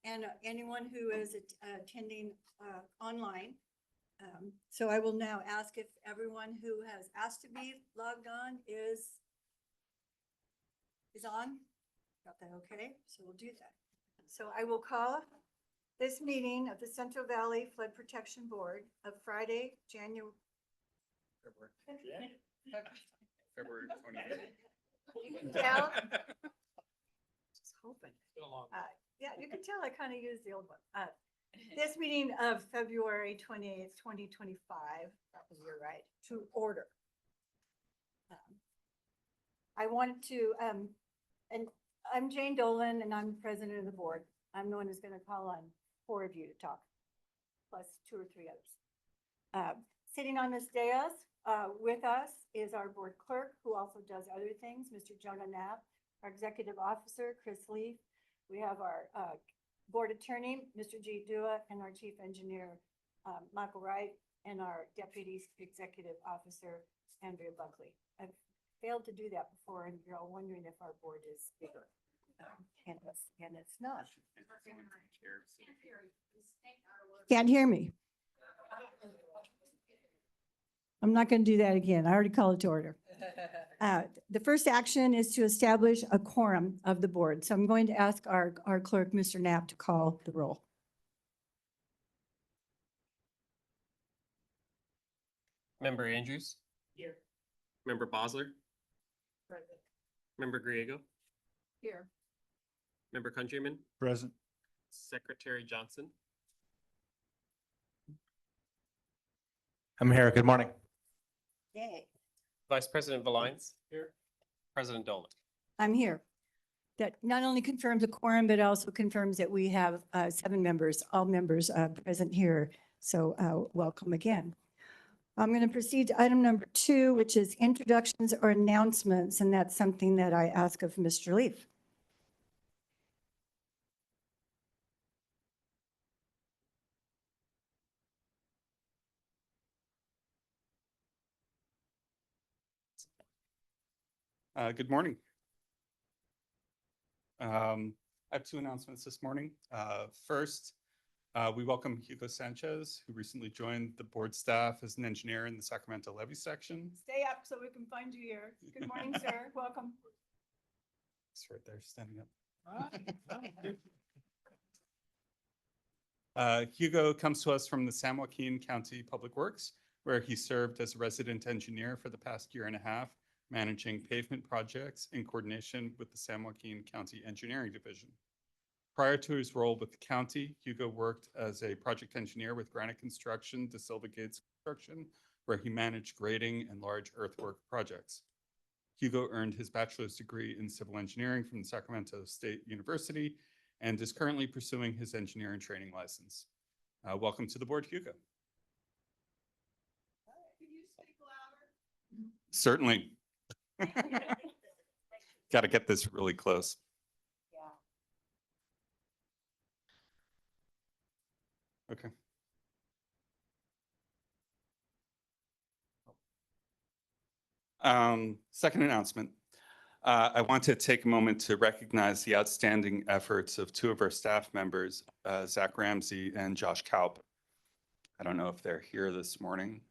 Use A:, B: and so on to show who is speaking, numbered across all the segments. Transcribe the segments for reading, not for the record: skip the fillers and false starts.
A: and anyone who is attending online. So I will now ask if everyone who has asked to be logged on is on. Got that okay? So we'll do that. So I will call this meeting of the Central Valley Flood Protection Board of Friday, February 28th. You can tell. Just hoping. Yeah, you can tell I kind of used the old one. This meeting of February 28th, 2025, that was your right, to order. I wanted to, and I'm Jane Dolan and I'm president of the board. I'm the one who's going to call on 4 of you to talk, plus 2 or 3 others. Sitting on this dais with us is our board clerk, who also does other things, Mr. Jonah Knapp, our executive officer, Chris Leaf. We have our board attorney, Mr. G. Dua, and our chief engineer, Michael Wright, and our deputy executive officer, Andrea Buckley. I've failed to do that before, and you're all wondering if our board is bigger. And it's not. Can't hear me. I'm not going to do that again. I already called it to order. The first action is to establish a quorum of the board. So I'm going to ask our clerk, Mr. Knapp, to call the roll.
B: Member Andrews?
A: Here.
B: Member Bosler?
A: Present.
B: Member Griego?
A: Here.
B: Member Countryman?
C: Present.
B: Secretary Johnson?
C: I'm here. Good morning.
A: Yay.
B: Vice President Valines? Here. President Dolan?
A: I'm here. That not only confirms a quorum, but also confirms that we have 7 members, all members present here. So welcome again. I'm going to proceed to item number 2, which is introductions or announcements. And that's something that I ask of Mr. Leaf.
D: Good morning. I have 2 announcements this morning. First, we welcome Hugo Sanchez, who recently joined the board staff as an engineer in the Sacramento levee section.
A: Stay up so we can find you here. Good morning, sir. Welcome.
D: It's right there, standing up. Hugo comes to us from the San Joaquin County Public Works, where he served as a resident engineer for the past 1.5 years, managing pavement projects in coordination with the San Joaquin County Engineering Division. Prior to his role with the county, Hugo worked as a project engineer with Granite Construction to Silva Gates Construction, where he managed grading and large earthwork projects. Hugo earned his bachelor's degree in civil engineering from the Sacramento State University and is currently pursuing his engineering training license. Welcome to the board, Hugo.
A: Can you speak louder?
D: Certainly. Got to get this really close.
A: Yeah.
D: Okay. Second announcement. I want to take a moment to recognize the outstanding efforts of 2 of our staff members, Zach Ramsey and Josh Kaup. I don't know if they're here this morning.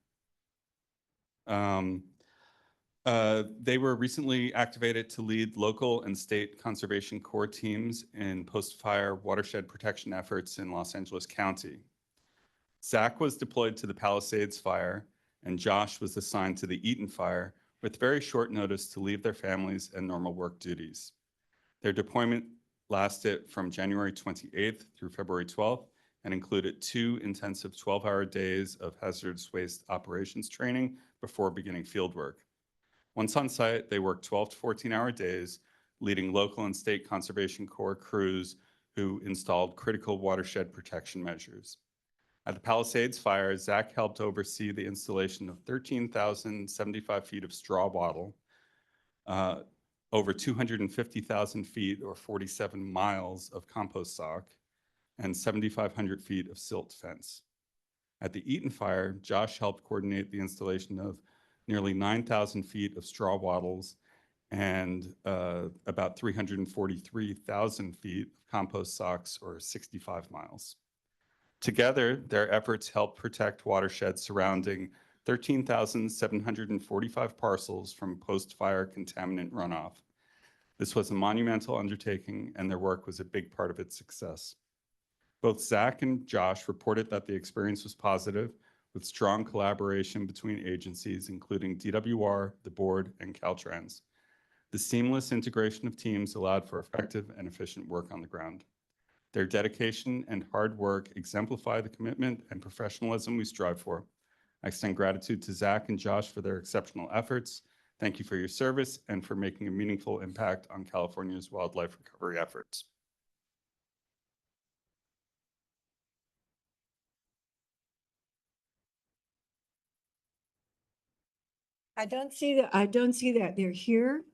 D: They were recently activated to lead local and state conservation corps teams in post-fire watershed protection efforts in Los Angeles County. Zach was deployed to the Palisades fire, and Josh was assigned to the Eaton fire with very short notice to leave their families and normal work duties. Their deployment lasted from January 28th through February 12th and included 2 intensive 12-hour days of hazardous waste operations training before beginning field work. Once on site, they worked 12 to 14-hour days, leading local and state conservation corps crews who installed critical watershed protection measures. At the Palisades fire, Zach helped oversee the installation of 13,075 feet of straw wattle, over 250,000 feet or 47 miles of compost sock, and 7,500 feet of silt fence. At the Eaton fire, Josh helped coordinate the installation of nearly 9,000 feet of straw wattles and about 343,000 feet of compost socks, or 65 miles. Together, their efforts help protect watersheds surrounding 13,745 parcels from post-fire contaminant runoff. This was a monumental undertaking, and their work was a big part of its success. Both Zach and Josh reported that the experience was positive, with strong collaboration between agencies, including DWR, the board, and Caltrans. The seamless integration of teams allowed for effective and efficient work on the ground. Their dedication and hard work exemplify the commitment and professionalism we strive for. I extend gratitude to Zach and Josh for their exceptional efforts. Thank you for your service and for making a meaningful impact on California's wildlife recovery efforts.
A: I don't see that they're here.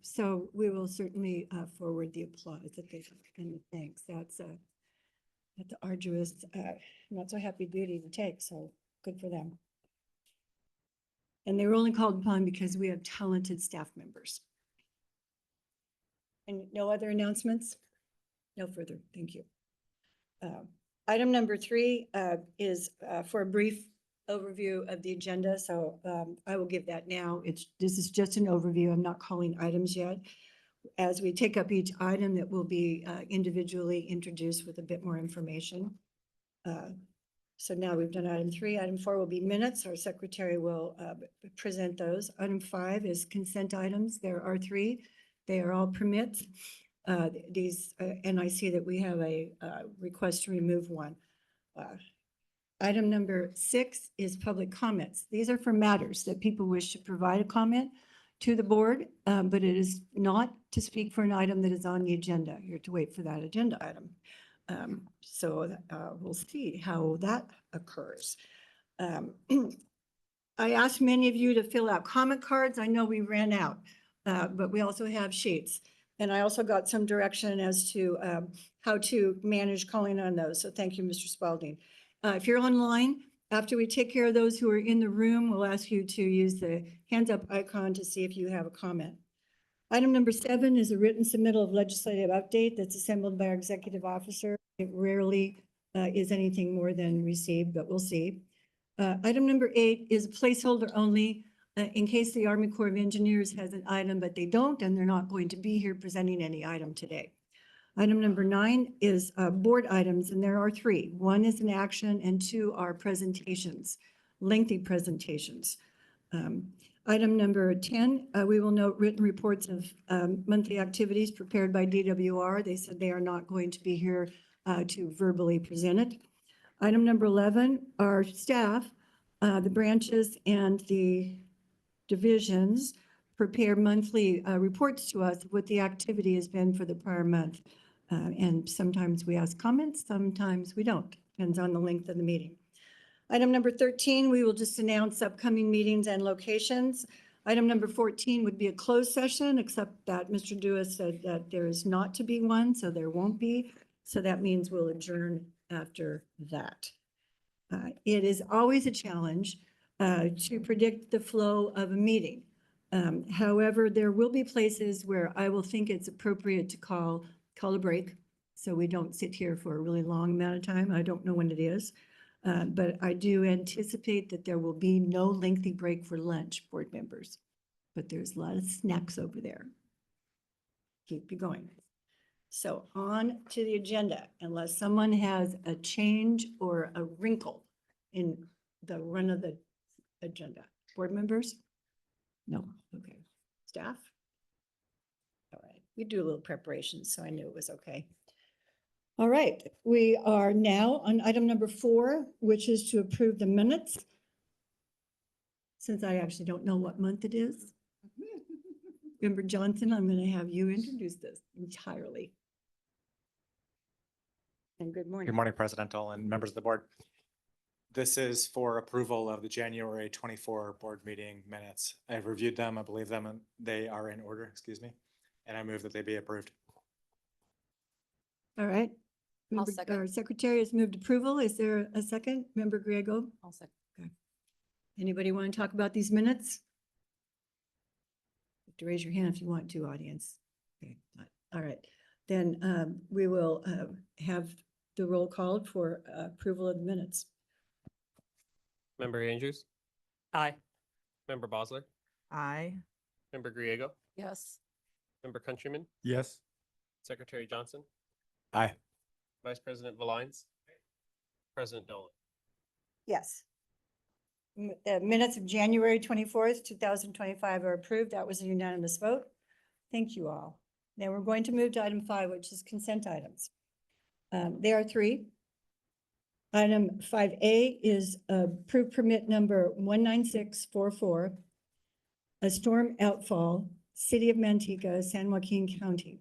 A: So we will certainly forward the applause that they and the thanks. That's an arduous, not so happy duty to take. So good for them. And they were only called upon because we have talented staff members. And no other announcements? No further. Thank you. Item number 3 is for a brief overview of the agenda. So I will give that now. This is just an overview. I'm not calling items yet. As we take up each item, that will be individually introduced with a bit more information. So now we've done item 3. Item 4 will be minutes. Our secretary will present those. Item 5 is consent items. There are 3. They are all permits. And I see that we have a request to remove one. Item number 6 is public comments. These are for matters that people wish to provide a comment to the board, but it is not to speak for an item that is on the agenda. You're to wait for that agenda item. So we'll see how that occurs. I asked many of you to fill out comment cards. I know we ran out, but we also have sheets. And I also got some direction as to how to manage calling on those. So thank you, Mr. Spalding. If you're online, after we take care of those who are in the room, we'll ask you to use the hands up icon to see if you have a comment. Item number 7 is a written submittal of legislative update that's assembled by our executive officer. It rarely is anything more than received, but we'll see. Item number 8 is a placeholder only in case the Army Corps of Engineers has an item, but they don't, and they're not going to be here presenting any item today. Item number 9 is board items, and there are 3. 1 is an action, and 2 are presentations, lengthy presentations. Item number 10, we will note written reports of monthly activities prepared by DWR. They said they are not going to be here to verbally present it. Item number 11, our staff, the branches and the divisions prepare monthly reports to us of what the activity has been for the prior month. And sometimes we ask comments, sometimes we don't, depends on the length of the meeting. Item number 13, we will just announce upcoming meetings and locations. Item number 14 would be a closed session, except that Mr. Dewis said that there is not to be one, so there won't be. So that means we'll adjourn after that. It is always a challenge to predict the flow of a meeting. However, there will be places where I will think it's appropriate to call a break, so we don't sit here for a really long amount of time. I don't know when it is, but I do anticipate that there will be no lengthy break for lunch, board members, but there's a lot of snacks over there. Keep you going. So on to the agenda, unless someone has a change or a wrinkle in the run of the agenda. Board members? No, okay. Staff? All right, we do a little preparation, so I knew it was okay. All right, we are now on item number 4, which is to approve the minutes. Since I actually don't know what month it is. Member Johnson, I'm going to have you introduce this entirely. And good morning.
C: Good morning, President Dole and members of the board. This is for approval of the January 24 board meeting minutes. I've reviewed them, I believe them, and they are in order, excuse me, and I move that they be approved.
A: All right.
E: I'll
A: Member-
E: second.
A: Our secretary has moved approval. Is there a second? Member Griego?
E: I'll second.
A: Anybody want to talk about these minutes? to raise your hand if you want to, audience. Okay, all right. Then we will have the roll called for approval of the minutes.
B: Member Andrews,
E: Aye.
B: member Bosler,
E: Aye.
B: member Griego,
E: Yes.
B: member Countryman,
D: Yes.
B: Secretary Johnson,
C: Aye.
B: Vice President Valines, President Dolan.
A: Yes. Minutes of January 24th, 2025 are approved. That was a unanimous vote. Thank you all. Now we're going to move to item 5, which is consent items. There are 3. Item 5A is approved permit number 19644, a storm outfall, City of Manteca, San Joaquin County.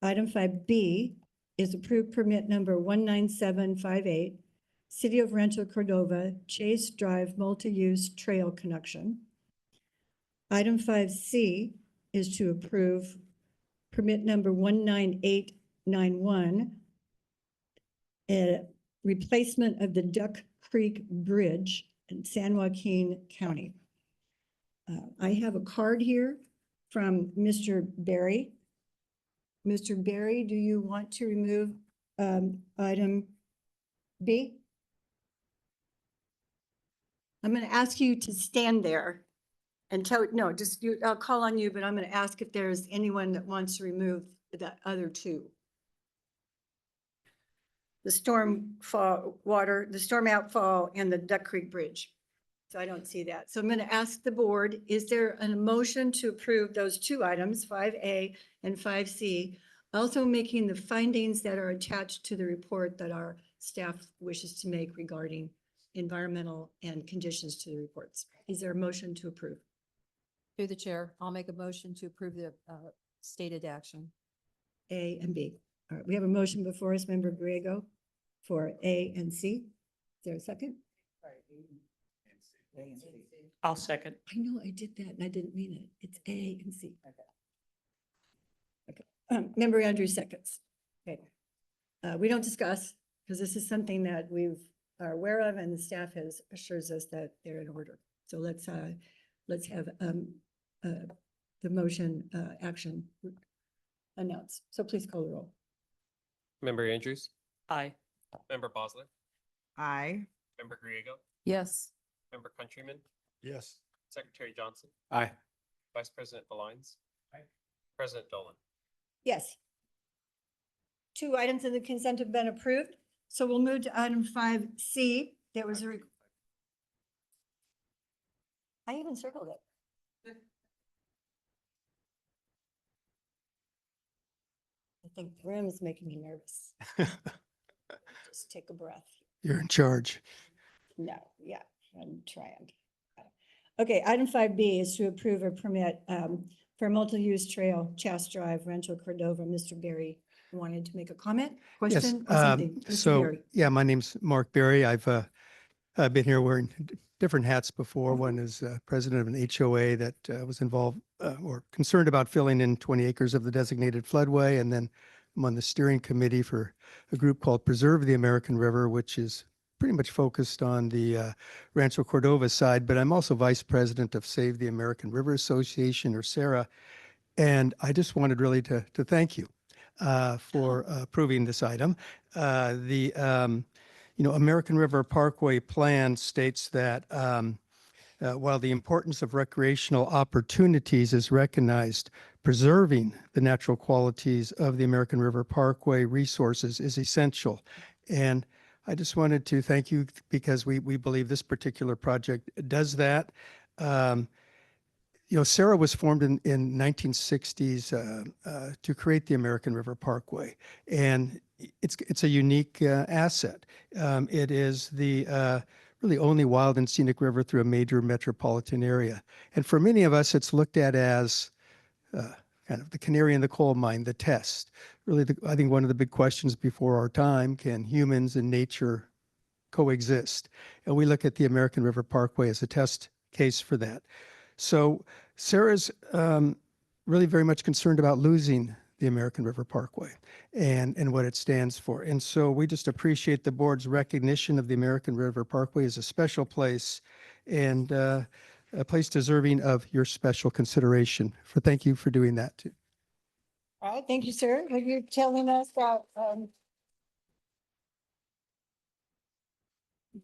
A: Item 5B is approved permit number 19758, City of Rancho Cordova, Chase Drive Multi-Use Trail Connection. Item 5C is to approve permit number 19891, a replacement of the Duck Creek Bridge in San Joaquin County. I have a card here from Mr. Berry. Mr. Berry, do you want to remove item B? I'm going to ask you to stand there and tell, no, just you, I'll call on you, but I'm going to ask if there's anyone that wants to remove the other 2. The storm outfall and the Duck Creek Bridge. So I don't see that. So I'm going to ask the board, is there a motion to approve those 2 items, 5A and 5C, also making the findings that are attached to the report that our staff wishes to make regarding environmental and conditions to the reports? Is there a motion to approve?
E: Through the chair, I'll make a motion to approve the stated action.
A: A and B. All right, we have a motion before us, member Griego, for A and C. Is there a second?
E: I'll second.
A: I know I did that and I didn't mean it. It's A and C. Okay. Member Andrews seconds. Okay. We don't discuss because this is something that are aware of and the staff assures us that they're in order. So let's have the motion action announced. So please call the roll.
B: Member Andrews,
E: Aye.
B: member Bosler,
E: Aye.
B: member Griego,
E: Yes.
B: member Countryman,
D: Yes.
B: Secretary Johnson,
C: Aye.
B: Vice President Valines, President Dolan.
A: Yes. 2 items in the consent have been approved. So we'll move to item 5C. There was I even circled it. I think the room is making me nervous. Just take a breath.
F: You're in charge.
A: No, yeah, I'm trying. Okay, item 5B is to approve a permit for multi-use trail, Chas Drive, Rancho Cordova. Mr. Berry wanted to make a comment,
F: Yes.
A: question, or something. Mr.
F: So,
A: Berry.
F: yeah, my name's Mark Berry. I've been here wearing different hats before. One is president of an HOA that was involved or concerned about filling in 20 acres of the designated floodway. And then I'm on the steering committee for a group called Preserve the American River, which is pretty much focused on the Rancho Cordova side. But I'm also vice president of Save the American River Association, or SARA. And I just wanted really to thank you for approving this item. American River Parkway plan states that while the importance of recreational opportunities is recognized, preserving the natural qualities of the American River Parkway resources is essential. And I just wanted to thank you because we believe this particular project does that. Sarah was formed in 1960s to create the American River Parkway, and it's a unique asset. It is the really only wild and scenic river through a major metropolitan area. And for many of us, it's looked at as kind of the canary in the coal mine, the test. Really, I think one of the big questions before our time, can humans and nature coexist? And we look at the American River Parkway as a test case for that. So Sarah's really very much concerned about losing the American River Parkway and what it stands for. And so we just appreciate the board's recognition of the American River Parkway as a special place and a place deserving of your special consideration. Thank you for doing that too.
A: All right, thank you, sir. Are you telling us that,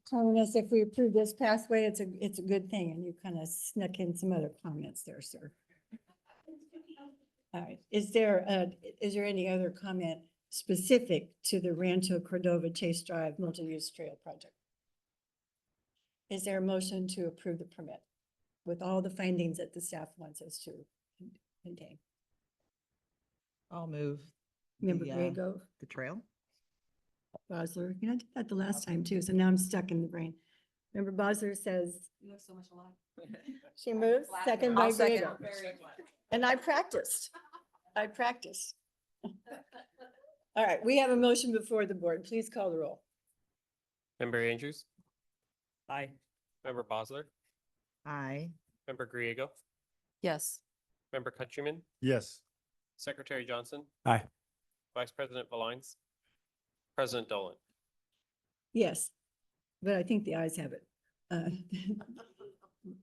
A: telling us if we approve this pathway, it's a good thing, and you kind of snuck in some other comments there, sir. All right, is there any other comment specific to the Rancho Cordova Chase Drive multi-use trail project? Is there a motion to approve the permit with all the findings that the staff wants us to contain?
G: I'll move.
A: Member
G: the,
A: Griego,
G: The trail.
A: Bosler, you know, I did that the last time too, so now I'm stuck in the brain. Member Bosler says. You look so much alike. She moves, second by
G: I'll second.
A: Griego. And I practiced. All right, we have a motion before the board. Please call the roll.
B: Member Andrews,
G: Aye.
B: member Bosler,
G: Aye.
B: member Griego,
E: Yes.
B: member Countryman,
C: Yes.
B: Secretary Johnson.
C: Aye.
B: Vice President Valines, President Dolan.
A: Yes, but I think the ayes have it.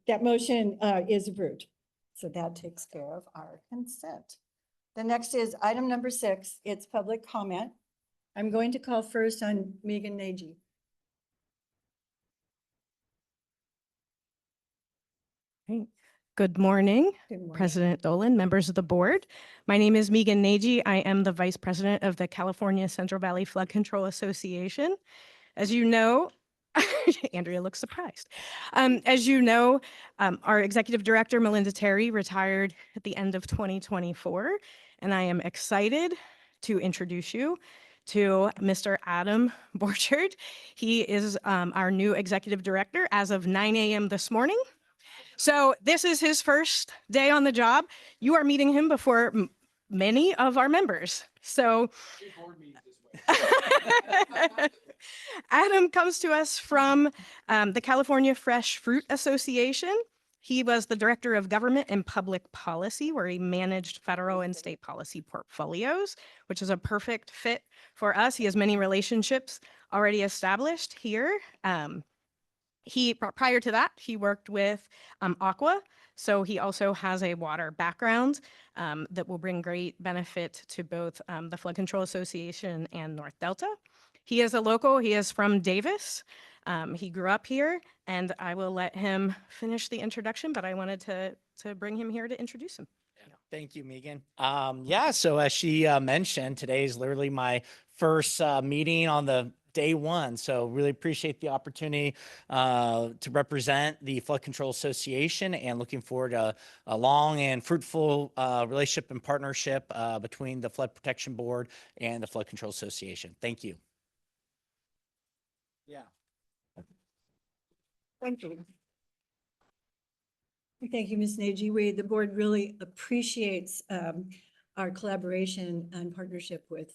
A: That motion is approved. So that takes care of our consent. The next is item number 6. It's public comment. I'm going to call first on Megan Nagy.
H: Good morning,
A: Good morning.
H: President Dolan, members of the board. My name is Megan Nagy. I am the Vice President of the California Central Valley Flood Control Association. As you know, Andrea looks surprised. As you know, our Executive Director, Melinda Terry, retired at the end of 2024, and I am excited to introduce you to Mr. Adam Borchard. He is our new Executive Director as of 9 a.m. this morning. So this is his first day on the job. You are meeting him before many of our members. So Adam comes to us from the California Fresh Fruit Association. He was the Director of Government and Public Policy, where he managed federal and state policy portfolios, which is a perfect fit for us. He has many relationships already established here. Prior to that, he worked with Aqua, so he also has a water background that will bring great benefit to both the Flood Control Association and North Delta. He is a local. He is from Davis. He grew up here, and I will let him finish the introduction, but I wanted to bring him here to introduce him.
I: Thank you, Megan. So as she mentioned, today is literally my first meeting on the day one. So really appreciate the opportunity to represent the Flood Control Association, and looking forward to a long and fruitful relationship and partnership between the Flood Protection Board and the Flood Control Association. Thank you. Yeah.
A: Thank you. Thank you, Ms. Nagy. The board really appreciates our collaboration and partnership with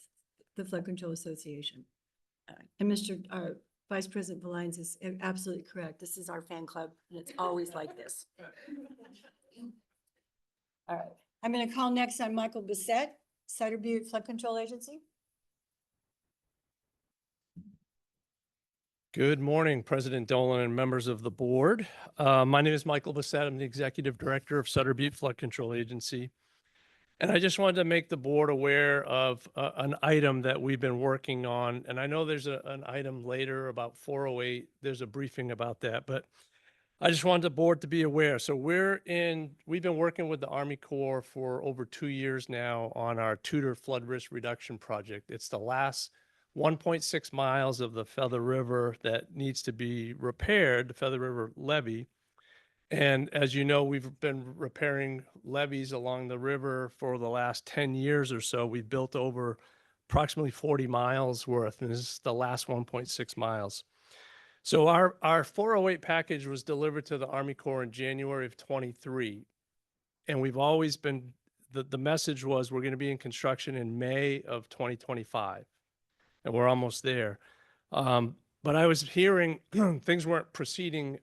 A: the Flood Control Association. And our Vice President Valines is absolutely correct. This is our fan club, and it's always like this. All right, I'm going to call next on Michael Bissett, Cider Butte Flood Control Agency.
J: Good morning, President Dolan and members of the board. My name is Michael Bissett. I'm the Executive Director of Sutter Butte Flood Control Agency. And I just wanted to make the board aware of an item that we've been working on. And I know there's an item later about 408. There's a briefing about that, but I just wanted the board to be aware. So we've been working with the Army Corps for over 2 years now on our Tudor Flood Risk Reduction Project. It's the last 1.6 miles of the Feather River that needs to be repaired, the Feather River levee. And as you know, we've been repairing levees along the river for the last 10 years or so. We've built over approximately 40 miles worth, and this is the last 1.6 miles. So our 408 package was delivered to the Army Corps in January of 23. And we've always been, the message was we're going to be in construction in May of 2025. And we're almost there. But I was hearing things weren't proceeding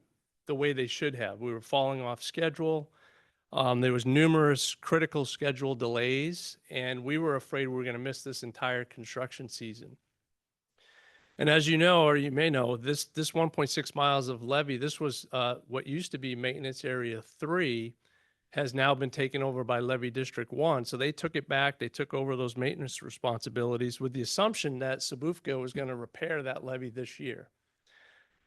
J: the way they should have. We were falling off schedule. There was numerous critical schedule delays, and we were afraid we were going to miss this entire construction season. And as you know, or you may know, this 1.6 miles of levee, this was what used to be maintenance area 3, has now been taken over by levee district 1. So they took it back. They took over those maintenance responsibilities with the assumption that Sabufco was going to repair that levee this year.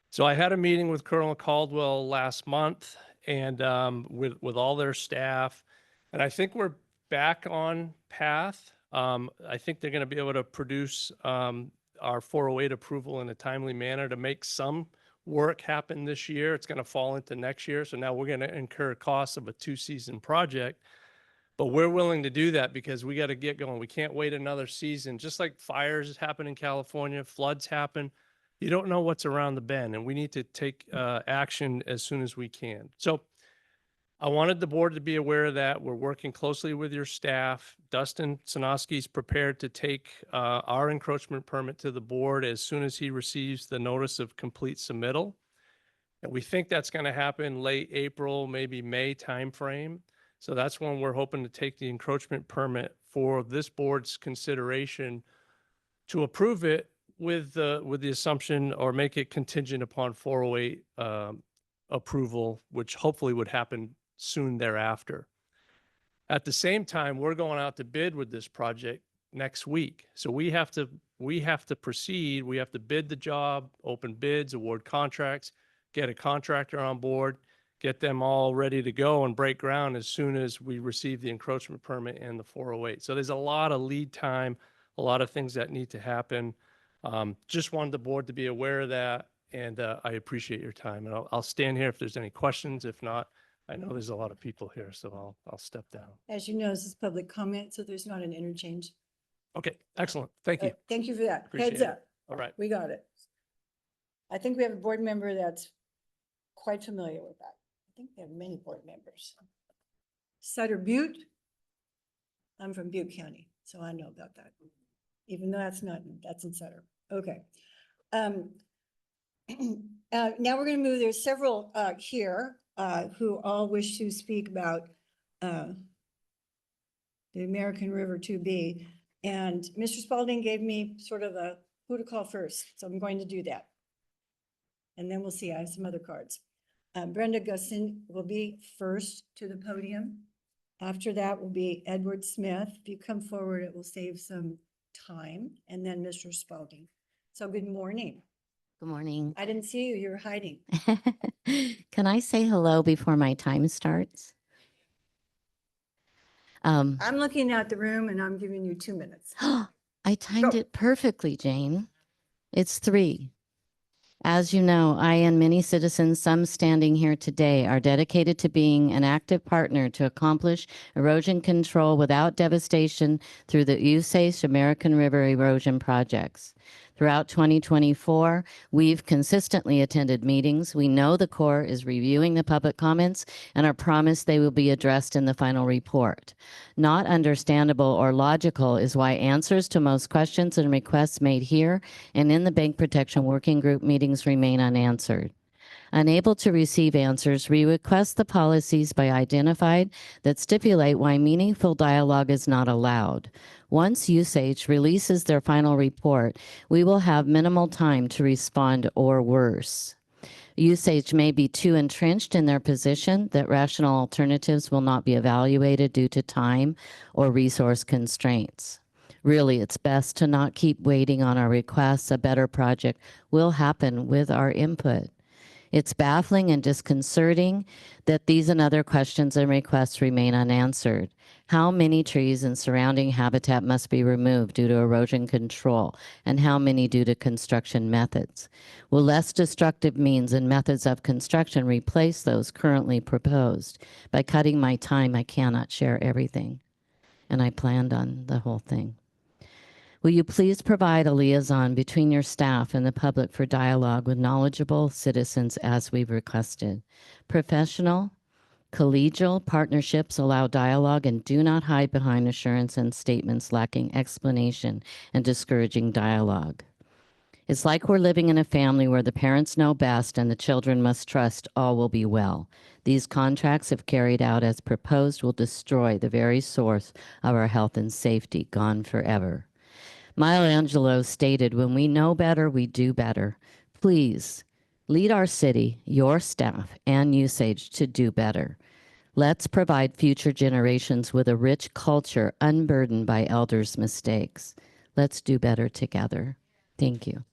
J: So I had a meeting with Colonel Caldwell last month and with all their staff, and I think we're back on path. I think they're going to be able to produce our 408 approval in a timely manner to make some work happen this year. It's going to fall into next year. So now we're going to incur costs of a 2-season project, but we're willing to do that because we got to get going. We can't wait another season. Just like fires happen in California, floods happen. You don't know what's around the bend, and we need to take action as soon as we can. So I wanted the board to be aware of that. We're working closely with your staff. Dustin Sanoski's prepared to take our encroachment permit to the board as soon as he receives the notice of complete submittal. And we think that's going to happen late April, maybe May timeframe. So that's when we're hoping to take the encroachment permit for this board's consideration to approve it with the assumption or make it contingent upon 408 approval, which hopefully would happen soon thereafter. At the same time, we're going out to bid with this project next week. So we have to proceed. We have to bid the job, open bids, award contracts, get a contractor on board, get them all ready to go and break ground as soon as we receive the encroachment permit and the 408. So there's a lot of lead time, a lot of things that need to happen. Just wanted the board to be aware of that, and I appreciate your time. And I'll stand here if there's any questions. If not, I know there's a lot of people here, so I'll step down.
A: As you know, this is public comment, so there's not an interchange.
J: Okay, excellent. Thank you.
A: Thank you for that.
J: Appreciate
A: Heads
J: it.
A: up.
J: All right.
A: We got it. I think we have a board member that's quite familiar with that. I think we have many board members. Sutter Butte. I'm from Butte County, so I know about that. Even though that's in Sutter. Okay. Now we're going to move, there's several here who all wish to speak about the American River 2B. And Mr. Spalding gave me sort of a who to call first, so I'm going to do that. And then we'll see, I have some other cards. Brenda Gustin will be first to the podium. After that will be Edward Smith. If you come forward, it will save some time. And then Mr. Spalding. So good morning.
K: Good morning.
A: I didn't see you, you were hiding.
K: Can I say hello before my time starts?
A: I'm looking at the room and I'm giving you 2 minutes.
K: I timed
A: Go.
K: it perfectly, Jane. It's 3. As you know, I and many citizens, some standing here today, are dedicated to being an active partner to accomplish erosion control without devastation through the USACE American River erosion projects. Throughout 2024, we've consistently attended meetings. We know the Corps is reviewing the public comments and are promised they will be addressed in the final report. Not understandable or logical is why answers to most questions and requests made here and in the Bank Protection Working Group meetings remain unanswered. Unable to receive answers, we request the policies be identified that stipulate why meaningful dialogue is not allowed. Once USACE releases their final report, we will have minimal time to respond or worse. USACE may be too entrenched in their position that rational alternatives will not be evaluated due to time or resource constraints. Really, it's best to not keep waiting on our requests. A better project will happen with our input. It's baffling and disconcerting that these and other questions and requests remain unanswered. How many trees and surrounding habitat must be removed due to erosion control, and how many due to construction methods? Will less destructive means and methods of construction replace those currently proposed? By cutting my time, I cannot share everything, and I planned on the whole thing. Will you please provide a liaison between your staff and the public for dialogue with knowledgeable citizens as we've requested? Professional, collegial partnerships allow dialogue and do not hide behind assurance and statements lacking explanation and discouraging dialogue. It's like we're living in a family where the parents know best and the children must trust all will be well. These contracts, if carried out as proposed, will destroy the very source of our health and safety, gone forever. Maya Angelou stated, when we know better, we do better. Please lead our city, your staff, and usage to do better. Let's provide future generations with a rich culture unburdened by elders' mistakes. Let's do better together. Thank you.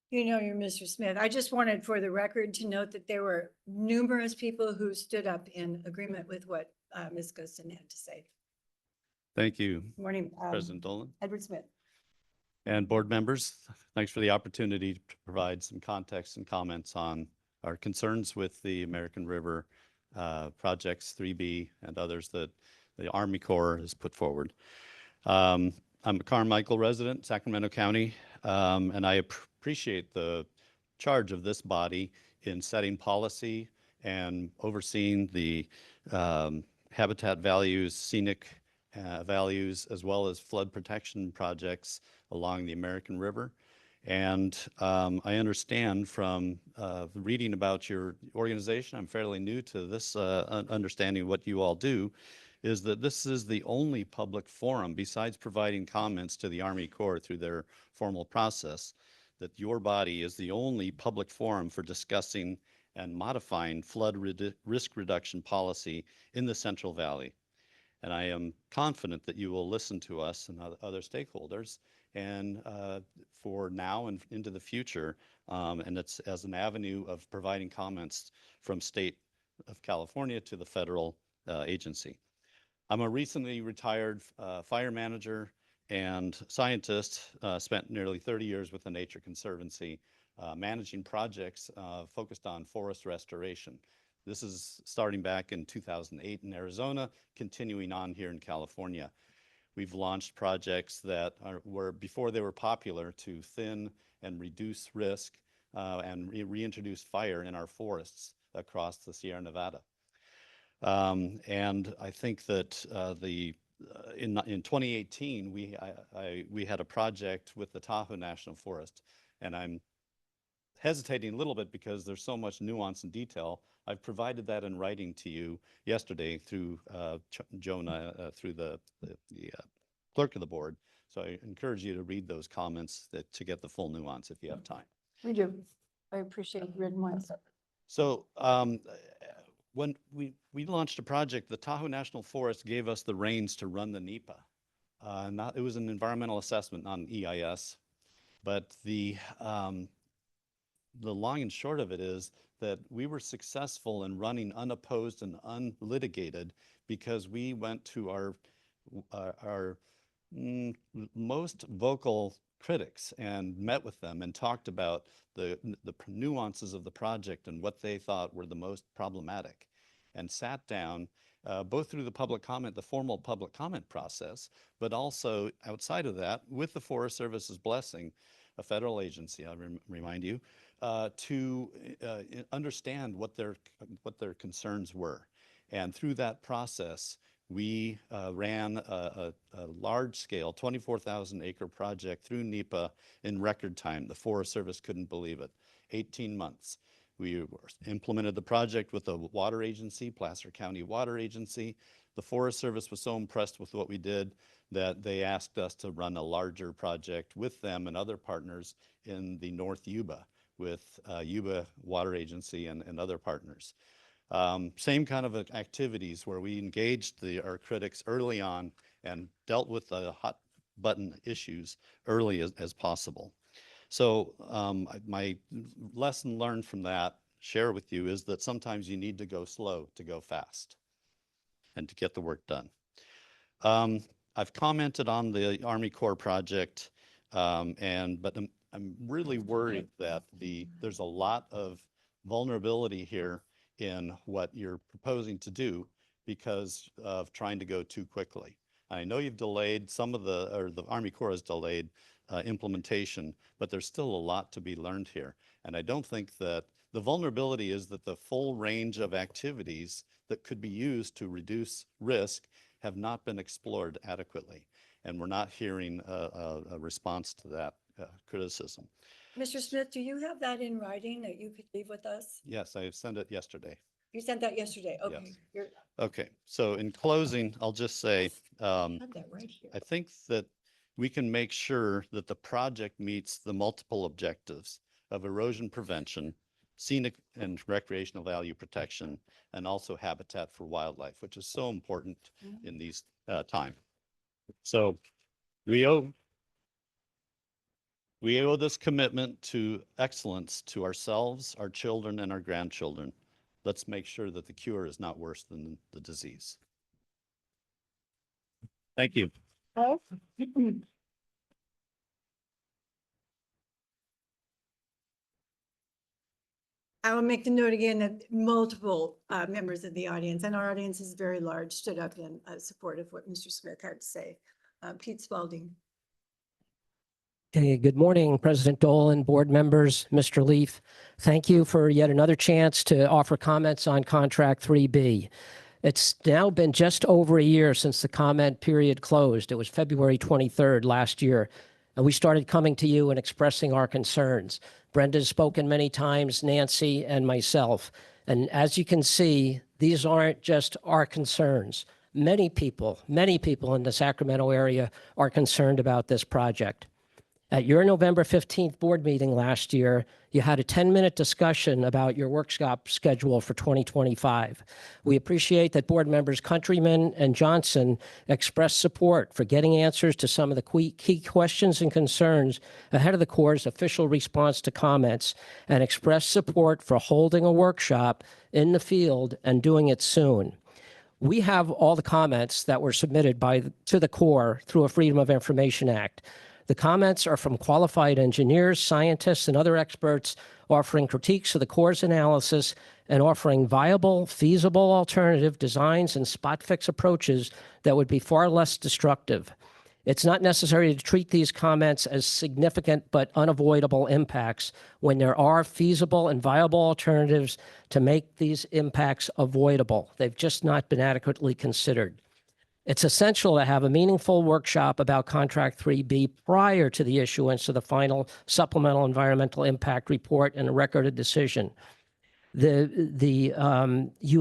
A: You know, you're Mr. Smith. I just wanted for the record to note that there were numerous people who stood up in agreement with what Ms. Guston had to say.
L: Thank you,
A: Morning,
L: President Dolan.
A: Edward Smith.
L: And board members, thanks for the opportunity to provide some context and comments on our concerns with the American River projects 3B and others that the Army Corps has put forward. I'm a Carmichael resident, Sacramento County, and I appreciate the charge of this body in setting policy and overseeing the habitat values, scenic values, as well as flood protection projects along the American River. And I understand from reading about your organization, I'm fairly new to this understanding what you all do, is that this is the only public forum, besides providing comments to the Army Corps through their formal process, that your body is the only public forum for discussing and modifying flood risk reduction policy in the Central Valley. And I am confident that you will listen to us and other stakeholders and for now and into the future. And it's as an avenue of providing comments from state of California to the federal agency. I'm a recently retired fire manager and scientist, spent nearly 30 years with the Nature Conservancy, managing projects focused on forest restoration. This is starting back in 2008 in Arizona, continuing on here in California. We've launched projects that were, before they were popular, to thin and reduce risk and reintroduce fire in our forests across the Sierra Nevada. And I think that in 2018, we had a project with the Tahoe National Forest, and I'm hesitating a little bit because there's so much nuance and detail. I've provided that in writing to you yesterday through Jonah, through the clerk of the board. So I encourage you to read those comments to get the full nuance if you have time.
A: We do. I appreciate written ones.
L: So when we launched a project, the Tahoe National Forest gave us the reins to run the NEPA. It was an environmental assessment, not an EIS. But the long and short of it is that we were successful in running unopposed and unlitigated because we went to our most vocal critics and met with them and talked about the nuances of the project and what they thought were the most problematic, and sat down both through the formal public comment process, but also outside of that with the Forest Service's blessing, a federal agency, I'll remind you, to understand what their concerns were. And through that process, we ran a large-scale 24,000 acre project through NEPA in record time. The Forest Service couldn't believe it. 18 months. We implemented the project with the water agency, Placer County Water Agency. The Forest Service was so impressed with what we did that they asked us to run a larger project with them and other partners in the North Yuba with Yuba Water Agency and other partners. Same kind of activities where we engaged our critics early on and dealt with the hot button issues early as possible. So my lesson learned from that, share with you, is that sometimes you need to go slow to go fast and to get the work done. I've commented on the Army Corps project, but I'm really worried that there's a lot of vulnerability here in what you're proposing to do because of trying to go too quickly. I know you've delayed the Army Corps has delayed implementation, but there's still a lot to be learned here. And I don't think that the vulnerability is that the full range of activities that could be used to reduce risk have not been explored adequately. And we're not hearing a response to that criticism.
A: Mr. Smith, do you have that in writing that you could leave with us?
L: Yes, I sent it yesterday.
A: You sent that yesterday? Okay.
L: Yes.
A: You're,
L: Okay, so in closing, I'll just say,
A: I have that right here.
L: I think that we can make sure that the project meets the multiple objectives of erosion prevention, scenic and recreational value protection, and also habitat for wildlife, which is so important in these times. So we owe this commitment to excellence to ourselves, our children, and our grandchildren. Let's make sure that the cure is not worse than the disease. Thank you.
A: I will make the note again that multiple members of the audience, and our audience is very large, stood up in support of what Mr. Smith had to say. Pete Spalding.
M: Okay, good morning, President Dolan, board members, Mr. Leaf. Thank you for yet another chance to offer comments on Contract 3B. It's now been just over a year since the comment period closed. It was February 23rd last year, and we started coming to you and expressing our concerns. Brenda's spoken many times, Nancy and myself. And as you can see, these aren't just our concerns. Many people in the Sacramento area are concerned about this project. At your November 15th board meeting last year, you had a 10-minute discussion about your workshop schedule for 2025. We appreciate that board members Countryman and Johnson expressed support for getting answers to some of the key questions and concerns ahead of the Corps' official response to comments, and expressed support for holding a workshop in the field and doing it soon. We have all the comments that were submitted to the Corps through a Freedom of Information Act. The comments are from qualified engineers, scientists, and other experts offering critiques of the Corps' analysis and offering viable, feasible alternative designs and spot fix approaches that would be far less destructive. It's not necessary to treat these comments as significant but unavoidable impacts when there are feasible and viable alternatives to make these impacts avoidable. They've just not been adequately considered. It's essential to have a meaningful workshop about Contract 3B prior to the issuance of the final supplemental environmental impact report and a record of decision. You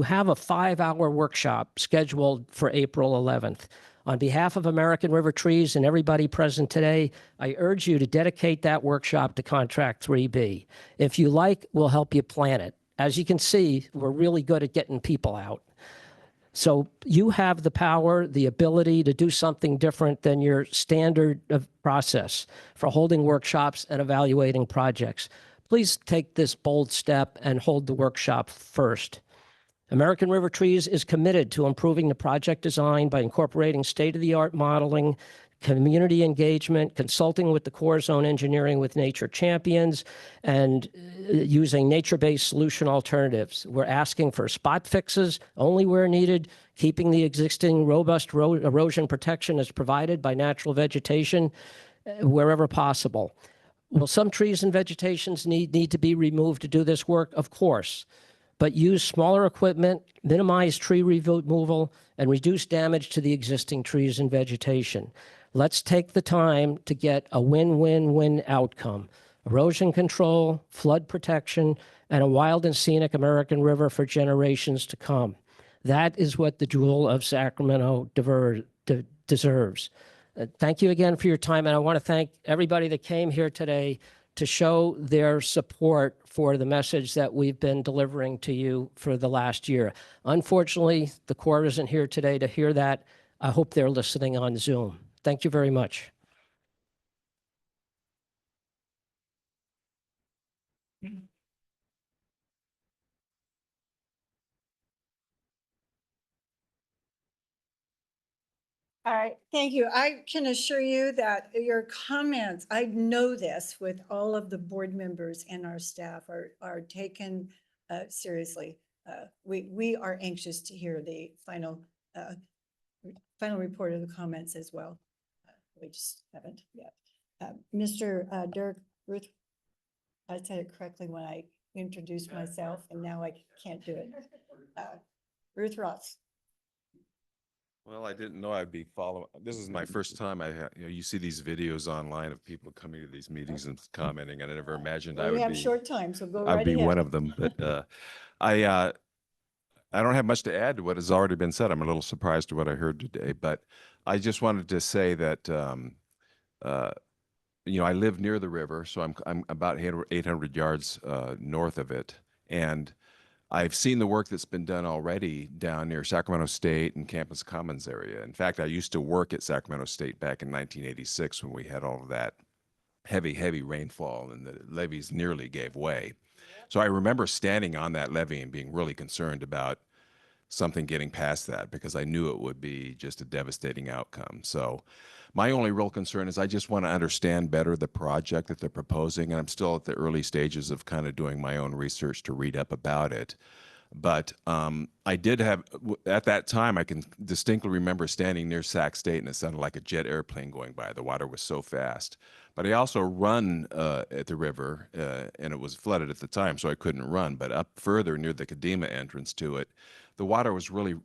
M: have a 5-hour workshop scheduled for April 11th. On behalf of American River Trees and everybody present today, I urge you to dedicate that workshop to Contract 3B. If you like, we'll help you plan it. As you can see, we're really good at getting people out. So you have the power, the ability to do something different than your standard of process for holding workshops and evaluating projects. Please take this bold step and hold the workshop first. American River Trees is committed to improving the project design by incorporating state-of-the-art modeling, community engagement, consulting with the Corps' own engineering with nature champions, and using nature-based solution alternatives. We're asking for spot fixes only where needed, keeping the existing robust erosion protection as provided by natural vegetation wherever possible. Will some trees and vegetations need to be removed to do this work? Of course. But use smaller equipment, minimize tree removal, and reduce damage to the existing trees and vegetation. Let's take the time to get a win-win-win outcome: erosion control, flood protection, and a wild and scenic American River for generations to come. That is what the jewel of Sacramento deserves. Thank you again for your time, and I want to thank everybody that came here today to show their support for the message that we've been delivering to you for the last year. Unfortunately, the Corps isn't here today to hear that. I hope they're listening on Zoom. Thank you very much.
A: All right, thank you. I can assure you that your comments, I know this with all of the board members and our staff are taken seriously. We are anxious to hear the final report of the comments as well. We just haven't yet. Mr. Dirk Ruth, I said it correctly when I introduced myself, and now I can't do it. Ruth Ross.
N: Well, I didn't know I'd be following. This is my first time you see these videos online of people coming to these meetings and commenting. I never imagined I
A: We
N: would
A: have
N: be,
A: short time, so go
N: I'd
A: right
N: be one
A: ahead.
N: of them. But I don't have much to add to what has already been said. I'm a little surprised to what I heard today, but I just wanted to say that uh, I live near the river, so I'm about 800 yards north of it, and I've seen the work that's been done already down near Sacramento State and Campus Commons area. In fact, I used to work at Sacramento State back in 1986 when we had all of that heavy rainfall and the levees nearly gave way. So I remember standing on that levee and being really concerned about something getting past that because I knew it would be just a devastating outcome. So my only real concern is I just want to understand better the project that they're proposing. And I'm still at the early stages of kind of doing my own research to read up about it. But I did have, at that time, I can distinctly remember standing near Sac State and it sounded like a jet airplane going by. The water was so fast. But I also run at the river and it was flooded at the time, so I couldn't run. But up further near the Kadima entrance to it, the water was really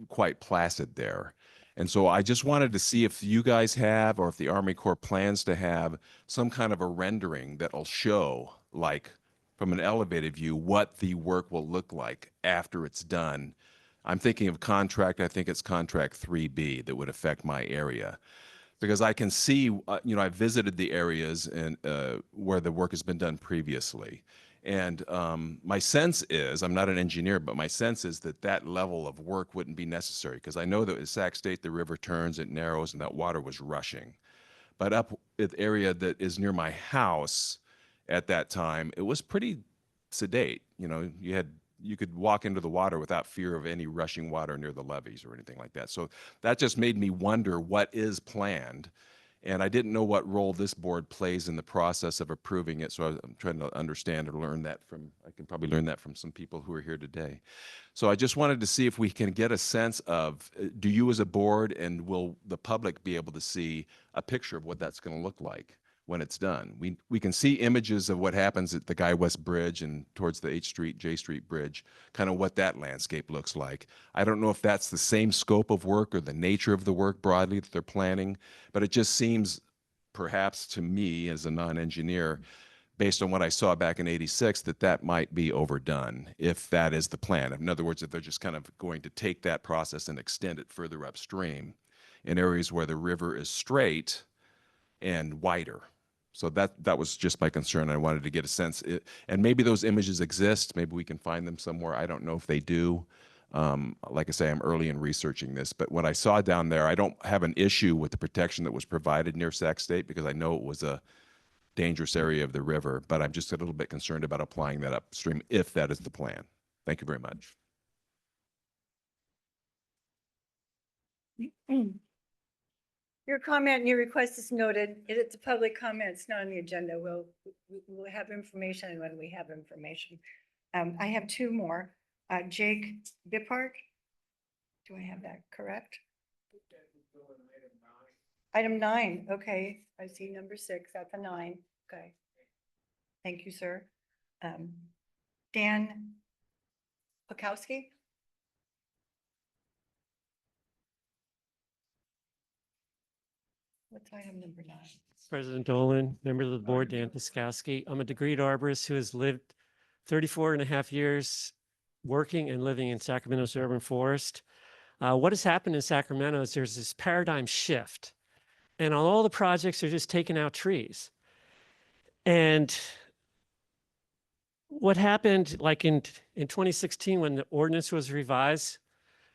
N: quite placid there. And so I just wanted to see if you guys have, or if the Army Corps plans to have some kind of a rendering that'll show, like from an elevated view, what the work will look like after it's done. I'm thinking of contract, I think it's contract 3B that would affect my area. Because I can see, I visited the areas and where the work has been done previously. And my sense is, I'm not an engineer, but my sense is that that level of work wouldn't be necessary because I know that at Sac State, the river turns, it narrows, and that water was rushing. But up at the area that is near my house at that time, it was pretty sedate. You could walk into the water without fear of any rushing water near the levees or anything like that. So that just made me wonder what is planned. And I didn't know what role this board plays in the process of approving it. So I'm trying to understand or learn that I can probably learn that from some people who are here today. So I just wanted to see if we can get a sense of, do you as a board and will the public be able to see a picture of what that's going to look like when it's done? We can see images of what happens at the Guy West Bridge and towards the J Street Bridge, kind of what that landscape looks like. I don't know if that's the same scope of work or the nature of the work broadly that they're planning, but it just seems perhaps to me as a non-engineer, based on what I saw back in '86, that might be overdone if that is the plan. In other words, if they're just kind of going to take that process and extend it further upstream in areas where the river is straight and wider. So that was just my concern. I wanted to get a sense, and maybe those images exist. Maybe we can find them somewhere. I don't know if they do. Like I say, I'm early in researching this, but what I saw down there, I don't have an issue with the protection that was provided near Sac State because I know it was a dangerous area of the river, but I'm just a little bit concerned about applying that upstream if that is the plan. Thank you very much.
A: Your comment and your request is noted. It's a public comment. It's not on the agenda. We'll have information when we have information. I have two more. Jake Bippart. Do I have that correct? Item 9. Okay. I see number 6. That's a 9. Okay. Thank you, sir. Dan Pukowski. What's item number 9?
O: President Dolan, members of the board, Dan Piskowski. I'm a degreed arborist who has lived 34 and a half years working and living in Sacramento's urban forest. What has happened in Sacramento is there's this paradigm shift. And on all the projects, they're just taking out trees. And what happened, like in 2016, when the ordinance was revised,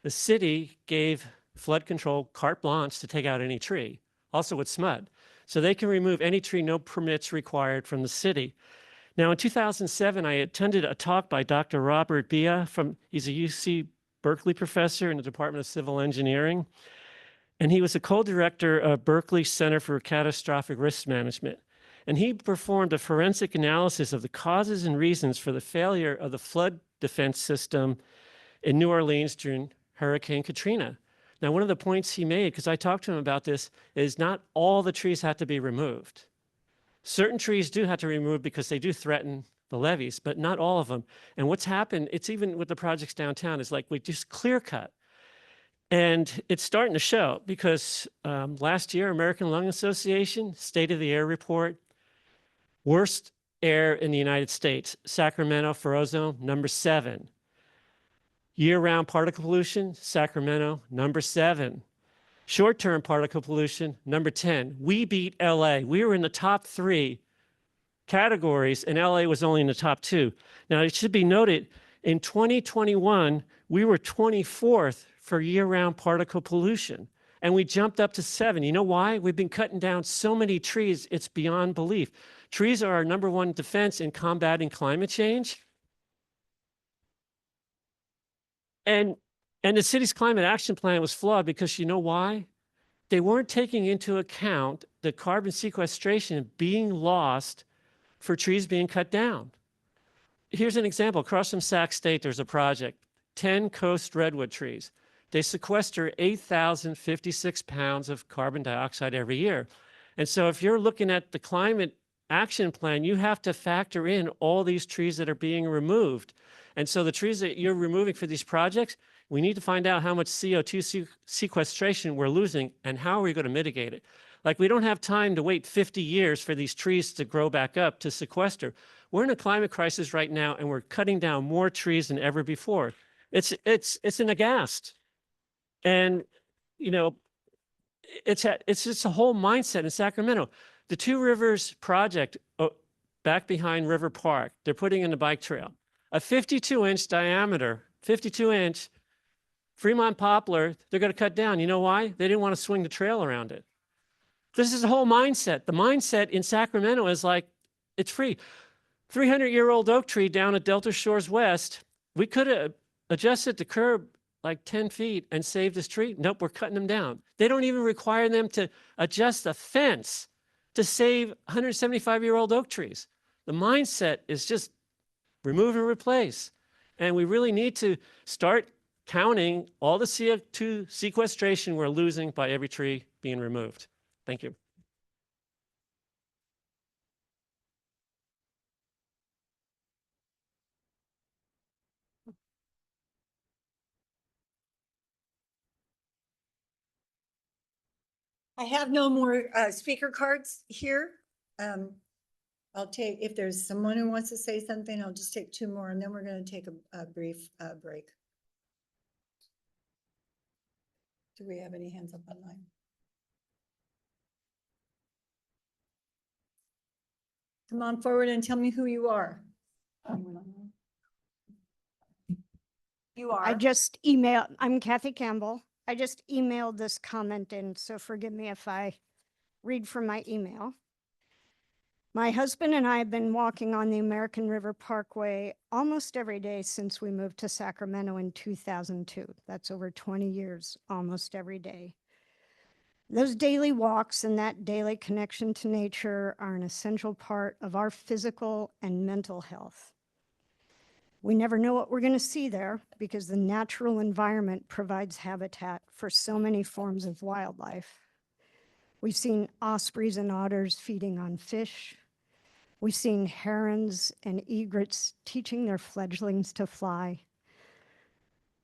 O: the city gave flood control carte blanche to take out any tree, also with SMUD. So they can remove any tree, no permits required from the city. Now, in 2007, I attended a talk by Dr. Robert Bia he's a UC Berkeley professor in the Department of Civil Engineering. And he was a co-director of Berkeley Center for Catastrophic Risk Management. And he performed a forensic analysis of the causes and reasons for the failure of the flood defense system in New Orleans during Hurricane Katrina. Now, one of the points he made, because I talked to him about this, is not all the trees had to be removed. Certain trees do have to be removed because they do threaten the levees, but not all of them. And what's happened, it's even with the projects downtown, is like we just clear cut. And it's starting to show because last year, American Lung Association, State of the Air report, worst air in the United States, Sacramento for ozone, number 7. Year-round particle pollution, Sacramento, number 7. Short-term particle pollution, number 10. We beat LA. We were in the top 3 categories, and LA was only in the top 2. Now, it should be noted, in 2021, we were 24th for year-round particle pollution, and we jumped up to 7. You know why? We've been cutting down so many trees, it's beyond belief. Trees are our number 1 defense in combating climate change. And the city's climate action plan was flawed because you know why? They weren't taking into account the carbon sequestration being lost for trees being cut down. Here's an example. Across from Sac State, there's a project, 10 coast redwood trees. They sequester 8,056 pounds of carbon dioxide every year. And so if you're looking at the climate action plan, you have to factor in all these trees that are being removed. And so the trees that you're removing for these projects, we need to find out how much CO2 sequestration we're losing and how are we going to mitigate it. Like, we don't have time to wait 50 years for these trees to grow back up to sequester. We're in a climate crisis right now, and we're cutting down more trees than ever before. It's an aghast. And, you know, it's just a whole mindset in Sacramento. The Two Rivers project back behind River Park, they're putting in a bike trail. A 52-inch diameter, 52-inch Fremont poplar, they're going to cut down. You know why? They didn't want to swing the trail around it. This is the whole mindset. The mindset in Sacramento is like, it's free. 300-year-old oak tree down at Delta Shores West, we could have adjusted the curb like 10 feet and saved this tree. Nope, we're cutting them down. They don't even require them to adjust the fence to save 175-year-old oak trees. The mindset is just remove and replace. And we really need to start counting all the CO2 sequestration we're losing by every tree being removed. Thank you.
A: I have no more speaker cards here. I'll take, if there's someone who wants to say something, I'll just take 2 more and then we're going to take a brief break. Do we have any hands up online? Come on forward and tell me who you are. You are.
P: I'm Kathy Campbell. I just emailed this comment in, so forgive me if I read from my email. My husband and I have been walking on the American River Parkway almost every day since we moved to Sacramento in 2002. That's over 20 years, almost every day. Those daily walks and that daily connection to nature are an essential part of our physical and mental health. We never know what we're going to see there because the natural environment provides habitat for so many forms of wildlife. We've seen ospreys and otters feeding on fish. We've seen herons and egrets teaching their fledglings to fly.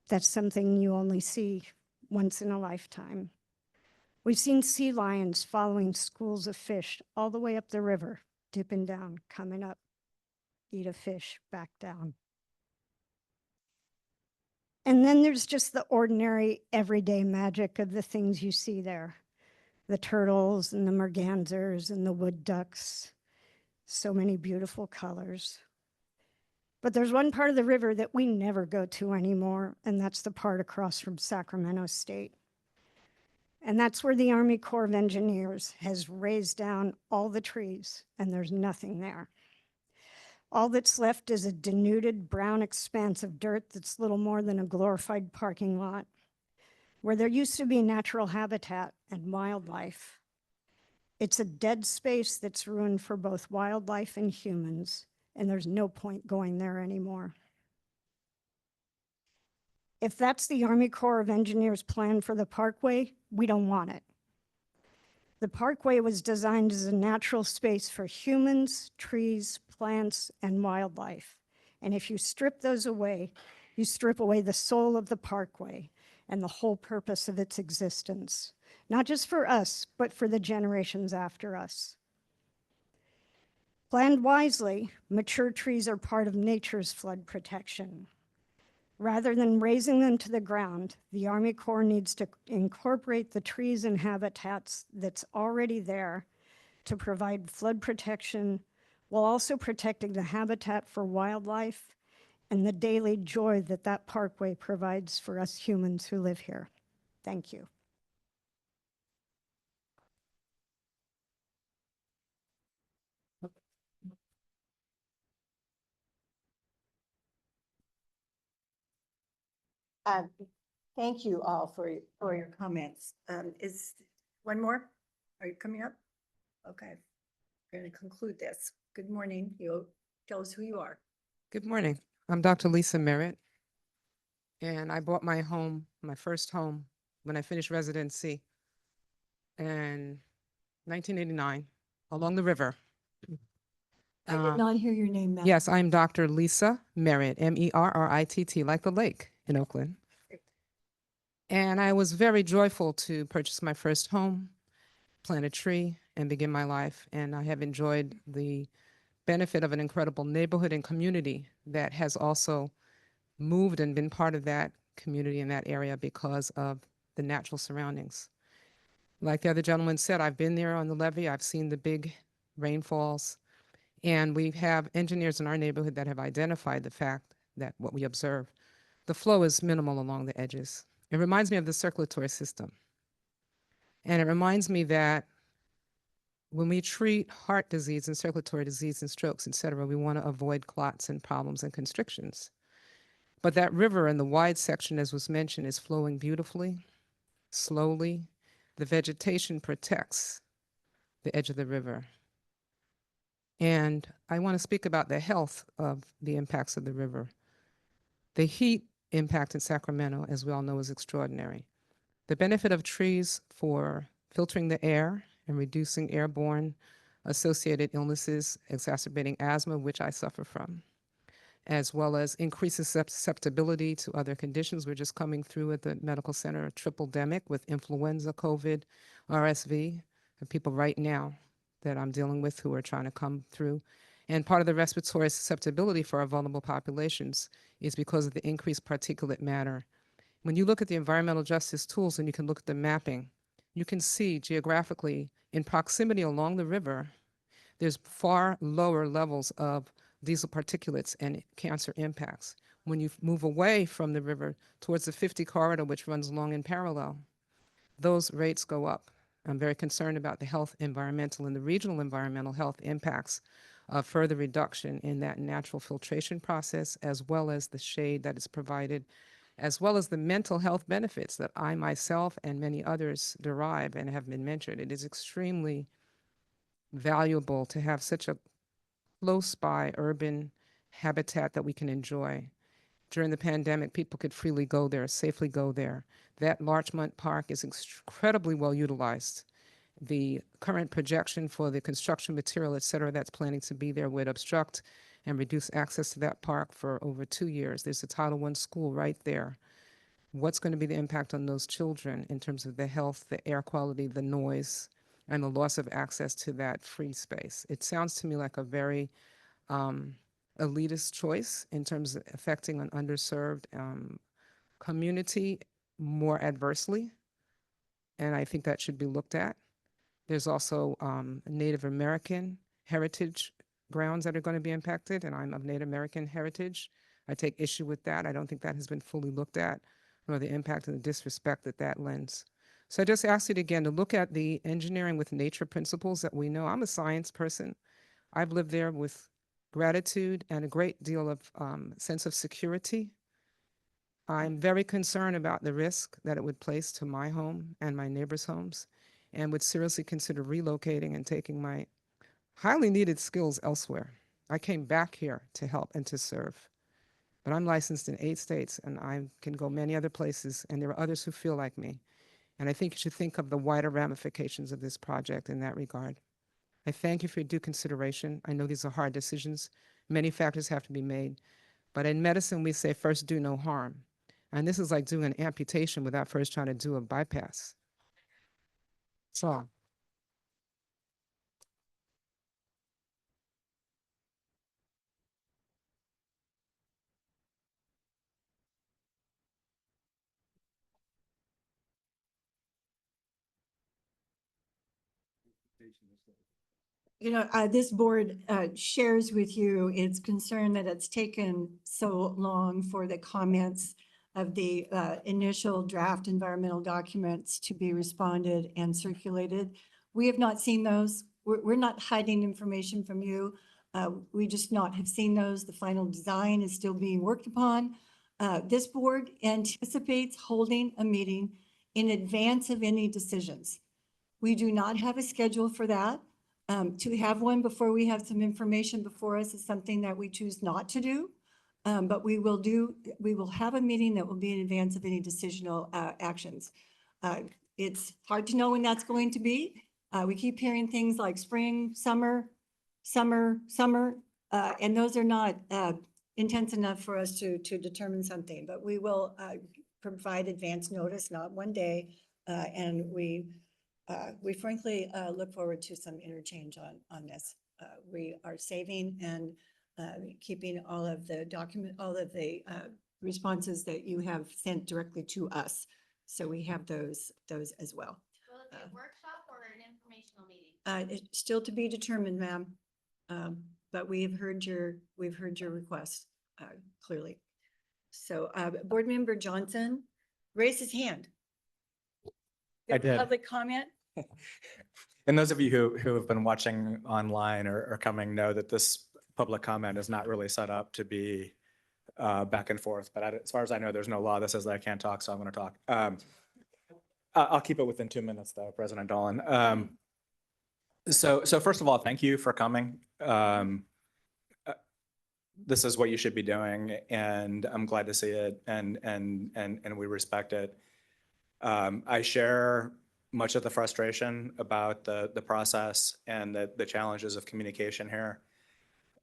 P: That's something you only see once in a lifetime. We've seen sea lions following schools of fish all the way up the river, dipping down, coming up, eat a fish, back down. And then there's just the ordinary, everyday magic of the things you see there. The turtles and the mergansers and the wood ducks. So many beautiful colors. But there's one part of the river that we never go to anymore, and that's the part across from Sacramento State. And that's where the Army Corps of Engineers has raised down all the trees, and there's nothing there. All that's left is a denuded brown expanse of dirt that's little more than a glorified parking lot, where there used to be natural habitat and wildlife. It's a dead space that's ruined for both wildlife and humans, and there's no point going there anymore. If that's the Army Corps of Engineers' plan for the parkway, we don't want it. The parkway was designed as a natural space for humans, trees, plants, and wildlife. And if you strip those away, you strip away the soul of the parkway. and the whole purpose of its existence, not just for us, but for the generations after us. Planned wisely, mature trees are part of nature's flood protection. Rather than raising them to the ground, the Army Corps needs to incorporate the trees and habitats that's already there to provide flood protection while also protecting the habitat for wildlife and the daily joy that that parkway provides for us humans who live here. Thank you.
A: Thank you all for your comments. Is one more? Are you coming up? Okay. We're going to conclude this. Good morning. You tell us who you are.
Q: Good morning. I'm Dr. Lisa Merritt, and I bought my home, my first home, when I finished residency in 1989 along the river.
A: I did not hear your name, ma'am.
Q: Yes, I'm Dr. Lisa Merritt, Merritt, like the lake in Oakland. And I was very joyful to purchase my first home, plant a tree, and begin my life. And I have enjoyed the benefit of an incredible neighborhood and community that has also moved and been part of that community in that area because of the natural surroundings. Like the other gentleman said, I've been there on the levee. I've seen the big rainfalls. And we have engineers in our neighborhood that have identified the fact that what we observe, the flow is minimal along the edges. It reminds me of the circulatory system. And it reminds me that when we treat heart disease and circulatory disease and strokes, et cetera, we want to avoid clots and problems and constrictions. But that river in the wide section, as was mentioned, is flowing beautifully, slowly. The vegetation protects the edge of the river. And I want to speak about the health of the impacts of the river. The heat impact in Sacramento, as we all know, is extraordinary. The benefit of trees for filtering the air and reducing airborne associated illnesses, exacerbating asthma, which I suffer from, as well as increases susceptibility to other conditions. We're just coming through at the medical center a triple-demic with influenza, COVID, RSV, and people right now that I'm dealing with who are trying to come through. And part of the respiratory susceptibility for our vulnerable populations is because of the increased particulate matter. When you look at the environmental justice tools and you can look at the mapping, you can see geographically in proximity along the river, there's far lower levels of diesel particulates and cancer impacts. When you move away from the river towards the 50 corridor, which runs along in parallel, those rates go up. I'm very concerned about the health environmental and the regional environmental health impacts of further reduction in that natural filtration process, as well as the shade that is provided, as well as the mental health benefits that I myself and many others derive and have been mentioned. It is extremely valuable to have such a close by urban habitat that we can enjoy. During the pandemic, people could freely go there, safely go there. That Larchmont Park is incredibly well utilized. The current projection for the construction material, et cetera, that's planning to be there would obstruct and reduce access to that park for over 2 years. There's a Title I school right there. What's going to be the impact on those children in terms of the health, the air quality, the noise, and the loss of access to that free space? It sounds to me like a very elitist choice in terms of affecting an underserved community more adversely, and I think that should be looked at. There's also Native American heritage grounds that are going to be impacted, and I'm of Native American heritage. I take issue with that. I don't think that has been fully looked at, nor the impact and the disrespect that that lends. So I just ask you again to look at the engineering with nature principles that we know. I'm a science person. I've lived there with gratitude and a great deal of sense of security. I'm very concerned about the risk that it would place to my home and my neighbors' homes, and would seriously consider relocating and taking my highly needed skills elsewhere. I came back here to help and to serve, but I'm licensed in 8 states and I can go many other places, and there are others who feel like me. And I think you should think of the wider ramifications of this project in that regard. I thank you for your due consideration. I know these are hard decisions. Many factors have to be made. But in medicine, we say first do no harm. And this is like doing an amputation without first trying to do a bypass. So.
A: You know, this board shares with you its concern that it's taken so long for the comments of the initial draft environmental documents to be responded and circulated. We have not seen those. We're not hiding information from you. We just not have seen those. The final design is still being worked upon. This board anticipates holding a meeting in advance of any decisions. We do not have a schedule for that. To have one before we have some information before us is something that we choose not to do. But we will have a meeting that will be in advance of any decisional actions. It's hard to know when that's going to be. We keep hearing things like spring, summer, and those are not intense enough for us to determine something, but we will provide advance notice, not one day. And we frankly look forward to some interchange on this. We are saving and keeping all of the responses that you have sent directly to us. So we have those as well.
K: Will it be a workshop or an informational meeting?
A: It's still to be determined, ma'am. But we've heard your request clearly. So Board Member Johnson raised his hand.
C: I did.
A: Public comment?
C: And those of you who have been watching online or coming know that this public comment is not really set up to be back and forth. But as far as I know, there's no law that says that I can't talk, so I'm going to talk. I'll keep it within 2 minutes, though, President Dolan. So first of all, thank you for coming. This is what you should be doing, and I'm glad to see it, and we respect it. I share much of the frustration about the process and the challenges of communication here.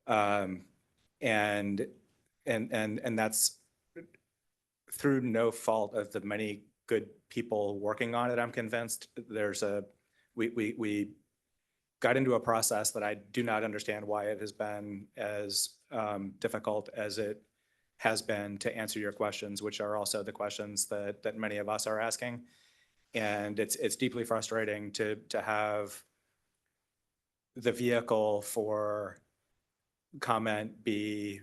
C: And that's through no fault of the many good people working on it. I'm convinced we got into a process that I do not understand why it has been as difficult as it has been to answer your questions, which are also the questions that many of us are asking. And it's deeply frustrating to have the vehicle for comment be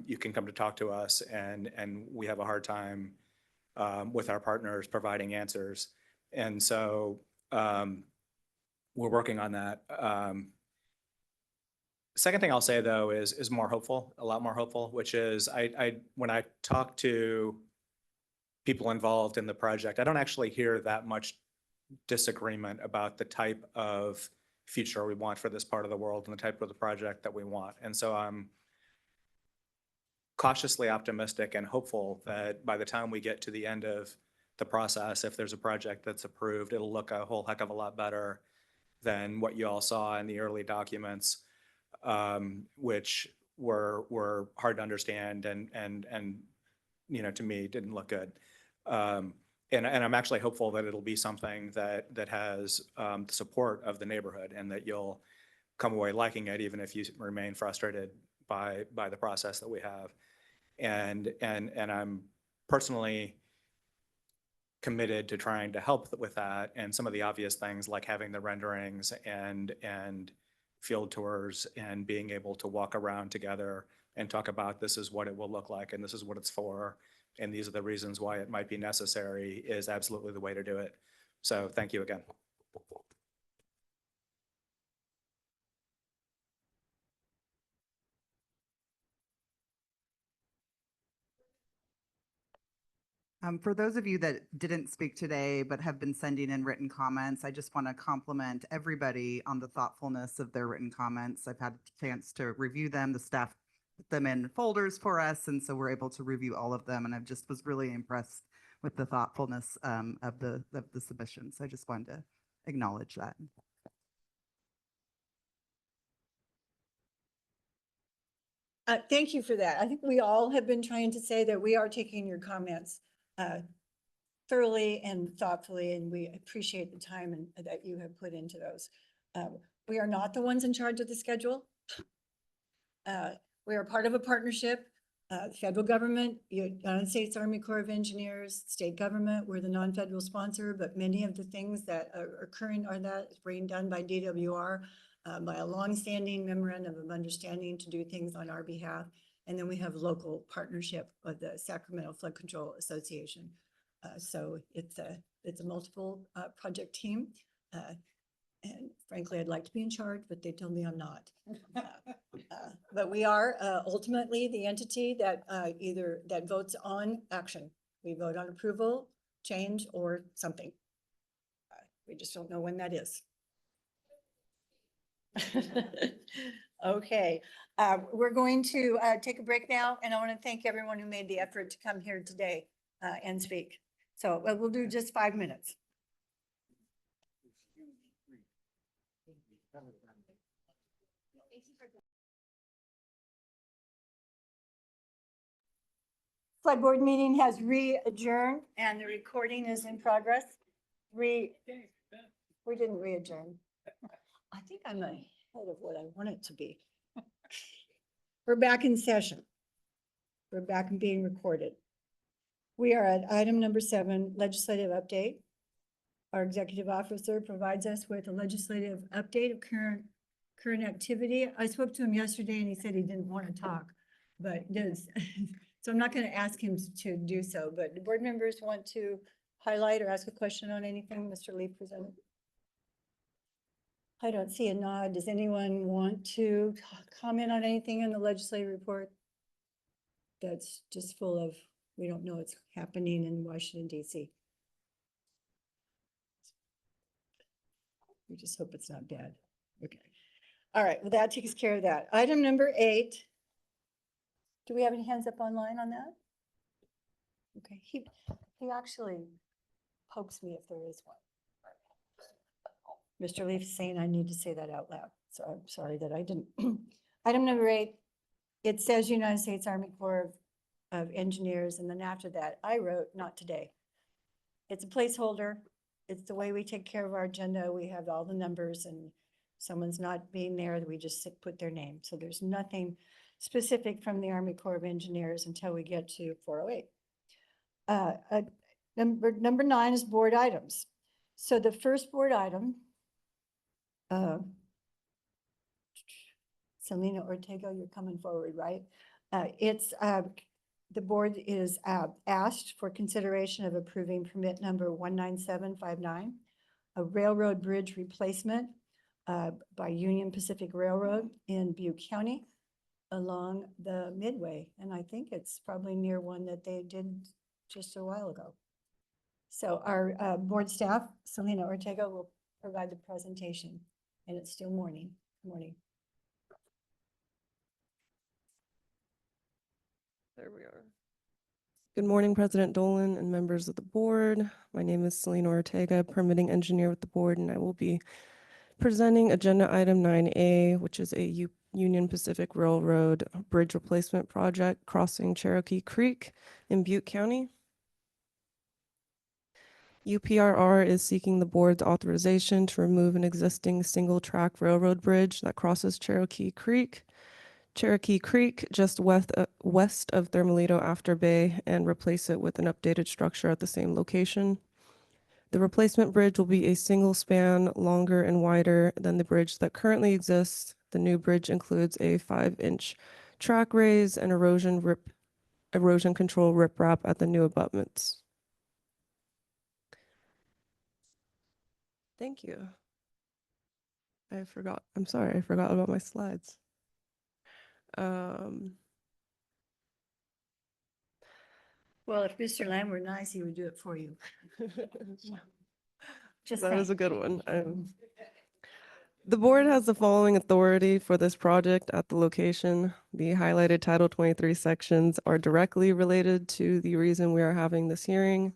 C: you can come to talk to us, and we have a hard time with our partners providing answers. And so we're working on that. Second thing I'll say, though, is more hopeful, a lot more hopeful, which is when I talk to people involved in the project, I don't actually hear that much disagreement about the type of future we want for this part of the world and the type of the project that we want. And so I'm cautiously optimistic and hopeful that by the time we get to the end of the process, if there's a project that's approved, it'll look a whole heck of a lot better than what you all saw in the early documents, which were hard to understand and to me didn't look good. And I'm actually hopeful that it'll be something that has the support of the neighborhood, and that you'll come away liking it, even if you remain frustrated by the process that we have. And I'm personally committed to trying to help with that, and some of the obvious things like having the renderings and field tours and being able to walk around together and talk about this is what it will look like and this is what it's for and these are the reasons why it might be necessary is absolutely the way to do it. So thank you again.
R: For those of you that didn't speak today but have been sending in written comments, I just want to compliment everybody on the thoughtfulness of their written comments. I've had a chance to review them. The staff put them in folders for us, and so we're able to review all of them. And I just was really impressed with the thoughtfulness of the submissions. I just wanted to acknowledge that.
A: Thank you for that. I think we all have been trying to say that we are taking your comments thoroughly and thoughtfully, and we appreciate the time that you have put into those. We are not the ones in charge of the schedule. We are part of a partnership, federal government, United States Army Corps of Engineers, state government, we're the non-federal sponsor, but many of the things that are occurring are that being done by DWR, by a longstanding memorandum of understanding to do things on our behalf. And then we have local partnership with the Sacramento Flood Control Association. So it's a multiple project team. And frankly, I'd like to be in charge, but they tell me I'm not. But we are ultimately the entity that either that votes on action. We vote on approval, change, or something. We just don't know when that is. Okay, we're going to take a break now, and I want to thank everyone who made the effort to come here today and speak. So we'll do just 5 minutes. Flood board meeting has re-adjourned and the recording is in progress. We didn't re-adjourn. I think I'm ahead of what I want it to be. We're back in session. We're back and being recorded. We are at item number 7, legislative update. Our executive officer provides us with a legislative update of current activity. I spoke to him yesterday and he said he didn't want to talk, but does. So I'm not going to ask him to do so, but the board members want to highlight or ask a question on anything Mr. Lee presented? I don't see a nod. Does anyone want to comment on anything in the legislative report that's just full of, we don't know what's happening in Washington, D.C.? We just hope it's not bad. Okay. All right, well, that takes care of that. Item number 8. Do we have any hands up online on that? Okay, he actually pokes me if there is one. Mr. Leaf is saying I need to say that out loud, so I'm sorry that I didn't. Item number 8, it says United States Army Corps of Engineers, and then after that, I wrote, not today. It's a placeholder. It's the way we take care of our agenda. We have all the numbers, and someone's not being there, we just put their name. So there's nothing specific from the Army Corps of Engineers until we get to 408. Number 9 is board items. So the first board item, Selena Ortega, you're coming forward, right? The board is asked for consideration of approving permit number 19759, a railroad bridge replacement by Union Pacific Railroad in Butte County along the Midway. And I think it's probably near one that they did just a while ago. So our board staff, Selena Ortega, will provide the presentation, and it's still morning.
S: There we are. Good morning, President Dolan and members of the board. My name is Selena Ortega, permitting engineer with the board, and I will be presenting agenda item 9A, which is a Union Pacific Railroad bridge replacement project crossing Cherokee Creek in Butte County. UPRR is seeking the board's authorization to remove an existing single-track railroad bridge that crosses Cherokee Creek, just west of Thermalito After Bay, and replace it with an updated structure at the same location. The replacement bridge will be a single span, longer and wider than the bridge that currently exists. The new bridge includes a 5-inch track raise and erosion control riprap at the new abutments. Thank you. I'm sorry, I forgot about my slides.
A: Well, if Mr. Lamb were nice, he would do it for you. Just
S: that
A: saying.
S: is a good one. The board has the following authority for this project at the location. The highlighted Title 23 sections are directly related to the reason we are having this hearing.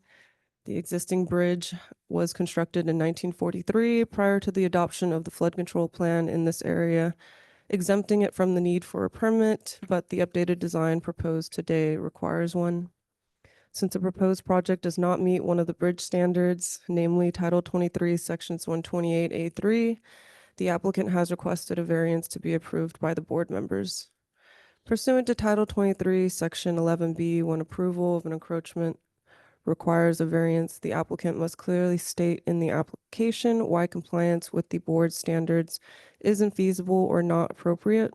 S: The existing bridge was constructed in 1943 prior to the adoption of the flood control plan in this area, exempting it from the need for a permit, but the updated design proposed today requires one. Since the proposed project does not meet one of the bridge standards, namely Title 23, Sections 128A3, the applicant has requested a variance to be approved by the board members. Pursuant to Title 23, Section 11B, when approval of an encroachment requires a variance, the applicant must clearly state in the application why compliance with the board standards isn't feasible or not appropriate.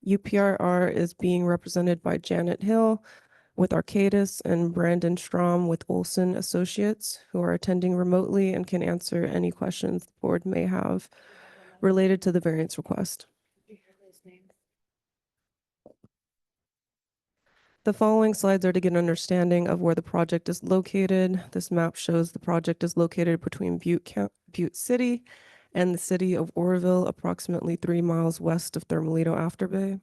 S: UPRR is being represented by Janet Hill with Arcadis and Brandon Strom with Olson Associates, who are attending remotely and can answer any questions the board may have related to the variance request. The following slides are to get an understanding of where the project is located. This map shows the project is located between Butte City and the city of Oroville, approximately 3 miles west of Thermalito Afterbay.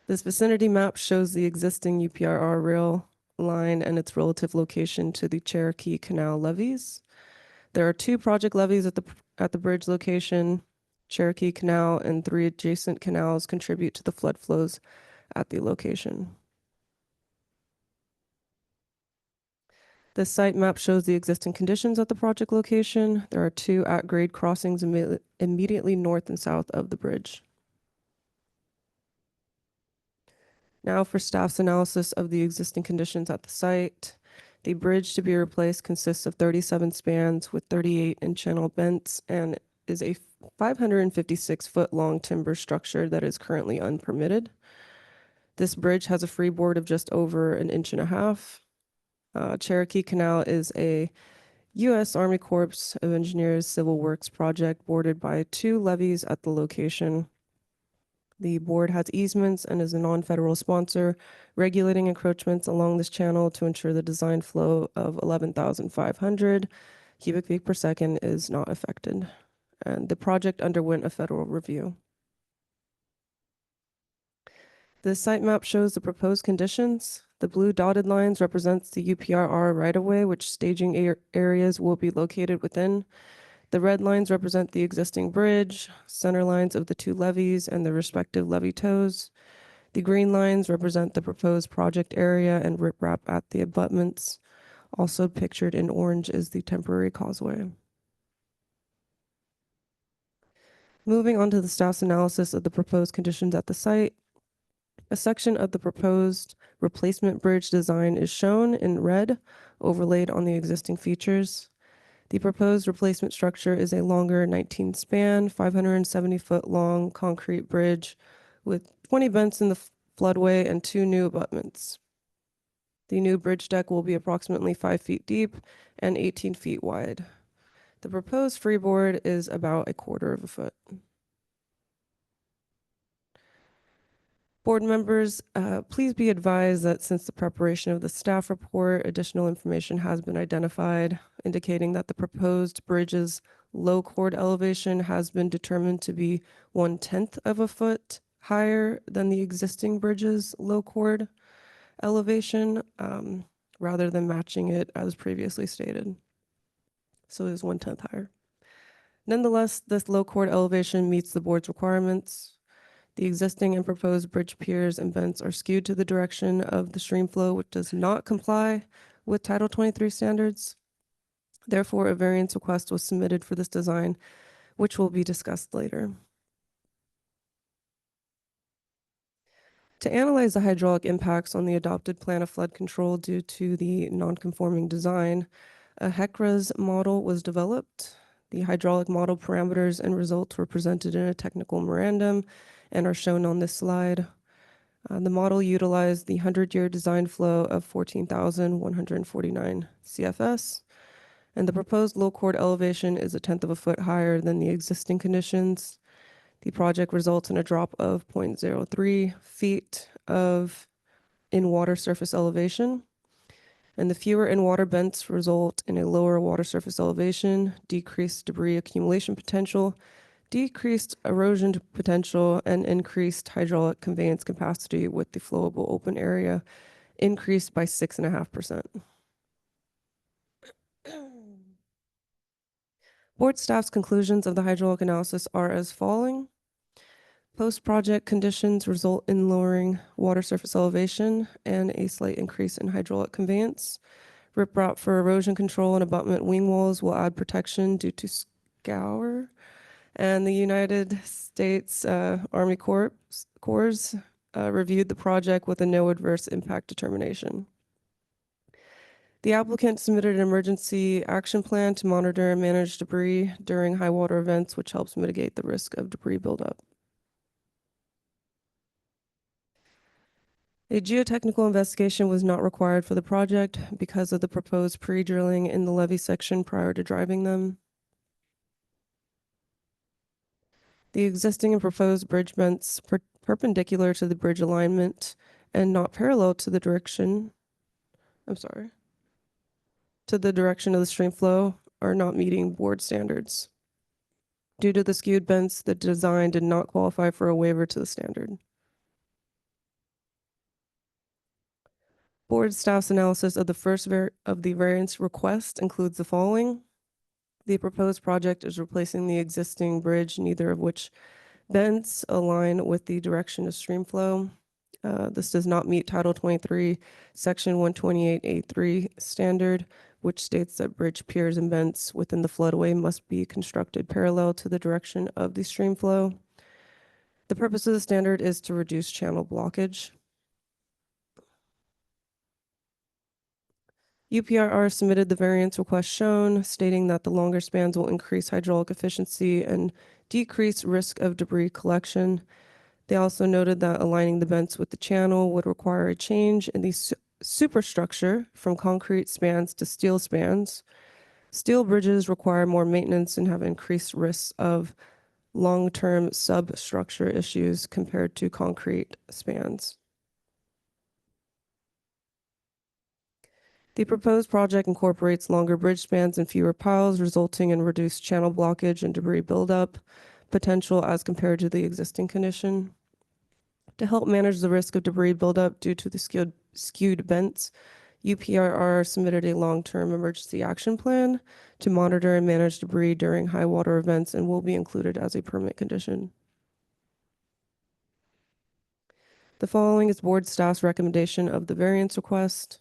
S: This vicinity map shows the existing UPRR rail line and its relative location to the Cherokee Canal levees. There are 2 project levees at the bridge location. Cherokee Canal and 3 adjacent canals contribute to the flood flows at the location. This site map shows the existing conditions at the project location. There are 2 at-grade crossings immediately north and south of the bridge. Now for staff's analysis of the existing conditions at the site. The bridge to be replaced consists of 37 spans with 38 in-channel bents and is a 556-foot-long timber structure that is currently unpermitted. This bridge has a freeboard of just over 1.5 inches. Cherokee Canal is a U.S. Army Corps of Engineers civil works project bordered by 2 levees at the location. The board has easements and is a non-federal sponsor, regulating encroachments along this channel to ensure the design flow of 11,500 cubic feet per second is not affected. And the project underwent a federal review. The site map shows the proposed conditions. The blue dotted lines represents the UPRR right-of-way, which staging areas will be located within. The red lines represent the existing bridge, center lines of the 2 levees and the respective levee toes. The green lines represent the proposed project area and riprap at the abutments. Also pictured in orange is the temporary causeway. Moving on to the staff's analysis of the proposed conditions at the site. A section of the proposed replacement bridge design is shown in red, overlaid on the existing features. The proposed replacement structure is a longer 19-span, 570-foot-long concrete bridge with 20 bents in the floodway and 2 new abutments. The new bridge deck will be approximately 5 feet deep and 18 feet wide. The proposed freeboard is about 1/4 foot. Board members, please be advised that since the preparation of the staff report, additional information has been identified, indicating that the proposed bridge's low chord elevation has been determined to be 1/10 foot higher than the existing bridge's low chord elevation, rather than matching it as previously stated. So it is 1/10 higher. Nonetheless, this low chord elevation meets the board's requirements. The existing and proposed bridge piers and bents are skewed to the direction of the stream flow, which does not comply with Title 23 standards. Therefore, a variance request was submitted for this design, which will be discussed later. To analyze the hydraulic impacts on the adopted plan of flood control due to the non-conforming design, a HECRAS model was developed. The hydraulic model parameters and results were presented in a technical memorandum and are shown on this slide. The model utilized the 100-year design flow of 14,149 CFS, and the proposed low chord elevation is 1/10 foot higher than the existing conditions. The project results in a drop of 0.03 feet of in-water surface elevation, and the fewer in-water bents result in a lower water surface elevation, decreased debris accumulation potential, decreased erosion potential, and increased hydraulic conveyance capacity, with the flowable open area increased by 6.5%. Board staff's conclusions of the hydraulic analysis are as following. Post-project conditions result in lowering water surface elevation and a slight increase in hydraulic conveyance. Riprap for erosion control and abutment wing walls will add protection due to scour. And the United States Army Corps reviewed the project with a no adverse impact determination. The applicant submitted an emergency action plan to monitor and manage debris during high water events, which helps mitigate the risk of debris buildup. A geotechnical investigation was not required for the project because of the proposed pre-drilling in the levee section prior to driving them. The existing and proposed bridge vents perpendicular to the bridge alignment and not parallel to the direction, to the direction of the stream flow are not meeting board standards. Due to the skewed vents, the design did not qualify for a waiver to the standard. Board staff's analysis of the first of the variance request includes the following. The proposed project is replacing the existing bridge, neither of which vents align with the direction of stream flow. This does not meet Title 23, Section 128A3 standard, which states that bridge piers and vents within the floodway must be constructed parallel to the direction of the stream flow. The purpose of the standard is to reduce channel blockage. UPRR submitted the variance request shown, stating that the longer spans will increase hydraulic efficiency and decrease risk of debris collection. They also noted that aligning the vents with the channel would require a change in the superstructure from concrete spans to steel spans. Steel bridges require more maintenance and have increased risks of long-term substructure issues compared to concrete spans. The proposed project incorporates longer bridge spans and fewer piles, resulting in reduced channel blockage and debris buildup potential as compared to the existing condition. To help manage the risk of debris buildup due to the skewed vents, UPRR submitted a long-term emergency action plan to monitor and manage debris during high water events and will be included as a permit condition. The following is board staff's recommendation of the variance request.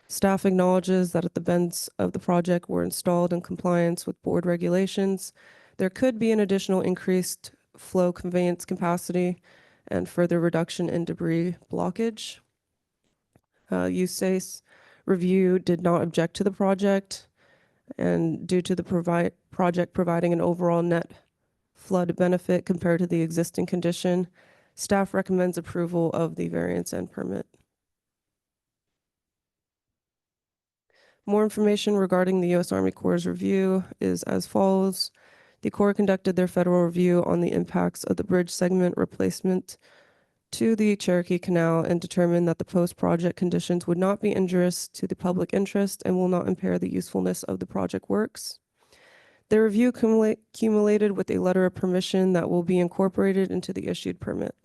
S: Staff acknowledges that if the vents of the project were installed in compliance with board regulations, there could be an additional increased flow conveyance capacity and further reduction in debris blockage. USACE review did not object to the project, and due to the project providing an overall net flood benefit compared to the existing condition, staff recommends approval of the variance and permit. More information regarding the U.S. Army Corps' review is as follows. The Corps conducted their federal review on the impacts of the bridge segment replacement to the Cherokee Canal and determined that the post-project conditions would not be injurious to the public interest and will not impair the usefulness of the project works. The review accumulated with a letter of permission that will be incorporated into the issued permit.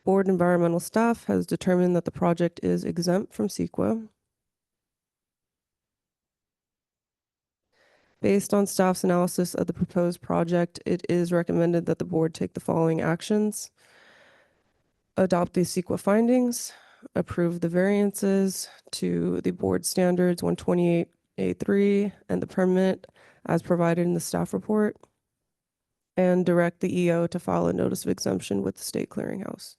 S: Board environmental staff has determined that the project is exempt from CEQA. Based on staff's analysis of the proposed project, it is recommended that the board take the following actions. Adopt the CEQA findings, approve the variances to the board standards 128A3 and the permit as provided in the staff report, and direct the EO to file a notice of exemption with the state clearinghouse.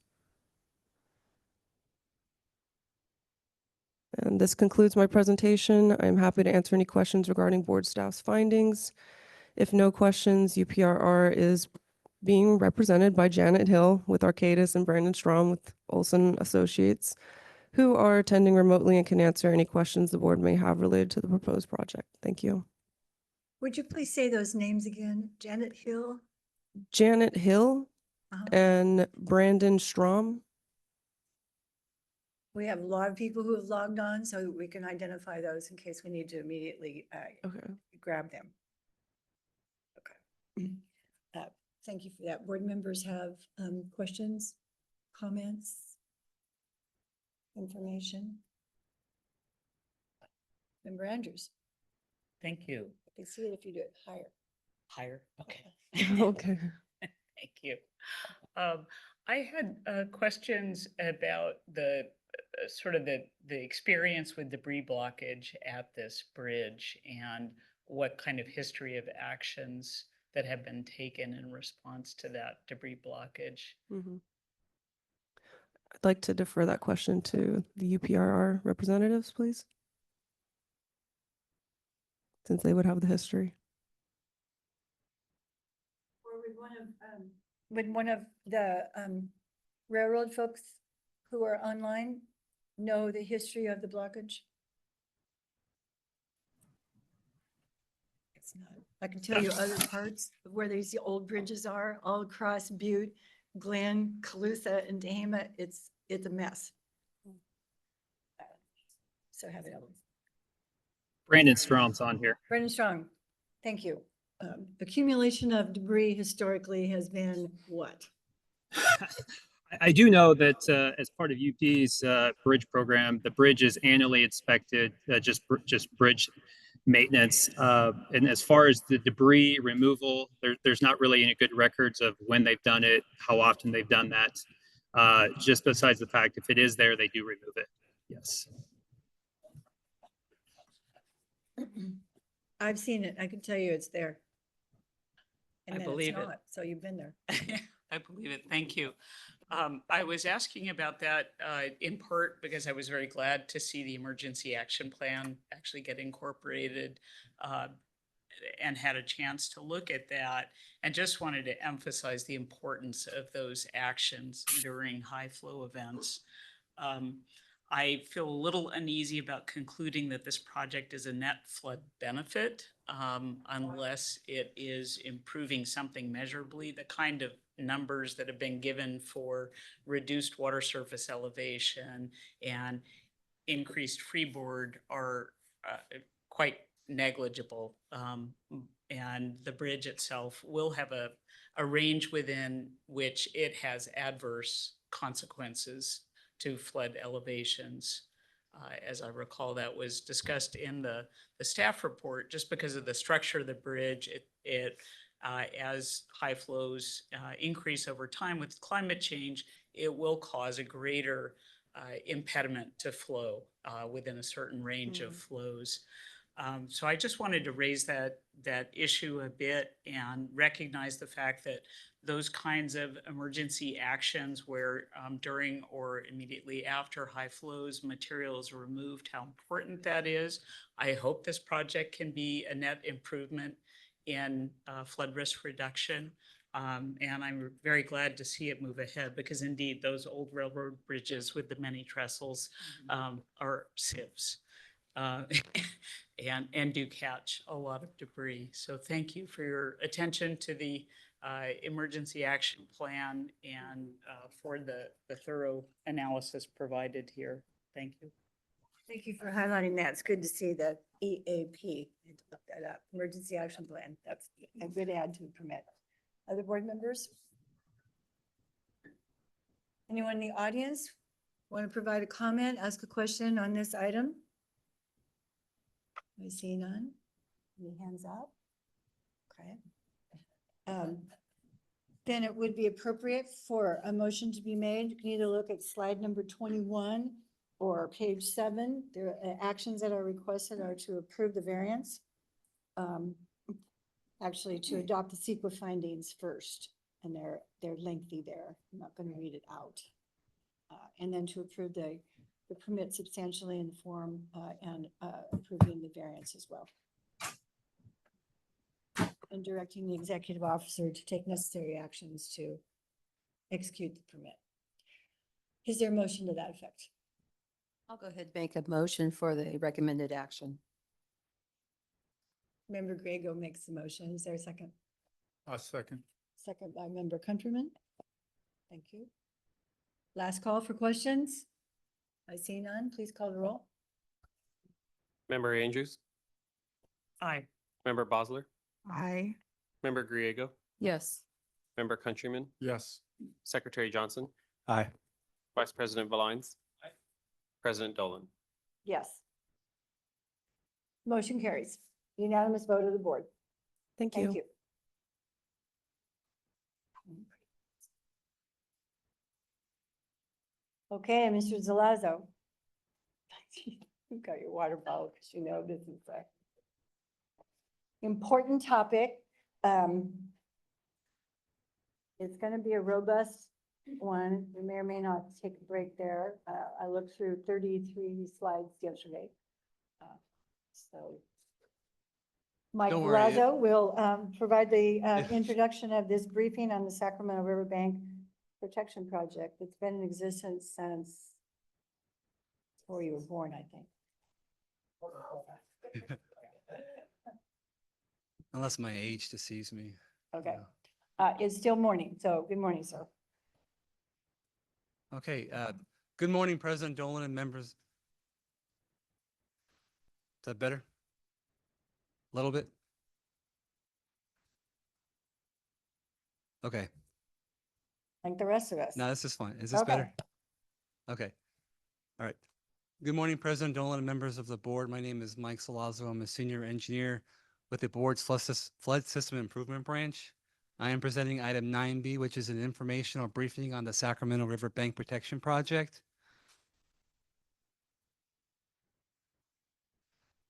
S: And this concludes my presentation. I'm happy to answer any questions regarding board staff's findings. If no questions, UPRR is being represented by Janet Hill with Arcadis and Brandon Strom with Olson Associates, who are attending remotely and can answer any questions the board may have related to the proposed project. Thank you.
A: Would you please say those names again? Janet Hill?
S: Janet Hill and Brandon Strom.
A: We have a lot of people who have logged on, so we can identify those in case we need to immediately grab them. Okay. Thank you for that. Board members have questions, comments, information? Member Andrews?
I: Thank you.
A: I can see it if you do it higher.
T: Higher, okay.
S: Okay.
T: Thank you. I had questions about the sort of the experience with debris blockage at this bridge and what kind of history of actions that have been taken in response to that debris blockage.
S: Mhm. I'd like to defer that question to the UPRR representatives, please, since they would have the history.
A: Or would one of the railroad folks who are online know the history of the blockage? It's not. I can tell you other parts of where these old bridges are, all across Butte, Glen, Calusa, and Dahama. It's a mess. So have it.
B: Brandon Strom's on here.
A: Brendan Strong, thank you. Accumulation of debris historically has been what?
B: I do know that as part of UP's bridge program, the bridge is annually inspected, just bridge maintenance. And as far as the debris removal, there's not really any good records of when they've done it, how often they've done that. Just besides the fact, if it is there, they do remove it. Yes.
A: I've seen it. I can tell you it's there. And
T: I
A: then
T: believe
A: it's
T: it.
A: not, so you've been there.
T: I believe it. Thank you. I was asking about that in part because I was very glad to see the emergency action plan actually get incorporated and had a chance to look at that, and just wanted to emphasize the importance of those actions during high flow events. I feel a little uneasy about concluding that this project is a net flood benefit unless it is improving something measurably. The kind of numbers that have been given for reduced water surface elevation and increased freeboard are quite negligible. And the bridge itself will have a range within which it has adverse consequences to flood elevations. As I recall, that was discussed in the staff report. Just because of the structure of the bridge, as high flows increase over time with climate change, it will cause a greater impediment to flow within a certain range of flows. So I just wanted to raise that issue a bit and recognize the fact that those kinds of emergency actions where during or immediately after high flows, material is removed, how important that is. I hope this project can be a net improvement in flood risk reduction. And I'm very glad to see it move ahead because indeed those old railroad bridges with the many trestles are sieves. And do catch a lot of debris. So thank you for your attention to the emergency action plan and for the thorough analysis provided here. Thank you.
A: Thank you for highlighting that. It's good to see the EAP. I had to look that up. Emergency Action Plan. That's a good add to the permit. Other board members? Anyone in the audience want to provide a comment, ask a question on this item? I see none. Any hands up? Okay. Then it would be appropriate for a motion to be made. You can either look at slide number 21 or page 7. There are actions that are requested are to approve the variance. Actually, to adopt the CEQA findings first, and they're lengthy there. I'm not going to read it out. And then to approve the permit substantially in the form and approving the variance as well. And directing the executive officer to take necessary actions to execute the permit. Is there a motion to that effect?
E: I'll go ahead and make a motion for the recommended action.
A: Member Grego makes the motion. Is there a second?
C: A second.
A: Second by Member Countryman. Thank you. Last call for questions. I see none. Please call the roll.
B: Member Andrews,
T: Aye.
B: Member Bosler,
G: Aye.
B: Member Griego,
E: Yes.
B: Member Countryman,
C: Yes.
B: Secretary Johnson,
C: Aye.
B: Vice President Valines, President Dolan.
A: Yes. Motion carries. Unanimous vote of the board.
S: Thank you.
A: Thank you. Okay, Mr. Zalazo. You've got your water bottle because you know this is a important topic. It's going to be a robust one. We may or may not take a break there. I looked through 33 slides yesterday. So Mike
U: Don't worry,
A: Palazzo will provide the introduction of this briefing on the Sacramento Riverbank Protection Project. It's been in existence since before you were born, I think.
U: unless my age deceives me.
A: Okay. It's still morning, so good morning, sir.
U: Okay, good morning, President Dolan and members. Is that better? A little bit? Okay,
A: Like the rest of us.
U: now this is fine. Is this
A: Okay.
U: better? Okay, all right. Good morning, President Dolan and members of the board. My name is Mike Salazzo. I'm a senior engineer with the board's Flood System Improvement Branch. I am presenting item 9B, which is an informational briefing on the Sacramento River Bank Protection Project.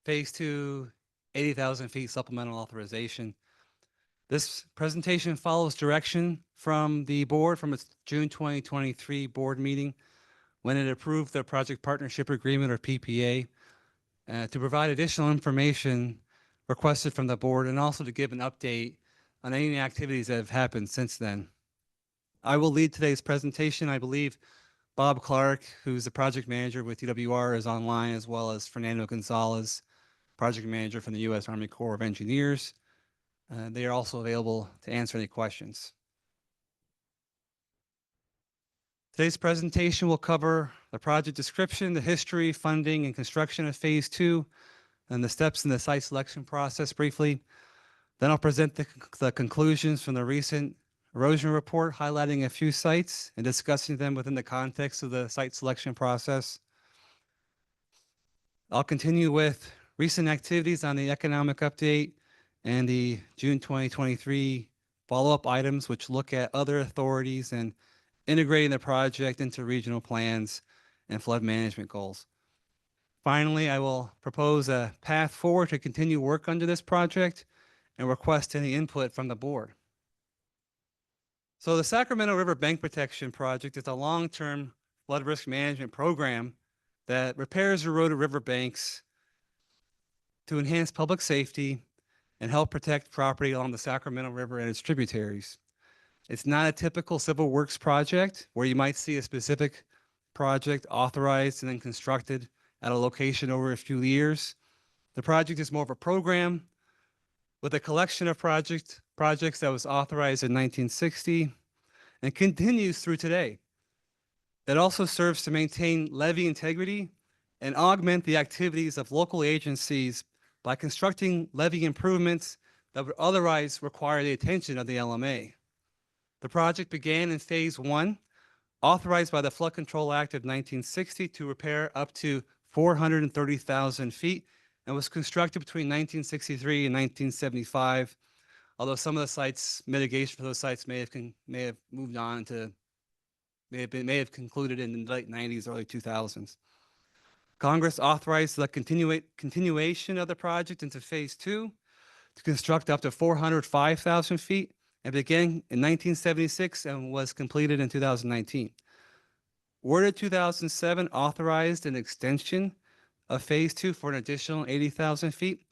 U: Phase 2, 80,000 feet supplemental authorization. This presentation follows direction from the board from its June 2023 board meeting when it approved the Project Partnership Agreement, or PPA, to provide additional information requested from the board and also to give an update on any activities that have happened since then. I will lead today's presentation. I believe Bob Clark, who's the project manager with DWR, is online, as well as Fernando Gonzalez, project manager from the U.S. Army Corps of Engineers. They are also available to answer any questions. Today's presentation will cover the project description, the history, funding, and construction of Phase 2, and the steps in the site selection process briefly. Then I'll present the conclusions from the recent erosion report, highlighting a few sites and discussing them within the context of the site selection process. I'll continue with recent activities on the economic update and the June 2023 follow-up items, which look at other authorities and integrating the project into regional plans and flood management goals. Finally, I will propose a path forward to continue work under this project and request any input from the board. So the Sacramento River Bank Protection Project is a long-term flood risk management program that repairs eroded riverbanks to enhance public safety and help protect property along the Sacramento River and its tributaries. It's not a typical civil works project where you might see a specific project authorized and then constructed at a location over a few years. The project is more of a program with a collection of projects that was authorized in 1960 and continues through today. It also serves to maintain levee integrity and augment the activities of local agencies by constructing levee improvements that would otherwise require the attention of the LMA. The project began in Phase 1, authorized by the Flood Control Act of 1960 to repair up to 430,000 feet, and was constructed between 1963 and 1975, although some of the sites, mitigation for those sites may have moved on to, may have concluded in the late 90s, early 2000s. Congress authorized the continuation of the project into Phase 2 to construct up to 405,000 feet, and began in 1976 and was completed in 2019. Order 2007 authorized an extension of Phase 2 for an additional 80,000 feet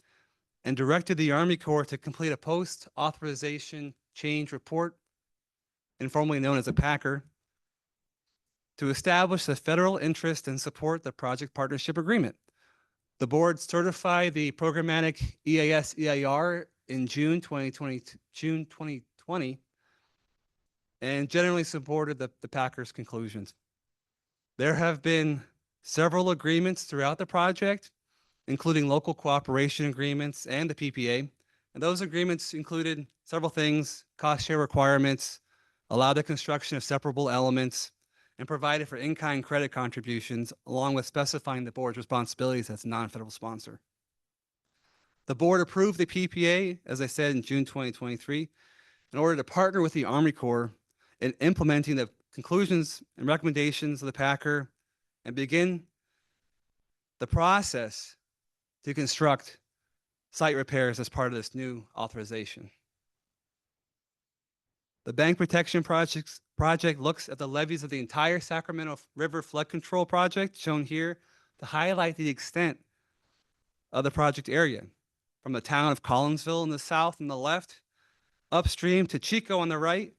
U: and directed the Army Corps to complete a post-authorization change report, informally known as a PACR, to establish the federal interest and support the Project Partnership Agreement. The board certified the programmatic EAS-EIR in June 2020, and generally supported the PACR's conclusions. There have been several agreements throughout the project, including local cooperation agreements and the PPA. And those agreements included several things: cost share requirements, allow the construction of separable elements, and provided for in-kind credit contributions, along with specifying the board's responsibilities as a non-federal sponsor. The board approved the PPA, as I said, in June 2023, in order to partner with the Army Corps in implementing the conclusions and recommendations of the Packer and begin the process to construct site repairs as part of this new authorization. The bank protection project looks at the levees of the entire Sacramento River flood control project, shown here to highlight the extent of the project area, from the town of Collinsville in the south and the left, upstream to Chico on the right,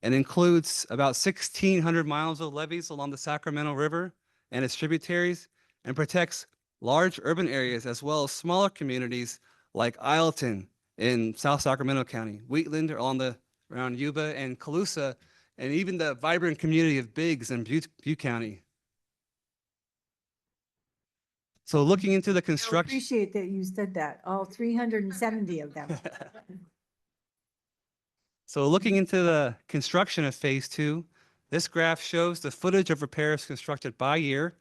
U: and includes about 1,600 miles of levees along the Sacramento River and its tributaries, and protects large urban areas as well as smaller communities like Isleton in South Sacramento County, Wheatland around Yuba and Colusa, and even the vibrant community of Biggs in Butte County. So looking into the
A: I
U: construction.
A: appreciate that you said that, all 370 of them.
U: So looking into the construction of phase 2, this graph shows the footage of repairs constructed by year.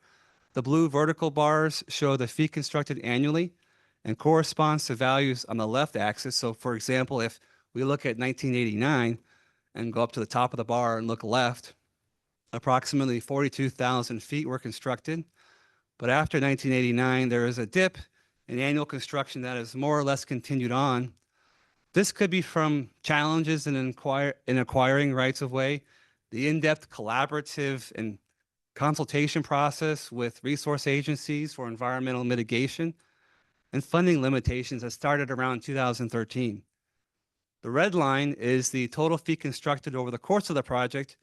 U: The blue vertical bars show the feet constructed annually and corresponds to values on the left axis. So for example, if we look at 1989 and go up to the top of the bar and look left, approximately 42,000 feet were constructed. But after 1989, there is a dip in annual construction that is more or less continued on. This could be from challenges in acquiring rights of way, the in-depth collaborative and consultation process with resource agencies for environmental mitigation, and funding limitations that started around 2013. The red line is the total feet constructed over the course of the project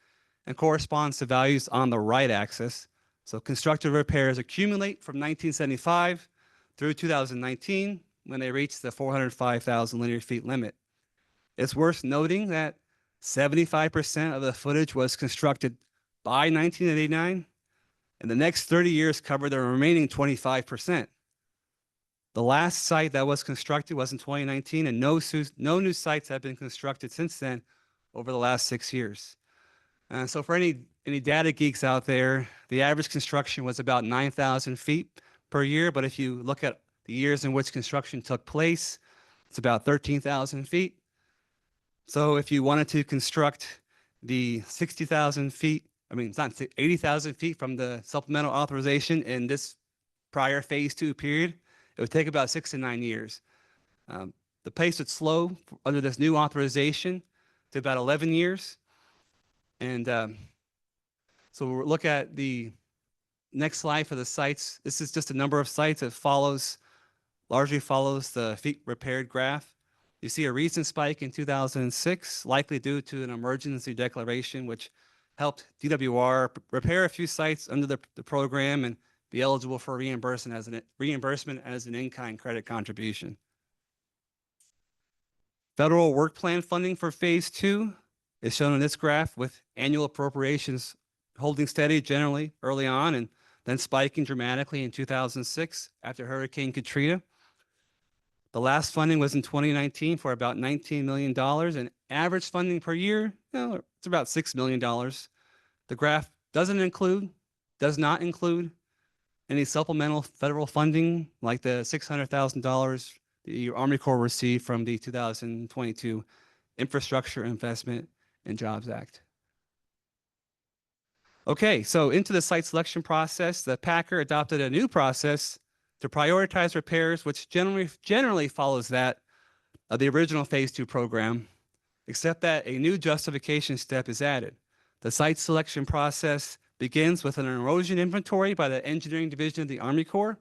U: and corresponds to values on the right axis. So constructed repairs accumulate from 1975 through 2019 when they reached the 405,000 linear feet limit. It's worth noting that 75% of the footage was constructed by 1989, and the next 30 years covered the remaining 25%. The last site that was constructed was in 2019, and no new sites have been constructed since then over the last 6 years. So for any data geeks out there, the average construction was about 9,000 feet per year, but if you look at the years in which construction took place, it's about 13,000 feet. So if you wanted to construct the 60,000 feet, it's not 80,000 feet from the supplemental authorization in this prior phase 2 period, it would take about 6 to 9 years. The pace would slow under this new authorization to about 11 years. And so we'll look at the next slide for the sites. This is just a number of sites. It largely follows the feet repaired graph. You see a recent spike in 2006, likely due to an emergency declaration, which helped DWR repair a few sites under the program and be eligible for reimbursement as an in-kind credit contribution. Federal work plan funding for phase 2 is shown in this graph, with annual appropriations holding steady generally early on and then spiking dramatically in 2006 after Hurricane Katrina. The last funding was in 2019 for about $19 million, and average funding per year, it's about $6 million. The graph does not include any supplemental federal funding like the $600,000 the Army Corps received from the 2022 Infrastructure Investment and Jobs Act. Okay, so into the site selection process, the Packer adopted a new process to prioritize repairs, which generally follows that of the original phase 2 program, except that a new justification step is added. The site selection process begins with an erosion inventory by the Engineering Division of the Army Corps.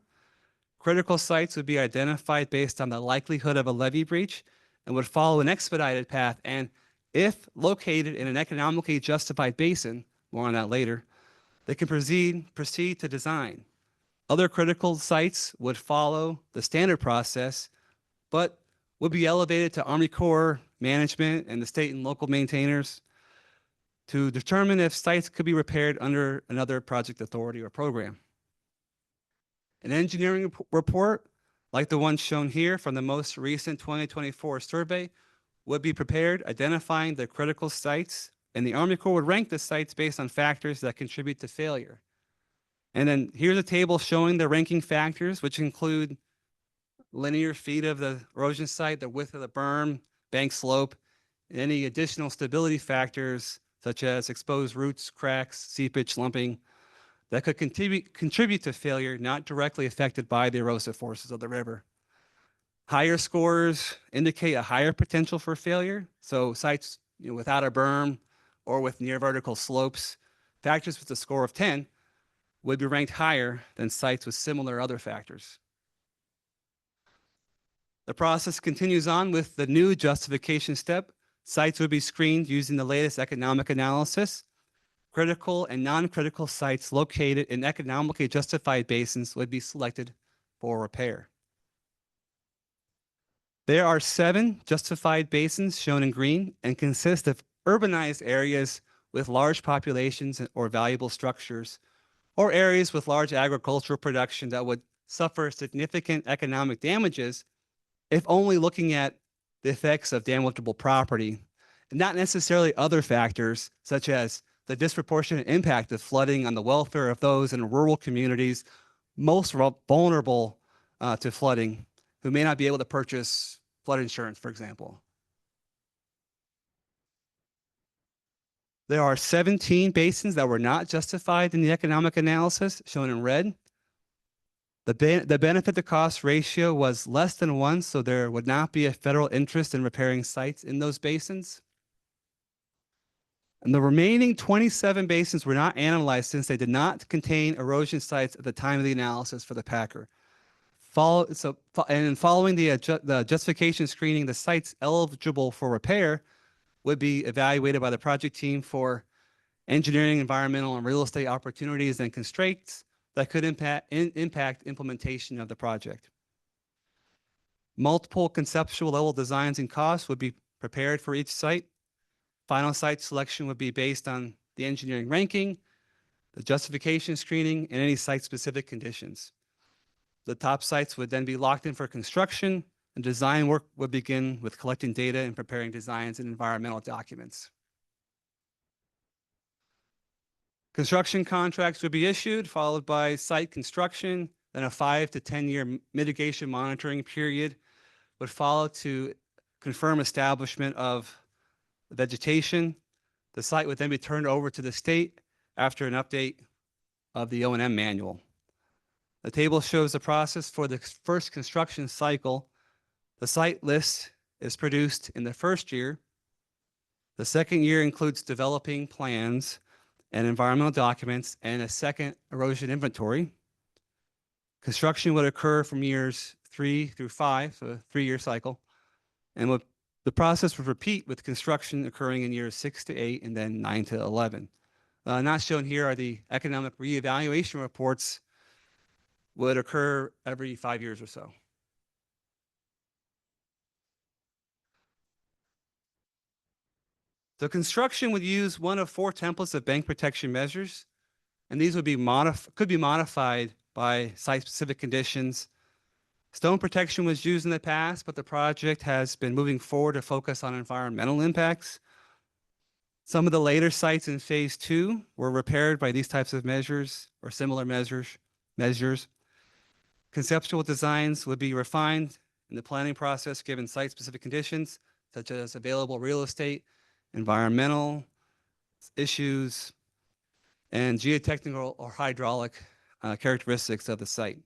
U: Critical sites would be identified based on the likelihood of a levee breach and would follow an expedited path, and if located in an economically justified basin, more on that later, they can proceed to design. Other critical sites would follow the standard process, but would be elevated to Army Corps management and the state and local maintainers to determine if sites could be repaired under another project authority or program. An engineering report, like the one shown here from the most recent 2024 survey, would be prepared identifying the critical sites, and the Army Corps would rank the sites based on factors that contribute to failure. And then here's a table showing the ranking factors, which include linear feet of the erosion site, the width of the berm, bank slope, and any additional stability factors such as exposed roots, cracks, seepage, lumping, that could contribute to failure not directly affected by the erosive forces of the river. Higher scores indicate a higher potential for failure. So sites without a berm or with near vertical slopes, factors with a score of 10 would be ranked higher than sites with similar other factors. The process continues on with the new justification step. Sites would be screened using the latest economic analysis. Critical and non-critical sites located in economically justified basins would be selected for repair. There are 7 justified basins shown in green and consist of urbanized areas with large populations or valuable structures, or areas with large agricultural production that would suffer significant economic damages if only looking at the effects of damageable property, and not necessarily other factors such as the disproportionate impact of flooding on the welfare of those in rural communities most vulnerable to flooding, who may not be able to purchase flood insurance, for example. There are 17 basins that were not justified in the economic analysis, shown in red. The benefit to cost ratio was less than 1, so there would not be a federal interest in repairing sites in those basins. And the remaining 27 basins were not analyzed since they did not contain erosion sites at the time of the analysis for the Packer. Following the justification screening, the sites eligible for repair would be evaluated by the project team for engineering, environmental, and real estate opportunities and constraints that could impact implementation of the project. Multiple conceptual level designs and costs would be prepared for each site. Final site selection would be based on the engineering ranking, the justification screening, and any site-specific conditions. The top sites would then be locked in for construction, and design work would begin with collecting data and preparing designs and environmental documents. Construction contracts would be issued, followed by site construction, then a 5 to 10 year mitigation monitoring period would follow to confirm establishment of vegetation. The site would then be turned over to the state after an update of the O&M manual. The table shows the process for the first construction cycle. The site list is produced in the first year. The second year includes developing plans and environmental documents and a second erosion inventory. Construction would occur from years 3 through 5, so a 3-year cycle. And the process would repeat with construction occurring in years 6 to 8 and then 9 to 11. Not shown here are the economic reevaluation reports would occur every 5 years or so. The construction would use one of 4 templates of bank protection measures, and these would be could be modified by site-specific conditions. Stone protection was used in the past, but the project has been moving forward to focus on environmental impacts. Some of the later sites in phase 2 were repaired by these types of measures or similar measures. Conceptual designs would be refined in the planning process given site-specific conditions, such as available real estate, environmental issues, and geotechnical or hydraulic characteristics of the site.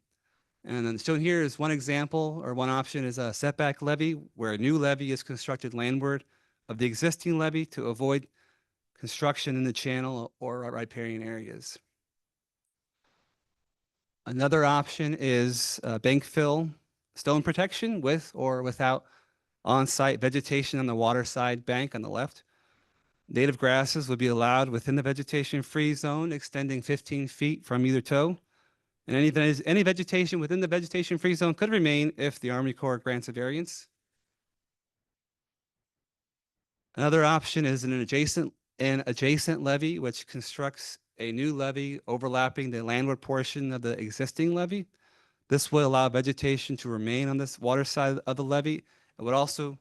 U: And then shown here is one example, or one option is a setback levee, where a new levee is constructed landward of the existing levee to avoid construction in the channel or riparian areas. Another option is bank fill stone protection with or without on-site vegetation on the waterside bank on the left. Native grasses would be allowed within the vegetation-free zone extending 15 feet from either toe. And any vegetation within the vegetation-free zone could remain if the Army Corps grants a variance. Another option is an adjacent levee, which constructs a new levee overlapping the landward portion of the existing levee. This would allow vegetation to remain on this water side of the levee. It would also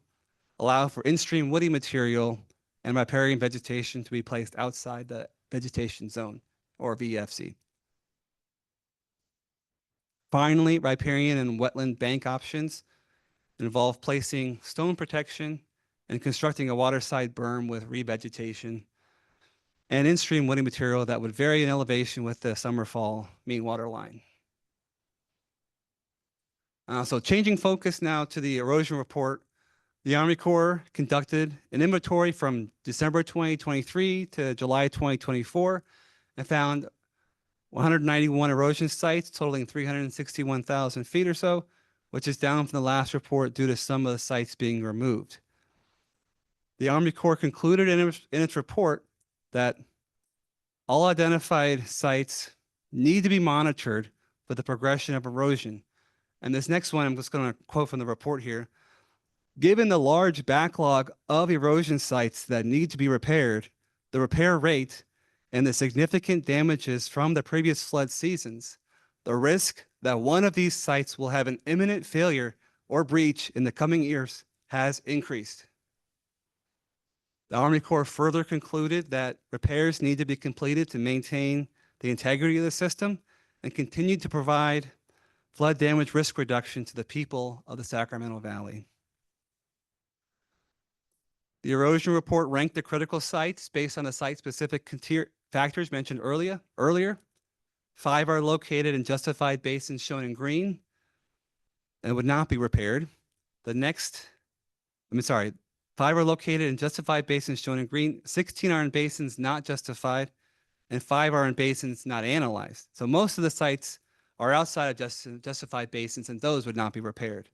U: allow for in-stream woody material and riparian vegetation to be placed outside the vegetation zone, or VFC. Finally, riparian and wetland bank options involve placing stone protection and constructing a waterside berm with revegetation. and in-stream woody material that would vary in elevation with the summer-fall mean water line. So changing focus now to the erosion report, the Army Corps conducted an inventory from December 2023 to July 2024 and found 191 erosion sites totaling 361,000 feet or so, which is down from the last report due to some of the sites being removed. The Army Corps concluded in its report that all identified sites need to be monitored for the progression of erosion. And this next one, I'm just going to quote from the report here. Given the large backlog of erosion sites that need to be repaired, the repair rate, and the significant damages from the previous flood seasons, the risk that one of these sites will have an imminent failure or breach in the coming years has increased. The Army Corps further concluded that repairs need to be completed to maintain the integrity of the system and continue to provide flood damage risk reduction to the people of the Sacramento Valley. The erosion report ranked the critical sites based on the site-specific factors mentioned earlier. 5 are located in justified basins shown in green and would not be repaired. 5 are located in justified basins shown in green, 16 are in basins not justified, and 5 are in basins not analyzed. So most of the sites are outside of justified basins, and those would not be repaired.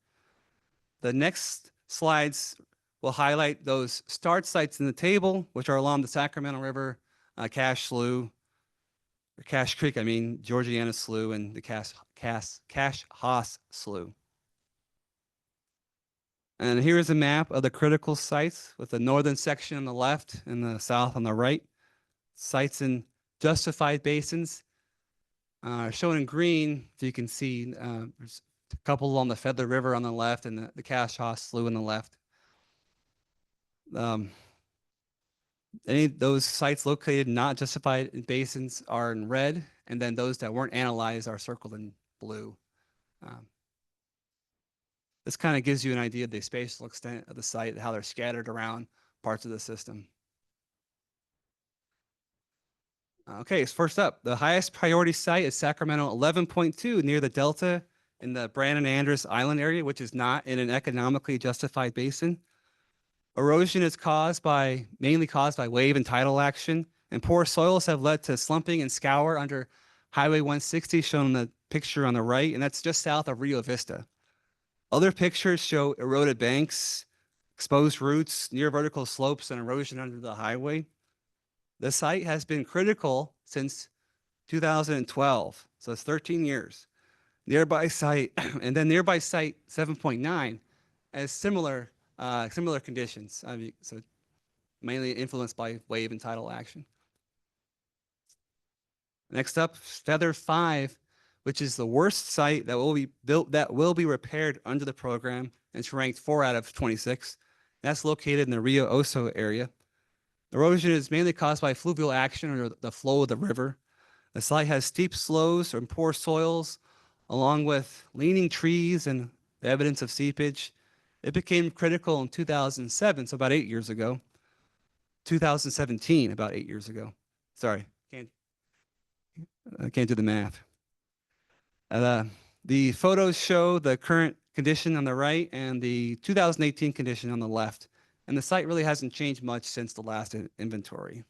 U: The next slides will highlight those start sites in the table, which are along the Sacramento River, Cache Creek, Georgiana Slough, and the Cache Haas Slough. And here's a map of the critical sites with the northern section on the left and the south on the right. Sites in justified basins are shown in green. So you can see there's a couple along the Feather River on the left and the Cache Haas Slough on the left. Any of those sites located not justified in basins are in red, and then those that weren't analyzed are circled in blue. This kind of gives you an idea of the spatial extent of the site, how they're scattered around parts of the system. Okay, so first up, the highest priority site is Sacramento 11.2 near the Delta in the Brandon Andrus Island area, which is not in an economically justified basin. Erosion is mainly caused by wave and tidal action, and poor soils have led to slumping and scour under Highway 160 shown in the picture on the right, and that's just south of Rio Vista. Other pictures show eroded banks, exposed roots, near vertical slopes, and erosion under the highway. The site has been critical since 2012, so it's 13 years. Nearby site, and then nearby site 7.9 has similar conditions, so mainly influenced by wave and tidal action. Next up, Feather 5, which is the worst site that will be built, that will be repaired under the program. It's ranked 4 out of 26. That's located in the Rio Oso area. Erosion is mainly caused by fluvial action or the flow of the river. The site has steep slopes and poor soils, along with leaning trees and evidence of seepage. It became critical in 2007, so about 8 years ago. 2017, about 8 years ago. Sorry, I can't do the math. The photos show the current condition on the right and the 2018 condition on the left. And the site really hasn't changed much since the last inventory.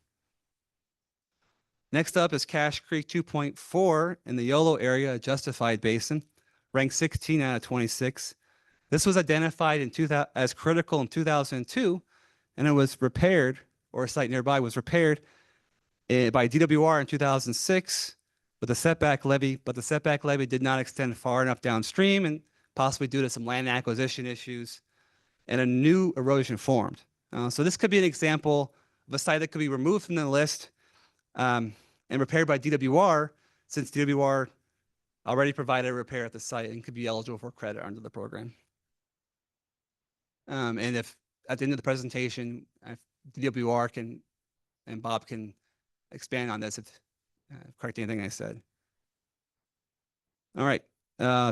U: Next up is Cache Creek 2.4 in the Yolo area, a justified basin, ranked 16 out of 26. This was identified as critical in 2002, and it was repaired, or a site nearby was repaired by DWR in 2006 with a setback levy, but the setback levy did not extend far enough downstream, and possibly due to some land acquisition issues, and a new erosion formed. So this could be an example of a site that could be removed from the list and repaired by DWR, since DWR already provided a repair at the site and could be eligible for credit under the program. And if at the end of the presentation, if DWR and Bob can expand on this, if correct anything I said. All right.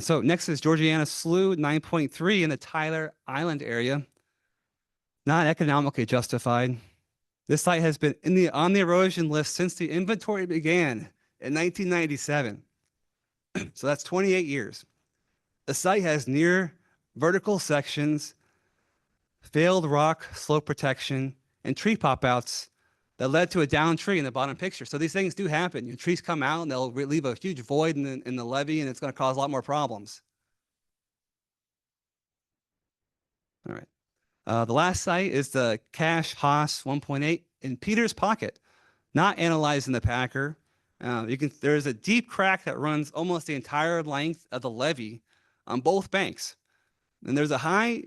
U: So next is Georgiana Slough 9.3 in the Tyler Island area. Not economically justified. This site has been on the erosion list since the inventory began in 1997. So that's 28 years. The site has near vertical sections, failed rock slope protection, and tree pop-outs that led to a downed tree in the bottom picture. So these things do happen. Your trees come out and they'll leave a huge void in the levee, and it's going to cause a lot more problems. All right. The last site is the Cache Haas 1.8 in Peters Pocket, not analyzed in the Packer. There's a deep crack that runs almost the entire length of the levee on both banks. And there's a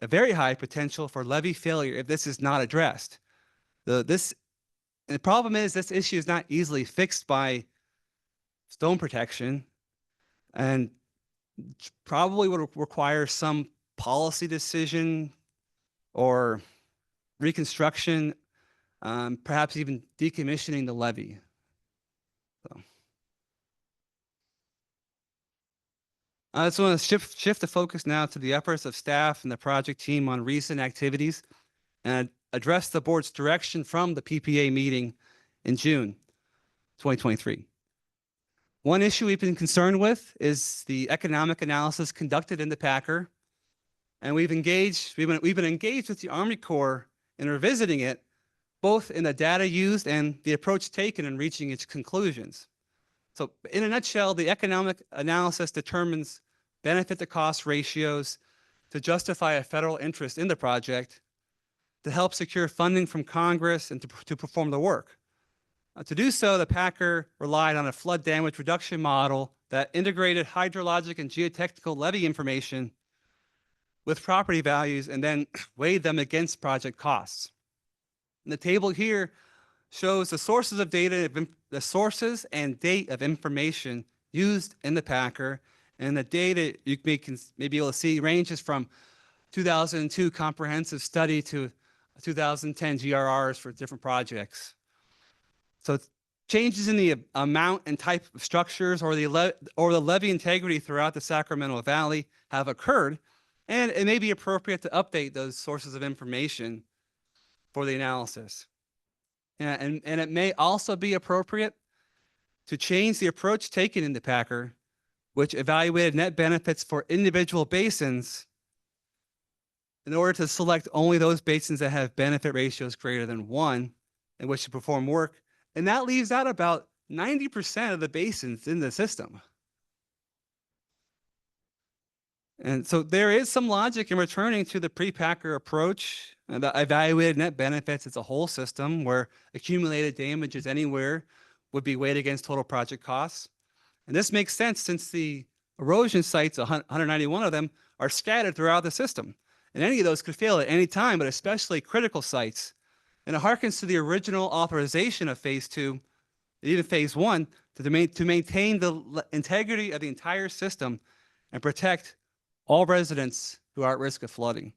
U: very high potential for levee failure if this is not addressed. The problem is this issue is not easily fixed by stone protection and probably would require some policy decision or reconstruction, perhaps even decommissioning the levee. So. I just want to shift the focus now to the efforts of staff and the project team on recent activities and address the board's direction from the PPA meeting in June 2023. One issue we've been concerned with is the economic analysis conducted in the Packer, and we've been engaged with the Army Corps in revisiting it, both in the data used and the approach taken in reaching its conclusions. So in a nutshell, the economic analysis determines benefit to cost ratios to justify a federal interest in the project, to help secure funding from Congress and to perform the work. To do so, the Packer relied on a flood damage reduction model that integrated hydrologic and geotechnical levee information with property values and then weighed them against project costs. And the table here shows the sources of data, the sources and date of information used in the Packer, and the data you may be able to see ranges from 2002 comprehensive study to 2010 GRRs for different projects. So changes in the amount and type of structures or the levee integrity throughout the Sacramento Valley have occurred, and it may be appropriate to update those sources of information for the analysis. And it may also be appropriate to change the approach taken in the Packer, which evaluated net benefits for individual basins in order to select only those basins that have benefit ratios greater than 1 in which to perform work. And that leaves out about 90% of the basins in the system. And so there is some logic in returning to the pre-Packer approach. The evaluated net benefits is a whole system where accumulated damages anywhere would be weighed against total project costs. And this makes sense since the erosion sites, 191 of them, are scattered throughout the system. And any of those could fail at any time, but especially critical sites. And it harkens to the original authorization of phase 2, even phase 1, to maintain the integrity of the entire system and protect all residents who are at risk of flooding.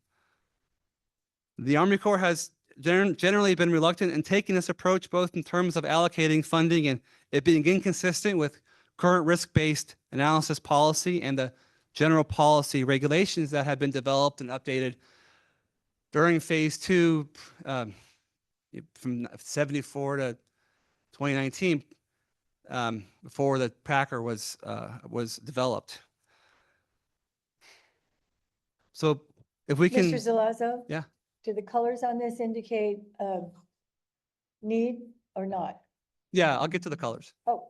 U: The Army Corps has generally been reluctant in taking this approach, both in terms of allocating funding and it being inconsistent with current risk-based analysis policy and the general policy regulations that have been developed and updated during phase 2 from 74 to 2019 before the Packer was developed. So if we can.
A: Mr. Zalazo?
U: Yeah.
A: Do the colors on this indicate need or not?
U: Yeah, I'll get to the colors.
A: Oh,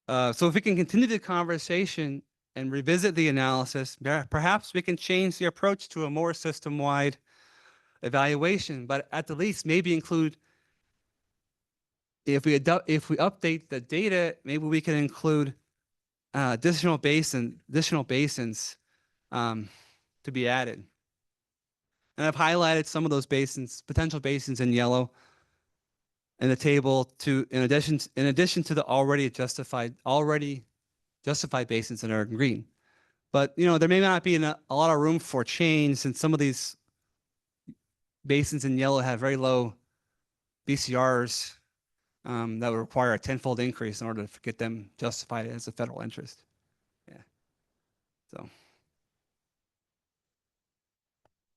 U: So if we can continue the conversation and revisit the analysis, perhaps we can change the approach to a more system-wide evaluation, but at the least maybe include, if we update the data, maybe we can include additional basins to be added. And I've highlighted some of those basins, potential basins in yellow in the table in addition to the already justified basins that are in green. But there may not be a lot of room for change since some of these basins in yellow have very low BCRs that would require a 10-fold increase in order to get them justified as a federal interest. Yeah. So.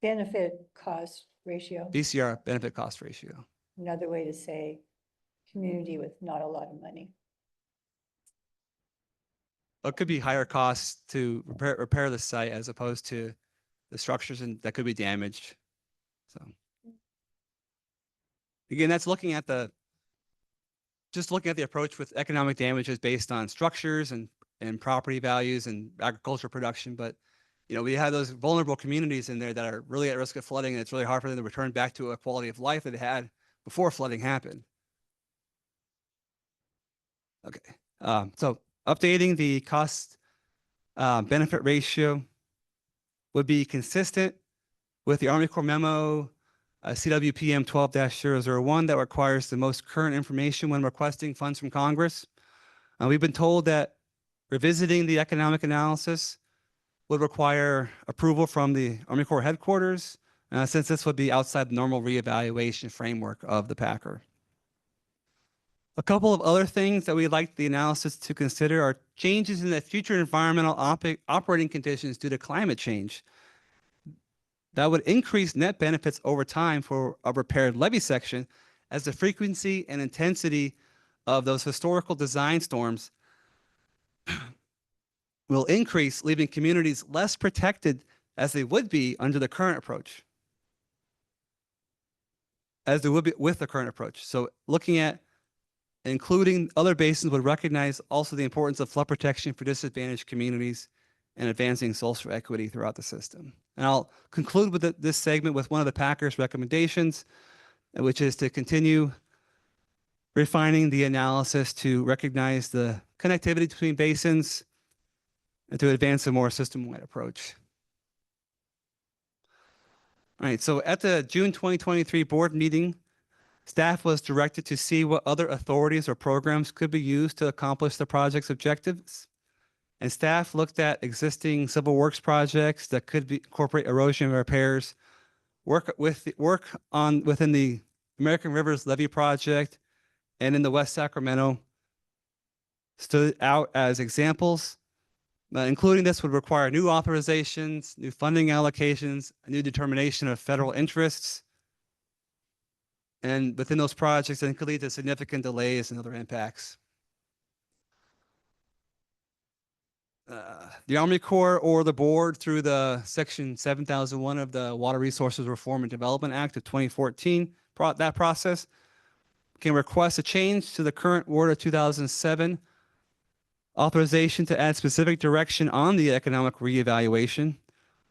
A: benefit cost ratio.
U: BCR, benefit cost ratio.
A: Another way to say community with not a lot of money.
U: It could be higher costs to repair the site as opposed to the structures and that could be damaged. So again, that's looking at the approach with economic damages based on structures and property values and agricultural production. But we have those vulnerable communities in there that are really at risk of flooding, and it's really hard for them to return back to a quality of life that they had before flooding happened. Okay, so updating the cost benefit ratio would be consistent with the Army Corps memo CWPM 12-001 that requires the most current information when requesting funds from Congress. We've been told that revisiting the economic analysis would require approval from the Army Corps headquarters, since this would be outside the normal reevaluation framework of the Packer. A couple of other things that we'd like the analysis to consider are changes in the future environmental operating conditions due to climate change. That would increase net benefits over time for a repaired levee section as the frequency and intensity of those historical design storms will increase, leaving communities less protected as they would be under the current approach, as they would be with the current approach. So looking at including other basins would recognize also the importance of flood protection for disadvantaged communities and advancing social equity throughout the system. And I'll conclude with this segment with one of the Packers' recommendations, which is to continue refining the analysis to recognize the connectivity between basins and to advance a more system-wide approach. All right, so at the June 2023 board meeting, staff was directed to see what other authorities or programs could be used to accomplish the project's objectives. And staff looked at existing civil works projects that could incorporate erosion repairs, within the American Rivers Levee Project and in the West Sacramento stood out as examples. Including this would require new authorizations, new funding allocations, a new determination of federal interests. And within those projects, it could lead to significant delays and other impacts. The Army Corps or the board through the Section 7001 of the Water Resources Reform and Development Act of 2014, that process can request a change to the current Order 2007 authorization to add specific direction on the economic reevaluation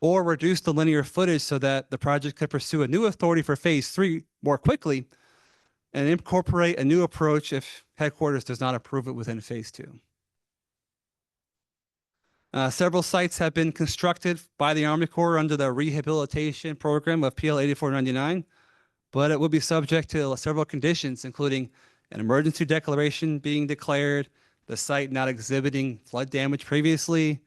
U: or reduce the linear footage so that the project could pursue a new authority for phase 3 more quickly and incorporate a new approach if headquarters does not approve it within phase 2. Several sites have been constructed by the Army Corps under the rehabilitation program of PL 8499, but it will be subject to several conditions, including an emergency declaration being declared, the site not exhibiting flood damage previously,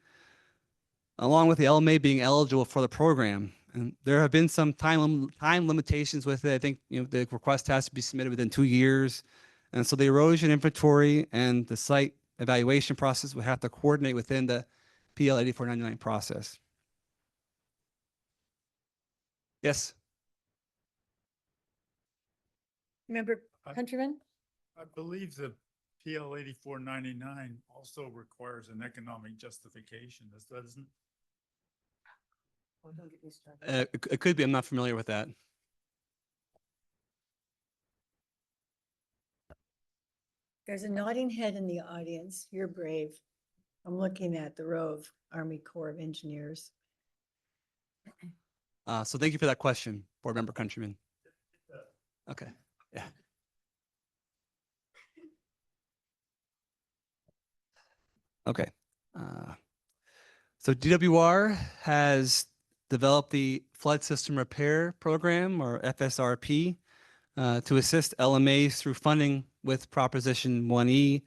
U: along with the LMA being eligible for the program. And there have been some time limitations with it. I think the request has to be submitted within 2 years. And so the erosion inventory and the site evaluation process would have to coordinate within the PL 8499 process. Yes.
A: Member Countryman?
D: I believe the PL 8499 also requires an economic justification. Doesn't?
U: It could be. I'm not familiar with that.
A: There's a nodding head in the audience. You're brave. I'm looking at the row of Army Corps of Engineers.
U: So thank you for that question, Board Member Countryman. Okay. Yeah. Okay. So DWR has developed the Flood System Repair Program, or FSRP, to assist LMAs through funding with Proposition 1E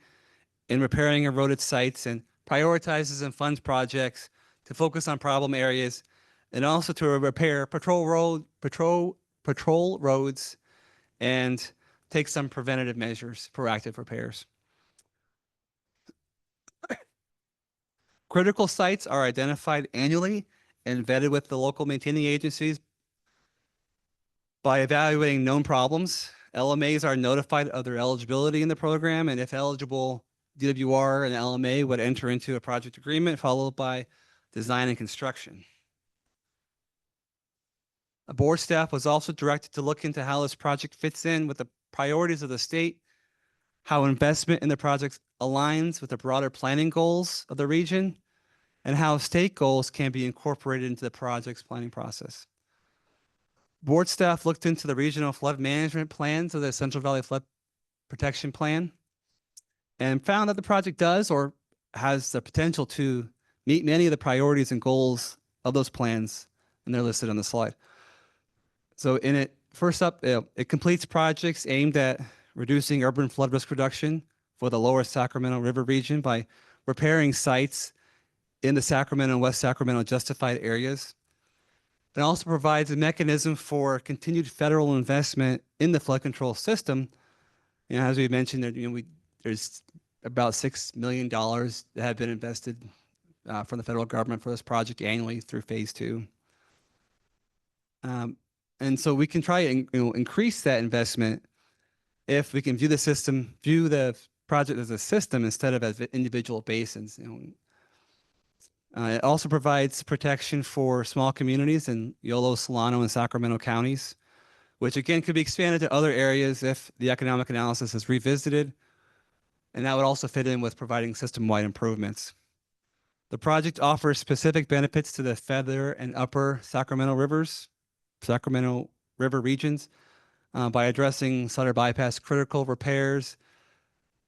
U: in repairing eroded sites and prioritizes and funds projects to focus on problem areas and also to repair patrol roads and take some preventative measures, proactive repairs. Critical sites are identified annually and vetted with the local maintaining agencies By evaluating known problems, LMAs are notified of their eligibility in the program, and if eligible, DWR and LMA would enter into a project agreement followed by design and construction. The board staff was also directed to look into how this project fits in with the priorities of the state, how investment in the project aligns with the broader planning goals of the region, and how state goals can be incorporated into the project's planning process. Board staff looked into the regional flood management plans of the Central Valley Flood Protection Plan and found that the project does or has the potential to meet many of the priorities and goals of those plans, and they're listed on the slide. So in it, first up, it completes projects aimed at reducing urban flood risk reduction for the lower Sacramento River region by repairing sites in the Sacramento and West Sacramento justified areas. It also provides a mechanism for continued federal investment in the flood control system. You know, as we mentioned, there's about $6 million that have been invested from the federal government for this project annually through phase 2. And so we can try and increase that investment if we can view the project as a system instead of as individual basins. It also provides protection for small communities in Yolo, Solano, and Sacramento counties, which again could be expanded to other areas if the economic analysis is revisited. And that would also fit in with providing system-wide improvements. The project offers specific benefits to the Feather and Upper Sacramento River regions by addressing Sutter Bypass critical repairs,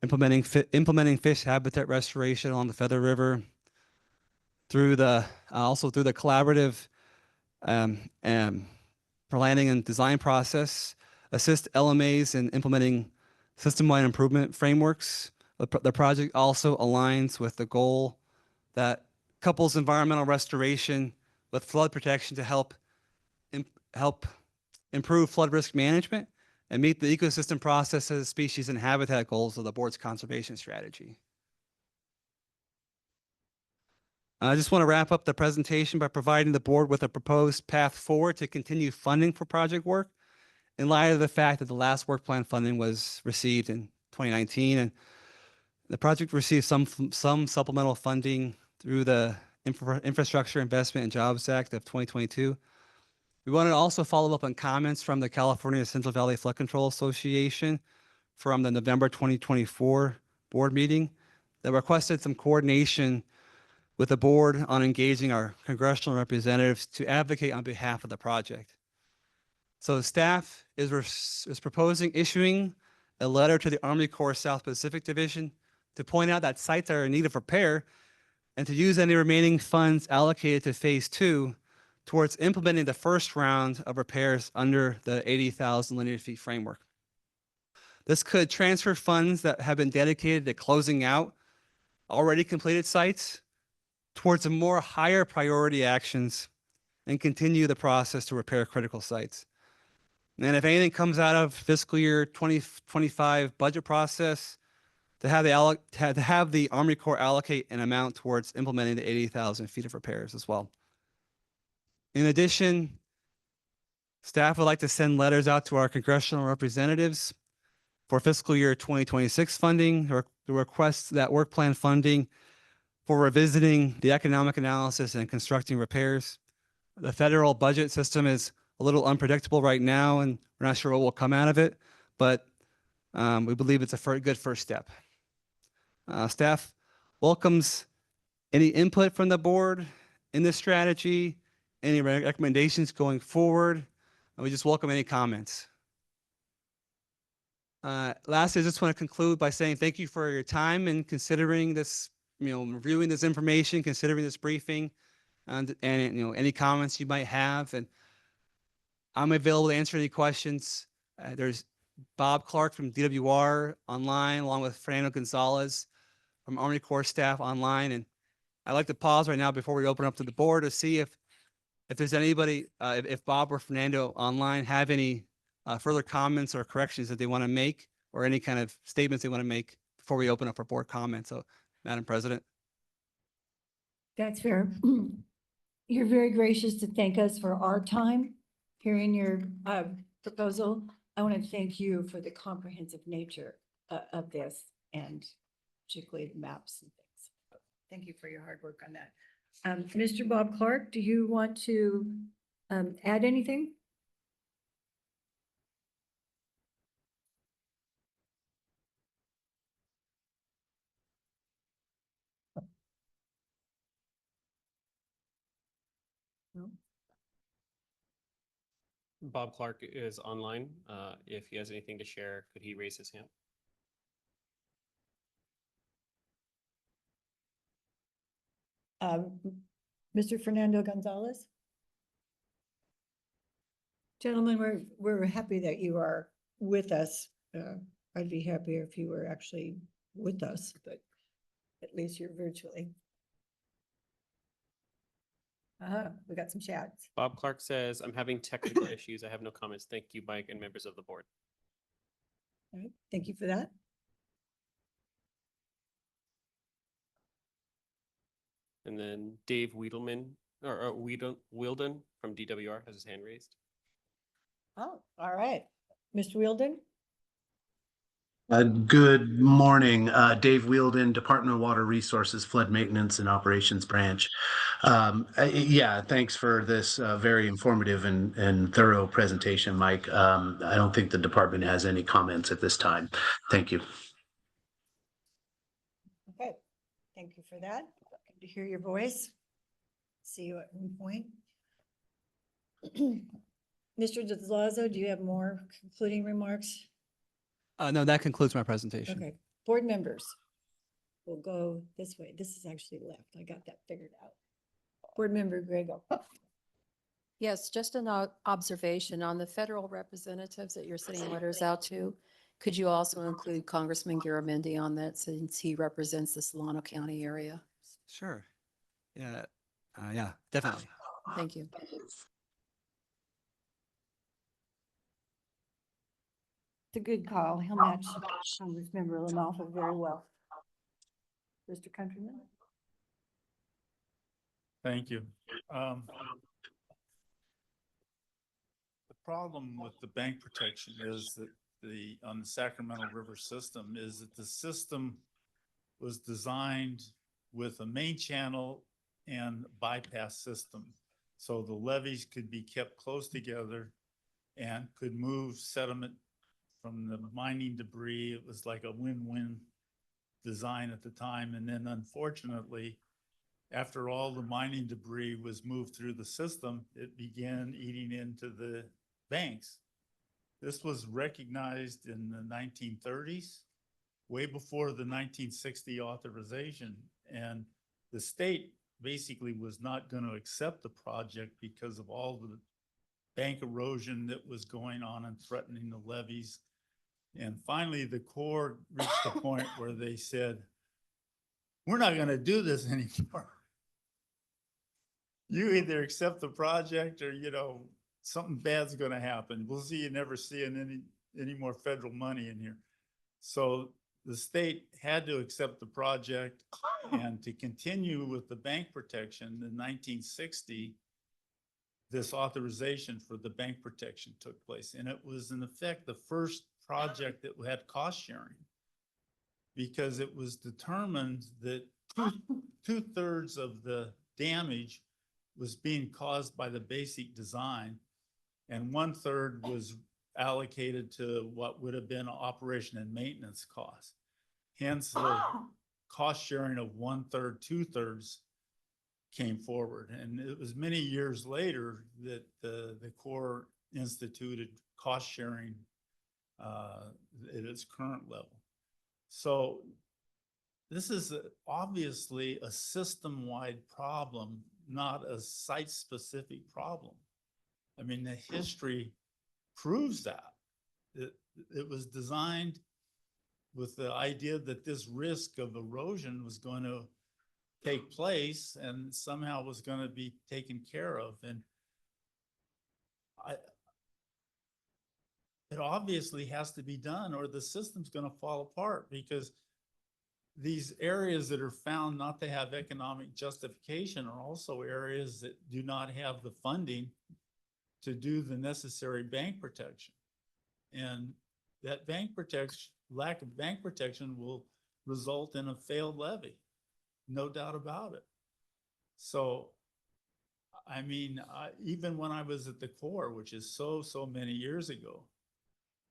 U: implementing fish habitat restoration along the Feather River, through the collaborative planning and design process, assist LMAs in implementing system-wide improvement frameworks. The project also aligns with the goal that couples environmental restoration with flood protection to help improve flood risk management and meet the ecosystem processes, species, and habitat goals of the board's conservation strategy. I just want to wrap up the presentation by providing the board with a proposed path forward to continue funding for project work in light of the fact that the last work plan funding was received in 2019 and the project received some supplemental funding through the Infrastructure Investment and Jobs Act of 2022. We wanted to also follow up on comments from the California Central Valley Flood Control Association from the November 2024 board meeting that requested some coordination with the board on engaging our congressional representatives to advocate on behalf of the project. So staff is proposing issuing a letter to the Army Corps South Pacific Division to point out that sites are in need of repair and to use any remaining funds allocated to phase 2 towards implementing the first round of repairs under the 80,000 linear feet framework. This could transfer funds that have been dedicated to closing out already completed sites towards some more higher priority actions and continue the process to repair critical sites. And if anything comes out of fiscal year 2025 budget process, to have the Army Corps allocate an amount towards implementing the 80,000 feet of repairs as well. In addition, staff would like to send letters out to our congressional representatives for fiscal year 2026 funding, or the request that work plan funding for revisiting the economic analysis and constructing repairs. The federal budget system is a little unpredictable right now, and we're not sure what will come out of it, but we believe it's a good first step. Staff welcomes any input from the board in this strategy, any recommendations going forward, and we just welcome any comments. Lastly, I just want to conclude by saying thank you for your time in considering this, reviewing this information, considering this briefing, and any comments you might have. And I'm available to answer any questions. There's Bob Clark from DWR online, along with Fernando Gonzalez from Army Corps staff online. And I'd like to pause right now before we open up to the board to see if there's anybody, if Bob or Fernando online have any further comments or corrections that they want to make, or any kind of statements they want to make before we open up for board comments. So, Madam President.
A: That's fair. You're very gracious to thank us for our time, hearing your proposal. I want to thank you for the comprehensive nature of this and particularly the maps and things. Thank you for your hard work on that. Mr. Bob Clark, do you want to add anything? No?
F: Bob Clark is online. If he has anything to share, could he raise his hand?
A: Mr. Fernando Gonzalez? Gentlemen, we're happy that you are with us. I'd be happier if you were actually with us, but at least you're virtually. We got some chats.
F: Bob Clark says, I'm having technical issues. I have no comments. Thank you, Mike, and members of the board.
A: All right, thank you for that.
F: And then Dave Wiedelman, or Wielden from DWR has his hand raised.
A: Oh, all right. Mr. Wielden?
V: Good morning, Dave Wielden, Department of Water Resources, Flood Maintenance and Operations Branch. Yeah, thanks for this very informative and thorough presentation, Mike. I don't think the department has any comments at this time. Thank you.
A: Okay, thank you for that. Good to hear your voice. See you at one point. Mr. DeLazo, do you have more concluding remarks?
U: No, that concludes my presentation.
A: Okay, board members. We'll go this way. This is actually left. I got that figured out. Board member Grego.
E: Yes, just an observation on the federal representatives that you're sending letters out to. Could you also include Congressman Garamendi on that since he represents the Solano County area?
U: Sure. Yeah. Yeah, definitely.
E: Thank you.
A: It's a good call. He'll match Congressmember LaMalfa very well. Mr. Countryman?
D: Thank you. The problem with the bank protection is that on the Sacramento River system is that the system was designed with a main channel and bypass system. So the levees could be kept close together and could move sediment from the mining debris. It was like a win-win design at the time. And then unfortunately, after all the mining debris was moved through the system, it began eating into the banks. This was recognized in the 1930s, way before the 1960 authorization. And the state basically was not going to accept the project because of all the bank erosion that was going on and threatening the levees. And finally, the Corps reached the point where they said, we're not going to do this anymore. You either accept the project or, something bad's going to happen. We'll see you never seeing any more federal money in here. So the state had to accept the project, and to continue with the bank protection in 1960, this authorization for the bank protection took place. And it was in effect the first project that had cost sharing, because it was determined that two-thirds of the damage was being caused by the basic design, and 1/3 was allocated to what would have been operation and maintenance costs. Hence the cost sharing of 1/3, 2/3 came forward. And it was many years later that the Corps instituted cost sharing at its current level. So this is obviously a system-wide problem, not a site-specific problem. I mean, the history proves that. It was designed with the idea that this risk of erosion was going to take place and somehow was going to be taken care of. And it obviously has to be done, or the system's going to fall apart, because these areas that are found not to have economic justification are also areas that do not have the funding to do the necessary bank protection. And that lack of bank protection will result in a failed levy, no doubt about it. So, I mean, even when I was at the Corps, which is so many years ago,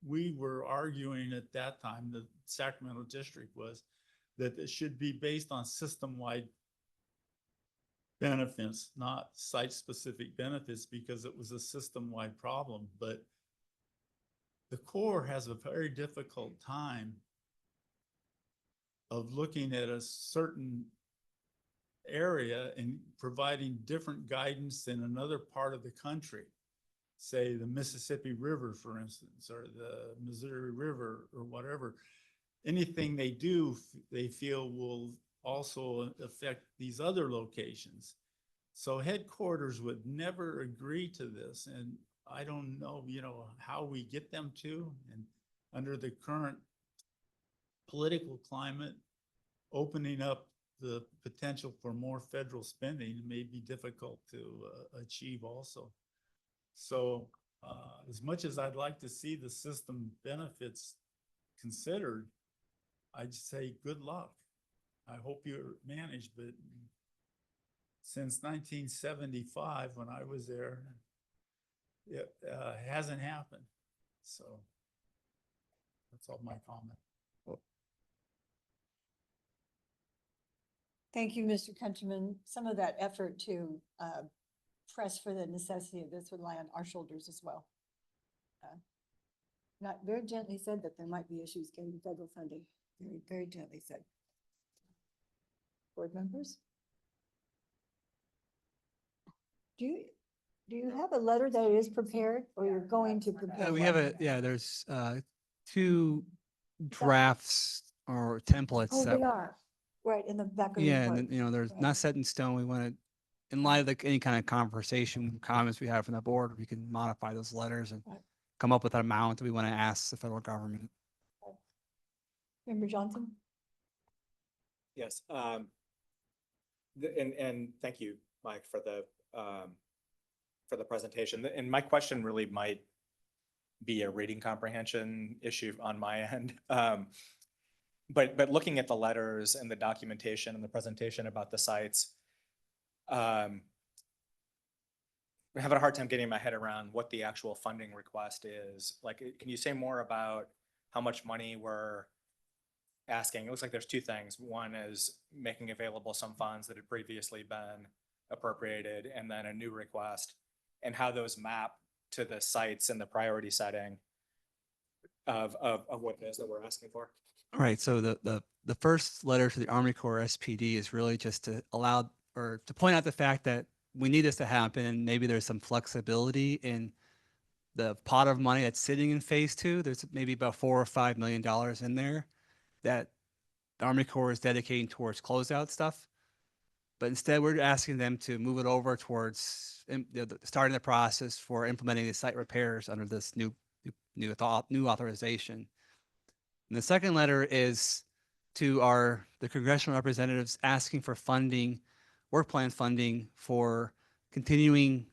D: we were arguing at that time, the Sacramento district was, that it should be based on system-wide benefits, not site-specific benefits, because it was a system-wide problem. But the Corps has a very difficult time of looking at a certain area and providing different guidance in another part of the country, say the Mississippi River, for instance, or the Missouri River, or whatever. Anything they do, they feel will also affect these other locations. So headquarters would never agree to this. And I don't know, how we get them to, and under the current political climate, opening up the potential for more federal spending may be difficult to achieve also. So as much as I'd like to see the system benefits considered, I'd say good luck. I hope you're managed, but since 1975, when I was there, it hasn't happened. So that's all my comment.
A: Thank you, Mr. Countryman. Some of that effort to press for the necessity of this would lie on our shoulders as well. Not very gently said that there might be issues getting federal funding. Very, very gently said. Board members? Do you have a letter that is prepared, or you're going to prepare?
U: We
A: one?
U: have there's two drafts or templates
A: Oh,
U: that,
A: they are, right, in the back of the
U: yeah,
A: report.
U: and then, there's
A: Right.
U: not set in stone. We want to, in light of any kind of conversation, comments we have from the board, we can modify those letters and
A: Right.
U: come up with an amount that we want to ask the federal government.
A: Member Johnson?
C: Yes, and thank you, Mike, for the presentation. And my question really might be a reading comprehension issue on my end. But looking at the letters and the documentation and the presentation about the sites, I'm having a hard time getting my head around what the actual funding request is. Like, can you say more about how much money we're asking? It looks like there's two things. One is making available some funds that had previously been appropriated, and then a new request, and how those map to the sites and the priority setting of what it is that we're asking for.
U: All right, so the first letter to the Army Corps SPD is really just to allow, or to point out the fact that we need this to happen, and maybe there's some flexibility in the pot of money that's sitting in phase two. There's maybe about $4 or $5 million in there that the Army Corps is dedicating towards closeout stuff. But instead, we're asking them to move it over towards starting the process for implementing the site repairs under this new authorization. And the second letter is to the congressional representatives asking for funding, work plan funding, for continuing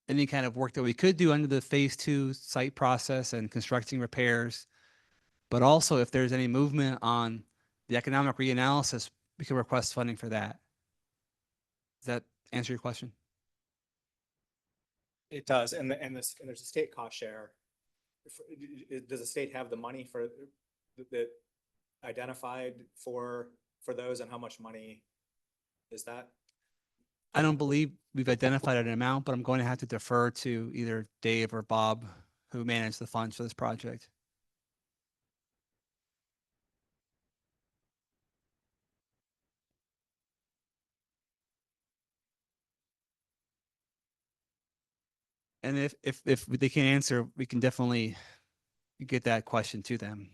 U: any kind of work that we could do under the phase two site process and constructing repairs. But also, if there's any movement on the economic reanalysis, we can request funding for that. Does that answer your question?
C: It does, and there's a state cost share. Does the state have the money for that identified for those, and how much money is that?
U: I don't believe we've identified an amount, but I'm going to have to defer to either Dave or Bob, who manage the funds for this project. And if they can't answer, we can definitely get that question to them.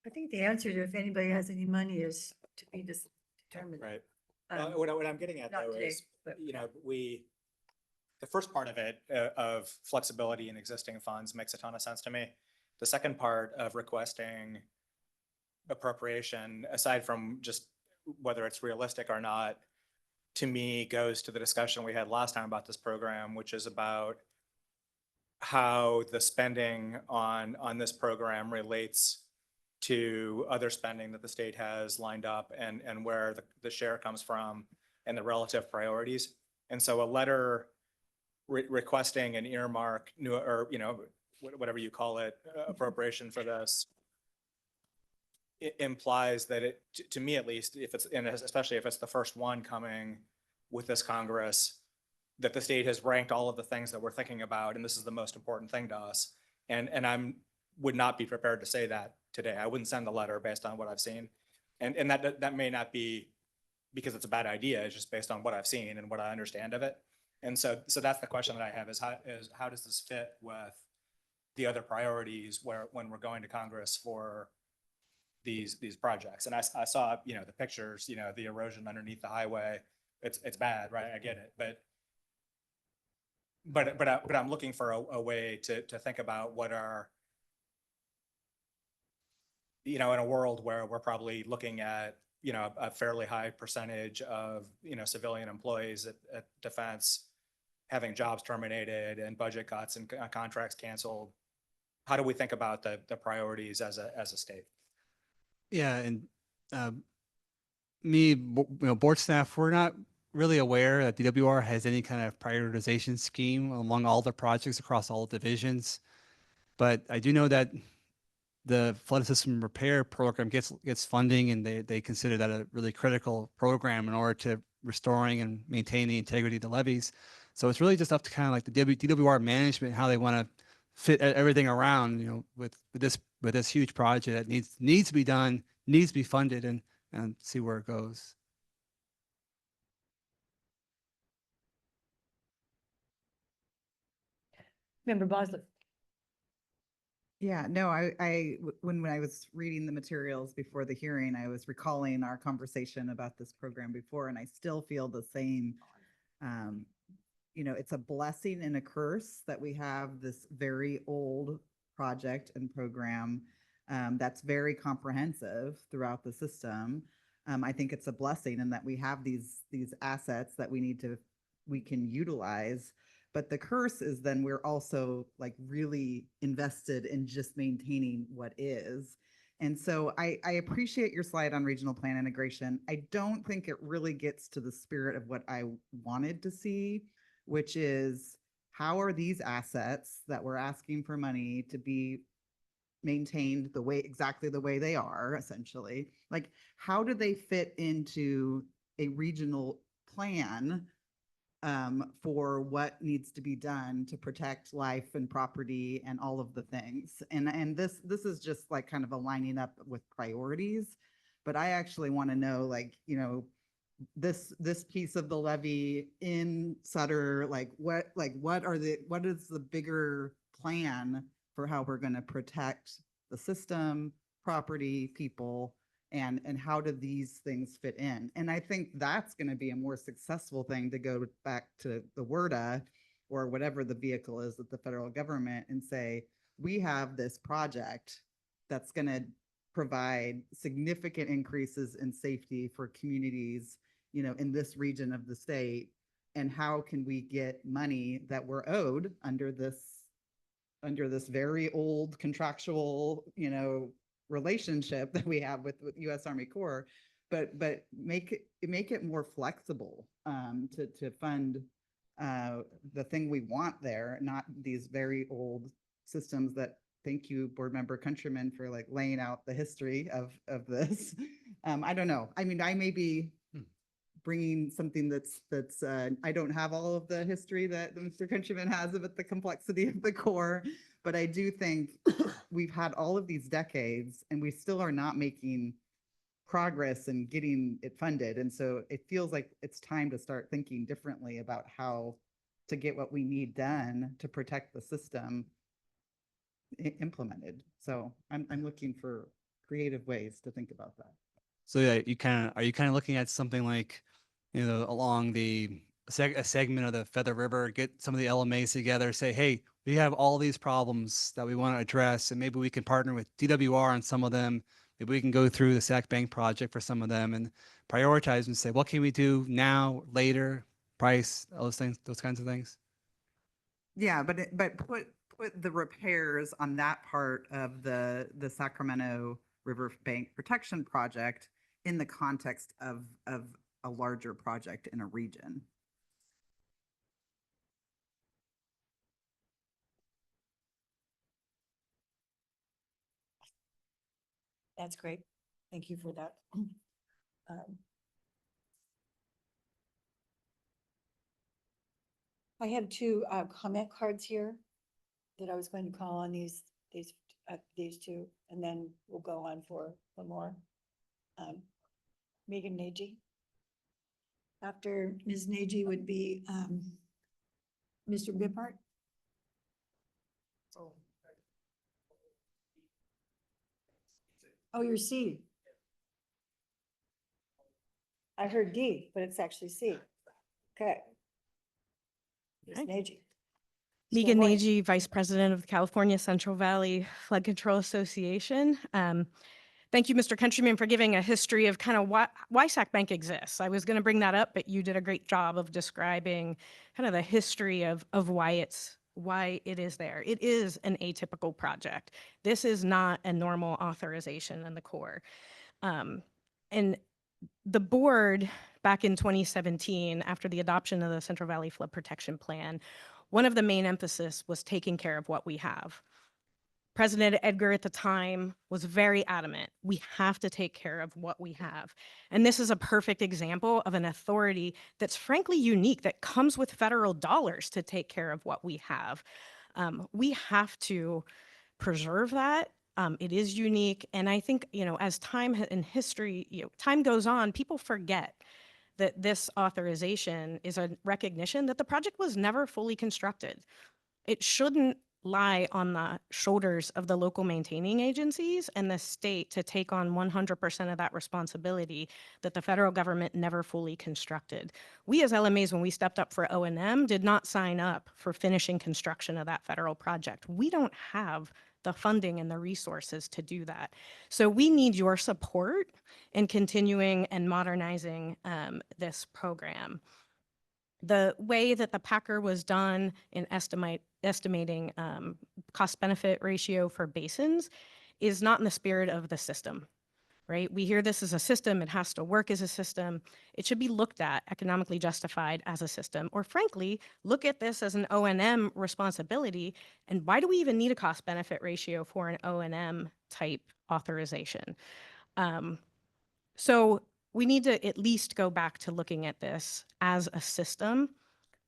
A: I think the answer to if anybody has any money is to be determined.
C: Right. What I'm getting at
A: not
C: though
A: today,
C: is,
A: but-
C: the first part of it, of flexibility in existing funds makes a ton of sense to me. The second part of requesting appropriation, aside from just whether it's realistic or not, to me goes to the discussion we had last time about this program, which is about how the spending on this program relates to other spending that the state has lined up and where the share comes from and the relative priorities. And so a letter requesting an earmark new, or, you know, whatever you call it, appropriation for this, it implies that it, to me at least, if it's, and especially if it's the first one coming with this Congress, that the state has ranked all of the things that we're thinking about, and this is the most important thing to us. And would not be prepared to say that today. I wouldn't send the letter based on what I've seen. And that may not be because it's a bad idea, it's just based on what I've seen and what I understand of it. And so that's the question that I have is how does this fit with the other priorities when we're going to Congress for these projects? And I saw, you know, the pictures, you know, the erosion underneath the highway, it's bad, right? I get it, but I'm looking for a way to think about what are, you know, in a world where we're probably looking at, you know, a fairly high percentage of, you know, civilian employees at defense having jobs terminated and budget cuts and contracts canceled. How do we think about the priorities as a state?
U: Yeah, and board staff, we're not really aware that DWR has any kind of prioritization scheme among all the projects across all divisions. But I do know that the flood system repair program gets funding, and they consider that a really critical program in order to restoring and maintaining the integrity of the levees. So it's really just up to kind of like the DWR management, how they want to fit everything around, you know, with this huge project that needs to be done, needs to be funded, and see where it goes.
G: Member Bosley.
R: Yeah, no, when I was reading the materials before the hearing, I was recalling our conversation about this program before, and I still feel the same. You know, it's a blessing and a curse that we have this very old project and program that's very comprehensive throughout the system. I think it's a blessing in that we have these assets that we can utilize. But the curse is then we're also like really invested in just maintaining what is. And so I appreciate your slide on regional plan integration. I don't think it really gets to the spirit of what I wanted to see, which is how are these assets that we're asking for money to be maintained exactly the way they are, essentially? Like, how do they fit into a regional plan for what needs to be done to protect life and property and all of the things? And this is just like kind of aligning up with priorities, but I actually want to know, like, you know, this piece of the levee in Sutter, what is the bigger plan for how we're going to protect the system, property, people, and how do these things fit in? And I think that's going to be a more successful thing to go back to the WRDA or whatever the vehicle is with the federal government and say, we have this project that's going to provide significant increases in safety for communities, you know, in this region of the state. And how can we get money that we're owed under this very old contractual, you know, relationship that we have with U.S. Army Corps, but make it more flexible to fund the thing we want there, not these very old systems that. Thank you, Board Member Countryman, for like laying out the history of this. I don't know. I mean, I may be bringing something that's I don't have all of the history that Mr. Countryman has about the complexity of the Corps, but I do think we've had all of these decades and we still are not making progress in getting it funded. And so it feels like it's time to start thinking differently about how to get what we need done to protect the system implemented. So I'm looking for creative ways to think about that.
U: So yeah, are you kind of looking at something like, you know, along a segment of the Feather River, get some of the LMAs together, say, hey, we have all these problems that we want to address, and maybe we can partner with DWR on some of them. maybe we can go through the Sac Bank project for some of them and prioritize and say, what can we do now, later, price, all those things, those kinds of things.
R: Yeah, but put the repairs on that part of the Sacramento River Bank Protection Project in the context of a larger project in a region.
A: That's great. Thank you for that. I have two comment cards here that I was going to call on these two, and then we'll go on for one more. Megan Nagy. After Ms. Nagy would be Mr. Bippart. Oh, you're C. I heard D, but it's actually C. Okay. Ms. Nagy.
H: Megan
A: morning.
H: Nagy, Vice President of the California Central Valley Flood Control Association. Thank you, Mr. Countryman, for giving a history of kind of why Sac Bank exists. I was going to bring that up, but you did a great job of describing kind of the history of why it is there. It is an atypical project. This is not a normal authorization in the Corps. And the board back in 2017, after the adoption of the Central Valley Flood Protection Plan, one of the main emphasis was taking care of what we have. President Edgar at the time was very adamant. We have to take care of what we have. And this is a perfect example of an authority that's frankly unique, that comes with federal dollars to take care of what we have. We have to preserve that. It is unique. And I think, as time in history, time goes on, people forget that this authorization is a recognition that the project was never fully constructed. It shouldn't lie on the shoulders of the local maintaining agencies and the state to take on 100% of that responsibility that the federal government never fully constructed. We as LMAs, when we stepped up for O&M, did not sign up for finishing construction of that federal project. We don't have the funding and the resources to do that. So we need your support in continuing and modernizing this program. The way that the Packer was done in estimating cost-benefit ratio for basins is not in the spirit of the system, right? We hear this as a system, it has to work as a system. It should be looked at, economically justified as a system, or frankly, look at this as an O&M responsibility. And why do we even need a cost-benefit ratio for an O&M type authorization? So we need to at least go back to looking at this as a system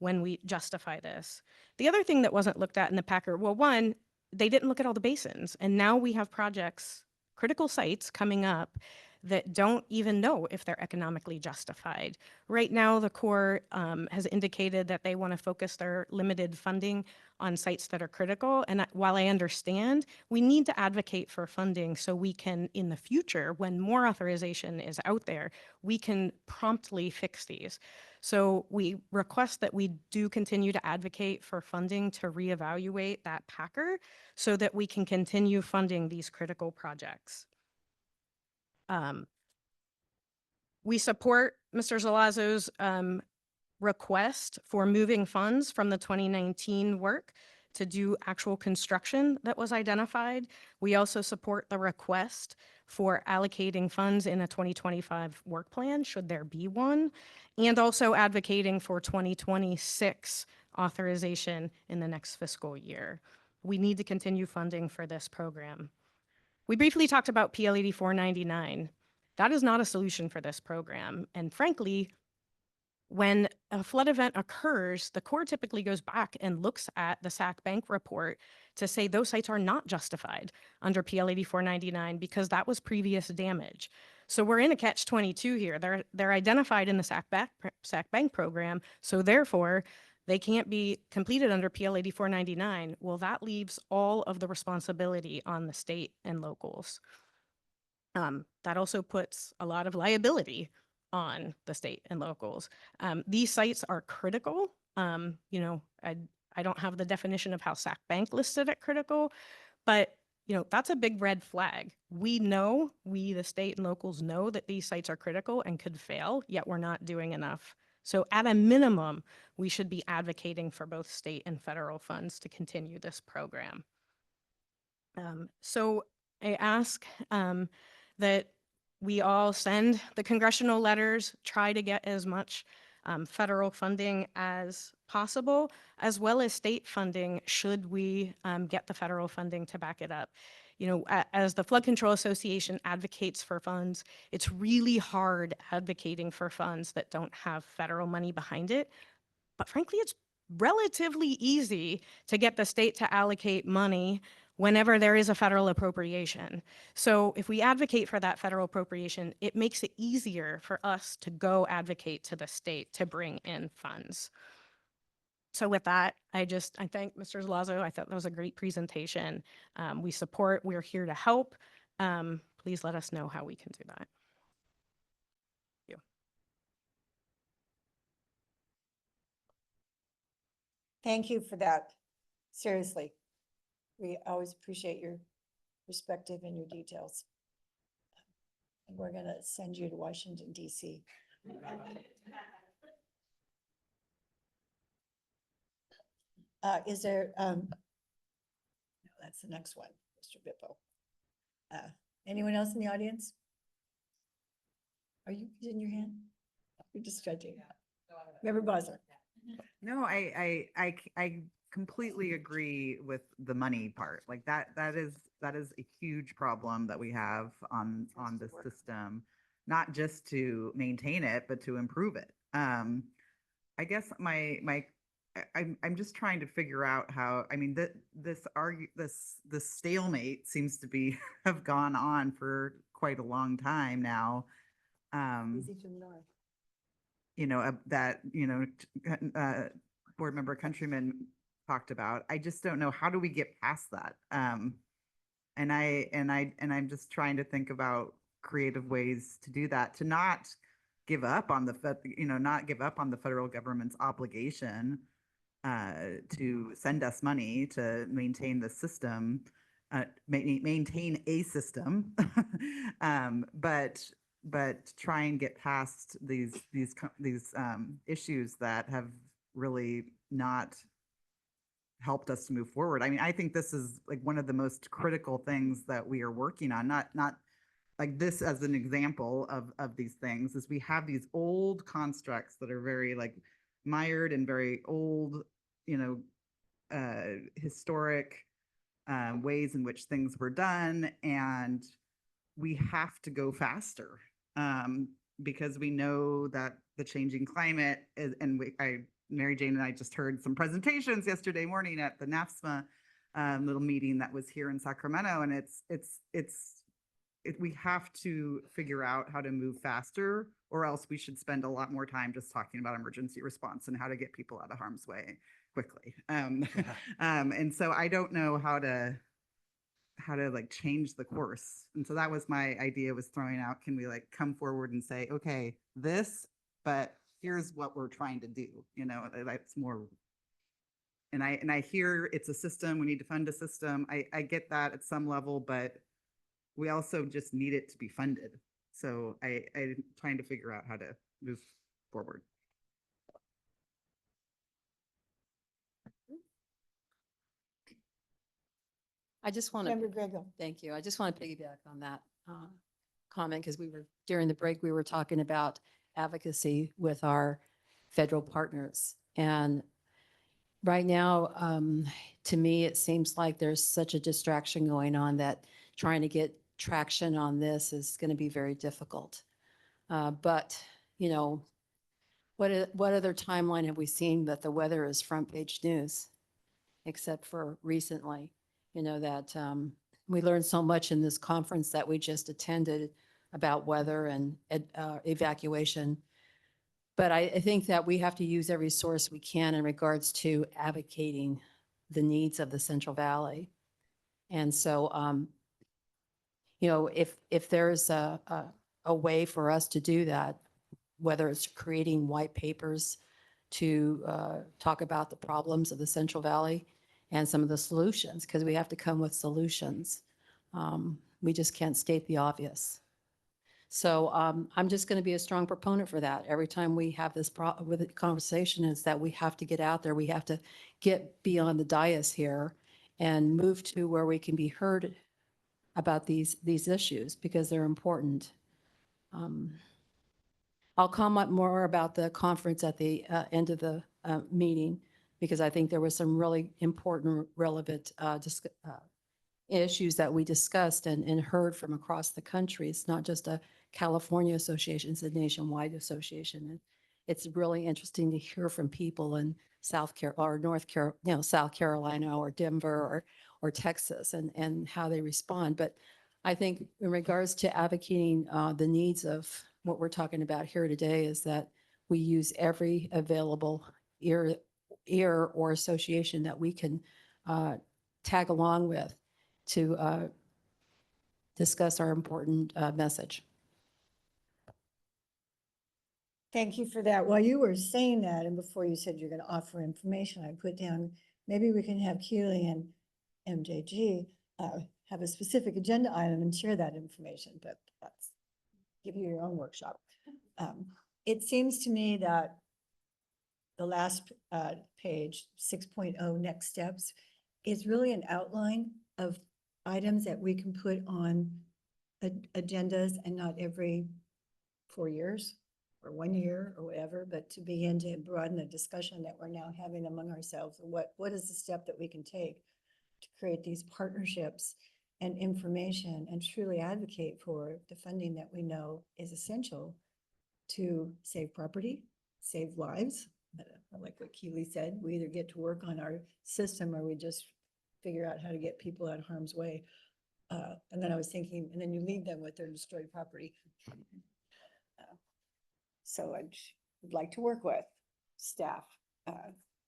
H: when we justify this. The other thing that wasn't looked at in the Packer, well, one, they didn't look at all the basins. And now we have projects, critical sites coming up that don't even know if they're economically justified. Right now, the Corps has indicated that they want to focus their limited funding on sites that are critical. And while I understand, we need to advocate for funding so we can, in the future, when more authorization is out there, we can promptly fix these. So we request that we do continue to advocate for funding to reevaluate that Packer so that we can continue funding these critical projects. We support Mr. Zalazzo's request for moving funds from the 2019 work to do actual construction that was identified. We also support the request for allocating funds in a 2025 work plan, should there be one, and also advocating for 2026 authorization in the next fiscal year. We need to continue funding for this program. We briefly talked about PL 8499. That is not a solution for this program. And frankly, when a flood event occurs, the Corps typically goes back and looks at the Sac Bank report to say those sites are not justified under PL 8499 because that was previous damage. So we're in a catch-22 here. They're identified in the Sac Bank program, so therefore they can't be completed under PL 8499. Well, that leaves all of the responsibility on the state and locals. That also puts a lot of liability on the state and locals. These sites are critical. I don't have the definition of how Sac Bank listed it critical, but that's a big red flag. We know, the state and locals know that these sites are critical and could fail, yet we're not doing enough. So at a minimum, we should be advocating for both state and federal funds to continue this program. So I ask that we all send the congressional letters, try to get as much federal funding as possible, as well as state funding should we get the federal funding to back it up. As the Flood Control Association advocates for funds, it's really hard advocating for funds that don't have federal money behind it. But frankly, it's relatively easy to get the state to allocate money whenever there is a federal appropriation. So if we advocate for that federal appropriation, it makes it easier for us to go advocate to the state to bring in funds. So with that, I thank Mr. Zalazo. I thought that was a great presentation. We're here to help. Please let us know how we can do that. Thank you.
A: Thank you for that. Seriously. We always appreciate your perspective and your details. And we're going to send you to Washington, D.C. Is there, no, that's the next one, Mr. Bippo. Anyone else in the audience? Are you in your hand? You're just judging. Member Bosler.
R: No, I completely agree with the money part. Like that is a huge problem that we have on the system, not just to maintain it, but to improve it. I guess I'm just trying to figure out how, I mean, this stalemate seems to be have gone on for quite a long time now.
A: Easy to ignore.
R: Board member Countryman talked about. I just don't know, how do we get past that? And I'm just trying to think about creative ways to do that, to not give up on not give up on the federal government's obligation to send us money to maintain the system, maintain a system, but try and get past these issues that have really not helped us to move forward. I mean, I think this is like one of the most critical things that we are working on, not like this as an example of these things, is we have these old constructs that are very like mired and very old, historic ways in which things were done. And we have to go faster because we know that the changing climate is, and Mary Jane and I just heard some presentations yesterday morning at the NAFSMA little meeting that was here in Sacramento, and we have to figure out how to move faster, or else we should spend a lot more time just talking about emergency response and how to get people out of harm's way quickly. And so I don't know how to like change the course. And so that was my idea, was throwing out, can we like come forward and say, okay, but here's what we're trying to do, that's more. And I hear it's a system, we need to fund a system. I get that at some level, but we also just need it to be funded. So I'm trying to figure out how to move forward.
E: I just want
A: Member
E: to,
A: Grego.
E: thank you. I just want to piggyback on that comment, because during the break, we were talking about advocacy with our federal partners. And right now, to me, it seems like there's such a distraction going on that trying to get traction on this is going to be very difficult. But, what other timeline have we seen that the weather is front page news, except for recently? That we learned so much in this conference that we just attended about weather and evacuation. But I think that we have to use every source we can in regards to advocating the needs of the Central Valley. And so, if there's a way for us to do that, whether it's creating white papers to talk about the problems of the Central Valley and some of the solutions, because we have to come with solutions. We just can't state the obvious. So I'm just going to be a strong proponent for that. Every time we have this with the conversation is that we have to get out there. We have to get beyond the dais here and move to where we can be heard about these issues because they're important. I'll comment more about the conference at the end of the meeting because I think there was some really important, relevant issues that we discussed and heard from across the country. It's not just a California association, it's a nationwide association. And it's really interesting to hear from people in South Carolina or Denver or Texas and how they respond. But I think in regards to advocating the needs of what we're talking about here today is that we use every available ear or association that we can tag along with to discuss our important message.
A: Thank you for that. While you were saying that, and before you said you're going to offer information, I put down, maybe we can have Keely and MJG have a specific agenda item and share that information, but that's, give you your own workshop. It seems to me that the last page, 6.0 next steps, is really an outline of items that we can put on agendas and not every 4 years or 1 year or whatever, but to begin to broaden the discussion that we're now having among ourselves. What is the step that we can take to create these partnerships and information and truly advocate for the funding that we know is essential to save property, save lives. Like what Keely said, we either get to work on our system or we just figure out how to get people out of harm's way. And then I was thinking, and then you leave them with their destroyed property. So I'd like to work with staff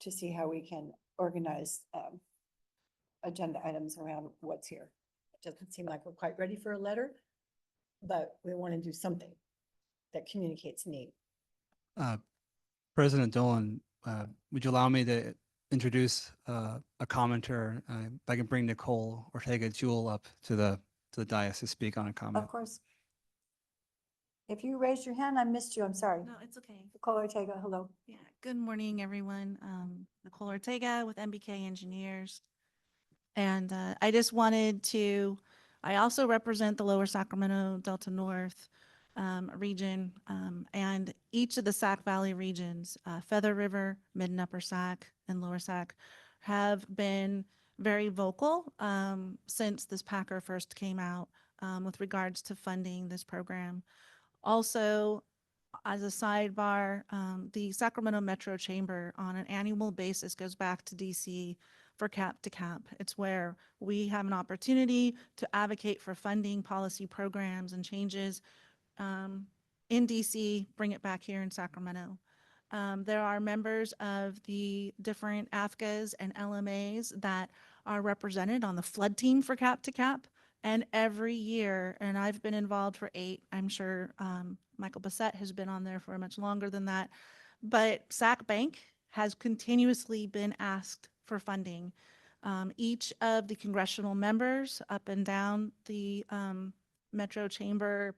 A: to see how we can organize agenda items around what's here. It doesn't seem like we're quite ready for a letter, but we want to do something that communicates need.
U: President Dolan, would you allow me to introduce a commenter? If I can bring Nicole Ortega Jewel up to the dais to speak on a comment.
A: Of course. If you raised your hand, I missed you. I'm sorry.
J: No, it's okay.
A: Nicole Ortega, hello.
J: Yeah, good morning, everyone. Nicole Ortega with MBK Engineers. And I just wanted to, I also represent the Lower Sacramento Delta North region, and each of the Sac Valley regions, Feather River, Mid and Upper Sac, and Lower Sac, have been very vocal since this Packer first came out with regards to funding this program. Also, as a sidebar, the Sacramento Metro Chamber on an annual basis goes back to DC for cap to cap. It's where we have an opportunity to advocate for funding, policy programs, and changes in DC, bring it back here in Sacramento. There are members of the different AFCAs and LMAs that are represented on the flood team for cap to cap. And every year, and I've been involved for 8, I'm sure Michael Bassett has been on there for much longer than that, but Sac Bank has continuously been asked for funding. Each of the congressional members up and down the Metro Chamber,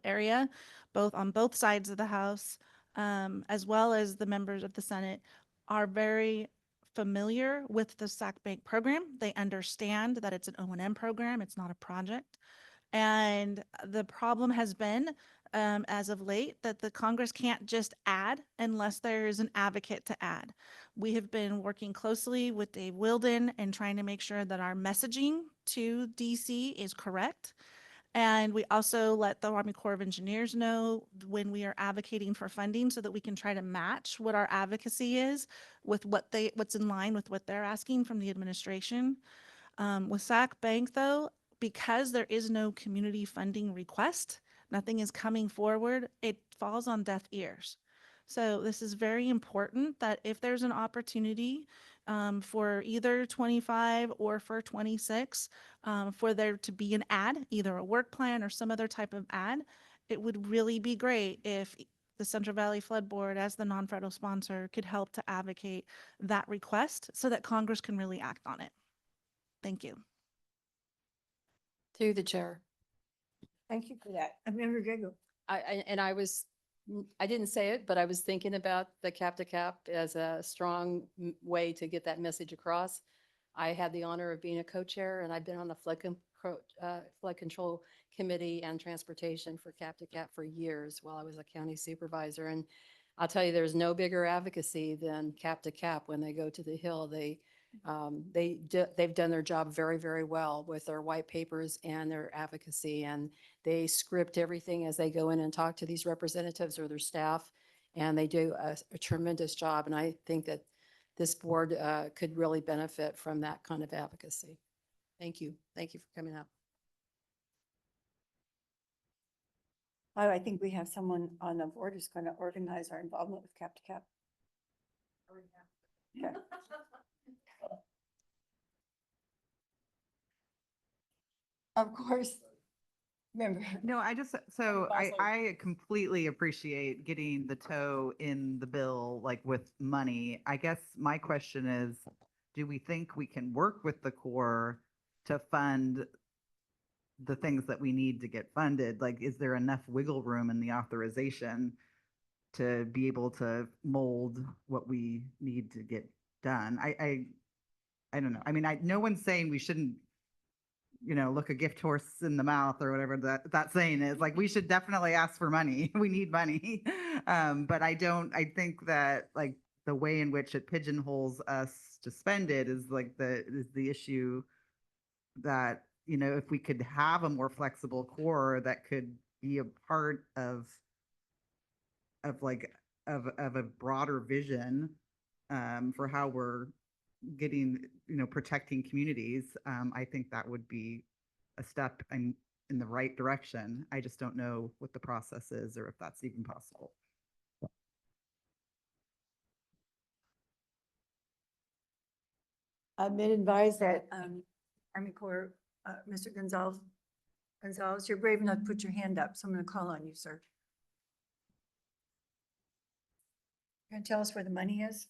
J: area, both on both sides of the House, as well as the members of the Senate, are very familiar with the Sac Bank program. They understand that it's an O&M program, it's not a project. And the problem has been, as of late, that the Congress can't just add unless there is an advocate to add. We have been working closely with Dave Wilden and trying to make sure that our messaging to DC is correct. And we also let the Army Corps of Engineers know when we are advocating for funding so that we can try to match what our advocacy is with what's in line with what they're asking from the administration. With Sac Bank, though, because there is no community funding request, nothing is coming forward, it falls on deaf ears. So this is very important that if there's an opportunity for either 25 or for 26, for there to be an ad, either a work plan or some other type of ad, it would really be great if the Central Valley Flood Board, as the non-federal sponsor, could help to advocate that request so that Congress can really act on it. Thank you.
E: Through the chair.
A: Thank you for that. Member Grego.
E: I didn't say it, but I was thinking about the cap to cap as a strong way to get that message across. I had the honor of being a co-chair, and I've been on the flood control committee and transportation for cap to cap for years while I was a county supervisor. And I'll tell you, there's no bigger advocacy than cap to cap. When they go to the Hill, they've done their job very, very well with their white papers and their advocacy. And they script everything as they go in and talk to these representatives or their staff. And they do a tremendous job. And I think that this board could really benefit from that kind of advocacy. Thank you. Thank you for coming out.
A: Oh, I think we have someone on the board who's going to organize our involvement with cap to cap. Okay. Of course. Member.
R: No, I completely appreciate getting the toe in the bill, like with money. I guess my question is, do we think we can work with the Corps to fund the things that we need to get funded? Like, is there enough wiggle room in the authorization to be able to mold what we need to get done? I don't know. I mean, no one's saying we shouldn't, look a gift horse in the mouth or whatever that saying is. Like, we should definitely ask for money. We need money. But I think that, like, the way in which it pigeonholes us to spend it is the issue that, if we could have a more flexible Corps that could be a part of a broader vision for how we're getting, protecting communities, I think that would be a step in the right direction. I just don't know what the process is or if that's even possible.
A: I've been advised that Army Corps, Mr. Gonzalez, you're brave enough to put your hand up, so I'm going to call on you, sir. You're going to tell us where the money is?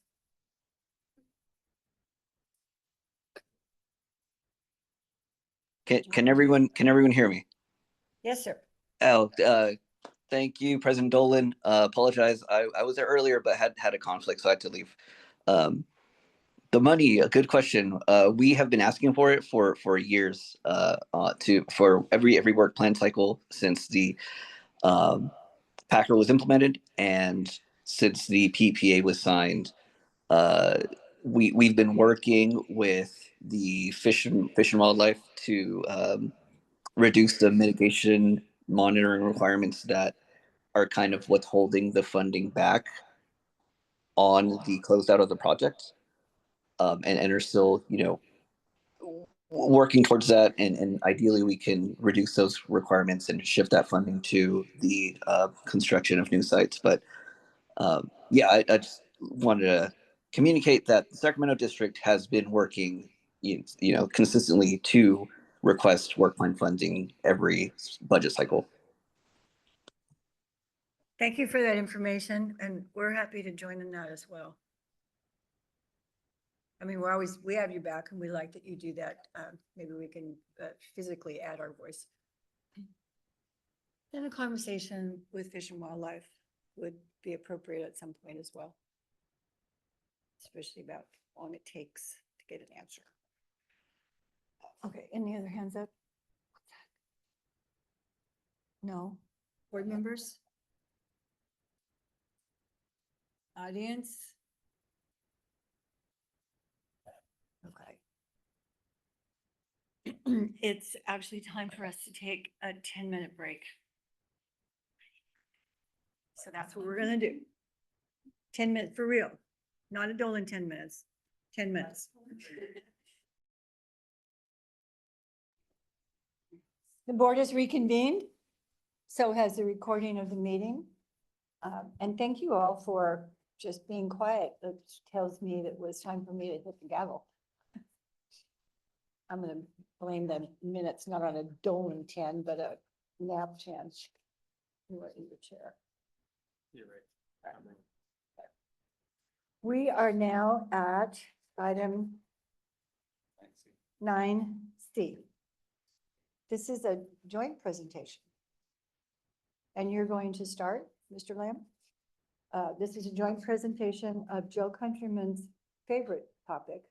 L: Can everyone hear me?
A: Yes, sir.
L: Oh, thank you, President Dolan. Apologize. I was there earlier, but had a conflict, so I had to leave. The money, a good question. We have been asking for it for years, for every work plan cycle since the Packer was implemented and since the PPA was signed. We've been working with the Fish and Wildlife to reduce the mitigation monitoring requirements that are kind of what's holding the funding back on the closeout of the project, and are still, working towards that. And ideally, we can reduce those requirements and shift that funding to the construction of new sites. But yeah, I just wanted to communicate that the Sacramento district has been working, consistently to request work plan funding every budget cycle.
A: Thank you for that information, and we're happy to join in that as well. I mean, we have your back, and we like that you do that. Maybe we can physically add our voice. And a conversation with Fish and Wildlife would be appropriate at some point as well, especially about how long it takes to get an answer. Okay, any other hands up? No? Board members? Audience? Okay. It's actually time for us to take a 10-minute break. So that's what we're gonna do. 10 minutes for real, not a Dolan 10 minutes, 10 minutes. The board has reconvened, so has the recording of the meeting. And thank you all for just being quiet. That tells me that it was time for me to hit the gavel. I'm gonna blame the minutes, not on a Dolan 10, but a nap 10. You are in your chair.
F: You're right.
A: We are now at item 9C. This is a joint presentation. And you're going to start, Mr. Lamb? This is a joint presentation of Joe Countryman's favorite topic,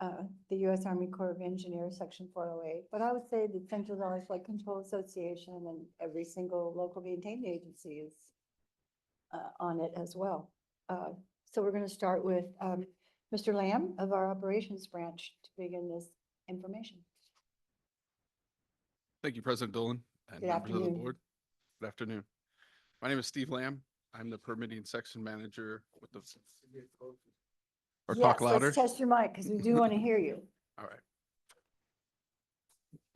A: the U.S. Army Corps of Engineers, Section 408. But I would say the Central Valley Flood Control Association and every single local maintained agency is on it as well. So we're going to start with Mr. Lamb of our operations branch to begin this information.
M: Thank you, President Dolan and
A: Good
M: members of the
A: afternoon.
M: board. Good afternoon. My name is Steve Lamb. I'm the permitting section manager with the. Or talk
A: Yes,
M: louder.
A: let's test your mic because we do want to hear you.
M: All right.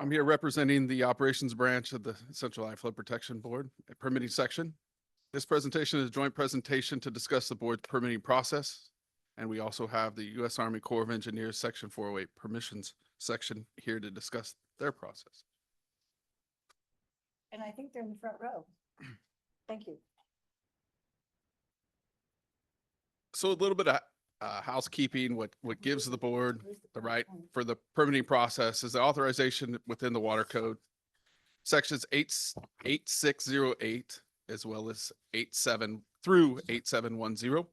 M: I'm here representing the operations branch of the Central Valley Flood Protection Board, a permitting section. This presentation is a joint presentation to discuss the board's permitting process. And we also have the U.S. Army Corps of Engineers Section 408 permissions section here to discuss their process.
A: And I think they're in the front row. Thank you.
M: So a little bit of housekeeping, what gives the board the right for the permitting process is the authorization within the water code. Sections 8608 as well as 87 through 8710.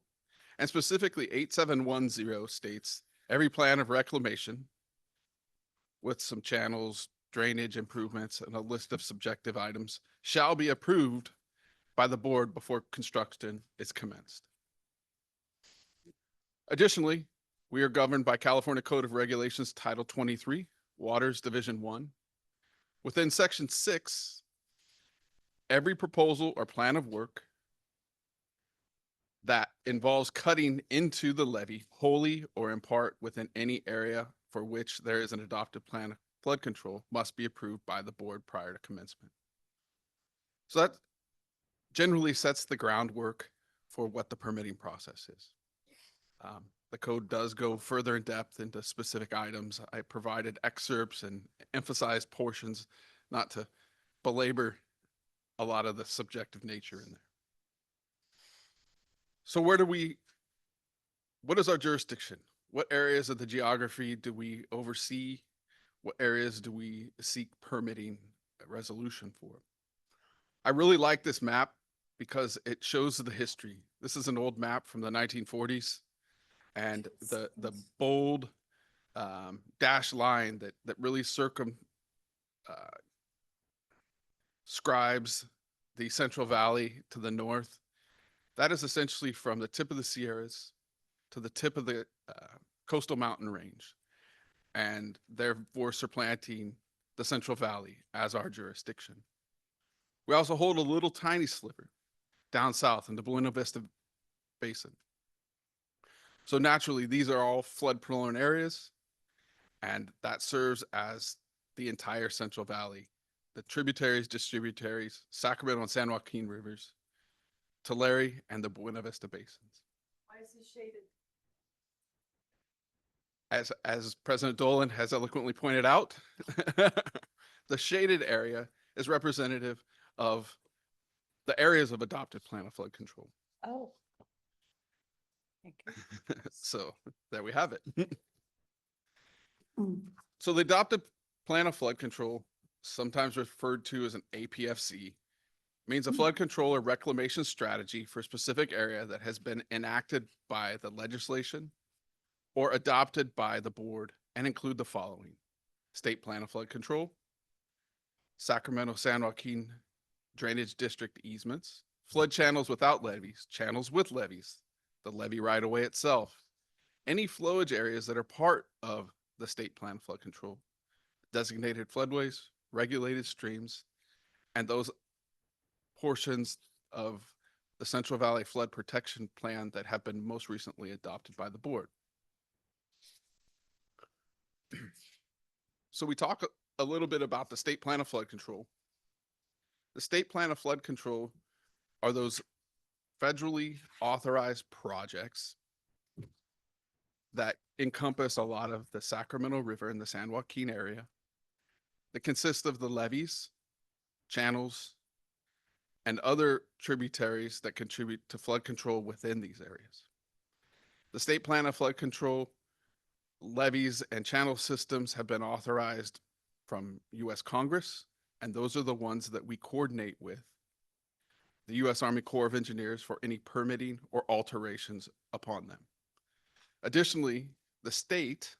M: And specifically 8710 states every plan of reclamation with some channels, drainage improvements, and a list of subjective items shall be approved by the board before construction is commenced. Additionally, we are governed by California Code of Regulations, Title 23, Waters Division 1. Within Section 6, every proposal or plan of work that involves cutting into the levee wholly or in part within any area for which there is an adopted plan of flood control must be approved by the board prior to commencement. So that generally sets the groundwork for what the permitting process is. The code does go further in depth into specific items. I provided excerpts and emphasized portions, not to belabor a lot of the subjective nature in there. So what is our jurisdiction? What areas of the geography do we oversee? What areas do we seek permitting resolution for? I really like this map because it shows the history. This is an old map from the 1940s. And the bold dashed line that really scribes the Central Valley to the north, that is essentially from the tip of the Sierras to the tip of the coastal mountain range, and therefore supplanting the Central Valley as our jurisdiction. We also hold a little tiny sliver down south in the Buena Vista Basin. So naturally, these are all flood prone areas, and that serves as the entire Central Valley, the tributaries, distributaries, Sacramento and San Joaquin rivers, Tulare, and the Buena Vista basins.
A: Why is this shaded?
M: As President Dolan has eloquently pointed out, the shaded area is representative of the areas of adopted plan of flood control.
A: Oh.
M: So there we have it. So the adopted plan of flood control, sometimes referred to as an APFC, means a flood control or reclamation strategy for a specific area that has been enacted by the legislation or adopted by the board and include the following: state plan of flood control, Sacramento San Joaquin drainage district easements, flood channels without levees, channels with levees, the levee right of way itself, any flowage areas that are part of the state plan flood control, designated floodways, regulated streams, and those portions of the Central Valley Flood Protection Plan that have been most recently adopted by the board. So we talk a little bit about the state plan of flood control. The state plan of flood control are those federally authorized projects that encompass a lot of the Sacramento River and the San Joaquin area, that consist of the levees, channels, and other tributaries that contribute to flood control within these areas. The state plan of flood control levees and channel systems have been authorized from US Congress, and those are the ones that we coordinate with the US Army Corps of Engineers for any permitting or alterations upon them. Additionally, the state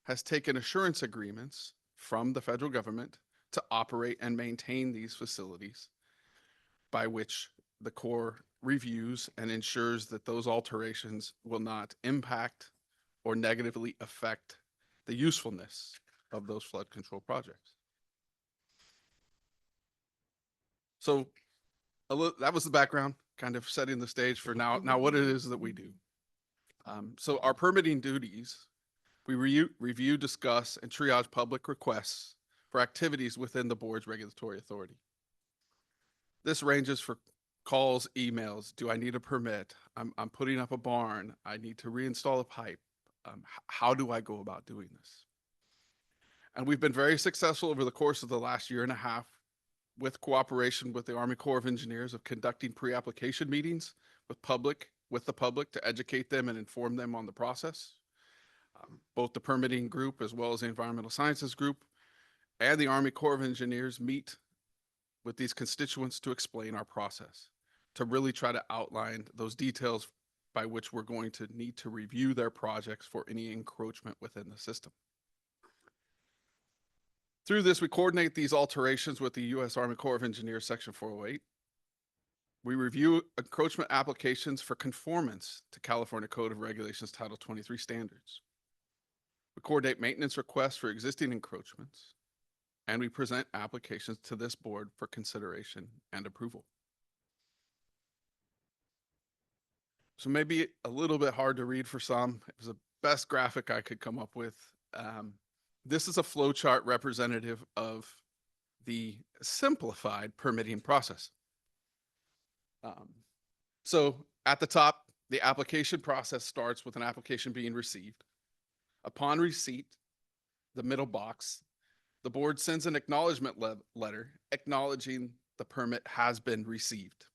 M: has taken assurance agreements from the federal government to operate and maintain these facilities, by which the Corps reviews and ensures that those alterations will not impact or negatively affect the usefulness of those flood control projects. So that was the background, kind of setting the stage for now what it is that we do. So our permitting duties, we review, discuss, and triage public requests for activities within the board's regulatory authority. This ranges for calls, emails. Do I need a permit? I'm putting up a barn. I need to reinstall a pipe. How do I go about doing this? And we've been very successful over the course of the last year and a half with cooperation with the Army Corps of Engineers of conducting pre-application meetings with the public to educate them and inform them on the process. Both the permitting group as well as the environmental sciences group and the Army Corps of Engineers meet with these constituents to explain our process, to really try to outline those details by which we're going to need to review their projects for any encroachment within the system. Through this, we coordinate these alterations with the U.S. Army Corps of Engineers Section 408. We review encroachment applications for conformance to California Code of Regulations Title 23 standards. We coordinate maintenance requests for existing encroachments, and we present applications to this board for consideration and approval. So maybe a little bit hard to read for some. It was the best graphic I could come up with. This is a flow chart representative of the simplified permitting process. So at the top, the application process starts with an application being received. Upon receipt, the middle box, the board sends an acknowledgement letter acknowledging the permit has been received.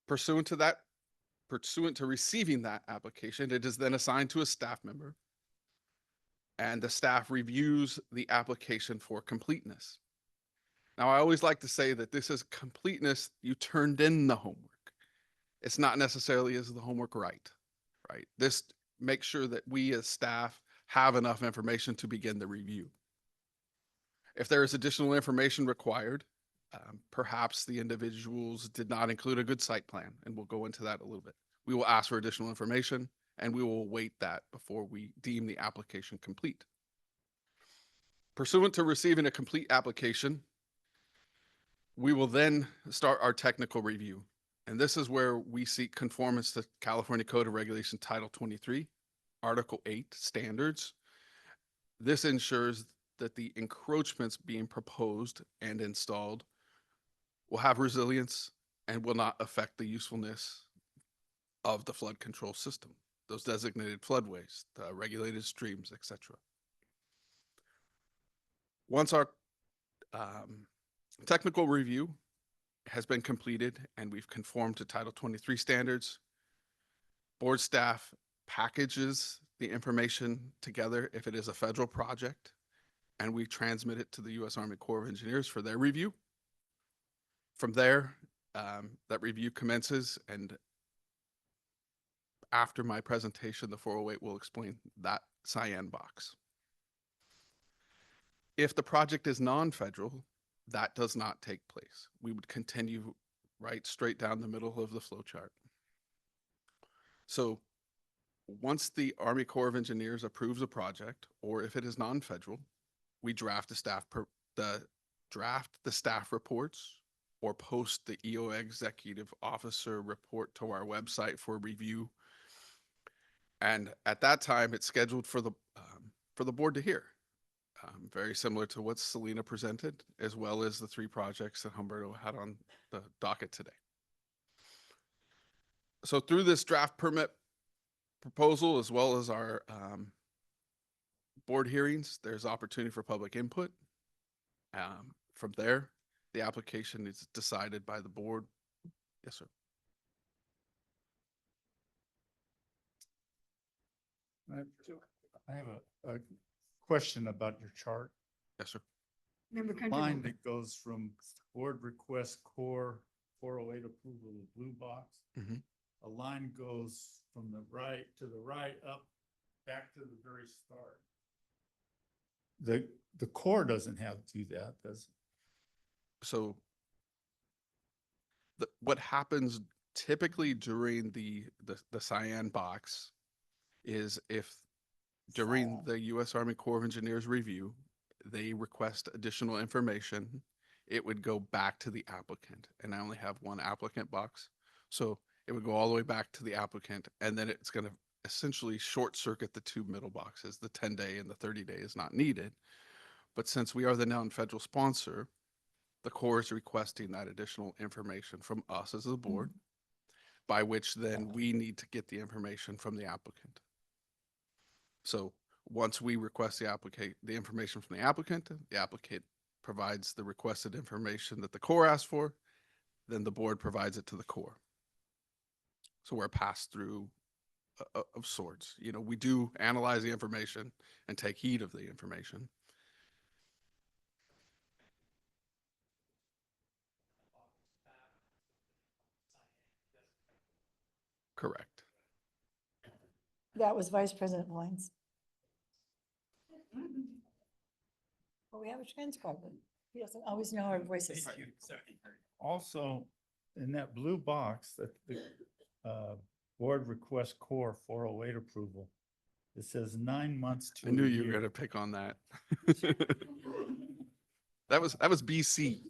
M: Pursuant to receiving that application, it is then assigned to a staff member, and the staff reviews the application for completeness. Now, I always like to say that this is completeness. You turned in the homework. It's not necessarily is the homework right? This makes sure that we as staff have enough information to begin the review. If there is additional information required, perhaps the individuals did not include a good site plan, and we'll go into that a little bit. We will ask for additional information, and we will await that before we deem the application complete. Pursuant to receiving a complete application, we will then start our technical review. And this is where we seek conformance to California Code of Regulations Title 23, Article 8 standards. This ensures that the encroachments being proposed and installed will have resilience and will not affect the usefulness of the flood control system, those designated floodways, the regulated streams, etc. Once our technical review has been completed and we've conformed to Title 23 standards, board staff packages the information together if it is a federal project, and we transmit it to the U.S. Army Corps of Engineers for their review. From there, that review commences, and after my presentation, the 408 will explain that cyan box. If the project is non-federal, that does not take place. We would continue right straight down the middle of the flow chart. So once the Army Corps of Engineers approves a project, or if it is non-federal, we draft the staff reports or post the EO executive officer report to our website for review. And at that time, it's scheduled for the board to hear. Very similar to what Selena presented, as well as the 3 projects that Humberto had on the docket today. So through this draft permit proposal, as well as our board hearings, there's opportunity for public input. From there, the application is decided by the board. Yes, sir.
D: I have a question about your chart.
M: Yes, sir.
A: Member
D: Line
A: Countryman.
D: that goes from board request core 408 approval, the blue box.
M: Mhm.
D: A line goes from the right to the right up back to the very start. The core doesn't have to do that, does it?
M: So what happens typically during the cyan box is if during the U.S. Army Corps of Engineers review, they request additional information, it would go back to the applicant. And I only have one applicant box. So it would go all the way back to the applicant, and then it's going to essentially short circuit the two middle boxes. The 10-day and the 30-day is not needed. But since we are the non-federal sponsor, the Corps is requesting that additional information from us as a board, by which then we need to get the information from the applicant. So once we request the information from the applicant provides the requested information that the Corps asked for, then the board provides it to the Corps. So we're a pass-through of sorts. You know, we do analyze the information and take heed of the information. Correct.
A: That was Vice President Lyons. Well, we have a transcriber. He doesn't always know our voices.
D: Also, in that blue box that the board request core 408 approval, it says 9 months to
M: I knew
D: a
M: you were
D: year.
M: going to pick on that. That was BC.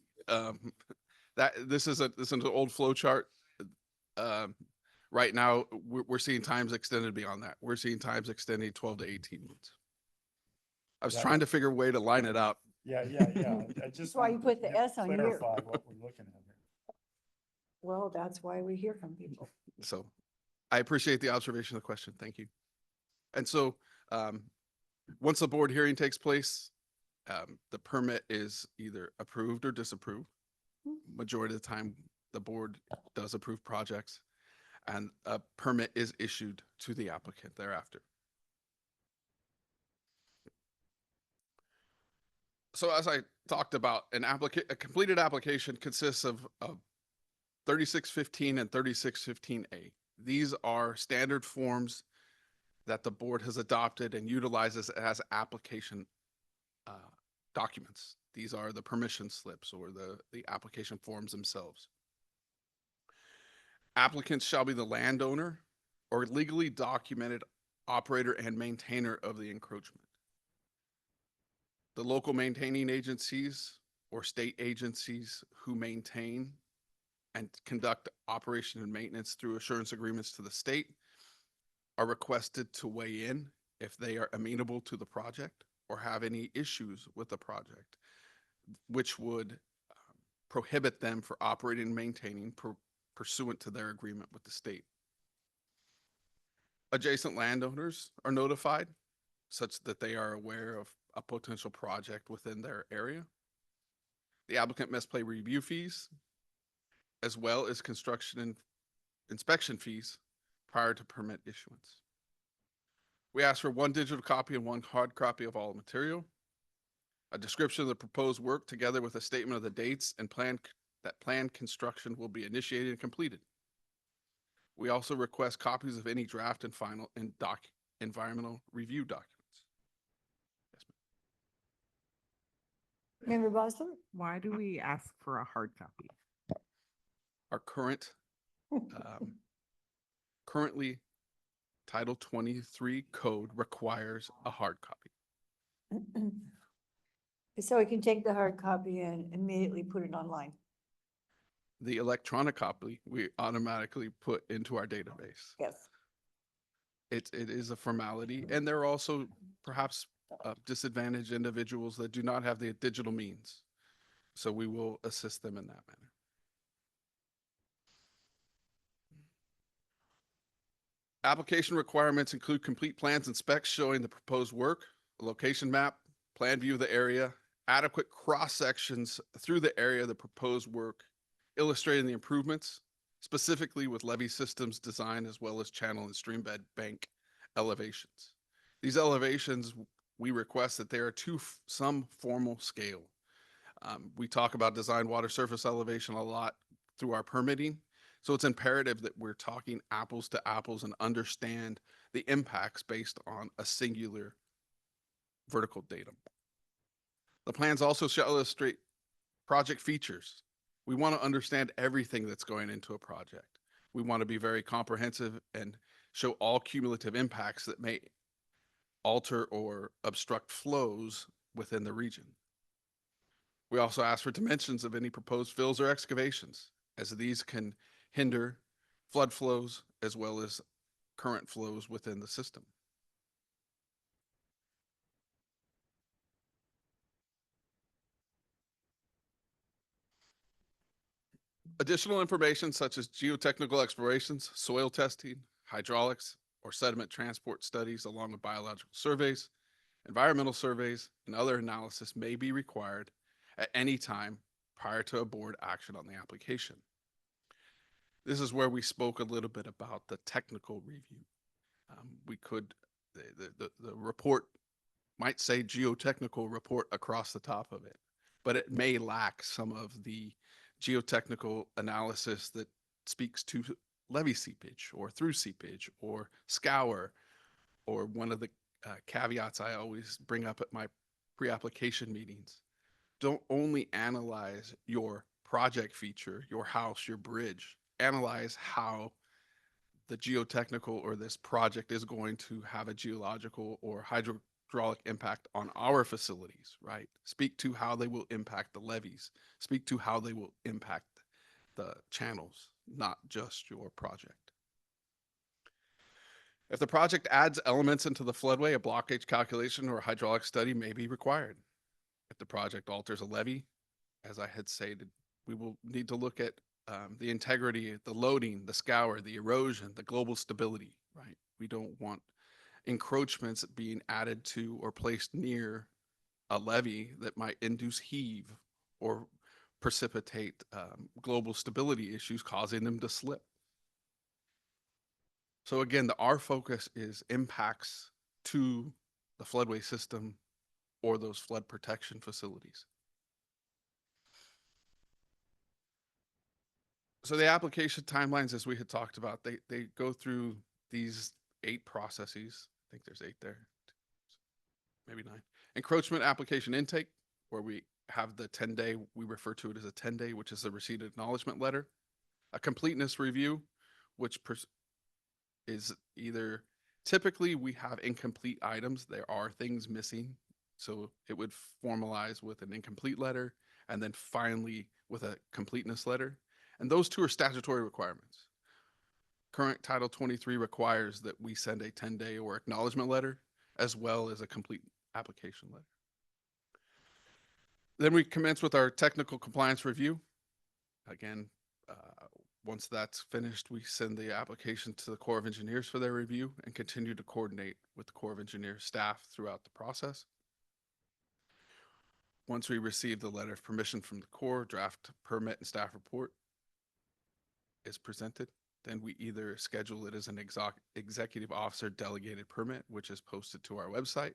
M: This is an old flow chart. Right now, we're seeing times extended beyond that. We're seeing times extending 12 to 18 months. I was trying to figure a way to line it up.
D: Yeah. I just
A: That's why you
D: wanted
A: put
D: to
A: the S on year.
D: clarify what we're looking at here.
A: Well, that's why we hear from people.
M: So I appreciate the observation of the question. Thank you. And so once the board hearing takes place, the permit is either approved or disapproved. Majority of the time, the board does approve projects, and a permit is issued to the applicant thereafter. So as I talked about, a completed application consists of 3615 and 3615A. These are standard forms that the board has adopted and utilizes as application documents. These are the permission slips or the application forms themselves. Applicants shall be the landowner or legally documented operator and maintainer of the encroachment. The local maintaining agencies or state agencies who maintain and conduct operation and maintenance through assurance agreements to the state are requested to weigh in if they are amenable to the project or have any issues with the project, which would prohibit them from operating and maintaining pursuant to their agreement with the state. Adjacent landowners are notified such that they are aware of a potential project within their area. The applicant must pay review fees as well as construction and inspection fees prior to permit issuance. We ask for one digital copy and one hard copy of all material, a description of the proposed work together with a statement of the dates and planned construction will be initiated and completed. We also request copies of any draft and final and environmental review documents. Yes, ma'am.
A: Member Bosler?
R: Why do we ask for a hard copy?
M: Our currently Title 23 code requires a hard copy.
A: So we can take the hard copy and immediately put it online.
M: The electronic copy we automatically put into our database.
A: Yes.
M: It is a formality, and there are also perhaps disadvantaged individuals that do not have the digital means. So we will assist them in that manner. Application requirements include complete plans and specs showing the proposed work, a location map, plan view of the area, adequate cross sections through the area of the proposed work, illustrating the improvements, specifically with levee systems design as well as channel and stream bed bank elevations. These elevations we request that there are some formal scale. We talk about design water surface elevation a lot through our permitting. So it's imperative that we're talking apples to apples and understand the impacts based on a singular vertical datum. The plans also shall illustrate project features. We want to understand everything that's going into a project. We want to be very comprehensive and show all cumulative impacts that may alter or obstruct flows within the region. We also ask for dimensions of any proposed fills or excavations, as these can hinder flood flows as well as current flows within the system. Additional information such as geotechnical explorations, soil testing, hydraulics, or sediment transport studies, along with biological surveys, environmental surveys, and other analysis may be required at any time prior to a board action on the application. This is where we spoke a little bit about the technical review. The report might say geotechnical report across the top of it, but it may lack some of the geotechnical analysis that speaks to levee seepage or through seepage or scour, or one of the caveats I always bring up at my pre-application meetings. Don't only analyze your project feature, your house, your bridge. Analyze how the geotechnical or this project is going to have a geological or hydraulic impact on our facilities, right? Speak to how they will impact the levees. Speak to how they will impact the channels, not just your project. If the project adds elements into the floodway, a blockage calculation or a hydraulic study may be required. If the project alters a levee, as I had stated, we will need to look at the integrity, the loading, the scour, the erosion, the global stability, right? We don't want encroachments being added to or placed near a levee that might induce heave or precipitate global stability issues, causing them to slip. So again, our focus is impacts to the floodway system or those flood protection facilities. So the application timelines, as we had talked about, they go through these 8 processes. I think there's 8 there, maybe 9. Encroachment application intake, where we have the 10-day, we refer to it as a 10-day, which is the receipt acknowledgement letter. A completeness review, which is either, typically we have incomplete items. There are things missing. So it would formalize with an incomplete letter and then finally with a completeness letter. And those 2 are statutory requirements. Current Title 23 requires that we send a 10-day or acknowledgement letter as well as a complete application letter. Then we commence with our technical compliance review. Again, once that's finished, we send the application to the Corps of Engineers for their review and continue to coordinate with the Corps of Engineers staff throughout the process. Once we receive the letter of permission from the Corps, draft permit and staff report is presented. Then we either schedule it as an executive officer delegated permit, which is posted to our website,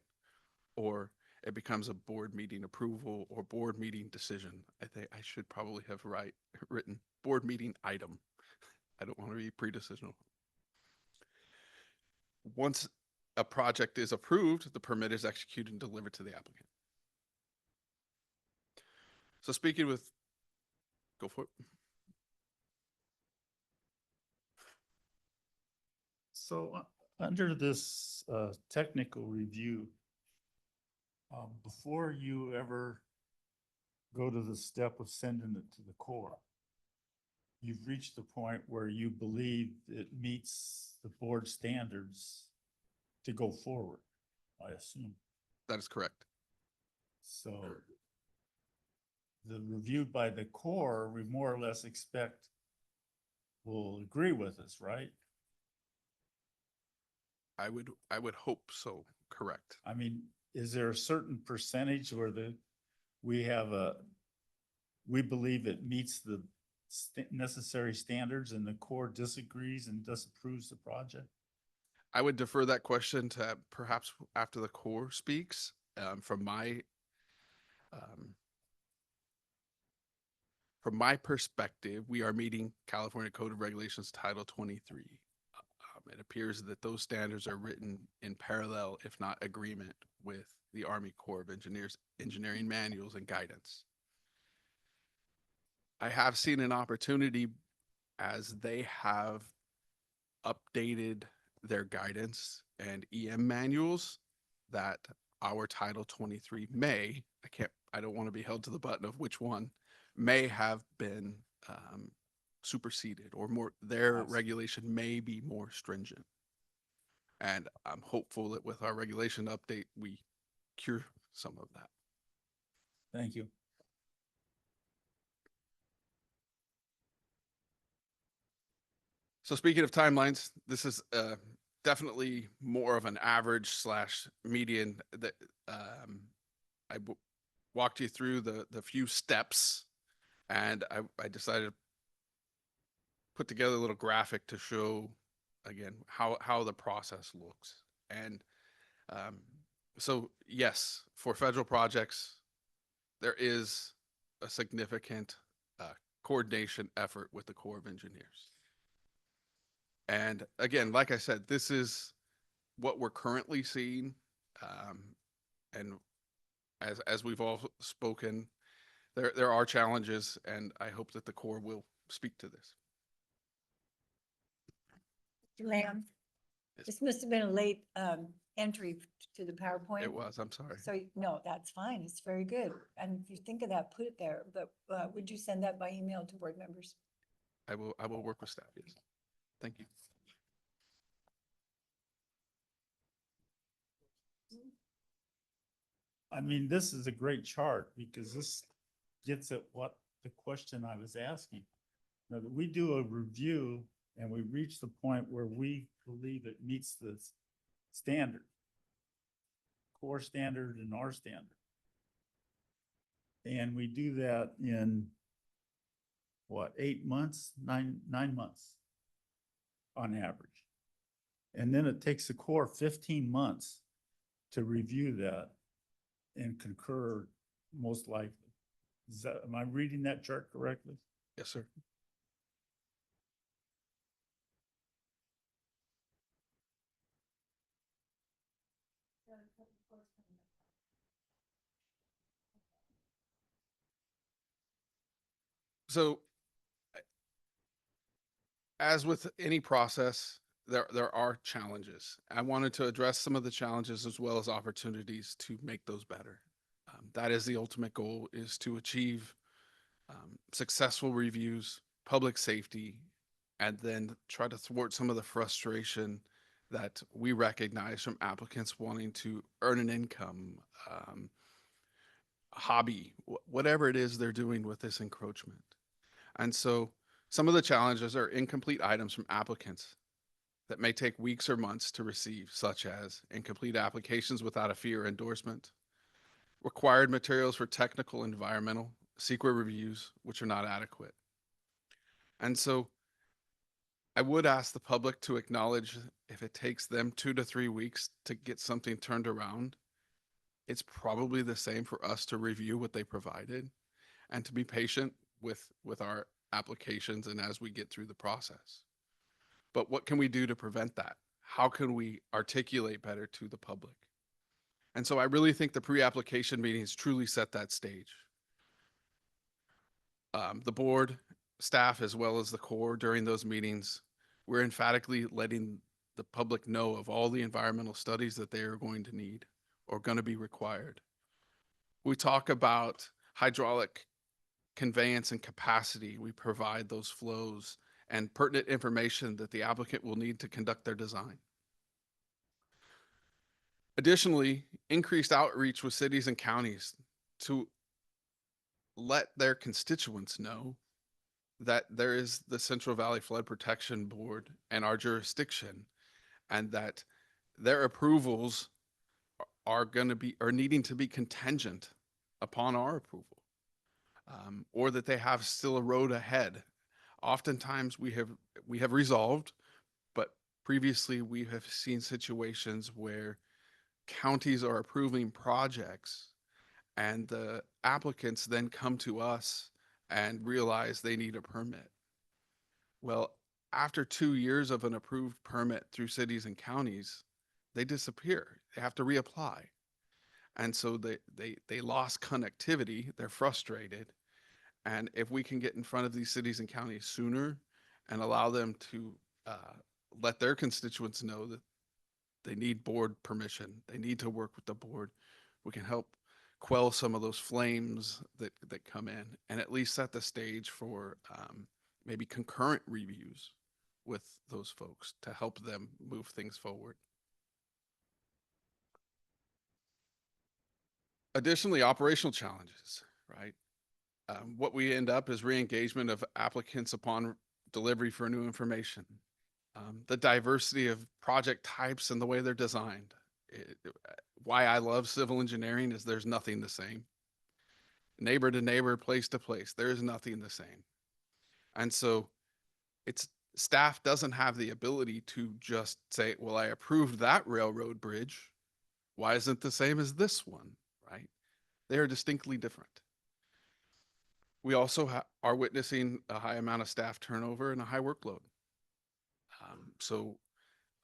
M: or it becomes a board meeting approval or board meeting decision. I think I should probably have written board meeting item. I don't want to be pre-decisional. Once a project is approved, the permit is executed and delivered to the applicant. So speaking with, go for it.
D: So under this technical review, before you ever go to the step of sending it to the Corps, you've reached the point where you believe it meets the board standards to go forward, I assume.
M: That is correct.
D: So the review by the Corps, we more or less expect will agree with us, right?
M: I would hope so. Correct.
D: I mean, is there a certain percentage where we believe it meets the necessary standards and the Corps disagrees and disapproves the project?
M: I would defer that question to perhaps after the Corps speaks. Um, from my perspective, we are meeting California Code of Regulations Title 23. It appears that those standards are written in parallel, if not agreement, with the Army Corps of Engineers engineering manuals and guidance. I have seen an opportunity as they have updated their guidance and EM manuals that our Title 23 I don't want to be held to the button of which one, may have been superseded, or their regulation may be more stringent. And I'm hopeful that with our regulation update, we cure some of that.
D: Thank you.
M: So speaking of timelines, this is definitely more of an average / median that I walked you through the few steps, and I decided to put together a little graphic to show again how the process looks. And so yes, for federal projects, there is a significant coordination effort with the Corps of Engineers. And again, like I said, this is what we're currently seeing. And as we've all spoken, there are challenges, and I hope that the Corps will speak to this.
N: Lamb, this must have been a late entry to the PowerPoint.
M: It was, I'm sorry.
N: So, no, that's fine. It's very good. And if you think of that, put it there. But would you send that by email to board members?
M: I will work with staff, yes. Thank you.
D: I mean, this is a great chart because this gets at what the question I was asking. Now, that we do a review and we reach the point where we believe it meets the standard, core standard and our standard. And we do that in what, 8 months, nine months on average. And then it takes the Corps 15 months to review that and concur, most likely. Am I reading that chart correctly?
M: Yes, sir. So as with any process, there are challenges. I wanted to address some of the challenges as well as opportunities to make those better. That is the ultimate goal, is to achieve successful reviews, public safety, and then try to thwart some of the frustration that we recognize from applicants wanting to earn an income, hobby, whatever it is they're doing with this encroachment. And so some of the challenges are incomplete items from applicants that may take weeks or months to receive, such as incomplete applications without a fee or endorsement, required materials for technical, environmental, secret reviews, which are not adequate. And so I would ask the public to acknowledge if it takes them 2 to 3 weeks to get something turned around, it's probably the same for us to review what they provided and to be patient with our applications and as we get through the process. But what can we do to prevent that? How can we articulate better to the public? And so I really think the pre-application meetings truly set that stage. The board, staff, as well as the Corps during those meetings, we're emphatically letting the public know of all the environmental studies that they are going to need or going to be required. We talk about hydraulic conveyance and capacity. We provide those flows and pertinent information that the applicant will need to conduct their design. Additionally, increased outreach with cities and counties to let their constituents know that there is the Central Valley Flood Protection Board and our jurisdiction, and that their approvals are needing to be contingent upon our approval, or that they have still a road ahead. Oftentimes we have resolved, but Previously, we have seen situations where counties are approving projects and the applicants then come to us and realize they need a permit. Well, after 2 years of an approved permit through cities and counties, they disappear. They have to reapply. And so they lost connectivity. They're frustrated. And if we can get in front of these cities and counties sooner and allow them to let their constituents know that they need board permission, they need to work with the board, we can help quell some of those flames that come in and at least set the stage for maybe concurrent reviews with those folks to help them move things forward. Additionally, operational challenges, right? What we end up is re-engagement of applicants upon delivery for new information. The diversity of project types and the way they're designed. Why I love civil engineering is there's nothing the same. Neighbor to neighbor, place to place, there is nothing the same. And so staff doesn't have the ability to just say, well, I approved that railroad bridge. Why isn't it the same as this one, right? They are distinctly different. We also are witnessing a high amount of staff turnover and a high workload. So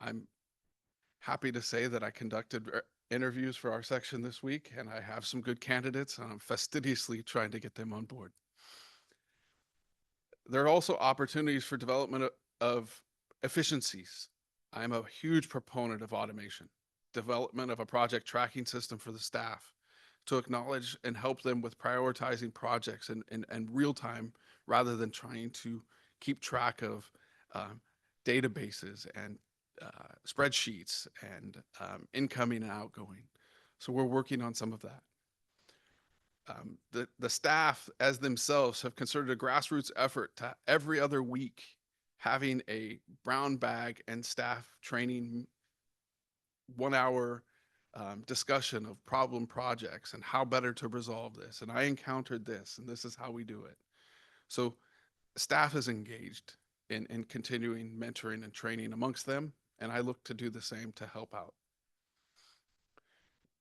M: I'm happy to say that I conducted interviews for our section this week, and I have some good candidates, and I'm fastidiously trying to get them on board. There are also opportunities for development of efficiencies. I'm a huge proponent of automation, development of a project tracking system for the staff to acknowledge and help them with prioritizing projects and real time rather than trying to keep track of databases and spreadsheets and incoming and outgoing. So we're working on some of that. The staff as themselves have concerted a grassroots effort to every other week having a brown bag and staff training 1 hour discussion of problem projects and how better to resolve this. And I encountered this, and this is how we do it. So staff is engaged in continuing mentoring and training amongst them, and I look to do the same to help out.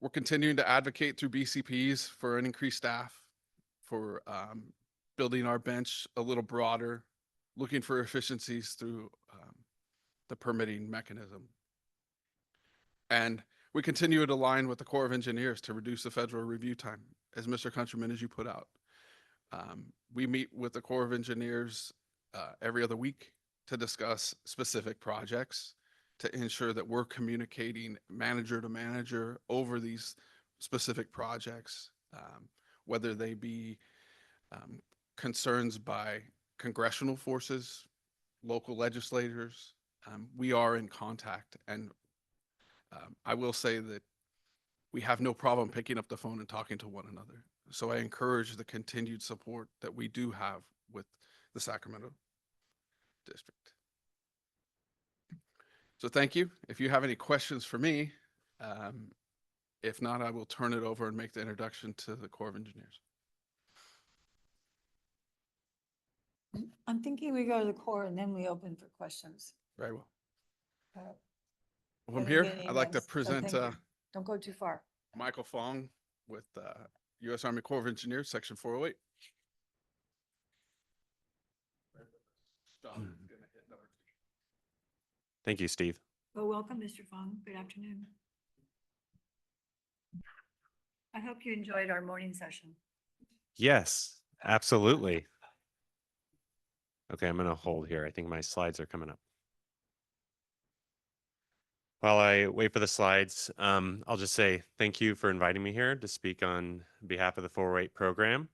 M: We're continuing to advocate through BCPs for an increased staff, for building our bench a little broader, looking for efficiencies through the permitting mechanism. And we continue to align with the Corps of Engineers to reduce the federal review time, as Mr. Countryman, as you put out. We meet with the Corps of Engineers every other week to discuss specific projects, to ensure that we're communicating manager to manager over these specific projects, whether they be concerns by congressional forces, local legislators. We are in contact, and I will say that we have no problem picking up the phone and talking to one another. So I encourage the continued support that we do have with the Sacramento district. So thank you. If you have any questions for me, if not, I will turn it over and make the introduction to the Corps of Engineers.
N: I'm thinking we go to the core and then we open for questions.
M: Very well.
N: Uh,
M: Well, I'm
N: I've
M: here.
N: been getting
M: I'd like to
N: names, so
M: present
N: thank you. Don't go too far.
M: Michael Fong with U.S. Army Corps of Engineers, Section 408.
O: Thank you, Steve.
N: Well, welcome, Mr. Fong. Good afternoon. I hope you enjoyed our morning session.
O: Yes, absolutely. Okay, I'm going to hold here. I think my slides are coming up. While I wait for the slides, I'll just say thank you for inviting me here to speak on behalf of the 408 program.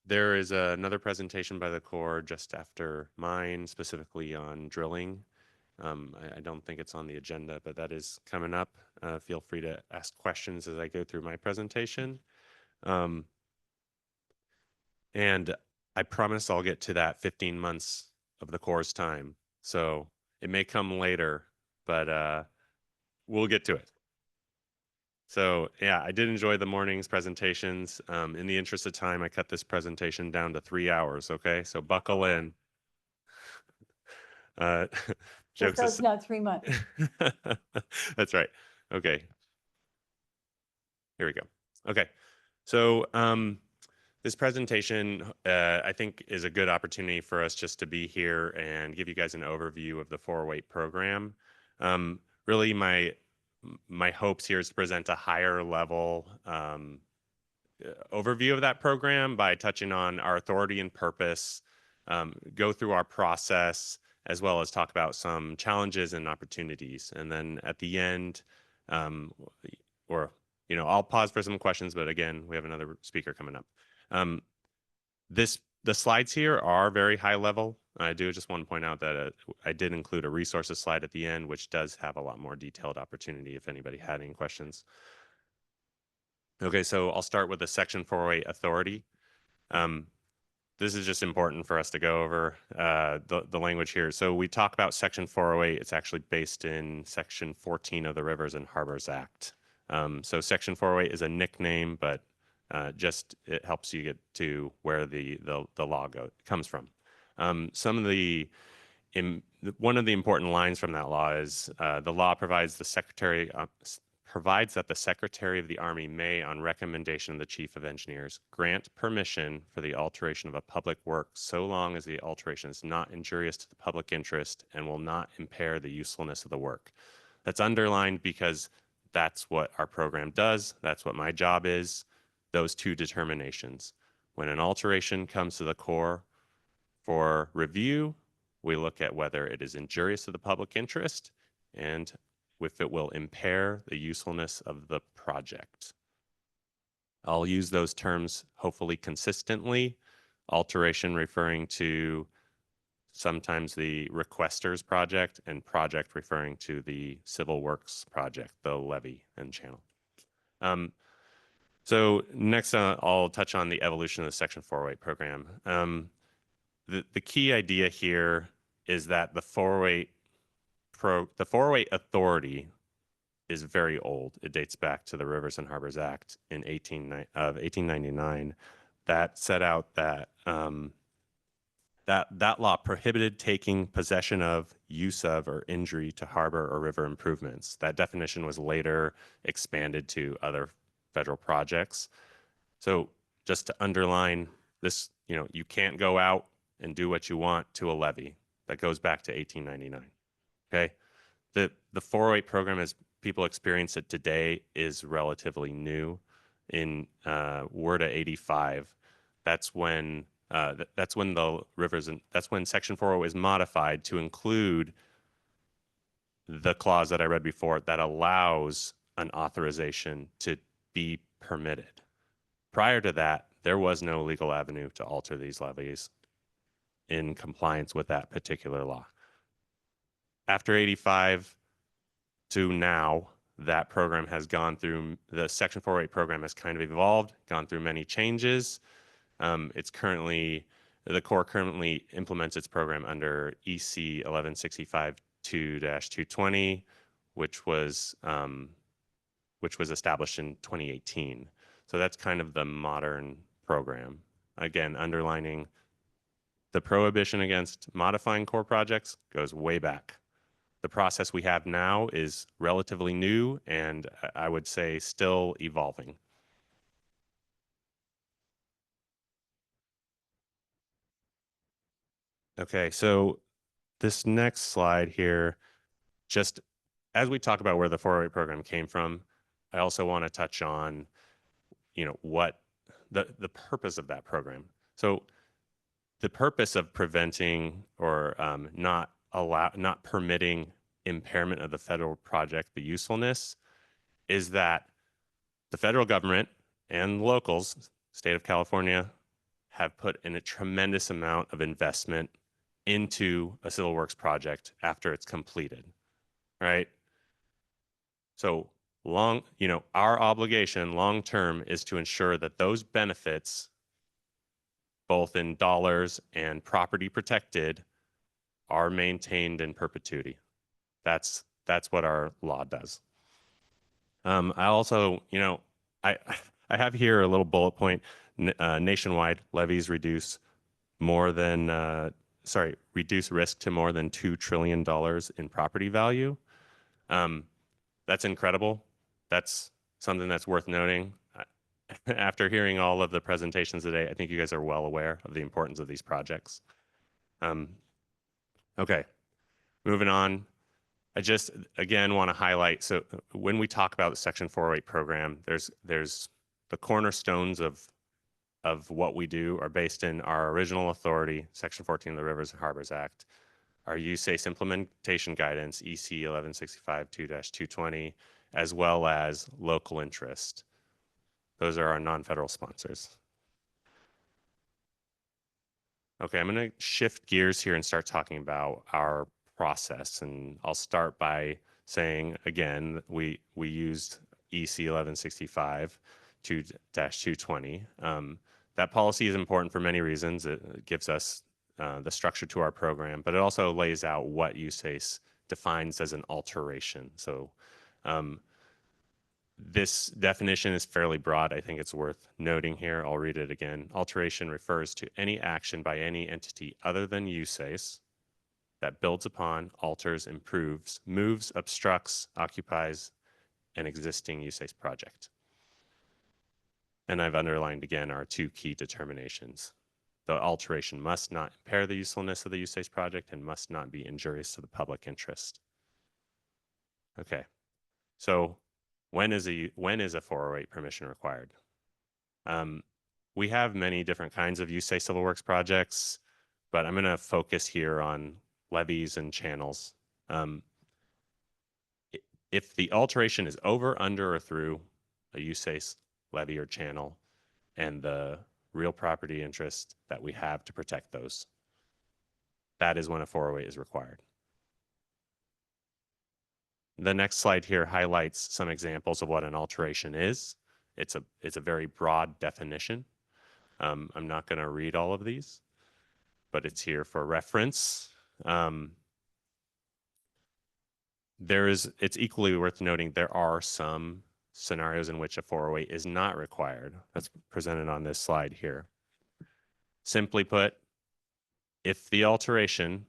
O: There is another presentation by the Corps just after mine, specifically on drilling. I don't think it's on the agenda, but that is coming up. Feel free to ask questions as I go through my presentation. And I promise I'll get to that 15 months of the Corps' time. So it may come later, but we'll get to it. So yeah, I did enjoy the morning's presentations. In the interest of time, I cut this presentation down to 3 hours, okay? So buckle in.
A: Just
O: Jokes
A: so it's
O: aside.
A: not 3 months.
O: That's right. Okay. Here we go. Okay. So this presentation, I think, is a good opportunity for us just to be here and give you guys an overview of the 408 program. Really, my hopes here is to present a higher level overview of that program by touching on our authority and purpose, go through our process, as well as talk about some challenges and opportunities. And then at the end, or, I'll pause for some questions, but again, we have another speaker coming up. The slides here are very high level. I do just want to point out that I did include a resources slide at the end, which does have a lot more detailed opportunity if anybody had any questions. Okay, so I'll start with the Section 408 authority. This is just important for us to go over the language here. So we talk about Section 408. It's actually based in Section 14 of the Rivers and Harbors Act. So Section 408 is a nickname, but just it helps you get to where the law comes from. One of the important lines from that law is the law provides that the Secretary of the Army may, on recommendation of the Chief of Engineers, grant permission for the alteration of a public work so long as the alteration is not injurious to the public interest and will not impair the usefulness of the work. That's underlined because that's what our program does. That's what my job is, those two determinations. When an alteration comes to the Corps for review, we look at whether it is injurious to the public interest and if it will impair the usefulness of the project. I'll use those terms hopefully consistently. Alteration referring to sometimes the requester's project, and project referring to the civil works project, the levee and channel. So next I'll touch on the evolution of the Section 408 program. The key idea here is that the 408 authority is very old. It dates back to the Rivers and Harbors Act of 1899 that set out that that law prohibited taking possession of, use of, or injury to harbor or river improvements. That definition was later expanded to other federal projects. So just to underline this, you can't go out and do what you want to a levee. That goes back to 1899. Okay. The 408 program, as people experience it today, is relatively new. In WRDA 85, that's when the rivers and that's when Section 408 is modified to include the clause that I read before that allows an authorization to be permitted. Prior to that, there was no legal avenue to alter these levees in compliance with that particular law. After 85 to now, that program has gone through, the Section 408 program has kind of evolved, gone through many changes. The Corps currently implements its program under EC 1165-2-220, which was established in 2018. So that's kind of the modern program. Again, underlining the prohibition against modifying Corps projects goes way back. The process we have now is relatively new and I would say still evolving. Okay, so this next slide here, just as we talk about where the 408 program came from, I also want to touch on, what the purpose of that program. So the purpose of preventing or not permitting impairment of the federal project, the usefulness, is that the federal government and locals, state of California, have put in a tremendous amount of investment into a civil works project after it's completed, right? So our obligation long term is to ensure that those benefits, both in dollars and property protected, are maintained in perpetuity. That's what our law does. I also, I have here a little bullet point. Nationwide, levies reduce more than reduce risk to more than $2 trillion in property value. That's incredible. That's something that's worth noting. After hearing all of the presentations today, I think you guys are well aware of the importance of these projects. Okay, moving on. I just, again, want to highlight, so when we talk about the Section 408 program, there's the cornerstones of what we do are based in our original authority, Section 14 of the Rivers and Harbors Act, our USACE implementation guidance, EC 1165-2-220, as well as local interest. Those are our non-federal sponsors. Okay, I'm going to shift gears here and start talking about our process. And I'll start by saying, again, we used EC 1165-2-220. That policy is important for many reasons. It gives us the structure to our program, but it also lays out what USACE defines as an alteration. So this definition is fairly broad. I think it's worth noting here. I'll read it again. Alteration refers to any action by any entity other than USACE that builds upon, alters, improves, moves, obstructs, occupies an existing USACE project. And I've underlined again our two key determinations. The alteration must not impair the usefulness of the USACE project and must not be injurious to the public interest. Okay, so when is a 408 permission required? We have many different kinds of USACE civil works projects, but I'm going to focus here on levees and channels. If the alteration is over, under, or through a USACE levee or channel and the real property interest that we have to protect those, that is when a 408 is required. The next slide here highlights some examples of what an alteration is. It's a very broad definition. I'm not going to read all of these, but it's here for reference. It's equally worth noting there are some scenarios in which a 408 is not required. That's presented on this slide here. Simply put, if the alteration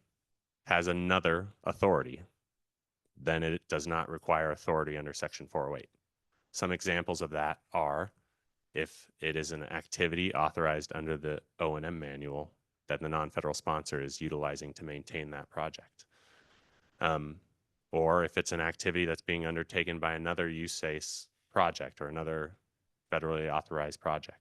O: has another authority, then it does not require authority under Section 408. Some examples of that are if it is an activity authorized under the O&M manual that the non-federal sponsor is utilizing to maintain that project. Or if it's an activity that's being undertaken by another USACE project or another federally authorized project.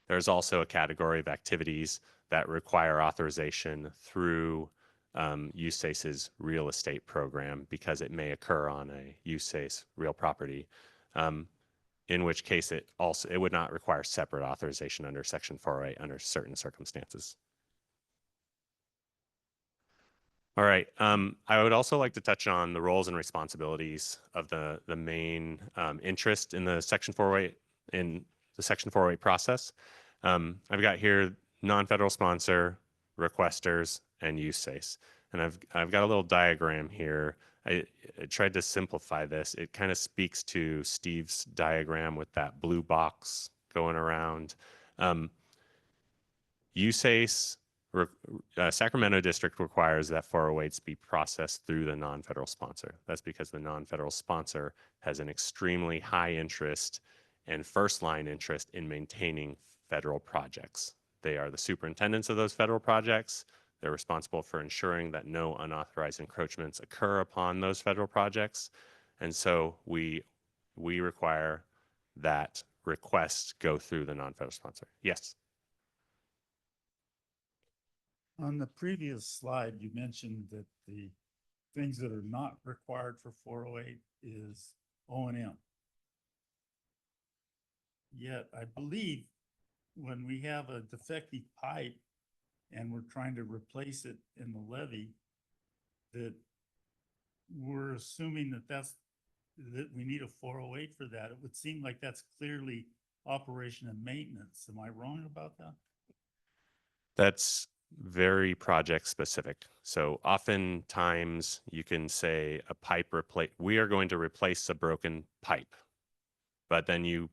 O: There's also a category of activities that require authorization through USACE's real estate program because it may occur on a USACE real property, in which case it would not require separate authorization under Section 408 under certain circumstances. All right, I would also like to touch on the roles and responsibilities of the main interest in the Section 408 process. I've got here non-federal sponsor, requesters, and USACE. And I've got a little diagram here. I tried to simplify this. It kind of speaks to Steve's diagram with that blue box going around. USACE, Sacramento District requires that 408s be processed through the non-federal sponsor. That's because the non-federal sponsor has an extremely high interest and first line interest in maintaining federal projects. They are the superintendents of those federal projects. They're responsible for ensuring that no unauthorized encroachments occur upon those federal projects. And so we require that requests go through the non-federal sponsor. Yes.
D: On the previous slide, you mentioned that the things that are not required for 408 is O&M. Yet I believe when we have a defective pipe and we're trying to replace it in the levee, that we're assuming that we need a 408 for that. It would seem like that's clearly operation and maintenance. Am I wrong about that?
O: That's very project specific. So oftentimes you can say a pipe we are going to replace a broken pipe, but then you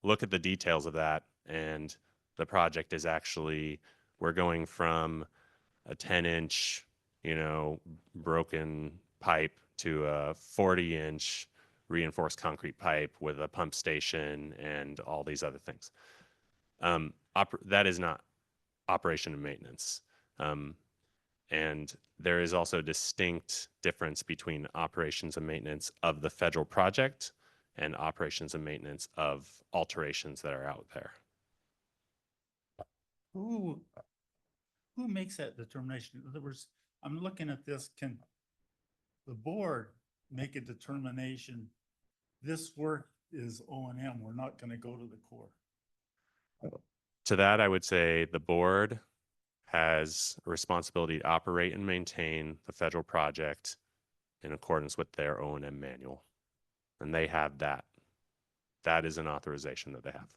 O: look at the details of that and the project is actually We're going from a 10-inch, broken pipe to a 40-inch reinforced concrete pipe with a pump station and all these other things. That is not operation and maintenance. And there is also a distinct difference between operations and maintenance of the federal project and operations and maintenance of alterations that are out there.
D: Who makes that determination? In other words, I'm looking at this, can the board make a determination, this work is O&M, we're not gonna go to the Corps?
O: To that, I would say the board has a responsibility to operate and maintain the federal project in accordance with their O&M manual. And they have that. That is an authorization that they have.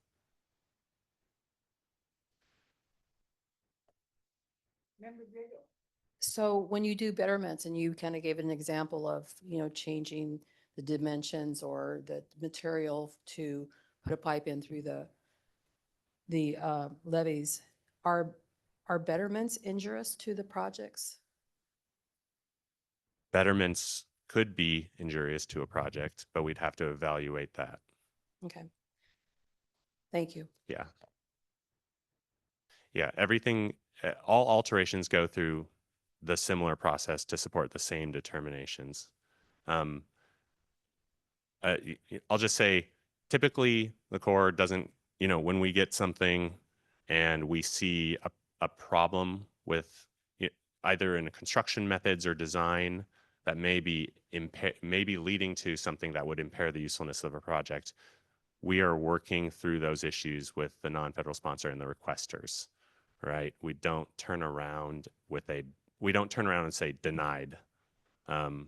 E: So when you do betterments, and you kind of gave an example of, changing the dimensions or the material to put a pipe in through the levees, are betterments injurious to the projects?
O: Betterments could be injurious to a project, but we'd have to evaluate that.
E: Okay. Thank you.
O: Yeah. Yeah, everything, all alterations go through the similar process to support the same determinations. I'll just say, typically the Corps doesn't, when we get something and we see a problem with either in construction methods or design that may be leading to something that would impair the usefulness of a project, we are working through those issues with the non-federal sponsor and the requesters, right? We don't turn around and say denied.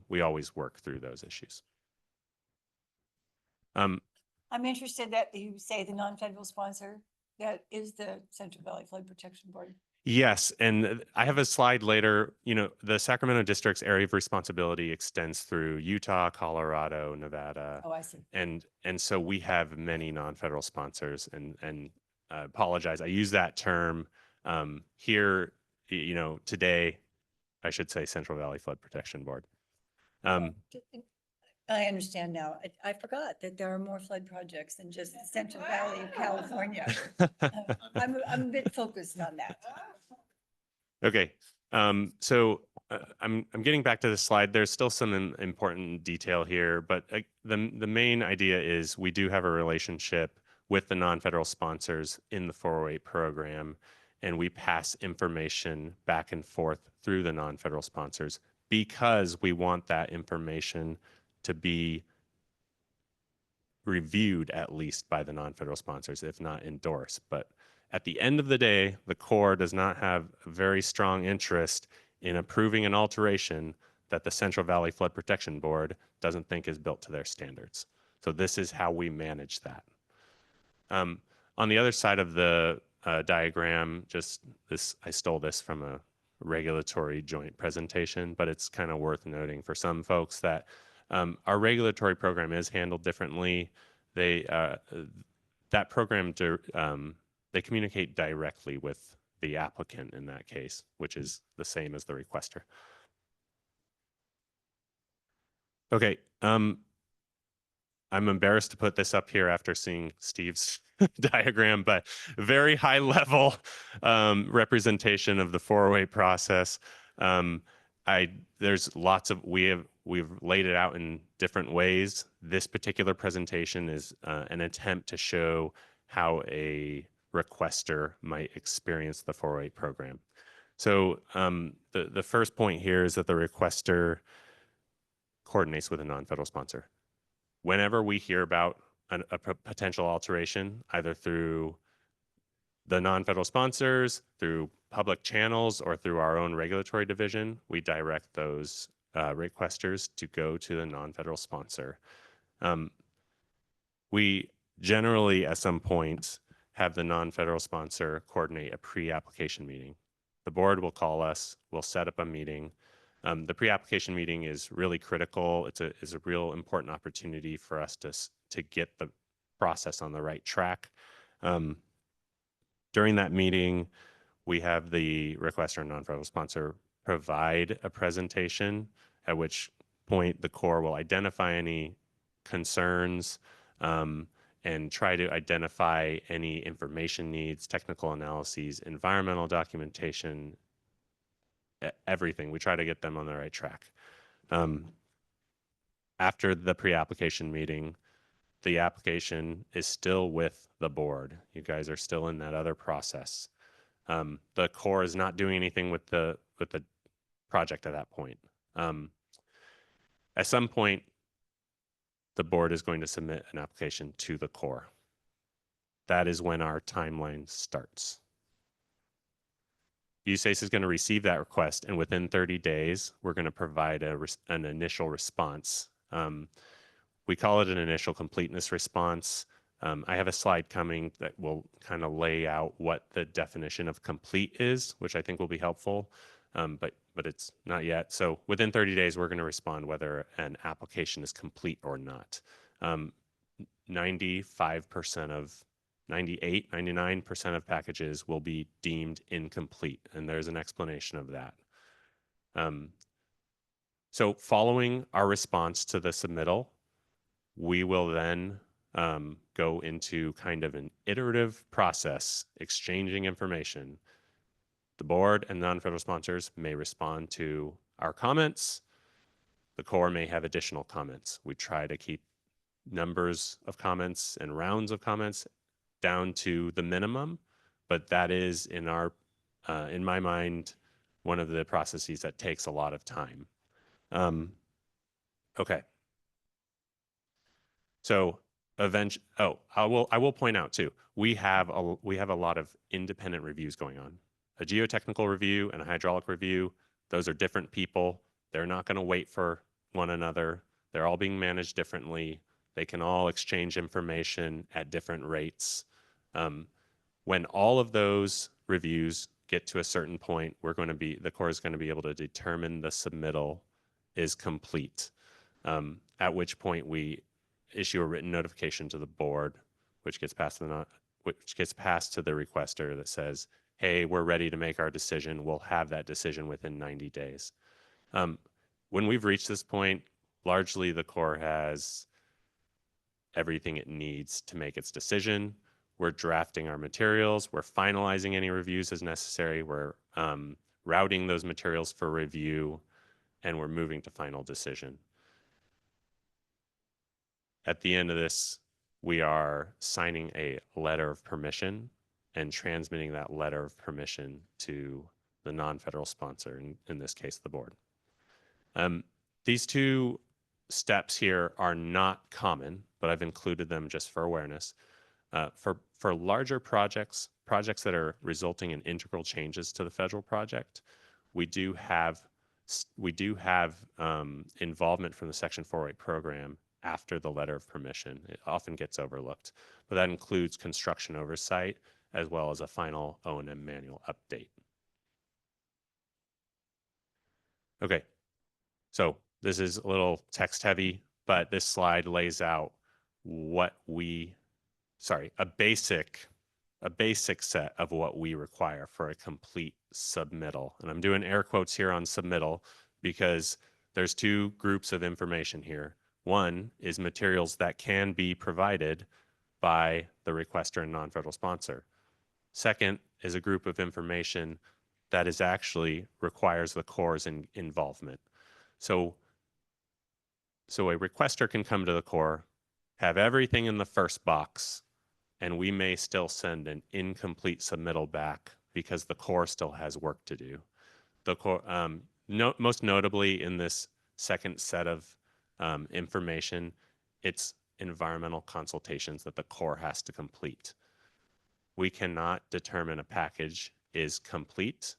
O: We always work through those issues.
N: I'm interested that you say the non-federal sponsor, that is the Central Valley Flood Protection Board.
O: Yes, and I have a slide later. The Sacramento district's area of responsibility extends through Utah, Colorado, Nevada.
N: Oh, I see.
O: And so we have many non-federal sponsors, and apologize, I use that term here, today, I should say Central Valley Flood Protection Board.
N: I understand now. I forgot that there are more flood projects than just the Central Valley of California. I'm a bit focused on that.
O: Okay, so I'm getting back to the slide. There's still some important detail here, but the main idea is we do have a relationship with the non-federal sponsors in the 408 program, and we pass information back and forth through the non-federal sponsors because we want that information to be reviewed at least by the non-federal sponsors, if not endorsed. But at the end of the day, the Corps does not have a very strong interest in approving an alteration that the Central Valley Flood Protection Board doesn't think is built to their standards. So this is how we manage that. On the other side of the diagram, I stole this from a regulatory joint presentation, but it's kind of worth noting for some folks that our regulatory program is handled differently. That program, they communicate directly with the applicant in that case, which is the same as the requester. Okay, I'm embarrassed to put this up here after seeing Steve's diagram, but very high level representation of the 408 process. There's lots of, we've laid it out in different ways. This particular presentation is an attempt to show how a requester might experience the 408 program. So the first point here is that the requester coordinates with a non-federal sponsor. Whenever we hear about a potential alteration, either through the non-federal sponsors, through public channels, or through our own regulatory division, we direct those requesters to go to the non-federal sponsor. We generally, at some point, have the non-federal sponsor coordinate a pre-application meeting. The board will call us, we'll set up a meeting. The pre-application meeting is really critical. It's a real important opportunity for us to get the process on the right track. During that meeting, we have the requester and non-federal sponsor provide a presentation, at which point the Corps will identify any concerns and try to identify any information needs, technical analyses, environmental documentation, everything. We try to get them on the right track. After the pre-application meeting, the application is still with the board. You guys are still in that other process. The Corps is not doing anything with the project at that point. At some point, the board is going to submit an application to the Corps. That is when our timeline starts. USACE is going to receive that request, and within 30 days, we're going to provide an initial response. We call it an initial completeness response. I have a slide coming that will kind of lay out what the definition of complete is, which I think will be helpful, but it's not yet. So within 30 days, we're going to respond whether an application is complete or not. 95% of 98, 99% of packages will be deemed incomplete, and there's an explanation of that. So following our response to the submittal, we will then go into kind of an iterative process, exchanging information. The board and non-federal sponsors may respond to our comments. The Corps may have additional comments. We try to keep numbers of comments and rounds of comments down to the minimum, but that is in my mind, one of the processes that takes a lot of time. Okay. So I will point out too, we have a lot of independent reviews going on. A geotechnical review and a hydraulic review, those are different people. They're not going to wait for one another. They're all being managed differently. They can all exchange information at different rates. When all of those reviews get to a certain point, the Corps is going to be able to determine the submittal is complete. At which point we issue a written notification to the board, which gets passed to the requester that says, hey, we're ready to make our decision. We'll have that decision within 90 days. When we've reached this point, largely the Corps has everything it needs to make its decision. We're drafting our materials. We're finalizing any reviews as necessary. We're routing those materials for review, and we're moving to final decision. At the end of this, we are signing a letter of permission and transmitting that letter of permission to the non-federal sponsor, in this case, the board. These two steps here are not common, but I've included them just for awareness. For larger projects that are resulting in integral changes to the federal project, we do have involvement from the Section 408 program after the letter of permission. It often gets overlooked, but that includes construction oversight as well as a final O&M manual update. Okay, so this is a little text heavy, but this slide lays out a basic set of what we require for a complete submittal. And I'm doing air quotes here on submittal because there's two groups of information here. One is materials that can be provided by the requester and non-federal sponsor. Second is a group of information that is actually requires the Corps' involvement. So a requester can come to the Corps, have everything in the first box, and we may still send an incomplete submittal back because the Corps still has work to do. The Corps, most notably in this second set of information, it's environmental consultations that the Corps has to complete. We cannot determine a package is complete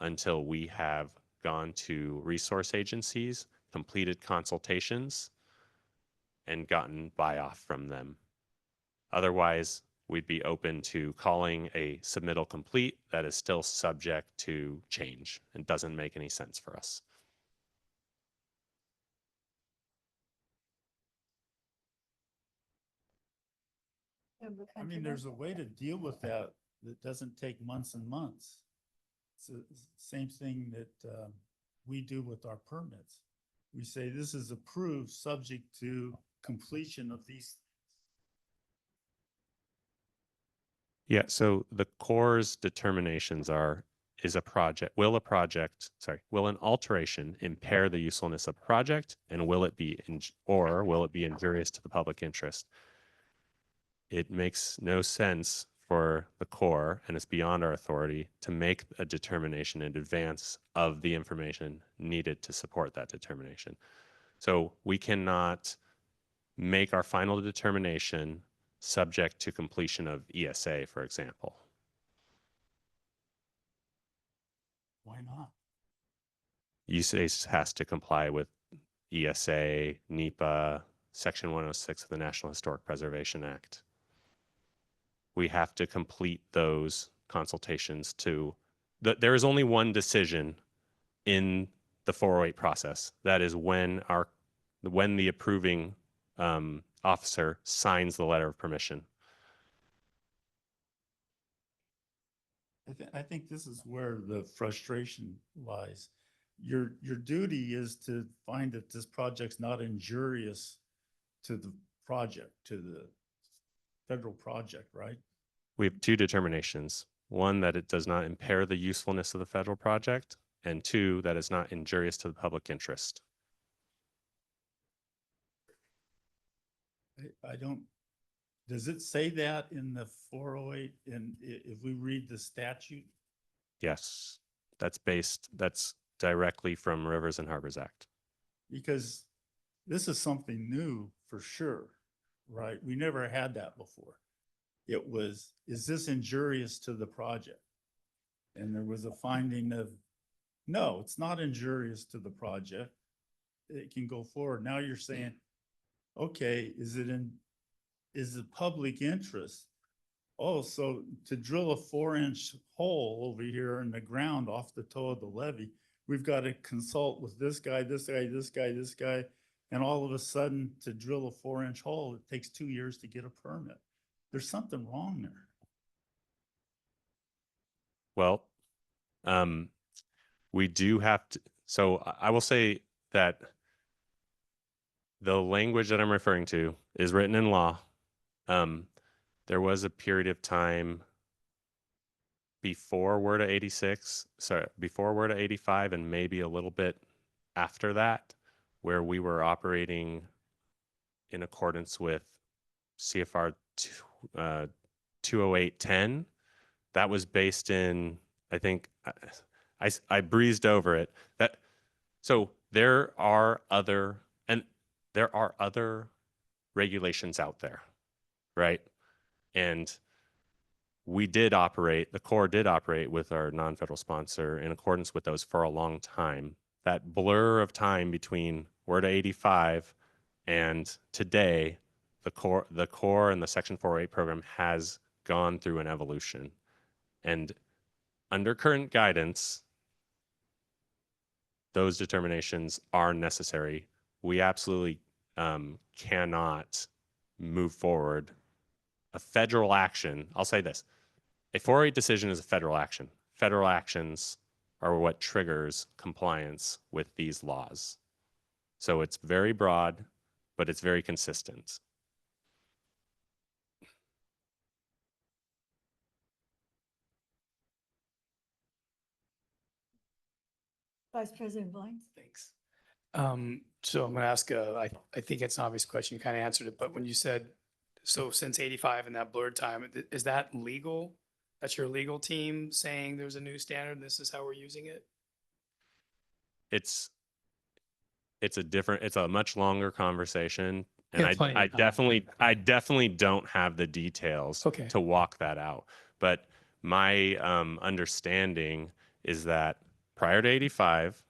O: until we have gone to resource agencies, completed consultations, and gotten buy-off from them. Otherwise, we'd be open to calling a submittal complete that is still subject to change and doesn't make any sense for us.
D: I mean, there's a way to deal with that that doesn't take months and months. It's the same thing that we do with our permits. We say this is approved subject to completion of these.
O: Yeah, so the Corps' determinations are, will an alteration impair the usefulness of a project, and will it be injurious to the public interest? It makes no sense for the Corps, and it's beyond our authority, to make a determination in advance of the information needed to support that determination. So we cannot make our final determination subject to completion of ESA, for example.
D: Why not?
O: ESA has to comply with ESA, NEPA, Section 106 of the National Historic Preservation Act. We have to complete those consultations there is only one decision in the 408 process. That is when the approving officer signs the letter of permission.
D: I think this is where the frustration lies. Your duty is to find that this project's not injurious to the project, to the federal project, right?
O: We have two determinations. One, that it does not impair the usefulness of the federal project, and two, that it's not injurious to the public interest.
D: I don't, does it say that in the 408, and if we read the statute?
O: Yes, that's directly from Rivers and Harbors Act.
D: Because this is something new for sure, right? We never had that before. It was, is this injurious to the project? And there was a finding of, no, it's not injurious to the project. It can go forward. Now you're saying, okay, is the public interest? Oh, so to drill a 4-inch hole over here in the ground off the toe of the levee, we've got to consult with this guy, this guy, this guy, this guy. And all of a sudden to drill a 4-inch hole, it takes 2 years to get a permit. There's something wrong there.
O: Well, we do have to, so I will say that the language that I'm referring to is written in law. There was a period of time before WRDA 86, before WRDA 85, and maybe a little bit after that, where we were operating in accordance with CFR 20810. That was based in, I think, I breezed over it. So there are other regulations out there, right? And the Corps did operate with our non-federal sponsor in accordance with those for a long time. That blur of time between WRDA 85 and today, the Corps and the Section 408 program has gone through an evolution. And under current guidance, those determinations are necessary. We absolutely cannot move forward. A federal action, I'll say this, a 408 decision is a federal action. Federal actions are what triggers compliance with these laws. So it's very broad, but it's very consistent.
N: Vice President Blanks?
P: Thanks. So I'm going to ask, I think it's an obvious question, you kind of answered it, but when you said, so since 85 and that blurred time, is that legal? That's your legal team saying there's a new standard, and this is how we're using it?
O: It's a much longer conversation. And
P: Yeah, plenty
O: I
P: of time.
O: definitely don't have the details to walk that out. But my understanding is that prior to 85,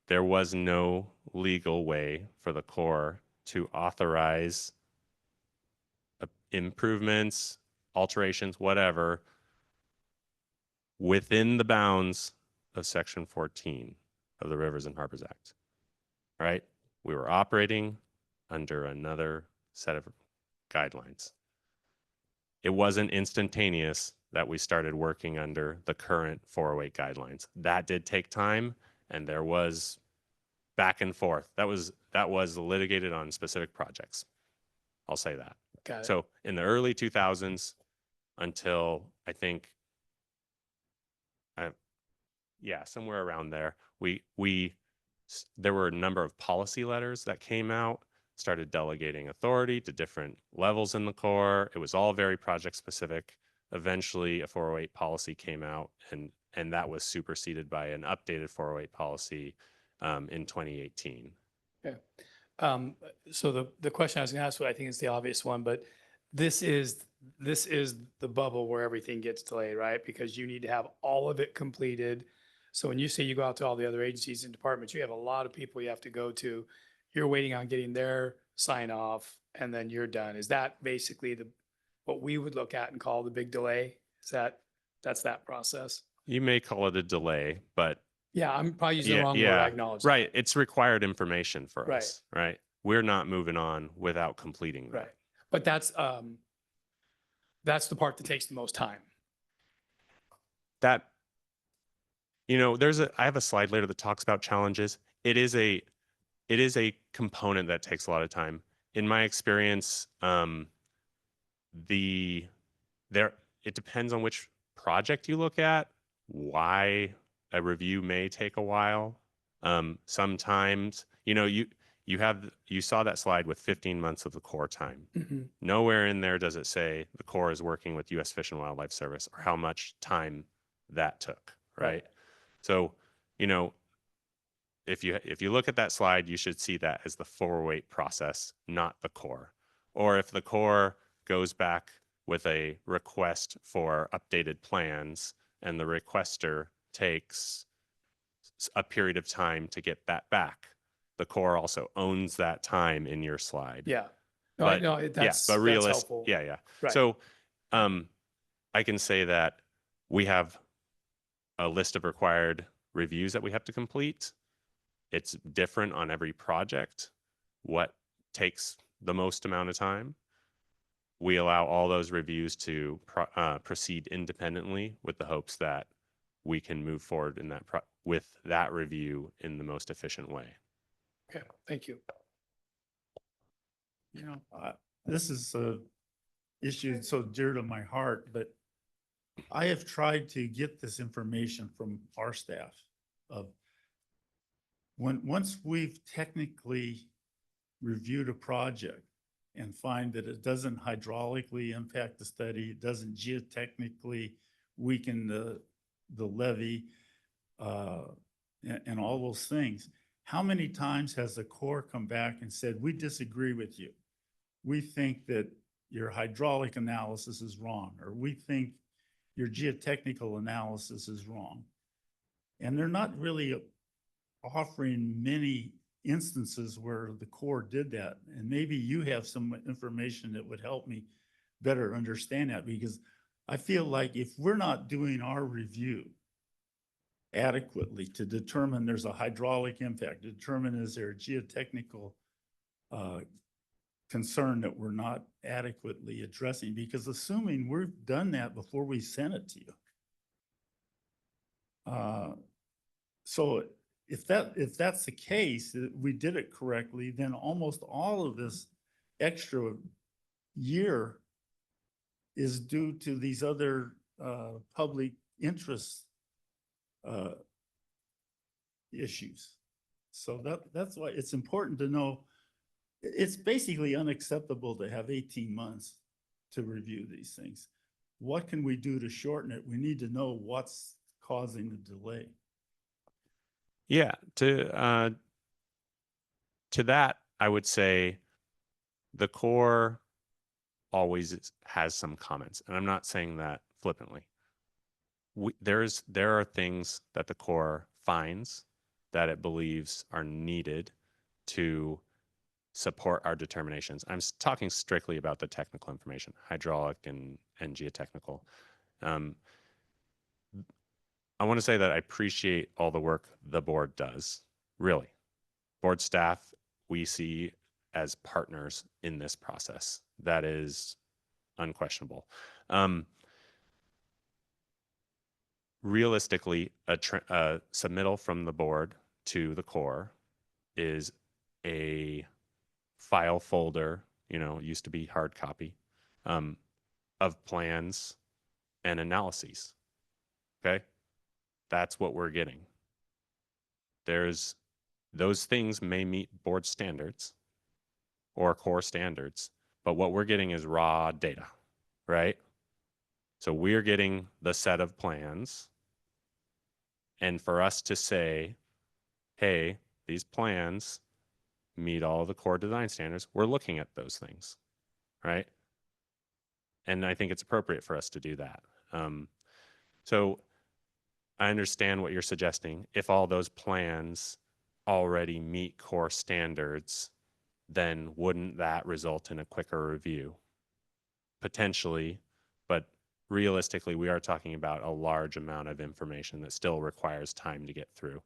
O: there was no legal way for the Corps to authorize improvements, alterations, whatever, within the bounds of Section 14 of the Rivers and Harbors Act. Right? We were operating under another set of guidelines. It wasn't instantaneous. that we started working under the current 408 guidelines. That did take time, and there was back and forth. That was litigated on specific projects. I'll say that.
P: Got it.
O: So in the early 2000s until I think, somewhere around there, there were a number of policy letters that came out, started delegating authority to different levels in the Corps. It was all very project specific. Eventually, a 408 policy came out, and that was superseded by an updated 408 policy in 2018.
P: Okay. So the question I was gonna ask, what I think is the obvious one, but this is the bubble where everything gets delayed, right? Because you need to have all of it completed. So when you say you go out to all the other agencies and departments, you have a lot of people you have to go to. You're waiting on getting their sign off, and then you're done. Is that basically what we would look at and call the big delay? That's that process?
O: You may call it a delay, but
P: Yeah, I'm probably using the wrong word. I acknowledge that.
O: Right. It's required information for
P: Right.
O: us, right? We're not moving on without completing that.
P: Right. But that's the part that takes the most time.
O: That, I have a slide later that talks about challenges. It is a component that takes a lot of time. In my experience, it depends on which project you look at, why a review may take a while. Sometimes, you saw that slide with 15 months of the Corps time.
P: Mhm.
O: Nowhere in there does it say the Corps is working with U.S. Fish and Wildlife Service or how much time that took, right? So, if you look at that slide, you should see that as the 408 process, not the Corps. Or if the Corps goes back with a request for updated plans and the requester takes a period of time to get that back, the Corps also owns that time in your slide.
P: Yeah. No,
O: But
P: that's helpful.
O: Yeah.
P: Right.
O: So I can say that we have a list of required reviews that we have to complete. It's different on every project, what takes the most amount of time. We allow all those reviews to proceed independently with the hopes that we can move forward with that review in the most efficient way.
P: Okay, thank you.
D: This is a issue so dear to my heart, but I have tried to get this information from our staff of once we've technically reviewed a project and find that it doesn't hydraulically impact the study, it doesn't geotechnically weaken the levee, and all those things. How many times has the Corps come back and said, we disagree with you? We think that your hydraulic analysis is wrong, or we think your geotechnical analysis is wrong. And they're not really offering many instances where the Corps did that. And maybe you have some information that would help me better understand that, because I feel like if we're not doing our review adequately to determine there's a hydraulic impact, determine is there a geotechnical concern that we're not adequately addressing, because assuming we've done that before we sent it to you. So if that's the case, that we did it correctly, then almost all of this extra year is due to these other public interest issues. So that's why it's important to know. It's basically unacceptable to have 18 months to review these things. What can we do to shorten it? We need to know what's causing the delay.
O: Yeah, to that, I would say the Corps always has some comments, and I'm not saying that flippantly. There are things that the Corps finds that it believes are needed to support our determinations. I'm talking strictly about the technical information, hydraulic and geotechnical. I want to say that I appreciate all the work the board does, really. Board staff, we see as partners in this process. That is unquestionable. realistically, a submittal from the board to the Corps is a file folder, it used to be hard copy, of plans and analyses. Okay? That's what we're getting. Those things may meet board standards or Corps standards, but what we're getting is raw data, right? So we're getting the set of plans, and for us to say, hey, these plans meet all the Corps design standards, we're looking at those things, right? And I think it's appropriate for us to do that. So I understand what you're suggesting. If all those plans already meet Corps standards, then wouldn't that result in a quicker review? Potentially, but realistically, we are talking about a large amount of information that still requires time to get through.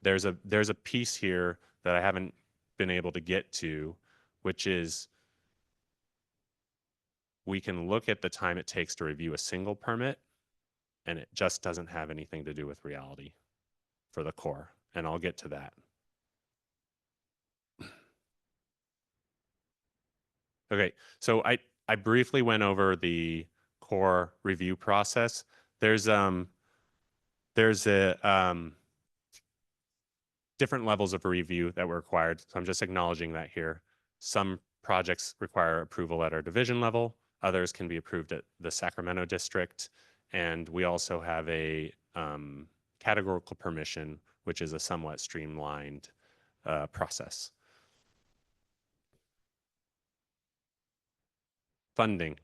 O: There's a piece here that I haven't been able to get to, which is we can look at the time it takes to review a single permit, and it just doesn't have anything to do with reality for the Corps, and I'll get to that. Okay, so I briefly went over the Corps review process. There's a different levels of review that were required. So I'm just acknowledging that here. Some projects require approval at our division level. Others can be approved at the Sacramento district. And we also have a categorical permission, which is a somewhat streamlined process. Funding.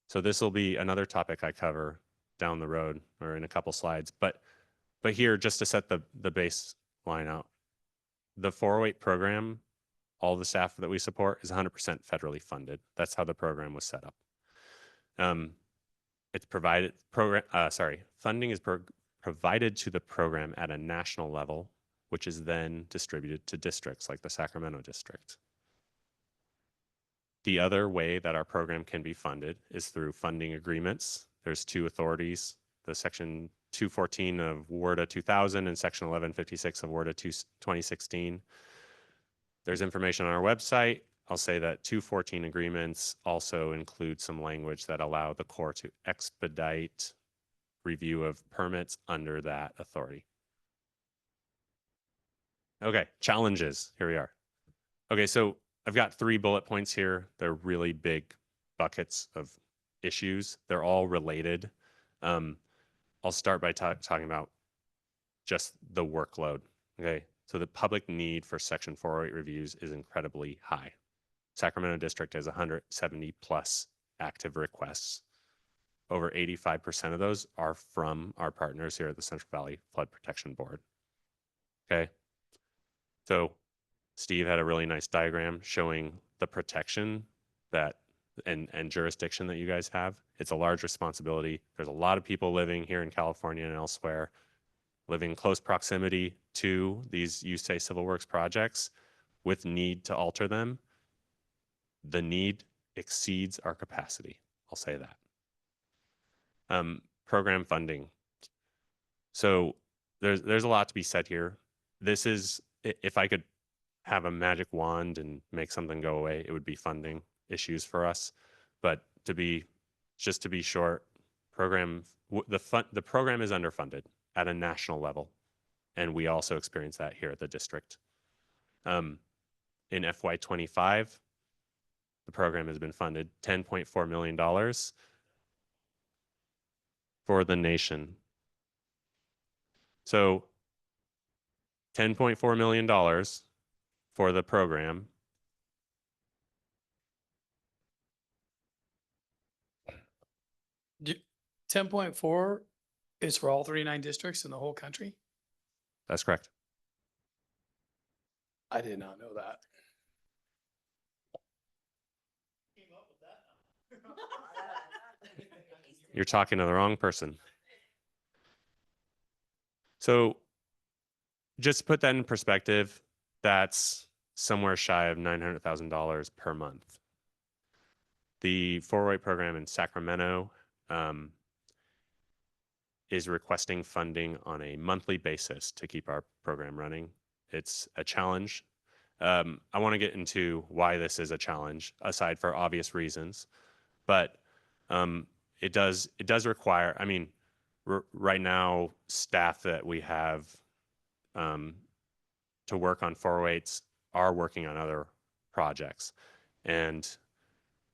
O: So this will be another topic I cover down the road or in a couple slides. But here, just to set the baseline out, the 408 program, all the staff that we support is 100% federally funded. That's how the program was set up. It's provided funding is provided to the program at a national level, which is then distributed to districts like the Sacramento district. The other way that our program can be funded is through funding agreements. There's two authorities, the Section 214 of WRDA 2000 and Section 1156 of WRDA 2016. There's information on our website. I'll say that 214 agreements also include some language that allow the Corps to expedite review of permits under that authority. Okay, challenges, here we are. Okay, so I've got 3 bullet points here. They're really big buckets of issues. They're all related. I'll start by talking about just the workload, okay? So the public need for Section 408 reviews is incredibly high. Sacramento District has 170 plus active requests. Over 85% of those are from our partners here at the Central Valley Flood Protection Board, okay? So Steve had a really nice diagram showing the protection that and jurisdiction that you guys have. It's a large responsibility. There's a lot of people living here in California and elsewhere, living in close proximity to these USAY Civil Works projects with need to alter them. The need exceeds our capacity. I'll say that. Program funding. So there's a lot to be said here. This is, if I could have a magic wand and make something go away, it would be funding issues for us. But to be short, the program is underfunded at a national level, and we also experience that here at the district. In FY25, the program has been funded $10.4 million for the nation. So $10.4 million for the program.
P: Do- 10.4 is for all 39 districts in the whole country?
O: That's correct.
P: I did not know that.
O: You're talking to the wrong person. So just to put that in perspective, that's somewhere shy of $900,000 per month. The 408 program in Sacramento is requesting funding on a monthly basis to keep our program running. It's a challenge. I want to get into why this is a challenge, aside for obvious reasons, but it does require. I mean, right now, staff that we have to work on 408s are working on other projects, and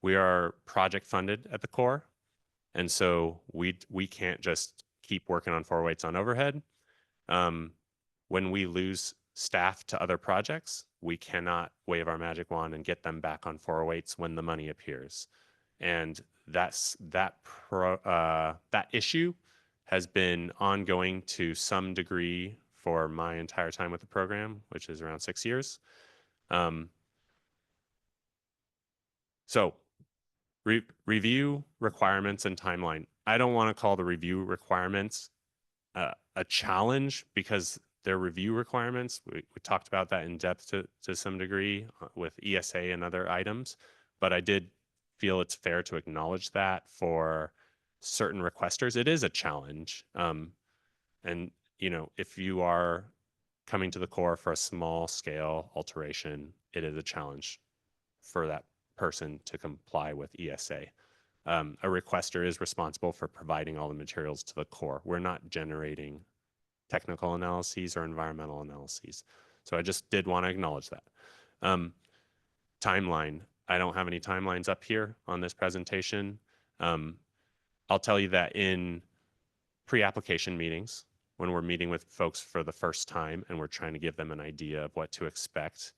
O: we are project funded at the Corps, and so we can't just keep working on 408s on overhead. When we lose staff to other projects, we cannot wave our magic wand and get them back on 408s when the money appears. And that issue has been ongoing to some degree for my entire time with the program, which is around 6 years. So review requirements and timeline. I don't want to call the review requirements a challenge because they're review requirements. We talked about that in depth to some degree with ESA and other items, but I did feel it's fair to acknowledge that for certain requesters, it is a challenge. And, you know, if you are coming to the Corps for a small scale alteration, it is a challenge for that person to comply with ESA. A requester is responsible for providing all the materials to the Corps. We're not generating technical analyses or environmental analyses. So I just did want to acknowledge that. Timeline. I don't have any timelines up here on this presentation. I'll tell you that in pre-application meetings, when we're meeting with folks for the first time and we're trying to give them an idea of what to expect,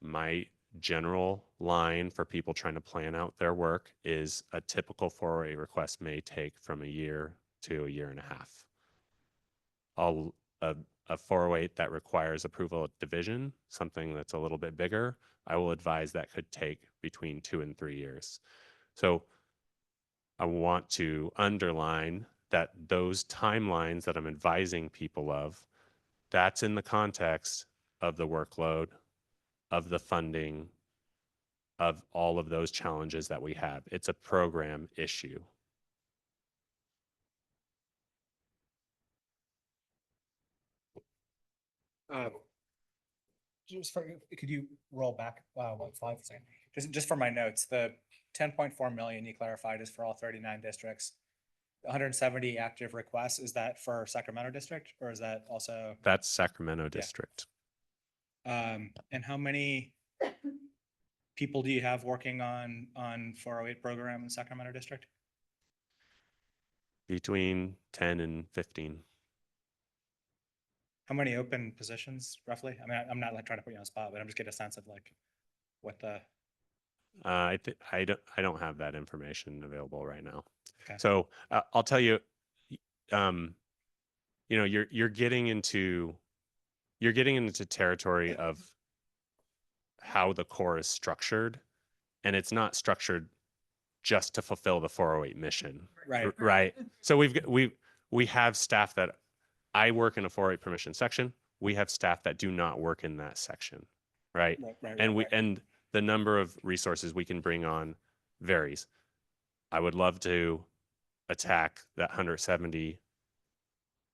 O: my general line for people trying to plan out their work is a typical 408 request may take from a year to a year and a half. A 408 that requires approval at division, something that's a little bit bigger, I will advise that could take between 2 and 3 years. So I want to underline that those timelines that I'm advising people of, that's in the context of the workload, of the funding, of all of those challenges that we have. It's a program issue.
K: Just for, could you roll back one slide for a second? Just for my notes, the 10.4 million you clarified is for all 39 districts. 170 active requests, is that for Sacramento district or is that also?
O: That's Sacramento district.
K: And how many people do you have working on 408 program in Sacramento district?
O: Between 10 and 15.
K: How many open positions roughly? I mean, I'm not like trying to put you on the spot, but I'm just getting a sense of like what the.
O: I don't have that information available right now.
K: Okay.
O: So I'll tell you, you know, you're getting into territory of how the Corps is structured, and it's not structured just to fulfill the 408 mission.
K: Right.
O: Right. So we have staff that I work in a 408 permission section. We have staff that do not work in that section. Right. And the number of resources we can bring on varies. I would love to attack that 170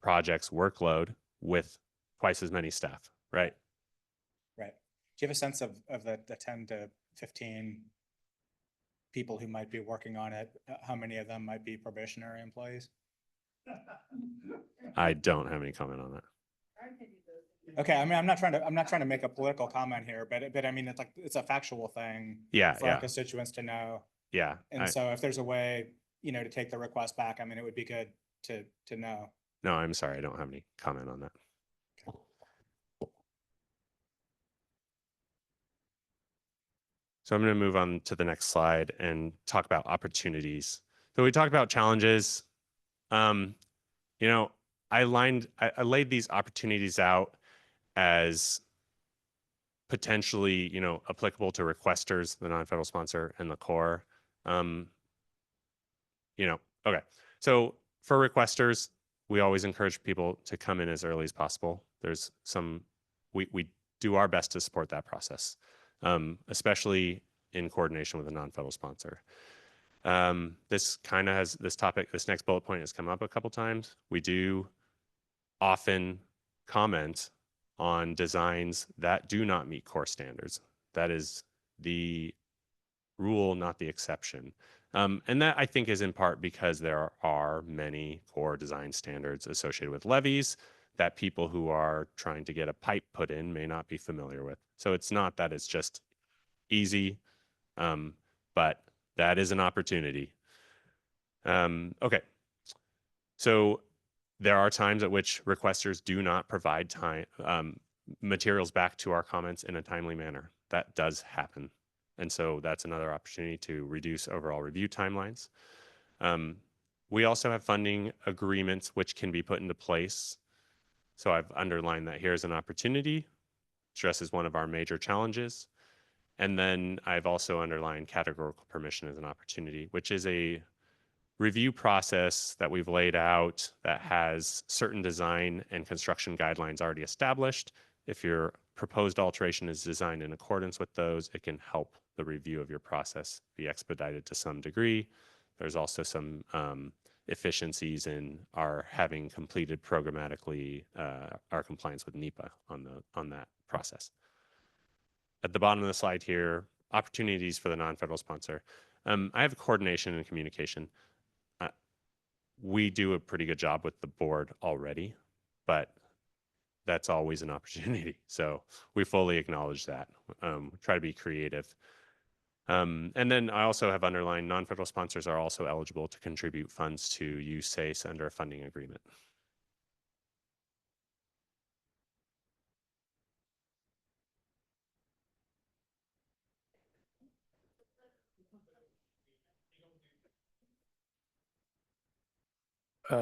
O: projects workload with twice as many staff. Right.
K: Right. Do you have a sense of the 10 to 15 people who might be working on it? How many of them might be probationary employees?
O: I don't have any comment on that.
K: Okay, I mean, I'm not trying to make a political comment here, but I mean, it's a factual thing.
O: Yeah,
K: for our constituents to know.
O: Yeah.
K: And so if there's a way, you know, to take the request back, I mean, it would be good to know.
O: No, I'm sorry. I don't have any comment on that. So I'm going to move on to the next slide and talk about opportunities. So we talked about challenges. You know, I laid these opportunities out as potentially, you know, applicable to requesters, the non-federal sponsor, and the Corps. You know, okay. So for requesters, we always encourage people to come in as early as possible. There's we do our best to support that process, especially in coordination with a non-federal sponsor. This kind of has this topic, this next bullet point has come up a couple times. We do often comment on designs that do not meet core standards. That is the rule, not the exception. And that I think is in part because there are many core design standards associated with levees that people who are trying to get a pipe put in may not be familiar with. So it's not that it's just easy, but that is an opportunity. Okay. So there are times at which requesters do not provide materials back to our comments in a timely manner. That does happen. And so that's another opportunity to reduce overall review timelines. We also have funding agreements which can be put into place. So I've underlined that here's an opportunity. Stress is one of our major challenges. And then I've also underlined categorical permission as an opportunity, which is a review process that we've laid out that has certain design and construction guidelines already established. If your proposed alteration is designed in accordance with those, it can help the review of your process be expedited to some degree. There's also some efficiencies in our having completed programmatically our compliance with NEPA on that process. At the bottom of the slide here, opportunities for the non-federal sponsor. I have coordination and communication. We do a pretty good job with the board already, but that's always an opportunity. So we fully acknowledge that. Try to be creative. And then I also have underlined non-federal sponsors are also eligible to contribute funds to USACE under a funding agreement.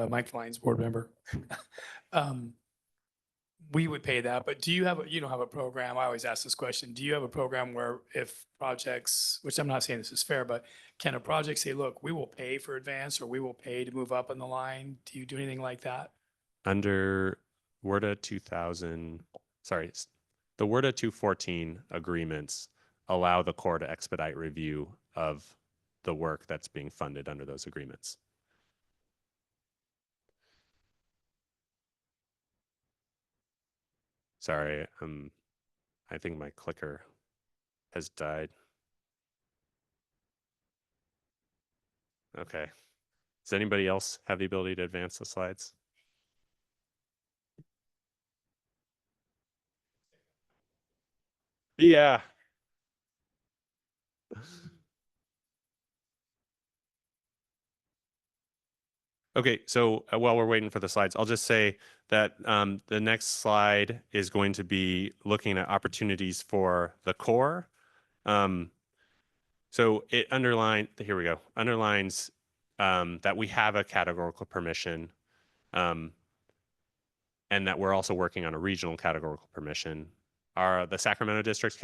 P: Mike Lyons, board member. We would pay that, but you don't have a program? I always ask this question. Do you have a program where if projects, which I'm not saying this is fair, but can a project say, look, we will pay for advance or we will pay to move up in the line? Do you do anything like that?
O: Under WRDA 2000, sorry, the WRDA 214 agreements allow the Corps to expedite review of the work that's being funded under those agreements. Sorry, I think my clicker has died. Okay. Does anybody else have the ability to advance the slides? Yeah. Okay, so while we're waiting for the slides, I'll just say that the next slide is going to be looking at opportunities for the Corps. So it underlines that we have a categorical permission and that we're also working on a regional categorical permission. The Sacramento district's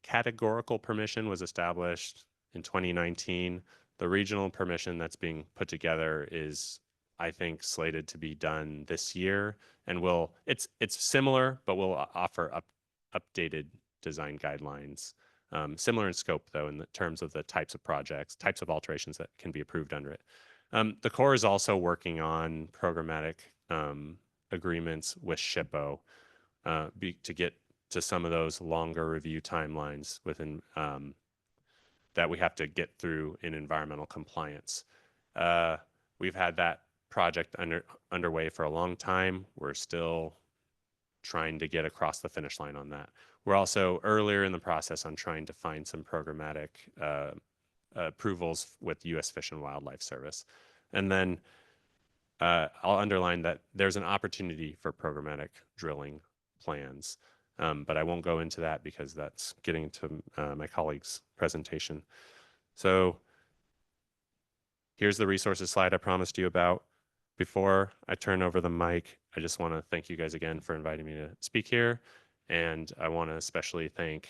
O: categorical permission was established in 2019. The regional permission that's being put together is, I think, slated to be done this year, and it's similar, but we'll offer updated design guidelines. Similar in scope, though, in the terms of the types of projects, types of alterations that can be approved under it. The Corps is also working on programmatic agreements with SHPO to get to some of those longer review timelines within that we have to get through in environmental compliance. We've had that project underway for a long time. We're still trying to get across the finish line on that. We're also earlier in the process on trying to find some programmatic approvals with U.S. Fish and Wildlife Service. And then I'll underline that there's an opportunity for programmatic drilling plans, but I won't go into that because that's getting to my colleague's presentation. So here's the resources slide I promised you about. Before I turn over the mic, I just want to thank you guys again for inviting me to speak here. And I want to especially thank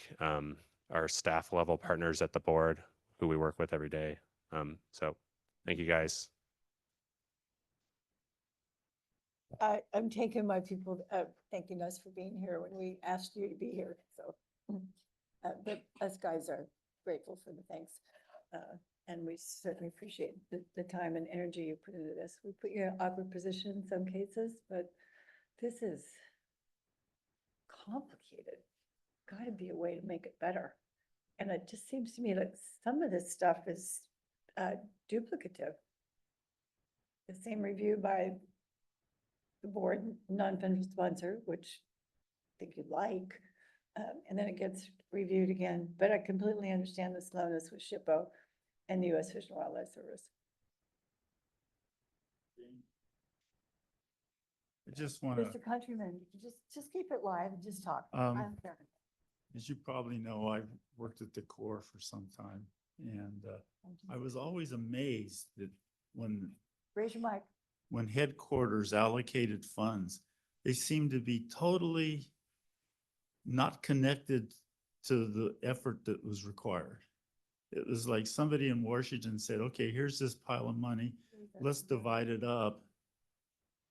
O: our staff level partners at the board who we work with every day. So thank you guys.
N: I'm taking my people thanking us for being here when we asked you to be here. So, but us guys are grateful for the thanks. And we certainly appreciate the time and energy you put into this. We put you in an awkward position in some cases, but this is complicated. Got to be a way to make it better. And it just seems to me like some of this stuff is duplicative. The same review by the board, non-federal sponsor, which I think you'd like, and then it gets reviewed again. But I completely understand the slowness with SHPO and the U.S. Fish and Wildlife Service.
D: I just want to,
N: Mr. Countryman, just keep it live and just talk.
D: Um, as you probably know, I've worked at the Corps for some time, and I was always amazed that when
N: Raise your mic.
D: when headquarters allocated funds, they seemed to be totally not connected to the effort that was required. It was like somebody in Washington said, okay, here's this pile of money, let's divide it up.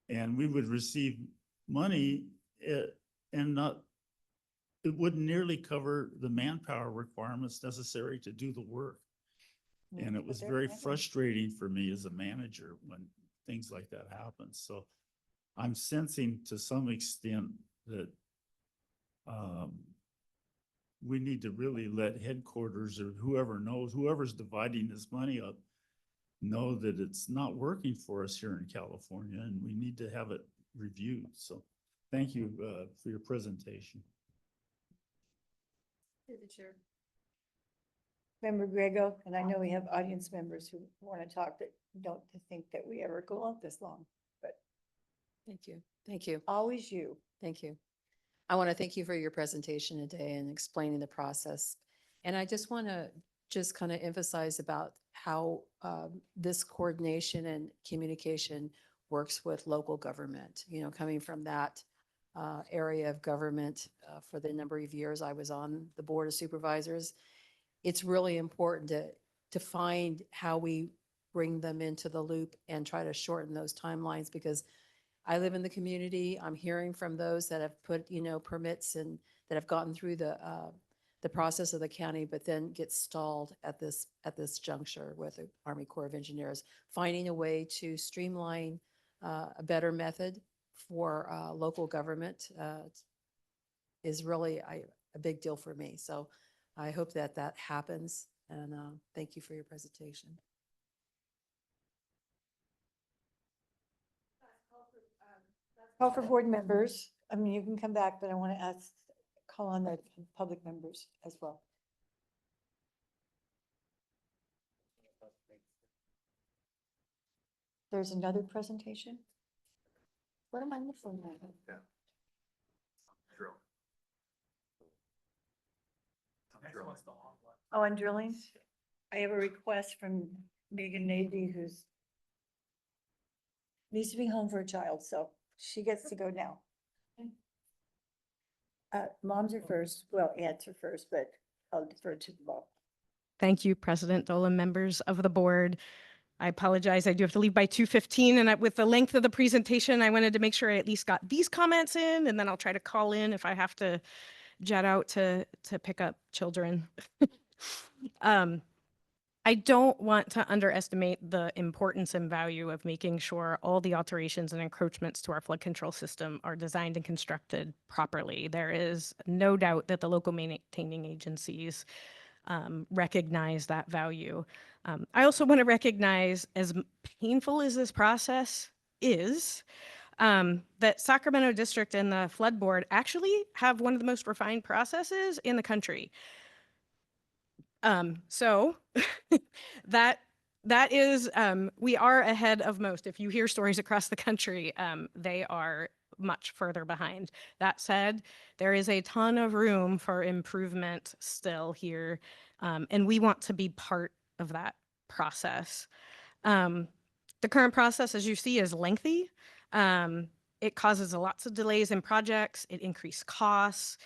D: And we would receive money and not, it wouldn't nearly cover the manpower requirements necessary to do the work. And it was very frustrating for me as a manager when things like that happen. So I'm sensing to some extent that we need to really let headquarters or whoever knows, whoever's dividing this money up, know that it's not working for us here in California and we need to have it reviewed. So thank you for your presentation.
N: Through the chair. Member Grego, and I know we have audience members who want to talk that don't think that we ever go on this long, but
E: Thank you. Thank you.
N: always you.
E: Thank you. I want to thank you for your presentation today and explaining the process. And I just want to just kind of emphasize about how this coordination and communication works with local government. You know, coming from that area of government for the number of years I was on the Board of Supervisors, it's really important to find how we bring them into the loop and try to shorten those timelines, because I live in the community. I'm hearing from those that have put, you know, permits and that have gotten through the process of the county, but then get stalled at this juncture with the Army Corps of Engineers. Finding a way to streamline a better method for local government is really a big deal for me. So I hope that that happens, and thank you for your presentation.
N: Call for board members. I mean, you can come back, but I want to call on the public members as well. There's another presentation? What am I missing? Oh, on drilling? I have a request from Megan Navy, who's needs to be home for a child, so she gets to go now. Moms are first, well, aunts are first, but I'll defer to the mom.
H: Thank you, President Dolan, members of the board. I apologize. I do have to leave by 2:15, and with the length of the presentation, I wanted to make sure I at least got these comments in, and then I'll try to call in if I have to jet out to pick up children. I don't want to underestimate the importance and value of making sure all the alterations and encroachments to our flood control system are designed and constructed properly. There is no doubt that the local maintaining agencies recognize that value. I also want to recognize, as painful as this process is, that Sacramento District and the Flood Board actually have one of the most refined processes in the country. So that is, we are ahead of most. If you hear stories across the country, they are much further behind. That said, there is a ton of room for improvement still here, and we want to be part of that process. The current process, as you see, is lengthy. It causes lots of delays in projects. It increased costs.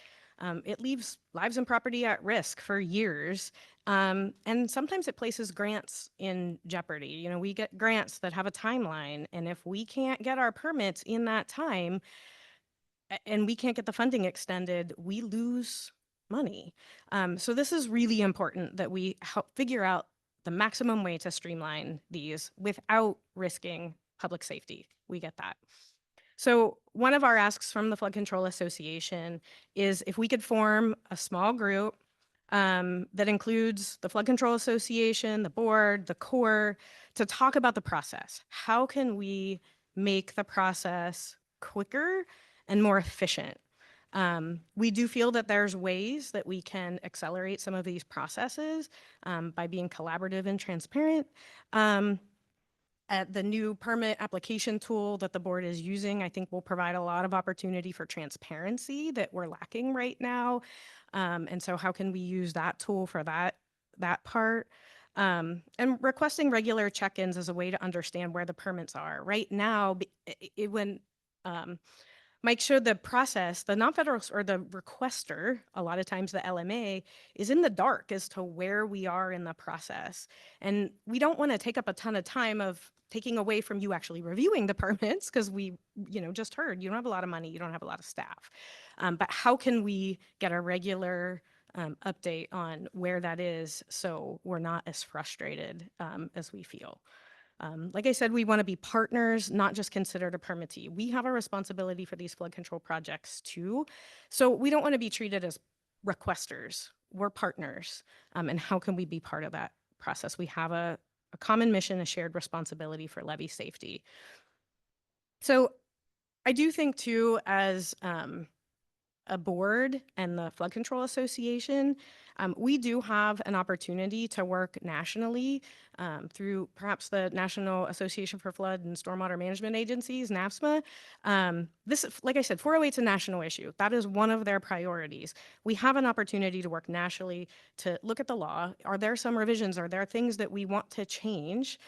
H: It leaves lives and property at risk for years. And sometimes it places grants in jeopardy. You know, we get grants that have a timeline, and if we can't get our permits in that time and we can't get the funding extended, we lose money. So this is really important that we help figure out the maximum way to streamline these without risking public safety. We get that. So one of our asks from the Flood Control Association is if we could form a small group that includes the Flood Control Association, the board, the Corps, to talk about the process. How can we make the process quicker and more efficient? We do feel that there's ways that we can accelerate some of these processes by being collaborative and transparent. At the new permit application tool that the board is using, I think will provide a lot of opportunity for transparency that we're lacking right now. And so how can we use that tool for that part? And requesting regular check-ins as a way to understand where the permits are. Right now, when Mike showed the process, the non-federal or the requester, a lot of times the LMA, is in the dark as to where we are in the process. And we don't want to take up a ton of time of taking away from you actually reviewing the permits because we, just heard you don't have a lot of money, you don't have a lot of staff. But how can we get a regular update on where that is so we're not as frustrated as we feel? Like I said, we want to be partners, not just considered a permittee. We have a responsibility for these flood control projects too. So we don't want to be treated as requesters. We're partners. And how can we be part of that process? We have a common mission, a shared responsibility for levee safety. So I do think too, as a board and the Flood Control Association, we do have an opportunity to work nationally through perhaps the National Association for Flood and Stormwater Management Agencies, NAFSMA. This, like I said, 408 is a national issue. That is one of their priorities. We have an opportunity to work nationally to look at the law. Are there some revisions? Are there things that we want to change?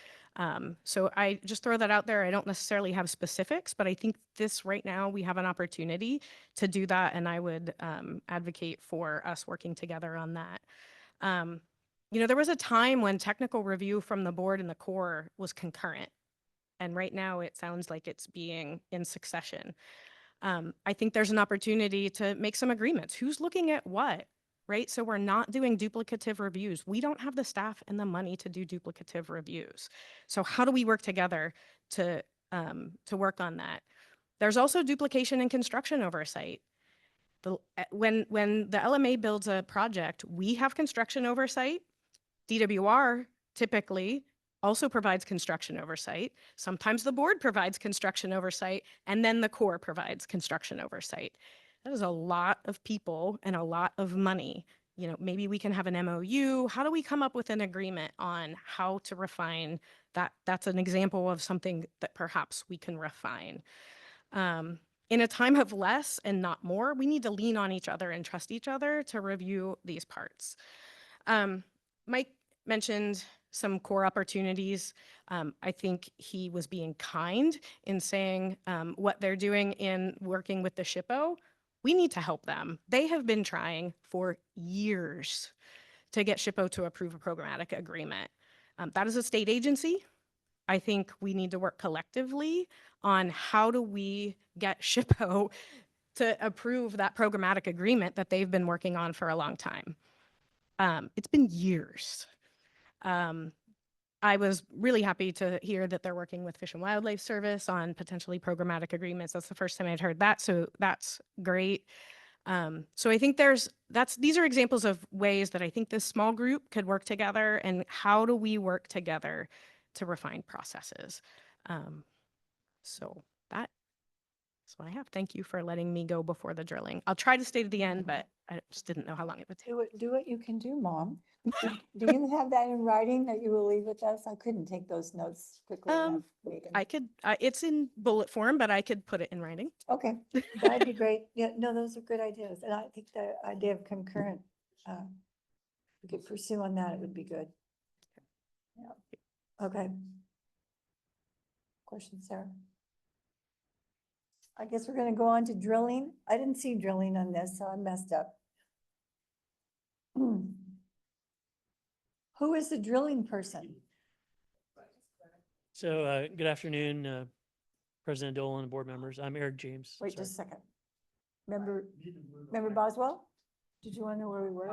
H: So I just throw that out there. I don't necessarily have specifics, but I think this right now we have an opportunity to do that. And I would advocate for us working together on that. There was a time when technical review from the board and the Corps was concurrent. And right now it sounds like it's being in succession. I think there's an opportunity to make some agreements. Who's looking at what? Right? So we're not doing duplicative reviews. We don't have the staff and the money to do duplicative reviews. So how do we work together to work on that? There's also duplication in construction oversight. When the LMA builds a project, we have construction oversight. DWR typically also provides construction oversight. Sometimes the board provides construction oversight, and then the Corps provides construction oversight. That is a lot of people and a lot of money. Maybe we can have an MOU. How do we come up with an agreement on how to refine that? That's an example of something that perhaps we can refine. In a time of less and not more, we need to lean on each other and trust each other to review these parts. Mike mentioned some core opportunities. I think he was being kind in saying what they're doing in working with the SHPO. We need to help them. They have been trying for years to get SHPO to approve a programmatic agreement. That is a state agency. I think we need to work collectively on how do we get SHPO to approve that programmatic agreement that they've been working on for a long time. It's been years. I was really happy to hear that they're working with Fish and Wildlife Service on potentially programmatic agreements. That's the first time I'd heard that, so that's great. So I think these are examples of ways that I think this small group could work together, and how do we work together to refine processes. So that's what I have. Thank you for letting me go before the drilling. I'll try to stay to the end, but I just didn't know how long it would take.
N: Do what you can do, Mom. Do you have that in writing that you will leave with us? I couldn't take those notes quickly enough. Megan.
H: I could, it's in bullet form, but I could put it in writing.
N: Okay, that'd be great. Yeah, no, those are good ideas. And I think the idea of concurrent, we could pursue on that, it would be good. Yeah. Okay. Question, Sarah? I guess we're gonna go on to drilling. I didn't see drilling on this, so I messed up. Who is the drilling person?
I: So good afternoon, President Dolan and board members. I'm Eric James.
N: Wait just a second. Member Boswell? Did you want to know where we were?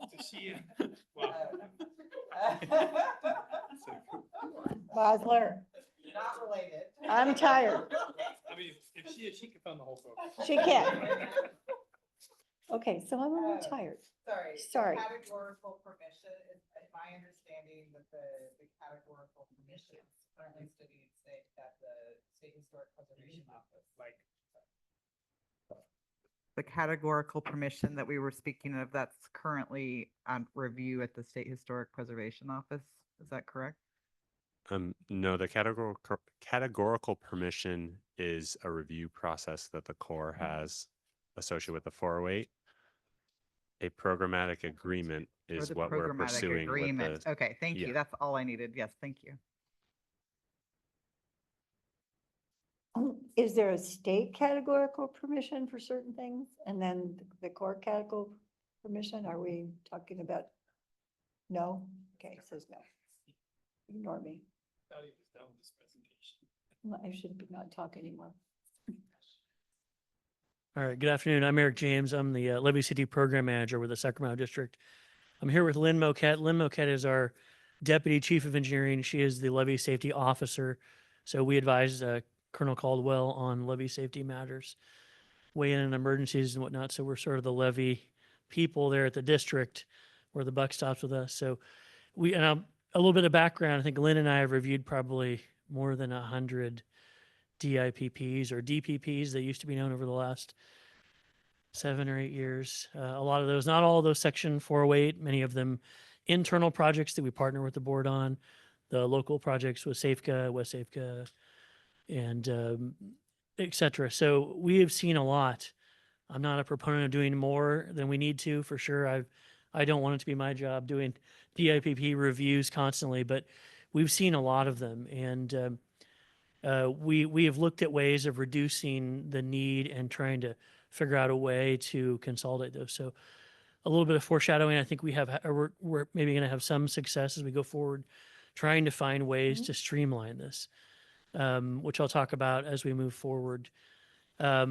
I: To see if
N: Bosler,
G: Not related.
N: I'm tired.
P: I mean, if she could fund the whole program.
N: She can. Okay, so I'm a little tired.
G: Sorry. the
N: Sorry.
G: Categorical permission, is my understanding that the categorical permission is currently sitting at the State Historic Preservation Office. The categorical permission that we were speaking of, that's currently on review at the State Historic Preservation Office. Is that correct?
O: No, the categorical permission is a review process that the Corps has associated with the 408. A programmatic agreement
G: Or
O: is
G: the
O: what we're
G: programmatic
O: pursuing
G: agreement.
O: with the.
G: Okay, thank
O: Yeah.
G: you. That's all I needed. Yes, thank you.
N: Is there a state categorical permission for certain things? And then the court categorical permission? Are we talking about? No? Okay, it says no. Ignore me. I should not talk anymore.
I: All right, good afternoon. I'm Eric James. I'm the Levy City Program Manager with the Sacramento District. I'm here with Lynn Moquette. Lynn Moquette is our Deputy Chief of Engineering. She is the Levy Safety Officer. So we advise Colonel Caldwell on levy safety matters, weigh in on emergencies and whatnot. So we're sort of the levy people there at the district where the buck stops with us. So a little bit of background. I think Lynn and I have reviewed probably more than 100 DIPPs or DPPs. They used to be known over the last 7 or 8 years. A lot of those, not all of those Section 408, many of them internal projects that we partner with the board on, the local projects with Safeca, West Safeca, and et cetera. So we have seen a lot. I'm not a proponent of doing more than we need to, for sure. I don't want it to be my job doing DIPP reviews constantly, but we've seen a lot of them. And we have looked at ways of reducing the need and trying to figure out a way to consolidate those. So a little bit of foreshadowing. I think we're maybe going to have some success as we go forward, trying to find ways to streamline this, which I'll talk about as we move forward. Like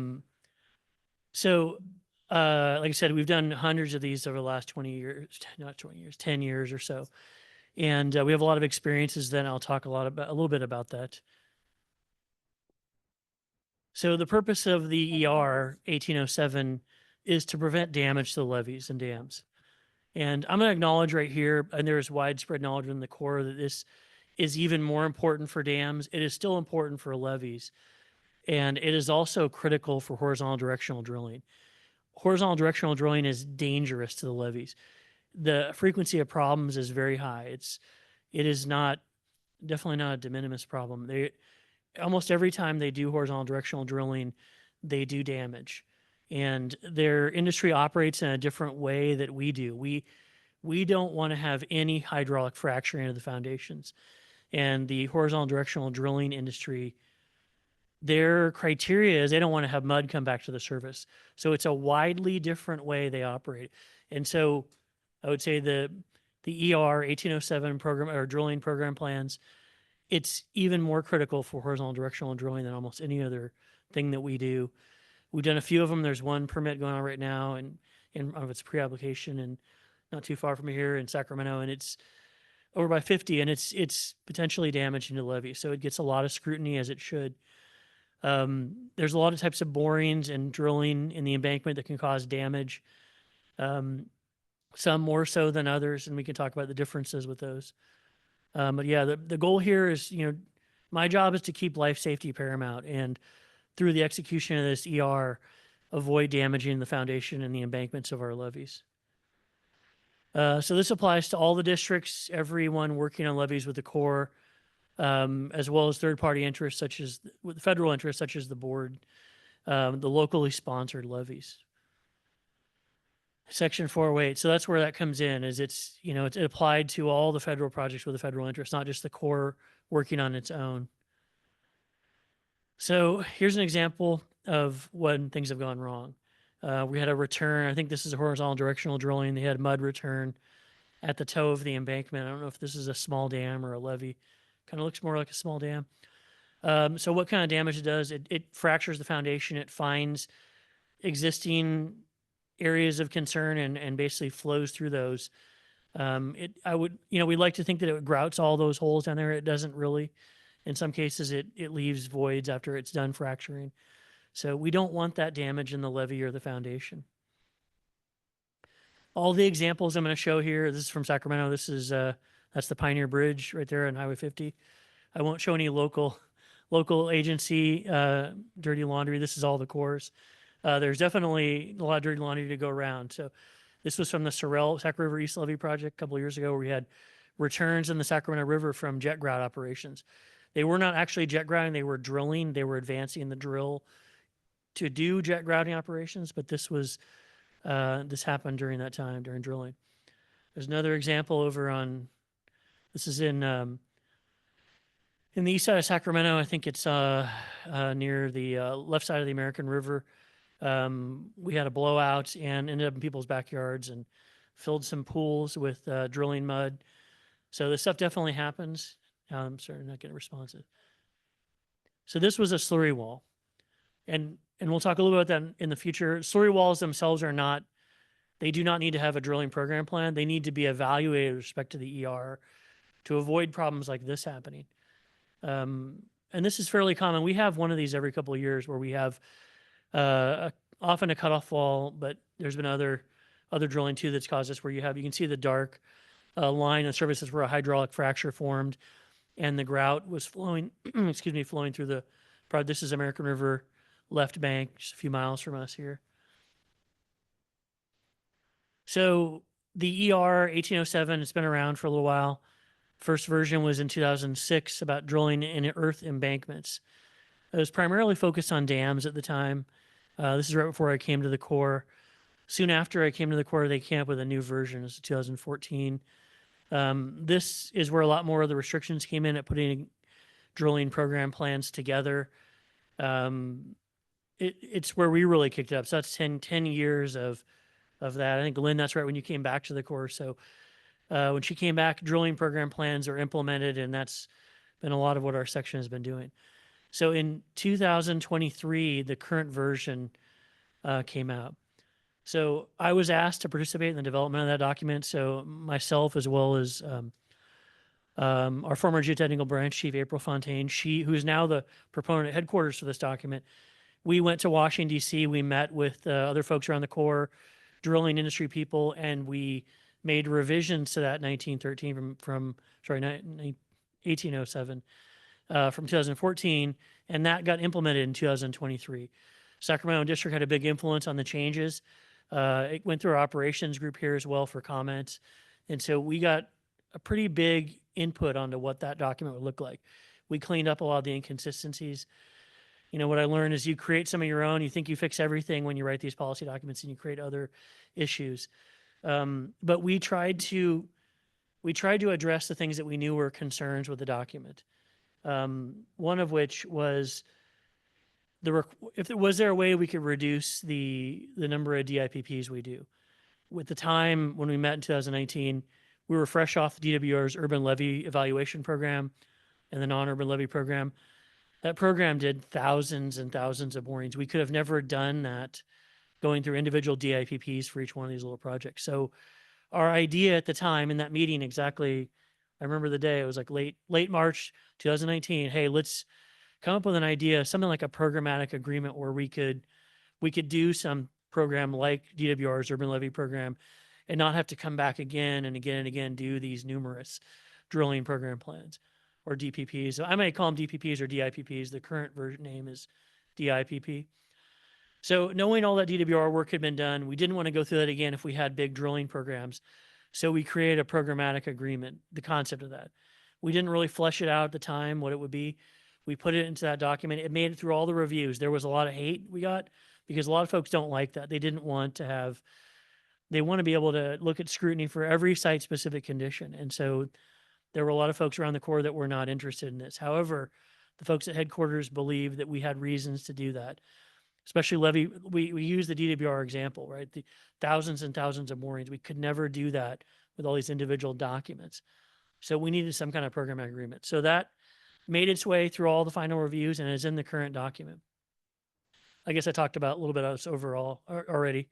I: I said, we've done hundreds of these over the last 20 years, not 20 years, 10 years or so. And we have a lot of experiences. Then I'll talk a little bit about that. So the purpose of the ER 1807 is to prevent damage to the levees and dams. And I'm going to acknowledge right here, and there is widespread knowledge in the Corps that this is even more important for dams. It is still important for levees. And it is also critical for horizontal directional drilling. Horizontal directional drilling is dangerous to the levees. The frequency of problems is very high. It is definitely not a de minimis problem. Almost every time they do horizontal directional drilling, they do damage. And their industry operates in a different way that we do. We don't want to have any hydraulic fracturing of the foundations. And the horizontal directional drilling industry, their criteria is they don't want to have mud come back to the surface. So it's a widely different way they operate. And so I would say the ER 1807 program or drilling program plans, it's even more critical for horizontal directional drilling than almost any other thing that we do. We've done a few of them. There's one permit going on right now and of its pre-application and not too far from here in Sacramento, and it's over by 50, and it's potentially damaging the levee. So it gets a lot of scrutiny, as it should. There's a lot of types of borings and drilling in the embankment that can cause damage. Some more so than others, and we can talk about the differences with those. But yeah, the goal here is, my job is to keep life safety paramount, and through the execution of this ER, avoid damaging the foundation and the embankments of our levees. So this applies to all the districts, everyone working on levees with the Corps, as well as third-party interests such as the federal interests, such as the board, the locally sponsored levees. Section 408. So that's where that comes in, is it's applied to all the federal projects with a federal interest, not just the Corps working on its own. So here's an example of when things have gone wrong. We had a return. I think this is a horizontal directional drilling. They had mud return at the toe of the embankment. I don't know if this is a small dam or a levee. Kind of looks more like a small dam. So what kind of damage it does, it fractures the foundation. It finds existing areas of concern and basically flows through those. We'd like to think that it grouts all those holes down there. It doesn't really. In some cases, it leaves voids after it's done fracturing. So we don't want that damage in the levee or the foundation. All the examples I'm going to show here, this is from Sacramento. This is, that's the Pioneer Bridge right there on Highway 50. I won't show any local agency, dirty laundry. This is all the cores. There's definitely a lot of dirty laundry to go around. So this was from the Sac River East Levee project a couple of years ago, where we had returns in the Sacramento River from jet grout operations. They were not actually jet grouting, they were drilling. They were advancing the drill to do jet grouting operations, but this happened during that time, during drilling. There's another example over on, this is in the east side of Sacramento. I think it's near the left side of the American River. We had a blowout and ended up in people's backyards and filled some pools with drilling mud. So this stuff definitely happens. I'm sorry, I'm not getting responsive. So this was a slurry wall. And we'll talk a little bit about that in the future. Slurry walls themselves they do not need to have a drilling program plan. They need to be evaluated with respect to the ER to avoid problems like this happening. And this is fairly common. We have one of these every couple of years where we have often a cutoff wall, but there's been other drilling too that's caused this, where you can see the dark line of surfaces where a hydraulic fracture formed and the grout was flowing, flowing through this is American River left bank, just a few miles from us here. So the ER 1807, it's been around for a little while. First version was in 2006 about drilling in earth embankments. It was primarily focused on dams at the time. This is right before I came to the Corps. Soon after I came to the Corps, they came up with a new version. It's 2014. This is where a lot more of the restrictions came in at putting drilling program plans together. It's where we really kicked it up. So that's 10 years of that. I think, Lynn, that's right when you came back to the Corps. So when she came back, drilling program plans are implemented, and that's been a lot of what our section has been doing. So in 2023, the current version came out. So I was asked to participate in the development of that document. So myself, as well as our former geotechnical branch chief, April Fontaine, who is now the proponent at headquarters for this document, we went to Washington, D.C. We met with other folks around the Corps, drilling industry people, and we made revisions to that 1807 from 2014, and that got implemented in 2023. Sacramento District had a big influence on the changes. It went through our operations group here as well for comments. And so we got a pretty big input onto what that document would look like. We cleaned up a lot of the inconsistencies. What I learned is you create some of your own. You think you fix everything when you write these policy documents, and you create other issues. But we tried to address the things that we knew were concerns with the document. One of which was was there a way we could reduce the number of DIPPs we do? With the time when we met in 2019, we were fresh off DWR's urban levee evaluation program and the non-urban levee program. That program did thousands and thousands of borings. We could have never done that going through individual DIPPs for each one of these little projects. So our idea at the time in that meeting, exactly, I remember the day, it was like late March 2019. Hey, let's come up with an idea, something like a programmatic agreement where we could do some program like DWR's urban levee program and not have to come back again and again and again, do these numerous drilling program plans or DPPs. So I might call them DPPs or DIPPs. The current version name is DIPP. So knowing all that DWR work had been done, we didn't want to go through that again if we had big drilling programs. So we created a programmatic agreement, the concept of that. We didn't really flesh it out at the time, what it would be. We put it into that document. It made it through all the reviews. There was a lot of hate we got because a lot of folks don't like that. They didn't want to have, they want to be able to look at scrutiny for every site-specific condition. And so there were a lot of folks around the Corps that were not interested in this. However, the folks at headquarters believed that we had reasons to do that. Especially levee, we use the DWR example, right? The thousands and thousands of moorings. We could never do that with all these individual documents. So we needed some kind of program agreement. So that made its way through all the final reviews and is in the current document. I guess I talked about a little bit of this overall already.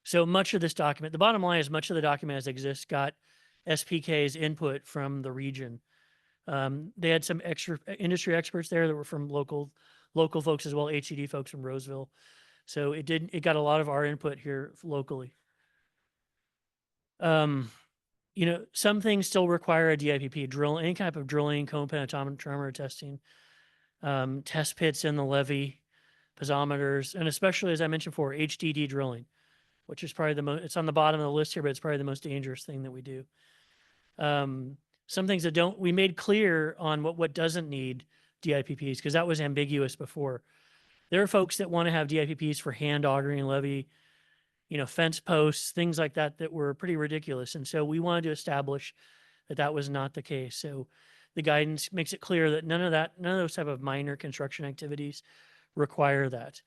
I: So much of this document, the bottom line is much of the document as it exists got SPK's input from the region. They had some extra industry experts there that were from local folks as well, HCD folks from Roseville. So it got a lot of our input here locally. Some things still require a DIPP drill, any type of drilling, cone penetrometer testing, test pits in the levee, piezometers, and especially, as I mentioned before, HDD drilling, which is probably the most, it's on the bottom of the list here, but it's probably the most dangerous thing that we do. Some things that we made clear on what doesn't need DIPPs, because that was ambiguous before. There are folks that want to have DIPPs for hand augering levee, fence posts, things like that, that were pretty ridiculous. And so we wanted to establish that that was not the case. So the guidance makes it clear that none of those type of minor construction activities require that.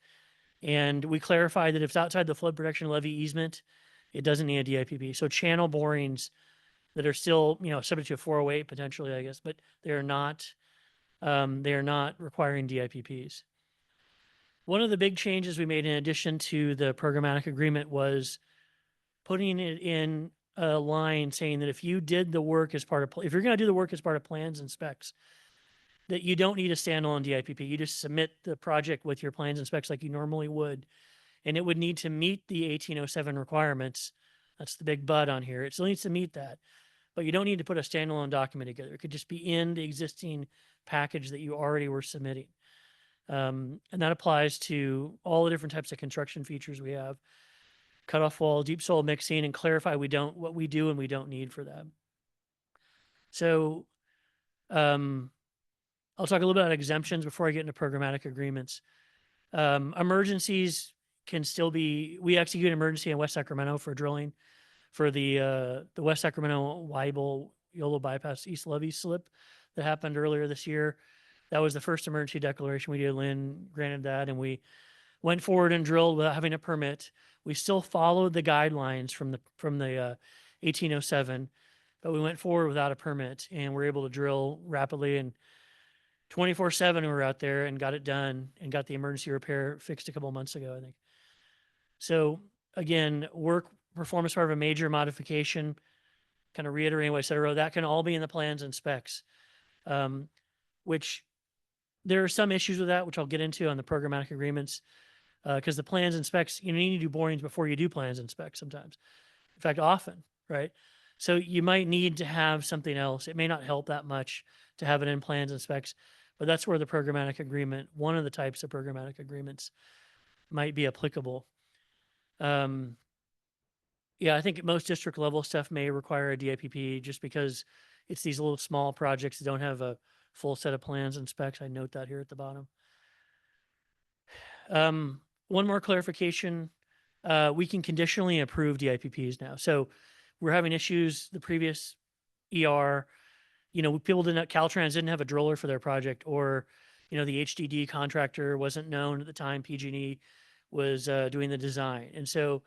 I: And we clarified that if it's outside the flood protection levee easement, it doesn't need a DIPP. So channel borings that are still, subject to a 408 potentially, I guess, but they are not requiring DIPPs. One of the big changes we made in addition to the programmatic agreement was putting it in a line saying that if you did the work as part of, if you're going to do the work as part of plans and specs, that you don't need a standalone DIPP. You just submit the project with your plans and specs like you normally would, and it would need to meet the 1807 requirements. That's the big but on here. It still needs to meet that, but you don't need to put a standalone document together. It could just be in the existing package that you already were submitting. And that applies to all the different types of construction features we have: cutoff wall, deep soil mixing, and clarify what we do and we don't need for that. So I'll talk a little bit about exemptions before I get into programmatic agreements. Emergencies can still be, we execute an emergency in West Sacramento for drilling for the West Sacramento Weibel Yolo bypass East Levee slip that happened earlier this year. That was the first emergency declaration we did. Lynn granted that, and we went forward and drilled without having a permit. We still followed the guidelines from the 1807, but we went forward without a permit, and we're able to drill rapidly, and 24/7 we were out there and got it done and got the emergency repair fixed a couple of months ago, I think. So again, work performance part of a major modification, kind of reiterating what I said earlier, that can all be in the plans and specs, which there are some issues with that, which I'll get into on the programmatic agreements, because the plans and specs, you need to do borings before you do plans and specs sometimes. In fact, often, right? So you might need to have something else. It may not help that much to have it in plans and specs, but that's where the programmatic agreement, one of the types of programmatic agreements, might be applicable. Yeah, I think most district level stuff may require a DIPP just because it's these little small projects that don't have a full set of plans and specs. I note that here at the bottom. One more clarification. We can conditionally approve DIPPs now. So we're having issues. The previous ER, people Caltrans didn't have a driller for their project, or, the HDD contractor wasn't known at the time PG&E was doing the design. And so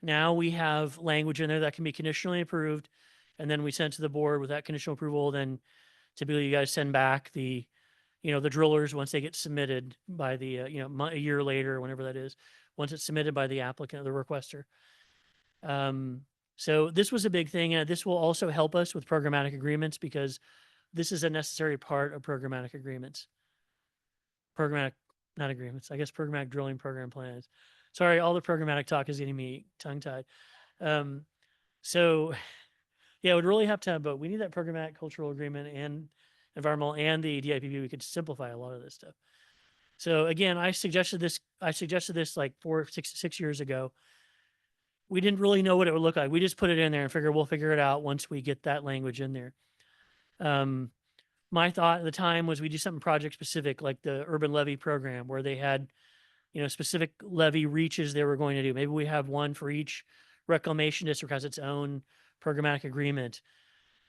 I: now we have language in there that can be conditionally approved, and then we send to the board with that conditional approval. Then typically you guys send back the drillers once they get submitted by the, a year later, or whenever that is, once it's submitted by the applicant or the requester. So this was a big thing, and this will also help us with programmatic agreements because this is a necessary part of programmatic agreements. Not agreements, I guess programmatic drilling program plans. Sorry, all the programmatic talk is getting me tongue-tied. So yeah, it would really have to have both. We need that programmatic cultural agreement and environmental and the DIPP. We could simplify a lot of this stuff. So again, I suggested this like 6 years ago. We didn't really know what it would look like. We just put it in there and figured we'll figure it out once we get that language in there. My thought at the time was we do something project specific, like the urban levee program, where they had, specific levee reaches they were going to do. Maybe we have one for each reclamation district has its own programmatic agreement.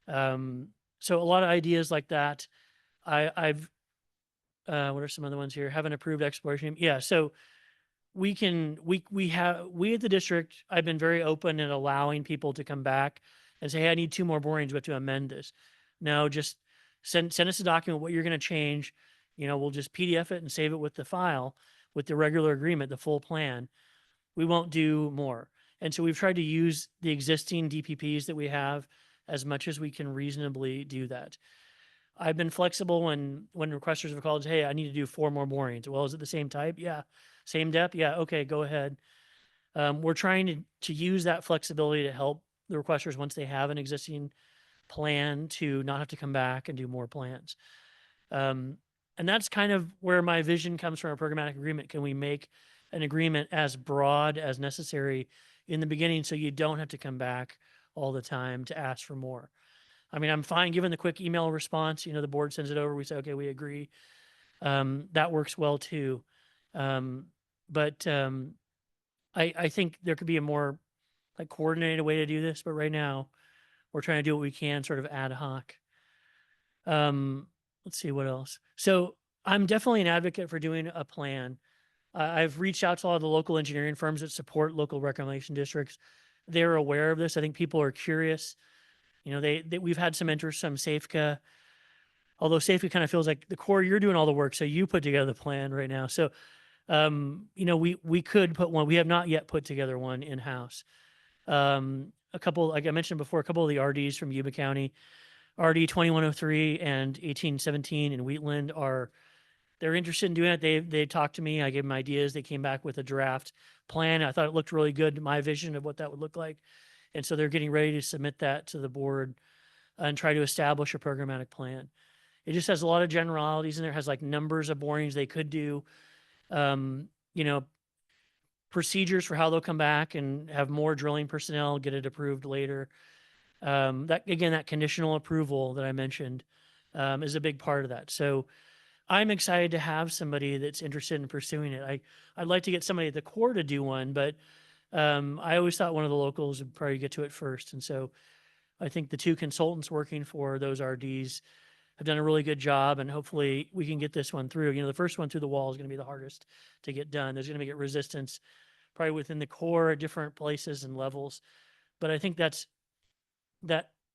I: So a lot of ideas like that. I've what are some other ones here? Have an approved exploration. Yeah. So we at the district, I've been very open in allowing people to come back and say, hey, I need 2 more borings, but to amend this. No, just send us a document, what you're going to change. We'll just PDF it and save it with the file with the regular agreement, the full plan. We won't do more. And so we've tried to use the existing DPPs that we have as much as we can reasonably do that. I've been flexible when requesters have called, hey, I need to do 4 more borings. Well, is it the same type? Yeah. Same depth? Yeah. Okay, go ahead. We're trying to use that flexibility to help the requesters once they have an existing plan to not have to come back and do more plans. And that's kind of where my vision comes from a programmatic agreement. Can we make an agreement as broad as necessary in the beginning so you don't have to come back all the time to ask for more? I mean, I'm fine giving the quick email response. The board sends it over. We say, okay, we agree. That works well too. But I think there could be a more like coordinated way to do this. But right now, we're trying to do what we can, sort of ad hoc. Let's see what else. So I'm definitely an advocate for doing a plan. I've reached out to a lot of the local engineering firms that support local reclamation districts. They're aware of this. I think people are curious. We've had some interest from Safeca, although Safeca kind of feels like the Corps, you're doing all the work, so you put together the plan right now. So, we could put one. We have not yet put together one in-house. A couple, like I mentioned before, a couple of the RDs from Yuba County, RD 2103 and 1817 in Wheatland they're interested in doing it. They talked to me. I gave them ideas. They came back with a draft plan. I thought it looked really good, my vision of what that would look like. And so they're getting ready to submit that to the board and try to establish a programmatic plan. It just has a lot of generalities in there. It has like numbers of borings they could do, procedures for how they'll come back and have more drilling personnel, get it approved later. That conditional approval that I mentioned is a big part of that. So I'm excited to have somebody that's interested in pursuing it. I'd like to get somebody at the Corps to do one, but I always thought one of the locals would probably get to it first. And so I think the 2 consultants working for those RDs have done a really good job, and hopefully we can get this one through. The first one through the wall is going to be the hardest to get done. There's going to be resistance probably within the Corps at different places and levels. But I think that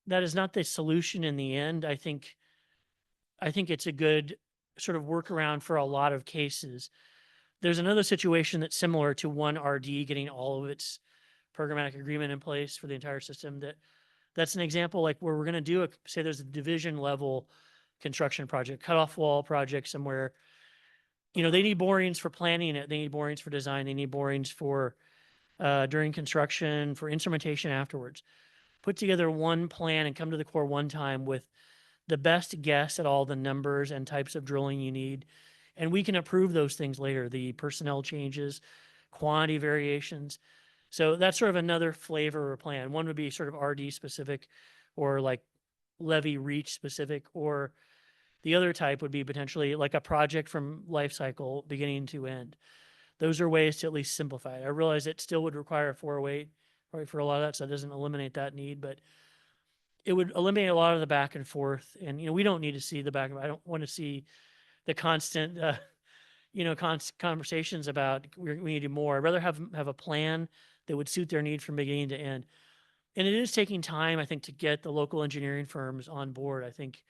I: is not the solution in the end. I think it's a good sort of workaround for a lot of cases. There's another situation that's similar to one RD getting all of its programmatic agreement in place for the entire system. That's an example like where we're going to do say there's a division level construction project, cutoff wall project somewhere. They need borings for planning it. They need borings for design. They need borings for during construction, for instrumentation afterwards. Put together one plan and come to the Corps one time with the best guess at all the numbers and types of drilling you need. And we can approve those things later, the personnel changes, quantity variations. So that's sort of another flavor or plan. One would be sort of RD specific or like levy reach specific, or the other type would be potentially like a project from life cycle beginning to end. Those are ways to at least simplify it. I realize it still would require a 408 right, for a lot of that, so it doesn't eliminate that need, but it would eliminate a lot of the back and forth. And, we don't need to see the back. I don't want to see the constant, conversations about we need to do more. I'd rather have a plan that would suit their need from beginning to end. And it is taking time, I think, to get the local engineering firms on board. I think,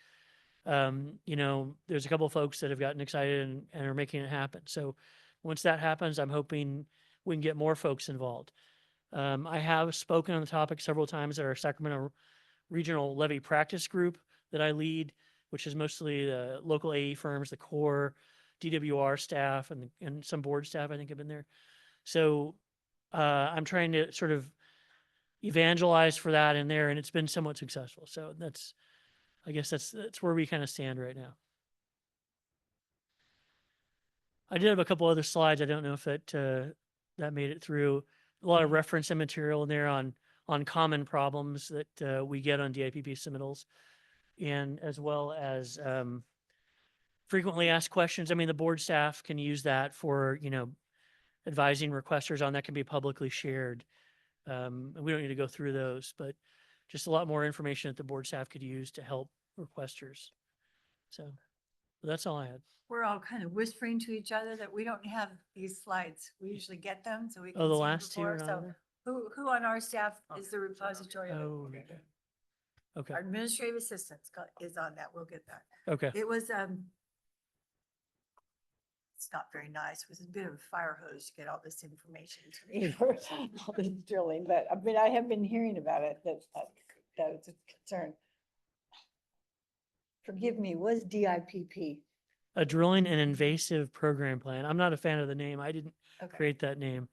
I: there's a couple of folks that have gotten excited and are making it happen. So once that happens, I'm hoping we can get more folks involved. I have spoken on the topic several times at our Sacramento Regional Levy Practice Group that I lead, which is mostly the local AE firms, the Corps, DWR staff, and some board staff I think have been there. So I'm trying to sort of evangelize for that in there, and it's been somewhat successful. So I guess that's where we kind of stand right now. I did have a couple other slides. I don't know if that made it through. A lot of reference and material in there on common problems that we get on DIPP submittals, and as well as frequently asked questions. I mean, the board staff can use that for, advising requesters on that can be publicly shared. And we don't need to go through those, but just a lot more information that the board staff could use to help requesters. So that's all I had.
N: We're all kind of whispering to each other that we don't have these slides. We usually get them, so we can
I: Oh, the
N: see them
I: last two are
N: before.
I: not
N: So
I: there?
N: who on our staff is the repository of it?
I: Oh, okay.
N: Our administrative assistant is on that. We'll get that.
I: Okay.
N: It was, it's not very nice. It was a bit of a fire hose to get all this information to me for all this drilling, but I mean, I have been hearing about it, that it's a concern. Forgive me, was DIPP?
I: A drilling and invasive program plan. I'm not a fan of the name. I didn't
N: Okay.
I: create that name.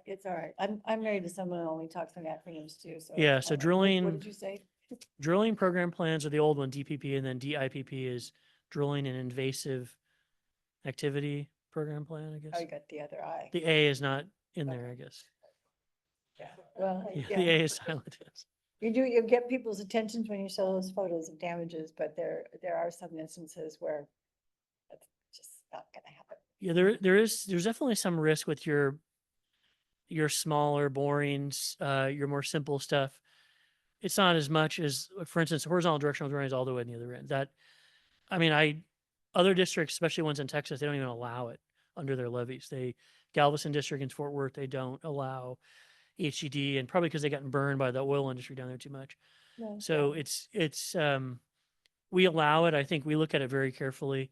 N: It's all right. I'm married to someone who only talks in acronyms too, so.
I: Yeah, so
N: What
I: drilling.
N: did you say?
I: Drilling program plans are the old one, DPP, and then DIPP is drilling and invasive activity program plan, I
N: Oh,
I: guess.
N: you got the other eye.
I: The A is not in there, I guess.
N: Yeah, well,
I: Yeah,
N: yeah.
I: the A is silent. Yes.
N: You get people's attentions when you show those photos of damages, but there are some instances where it's just not gonna happen.
I: Yeah, there's definitely some risk with your smaller borings, your more simple stuff. It's not as much as, for instance, horizontal directional drilling is all the way in the other end. Other districts, especially ones in Texas, they don't even allow it under their levies. Galveston district in Fort Worth, they don't allow HGD, and probably because they gotten burned by the oil industry down there too much.
N: No,
I: So
N: yeah.
I: we allow it. I think we look at it very carefully.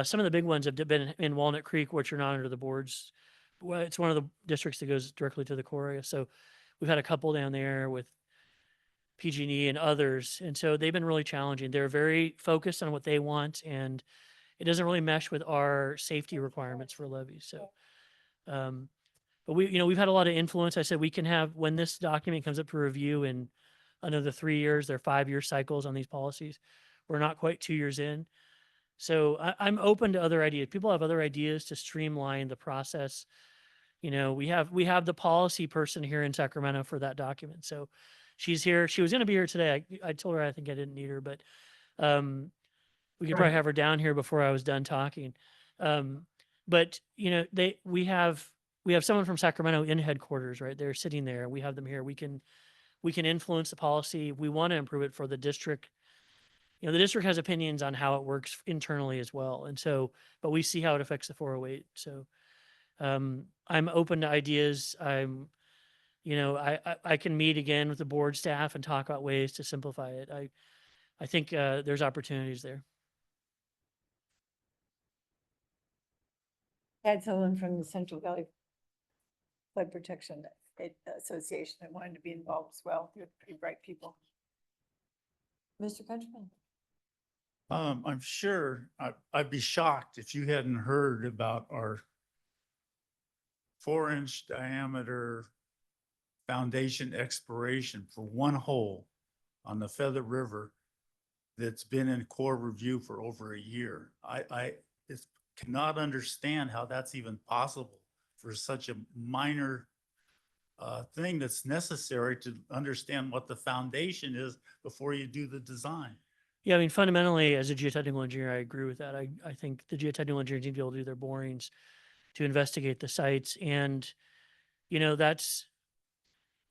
I: Some of the big ones have been in Walnut Creek, which are not under the boards. Well, it's one of the districts that goes directly to the core area. So we've had a couple down there with PG&E and others. And so they've been really challenging. They're very focused on what they want, and it doesn't really mesh with our safety requirements for levies. So, but we've had a lot of influence. I said we can have, when this document comes up for review in another 3 years, they're 5-year cycles on these policies. We're not quite 2 years in. So I'm open to other ideas. People have other ideas to streamline the process. We have the policy person here in Sacramento for that document. So she's here. She was going to be here today. I told her I think I didn't need her, but we could probably have her down here before I was done talking. But we have someone from Sacramento in headquarters, right? They're sitting there. We have them here. We can influence the policy. We want to improve it for the district. The district has opinions on how it works internally as well. And so, but we see how it affects the 408. So I'm open to ideas. I can meet again with the board staff and talk about ways to simplify it. I think there's opportunities there.
N: Had someone from the Central Valley Flood Protection Association that wanted to be involved as well. They're pretty bright people. Mr. Countryman.
D: I'm sure I'd be shocked if you hadn't heard about our 4-inch diameter foundation exploration for one hole on the Feather River that's been in core review for over a year. I cannot understand how that's even possible for such a minor thing that's necessary to understand what the foundation is before you do the design.
I: Yeah, fundamentally, as a geotechnical engineer, I agree with that. I think the geotechnical engineers need to be able to do their borings to investigate the sites. And,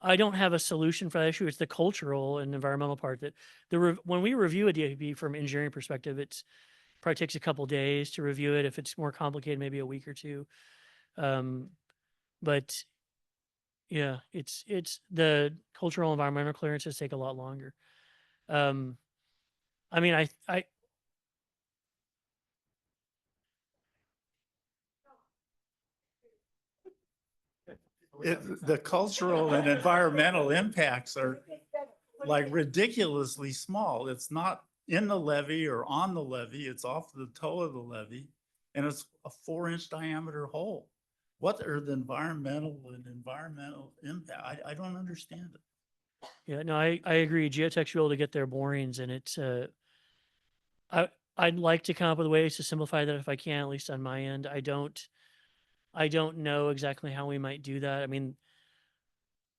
I: I don't have a solution for that issue. It's the cultural and environmental part that when we review a DAP from engineering perspective, it's probably takes a couple days to review it. If it's more complicated, maybe a week or two. But yeah, it's the cultural environmental clearances take a lot longer.
D: The cultural and environmental impacts are like ridiculously small. It's not in the levee or on the levee. It's off the toe of the levee, and it's a 4-inch diameter hole. What are the environmental impact? I don't understand it.
I: Yeah, no, I agree. Geotech should be able to get their borings, and it's I'd like to come up with ways to simplify that if I can, at least on my end. I don't know exactly how we might do that.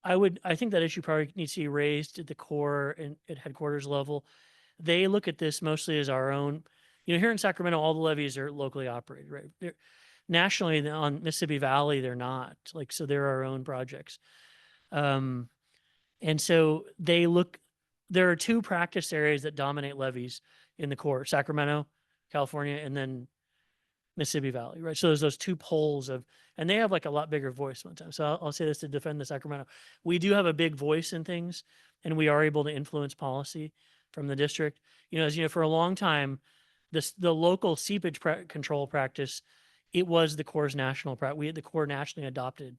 I: I think that issue probably needs to be raised at the core and at headquarters level. They look at this mostly as our own. Here in Sacramento, all the levees are locally operated, right? Nationally, on Mississippi Valley, they're not. So they're our own projects. And so there are 2 practice areas that dominate levees in the core: Sacramento, California, and then Mississippi Valley, right? So there's those 2 poles and they have like a lot bigger voice sometimes. So I'll say this to defend the Sacramento. We do have a big voice in things, and we are able to influence policy from the district. For a long time, the local seepage control practice it was the Corps' national, the Corps nationally adopted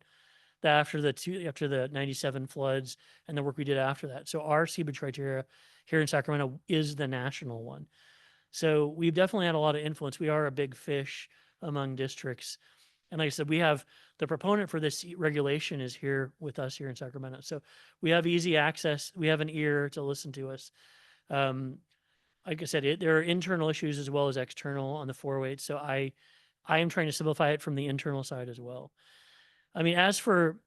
I: that after the 97 floods and the work we did after that. So our seabed criteria here in Sacramento is the national one. So we've definitely had a lot of influence. We are a big fish among districts. And like I said, we have the proponent for this regulation is here with us here in Sacramento. So we have easy access. We have an ear to listen to us. Like I said, there are internal issues as well as external on the 408. So I am trying to simplify it from the internal side as well. I mean, as for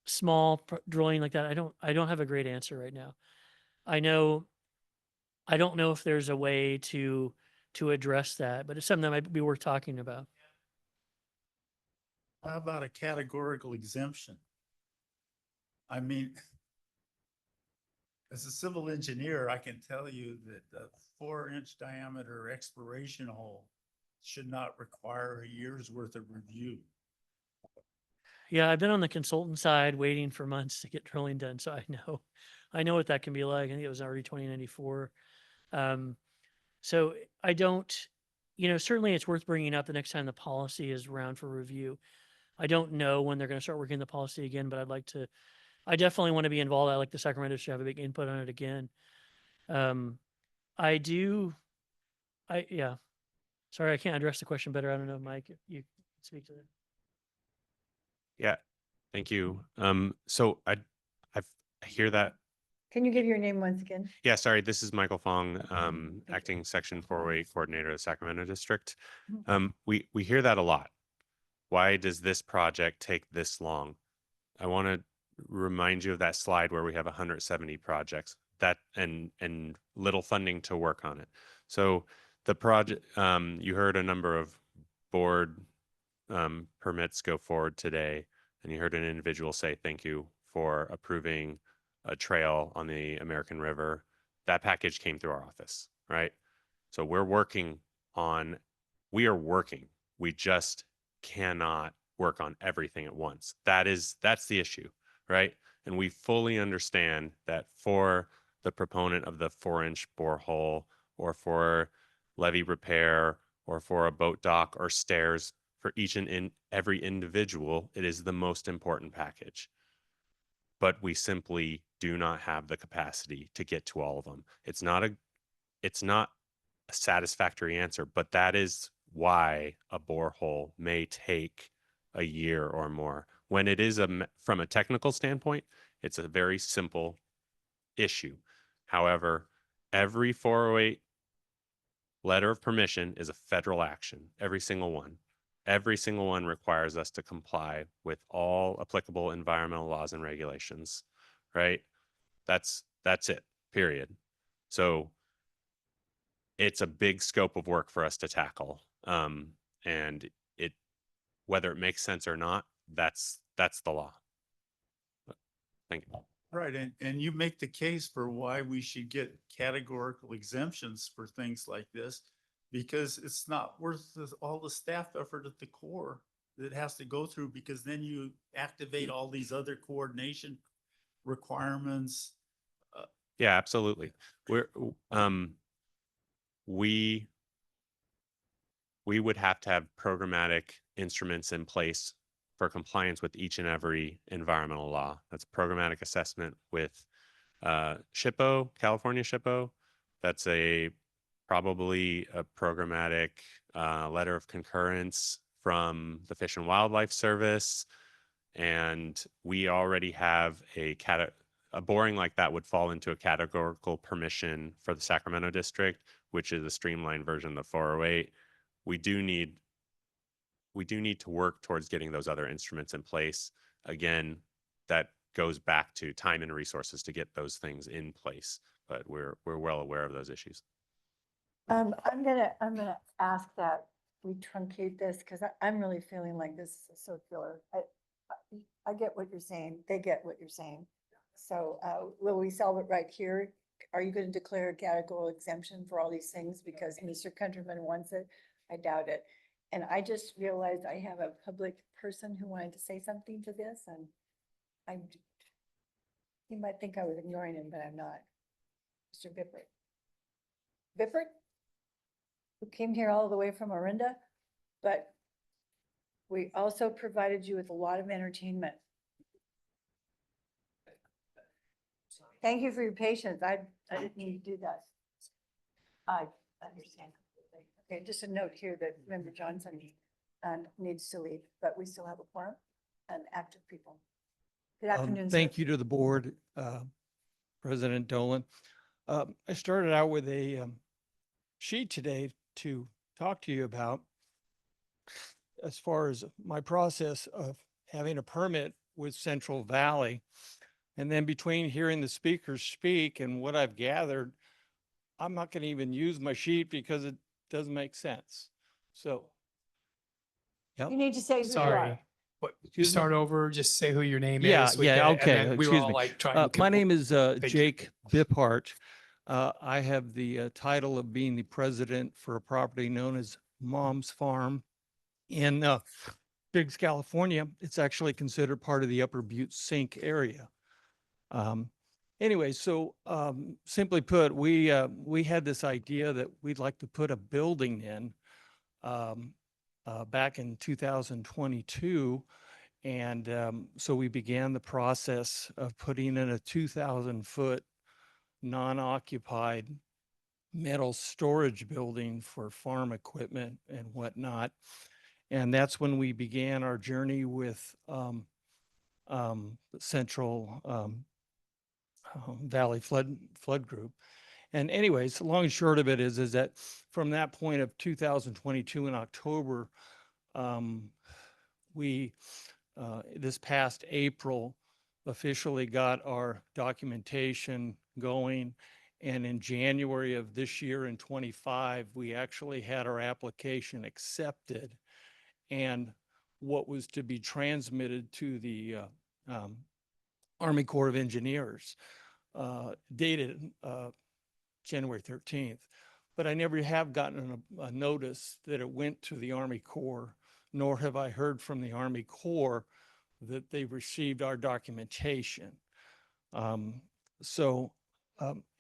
I: small drilling like that, I don't have a great answer right now. I don't know if there's a way to address that, but it's something that might be worth talking about.
D: How about a categorical exemption? I mean, as a civil engineer, I can tell you that a 4-inch diameter exploration hole should not require a year's worth of review.
I: Yeah, I've been on the consultant side waiting for months to get drilling done, so I know what that can be like. I think it was already 2094. So I don't, certainly it's worth bringing up the next time the policy is around for review. I don't know when they're going to start working the policy again, but I definitely want to be involved. I like the Sacramento should have a big input on it again. Yeah. Sorry, I can't address the question better. I don't know, Mike, if you can speak to that.
O: Yeah, thank you. So I hear that.
N: Can you give your name once again?
O: Yeah, sorry, this is Michael Fong, acting Section 408 Coordinator of the Sacramento District. We hear that a lot. Why does this project take this long? I want to remind you of that slide where we have 170 projects that and little funding to work on it. So the project, you heard a number of board permits go forward today, and you heard an individual say thank you for approving a trail on the American River. That package came through our office, right? So we are working. We just cannot work on everything at once. That's the issue, right? And we fully understand that for the proponent of the 4-inch borehole or for levee repair or for a boat dock or stairs, for each and every individual, it is the most important package. But we simply do not have the capacity to get to all of them. It's not a satisfactory answer, but that is why a borehole may take a year or more. When it is from a technical standpoint, it's a very simple issue. However, every 408 letter of permission is a federal action, every single one. Every single one requires us to comply with all applicable environmental laws and regulations, right? That's it, period. So it's a big scope of work for us to tackle. And whether it makes sense or not, that's the law. Thank you.
D: Right, and you make the case for why we should get categorical exemptions for things like this, because it's not worth all the staff effort at the Corps that has to go through, because then you activate all these other coordination requirements.
O: Yeah, absolutely. We would have to have programmatic instruments in place for compliance with each and every environmental law. That's programmatic assessment with SHPO, California SHPO. That's probably a programmatic letter of concurrence from the Fish and Wildlife Service. And we already have a boring like that would fall into a categorical permission for the Sacramento district, which is a streamlined version of the 408. We do need to work towards getting those other instruments in place. Again, that goes back to time and resources to get those things in place, but we're well aware of those issues.
N: I'm gonna ask that we truncate this, because I'm really feeling like this is circular. I get what you're saying. They get what you're saying. So will we solve it right here? Are you going to declare a categorical exemption for all these things because Mr. Countryman wants it? I doubt it. And I just realized I have a public person who wanted to say something to this, and he might think I was ignoring him, but I'm not. Mr. Bippert. Bippert? Who came here all the way from Orinda, but We also provided you with a lot of entertainment. Thank you for your patience. I didn't mean to do that. I understand. Okay, just a note here that Member Johnson needs to leave, but we still have a quorum and active people. Good afternoon, sir.
Q: Thank you to the board, President Dolan. I started out with a sheet today to talk to you about as far as my process of having a permit with Central Valley. And then between hearing the speakers speak and what I've gathered, I'm not going to even use my sheet because it doesn't make sense. So. Yep.
N: You need to say who you are.
P: Sorry. What,
Q: Excuse me?
P: start over, just say who your name
Q: Yeah,
P: is. We
Q: yeah,
P: get it, and
Q: okay,
P: then we were
Q: excuse
P: all
Q: me.
P: like trying to.
Q: My name is
P: Thank you.
Q: Jake Biphart. I have the title of being the president for a property known as Mom's Farm in Biggs, California. It's actually considered part of the Upper Butte Sink area. Anyway, so simply put, we had this idea that we'd like to put a building in back in 2022. And so we began the process of putting in a 2,000-foot non-occupied metal storage building for farm equipment and whatnot. And that's when we began our journey with Central Valley Flood Group. And anyways, long and short of it is that from that point of 2022 in October, we this past April officially got our documentation going. And in January of this year in 25, we actually had our application accepted. And what was to be transmitted to the Army Corps of Engineers, dated January 13th. But I never have gotten a notice that it went to the Army Corps, nor have I heard from the Army Corps that they received our documentation.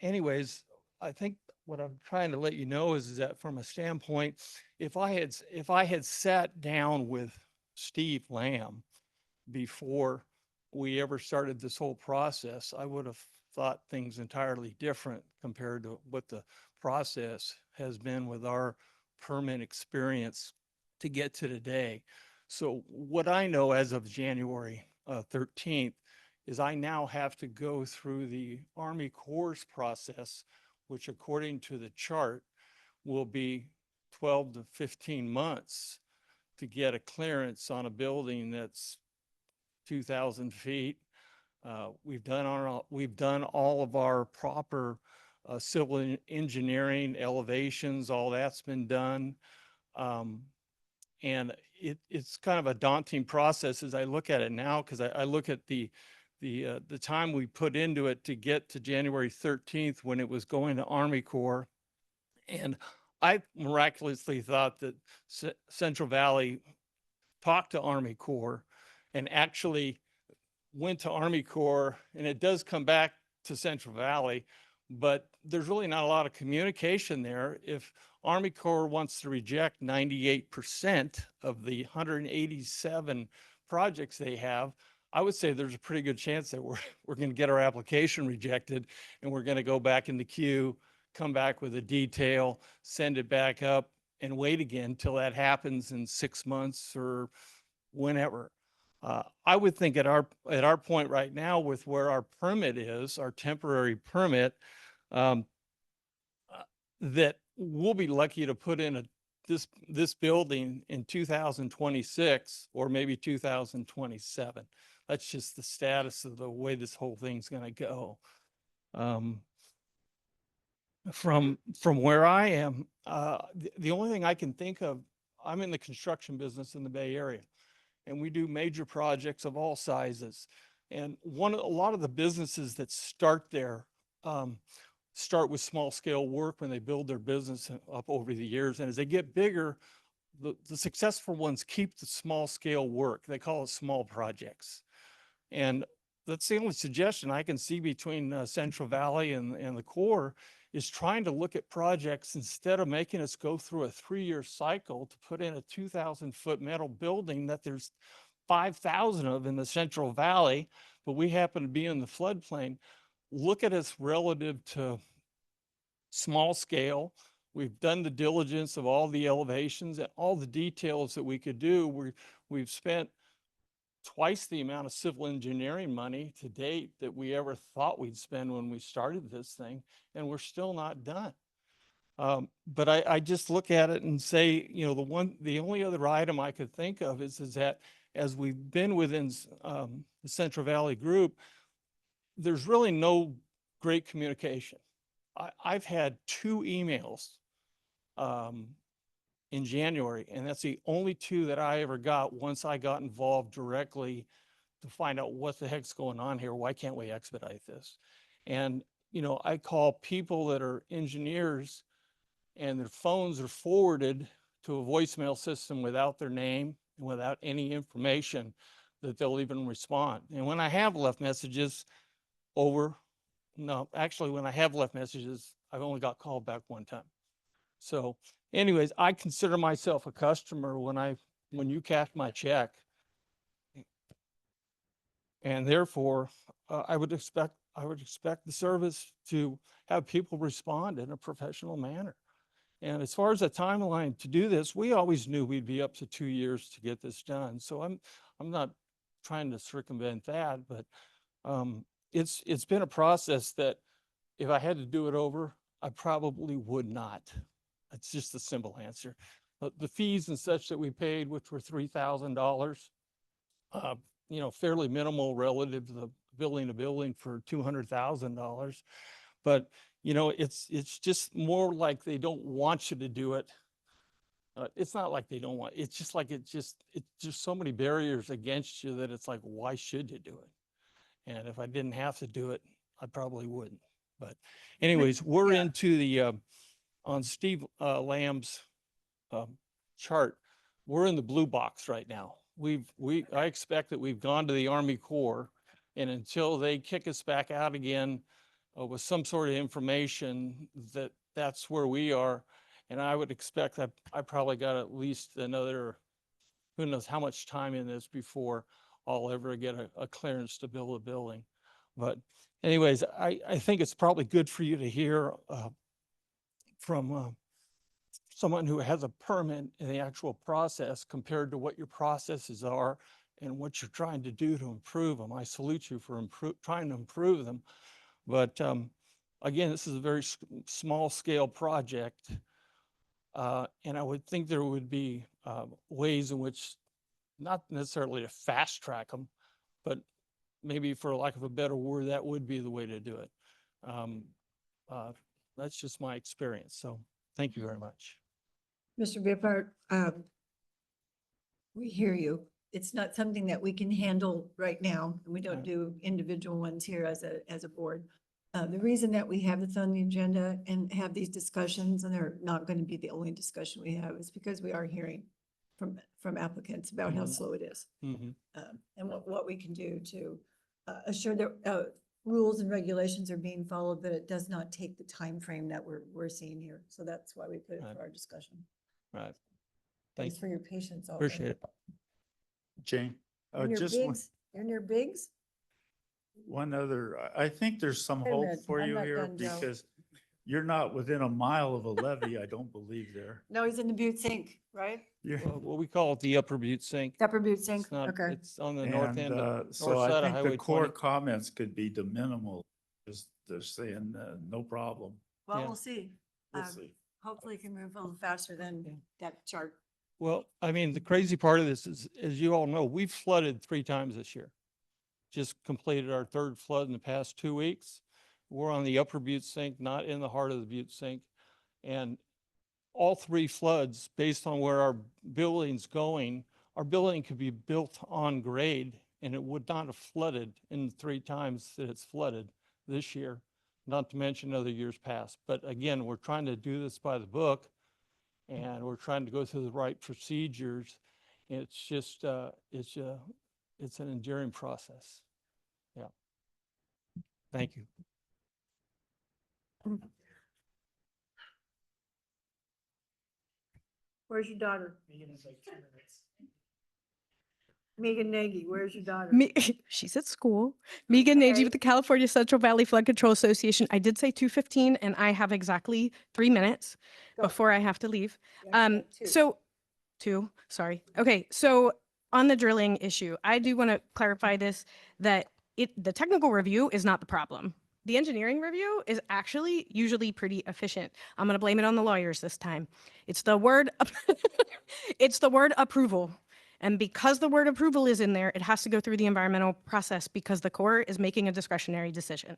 Q: Anyways, I think what I'm trying to let you know is that from a standpoint, if I had sat down with Steve Lamb before we ever started this whole process, I would have thought things entirely different compared to what the process has been with our permit experience to get to today. So what I know as of January 13th is I now have to go through the Army Corps process, which according to the chart will be 12 to 15 months to get a clearance on a building that's 2,000 feet. We've done all of our proper civil engineering, elevations, all that's been done. And it's kind of a daunting process as I look at it now, because I look at the time we put into it to get to January 13th when it was going to Army Corps. And I miraculously thought that Central Valley talked to Army Corps and actually went to Army Corps, and it does come back to Central Valley, but there's really not a lot of communication there. If Army Corps wants to reject 98% of the 187 projects they have, I would say there's a pretty good chance that we're going to get our application rejected, and we're going to go back in the queue, come back with a detail, send it back up, and wait again till that happens in 6 months or whenever. I would think at our point right now with where our permit is, our temporary permit, that we'll be lucky to put in this building in 2026 or maybe 2027. That's just the status of the way this whole thing's going to go. From where I am, the only thing I can think of, I'm in the construction business in the Bay Area, and we do major projects of all sizes. And a lot of the businesses that start there start with small scale work when they build their business up over the years. And as they get bigger, the successful ones keep the small scale work. They call it small projects. And that's the only suggestion I can see between Central Valley and the Corps is trying to look at projects instead of making us go through a 3-year cycle to put in a 2,000-foot metal building that there's 5,000 of in the Central Valley, but we happen to be in the floodplain. Look at us relative to small scale. We've done the diligence of all the elevations and all the details that we could do. We've spent twice the amount of civil engineering money to date that we ever thought we'd spend when we started this thing, and we're still not done. But I just look at it and say, you know, the only other item I could think of is that as we've been within the Central Valley group, there's really no great communication. I've had 2 emails in January, and that's the only 2 that I ever got once I got involved directly to find out what the heck's going on here. Why can't we expedite this? And, you know, I call people that are engineers and their phones are forwarded to a voicemail system without their name and without any information that they'll even respond. And when I have left messages when I have left messages, I've only got called back 1 time. So anyways, I consider myself a customer when you cash my check. And therefore, I would expect the service to have people respond in a professional manner. And as far as the timeline to do this, we always knew we'd be up to 2 years to get this done. So I'm not trying to circumvent that, but it's been a process that if I had to do it over, I probably would not. That's just the simple answer. The fees and such that we paid, which were $3,000, you know, fairly minimal relative to the building to building for $200,000. But, you know, it's just more like they don't want you to do it. It's not like they don't want, it's just like it's just so many barriers against you that it's like, why should you do it? And if I didn't have to do it, I probably wouldn't. But anyways, we're into the, on Steve Lamb's chart, we're in the blue box right now. I expect that we've gone to the Army Corps, and until they kick us back out again with some sort of information, that's where we are. And I would expect that I probably got at least another, who knows how much time in this before I'll ever get a clearance to build a building. But anyways, I think it's probably good for you to hear from someone who has a permit in the actual process compared to what your processes are and what you're trying to do to improve them. I salute you for trying to improve them. But again, this is a very small scale project. And I would think there would be ways in which, not necessarily to fast track them, but maybe for lack of a better word, that would be the way to do it. That's just my experience. So thank you very much.
N: Mr. Bippart, we hear you. It's not something that we can handle right now, and we don't do individual ones here as a board. The reason that we have this on the agenda and have these discussions, and they're not going to be the only discussion we have, is because we are hearing from applicants about how slow it is. And what we can do to assure that rules and regulations are being followed, but it does not take the time frame that we're seeing here. So that's why we put it for our discussion.
Q: Right.
N: Thanks for your patience.
Q: Appreciate it.
D: Jane,
N: You're near
D: just
N: Biggs. You're near Biggs?
D: one other, I think there's some
N: Wait a
D: hope
N: minute,
D: for
N: I'm
D: you
N: not
D: here
N: done, Joe.
D: because you're not within a mile of a levee, I don't believe there.
A: No, he's in the Butte Sink, right?
Q: What we call it the Upper Butte Sink.
A: Upper Butte Sink,
Q: It's not,
A: okay.
Q: it's on the north end of,
D: So
Q: north
D: I
Q: side of
D: think the
Q: Highway
D: core
Q: 20.
D: comments could be de minimal, just they're saying, no problem.
A: Well,
Q: Yeah.
A: we'll see.
D: We'll see.
A: Hopefully it can move a little faster than that chart.
Q: Well, I mean, the crazy part of this is, as you all know, we've flooded 3 times this year. Just completed our 3rd flood in the past 2 weeks. We're on the Upper Butte Sink, not in the heart of the Butte Sink. And all 3 floods, based on where our building's going, our building could be built on grade and it would not have flooded in the 3 times that it's flooded this year, not to mention other years past. But again, we're trying to do this by the book and we're trying to go through the right procedures. It's just, it's an enduring process. Yeah. Thank you.
N: Where's your daughter? Megan Nagy, where's your daughter?
H: She's at school. Megan Nagy
N: Okay.
H: with the California Central Valley Flood Control Association. I did say 2:15 and I have exactly 3 minutes
N: Go.
H: before I have to leave.
N: You actually have two.
H: So 2, sorry. Okay, so on the drilling issue, I do want to clarify this, that the technical review is not the problem. The engineering review is actually usually pretty efficient. I'm going to blame it on the lawyers this time. It's the word, it's the word approval. And because the word approval is in there, it has to go through the environmental process because the Corps is making a discretionary decision.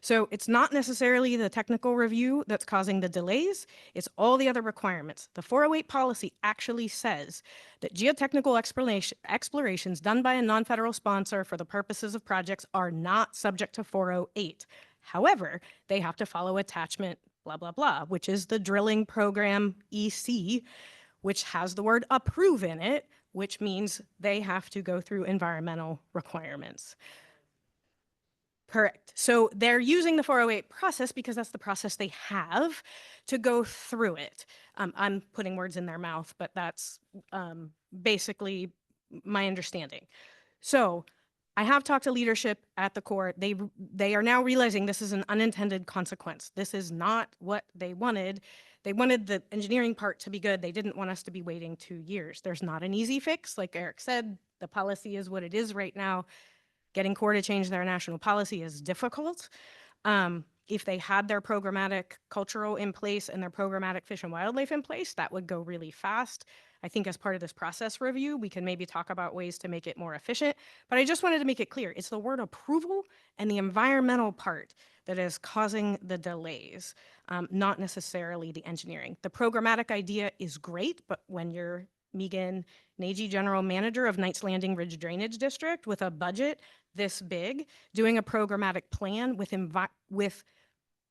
H: So it's not necessarily the technical review that's causing the delays, it's all the other requirements. The 408 policy actually says that geotechnical explorations done by a non-federal sponsor for the purposes of projects are not subject to 408. However, they have to follow attachment blah, blah, blah, which is the drilling program EC, which has the word approve in it, which means they have to go through environmental requirements. Correct. So they're using the 408 process because that's the process they have to go through it. I'm putting words in their mouth, but that's basically my understanding. So I have talked to leadership at the Corps. They are now realizing this is an unintended consequence. This is not what they wanted. They wanted the engineering part to be good. They didn't want us to be waiting 2 years. There's not an easy fix. Like Eric said, the policy is what it is right now. Getting Corps to change their national policy is difficult. If they had their programmatic cultural in place and their programmatic fish and wildlife in place, that would go really fast. I think as part of this process review, we can maybe talk about ways to make it more efficient. But I just wanted to make it clear, it's the word approval and the environmental part that is causing the delays, not necessarily the engineering. The programmatic idea is great, but when you're Megan Nagy, General Manager of Knights Landing Ridge Drainage District, with a budget this big, doing a programmatic plan with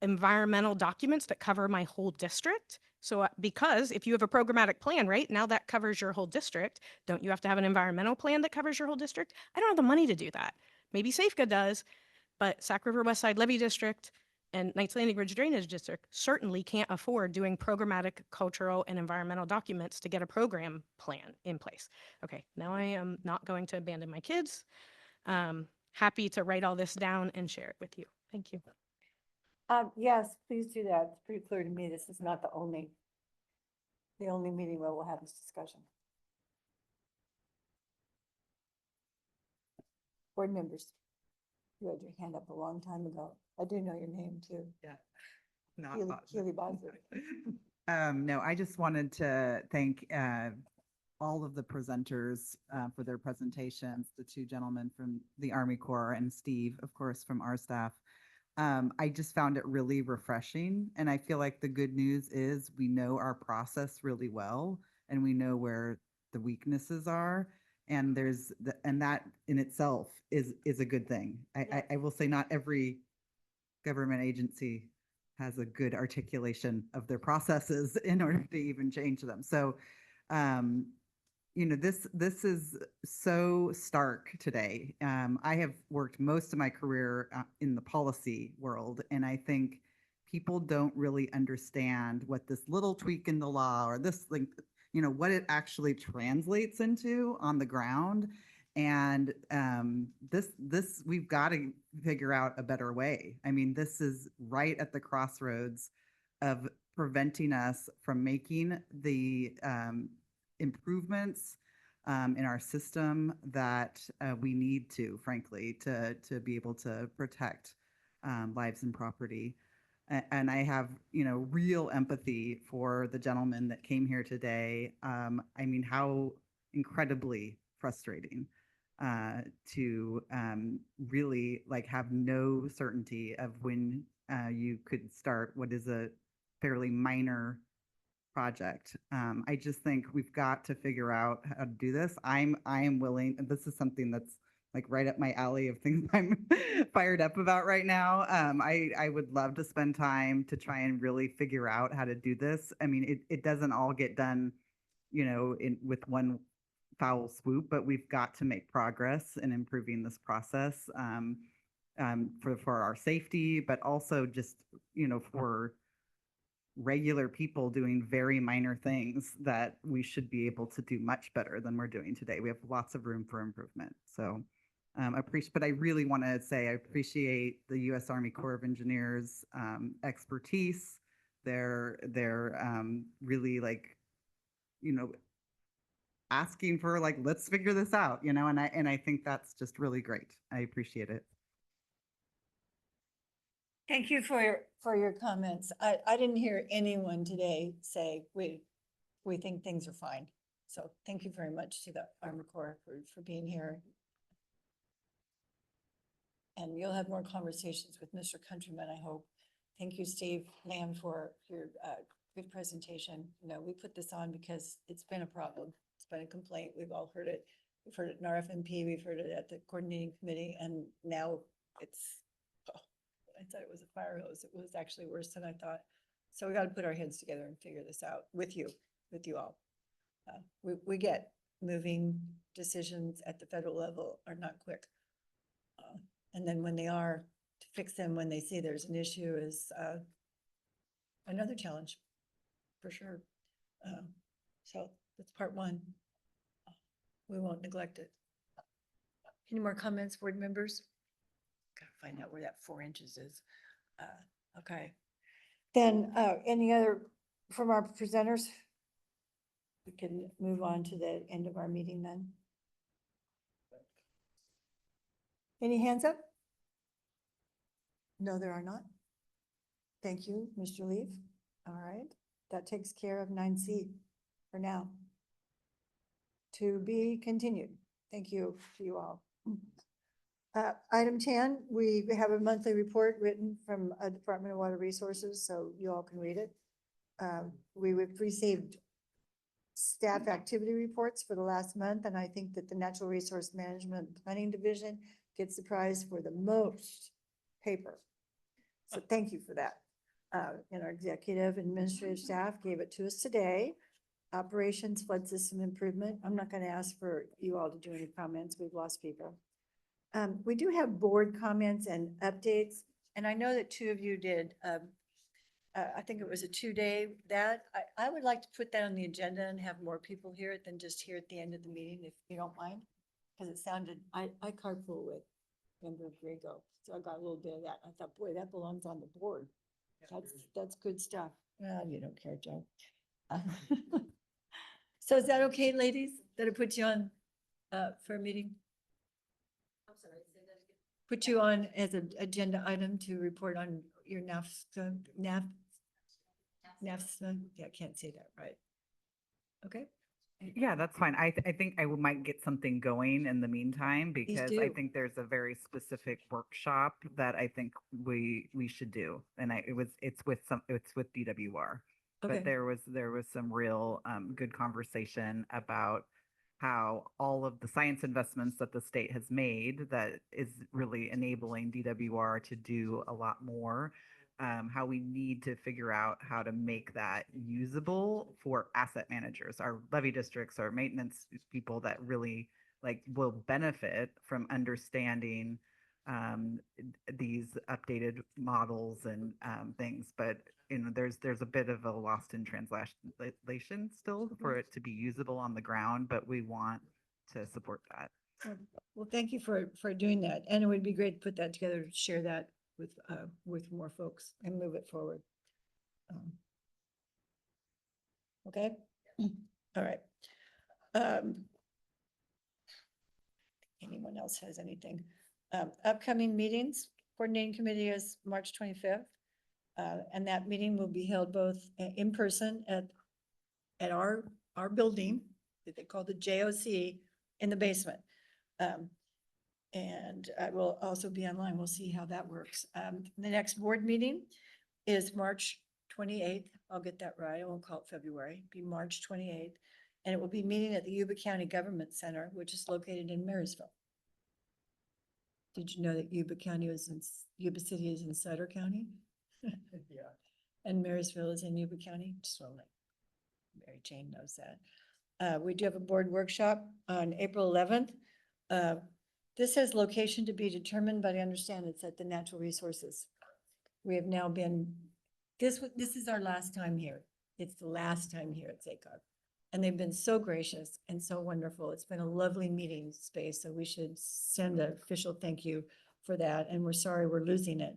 H: environmental documents that cover my whole district. So because if you have a programmatic plan, right, now that covers your whole district, don't you have to have an environmental plan that covers your whole district? I don't have the money to do that. Maybe Safeco does, but Sac River West Side Levee District and Knights Landing Ridge Drainage District certainly can't afford doing programmatic, cultural, and environmental documents to get a program plan in place. Okay, now I am not going to abandon my kids. Happy to write all this down and share it with you. Thank you.
N: Yes, please do that. It's pretty clear to me this is not the only meeting where we'll have this discussion. Board members, you had your hand up a long time ago. I do know your name too.
R: Yeah. Not
N: Keely-
R: Bosniak.
N: Keely Bosniak.
R: No, I just wanted to thank all of the presenters for their presentations, the 2 gentlemen from the Army Corps and Steve, of course, from our staff. I just found it really refreshing. And I feel like the good news is we know our process really well and we know where the weaknesses are. And and that in itself is a good thing. I will say not every government agency has a good articulation of their processes in order to even change them. So, this is so stark today. I have worked most of my career in the policy world, and I think people don't really understand what this little tweak in the law or this thing, what it actually translates into on the ground. And this we've got to figure out a better way. I mean, this is right at the crossroads of preventing us from making the improvements in our system that we need to, frankly, to be able to protect lives and property. And I have, real empathy for the gentleman that came here today. I mean, how incredibly frustrating to really have no certainty of when you could start what is a fairly minor project. I just think we've got to figure out how to do this. I am willing, and this is something that's right up my alley of things I'm fired up about right now. I would love to spend time to try and really figure out how to do this. I mean, it doesn't all get done, with one foul swoop, but we've got to make progress in improving this process. for our safety, but also just, for regular people doing very minor things that we should be able to do much better than we're doing today. We have lots of room for improvement. So but I really want to say I appreciate the U.S. Army Corps of Engineers expertise. They're really asking for let's figure this out, and I think that's just really great. I appreciate it.
N: Thank you for your comments. I didn't hear anyone today say, we think things are fine. So thank you very much to the Army Corps for being here. And you'll have more conversations with Mr. Countryman, I hope. Thank you, Steve Lamb, for your good presentation. We put this on because it's been a problem. It's been a complaint. We've all heard it. We've heard it in our FMP. We've heard it at the coordinating committee, and now it's, I thought it was a fire hose. It was actually worse than I thought. So we got to put our heads together and figure this out with you all. We get moving decisions at the federal level are not quick. And then when they are, to fix them when they see there's an issue is another challenge, for sure. So that's part one. We won't neglect it. Any more comments, board members? Gotta find out where that 4 inches is. Okay. Then any other from our presenters? We can move on to the end of our meeting then. Any hands up? No, there are not. Thank you, Mr. Leaf. All right, that takes care of 9C for now. To be continued. Thank you to you all. Item 10, we have a monthly report written from Department of Water Resources, so you all can read it. We've received staff activity reports for the last month, and I think that the Natural Resource Management Planning Division gets the prize for the most paper. So thank you for that. And our executive and administrative staff gave it to us today. Operations, flood system improvement. I'm not going to ask for you all to do any comments. We've lost people. We do have board comments and updates, and I know that 2 of you did. I think it was a 2-day that. I would like to put that on the agenda and have more people hear it than just here at the end of the meeting, if you don't mind. Because it sounded, I carpool with Member Grego, so I got a little bit of that. I thought, boy, that belongs on the board. That's good stuff. Well, you don't care, Joe. So is that okay, ladies, that I put you on for a meeting? I'm sorry, say that again. Put you on as an agenda item to report on your NAFTA. Yeah, I can't say that right. Okay.
R: Yeah, that's fine. I think I might get something going in the meantime, because I
N: do.
R: think there's a very specific workshop that I think we should do. And it's with DWR.
N: Okay.
R: But there was some real good conversation about how all of the science investments that the state has made that is really enabling DWR to do a lot more. How we need to figure out how to make that usable for asset managers, our levy districts, our maintenance people that really will benefit from understanding these updated models and things. But there's a bit of a lost in translation still for it to be usable on the ground, but we want to support that.
N: Well, thank you for doing that. And it would be great to put that together, share that with more folks and move it forward. Okay. All right. Anyone else has anything? Upcoming meetings, coordinating committee is March 25th. And that meeting will be held both in person at our building that they call the JOC in the basement. And I will also be online. We'll see how that works. The next board meeting is March 28th. I'll get that right. I won't call it February. It'll be March 28th. And it will be meeting at the Yuba County Government Center, which is located in Marysville. Did you know that Yuba City is in Sutter County? Yeah. And Marysville is in Yuba County. Just want to let Mary Jane knows that. We do have a board workshop on April 11th.
A: This says location to be determined, but I understand it's at the Natural Resources. We have now been, this is our last time here. It's the last time here at SACOG. And they've been so gracious and so wonderful. It's been a lovely meeting space, so we should send an official thank you for that, and we're sorry we're losing it.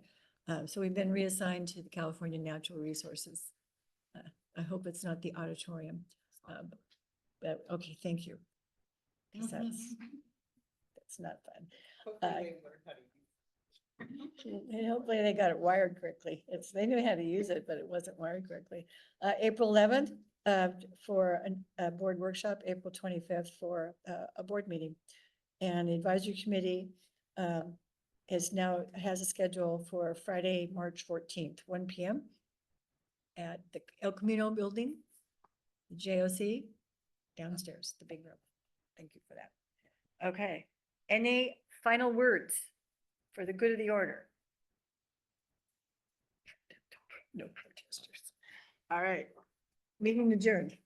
A: So we've been reassigned to the California Natural Resources. I hope it's not the auditorium. But, okay, thank you. 'Cause that's not fun.
G: Hopefully they learn how to use it.
A: And hopefully they got it wired correctly. They knew how to use it, but it wasn't wired correctly. April 11th, for a board workshop, April 25th for a board meeting. And the advisory committee, has a schedule for Friday, March 14th, 1 PM at the El Camino building, the JOC, downstairs, the big room. Thank you for that. Okay, any final words for the good of the order? No protesters. All right, meeting adjourned.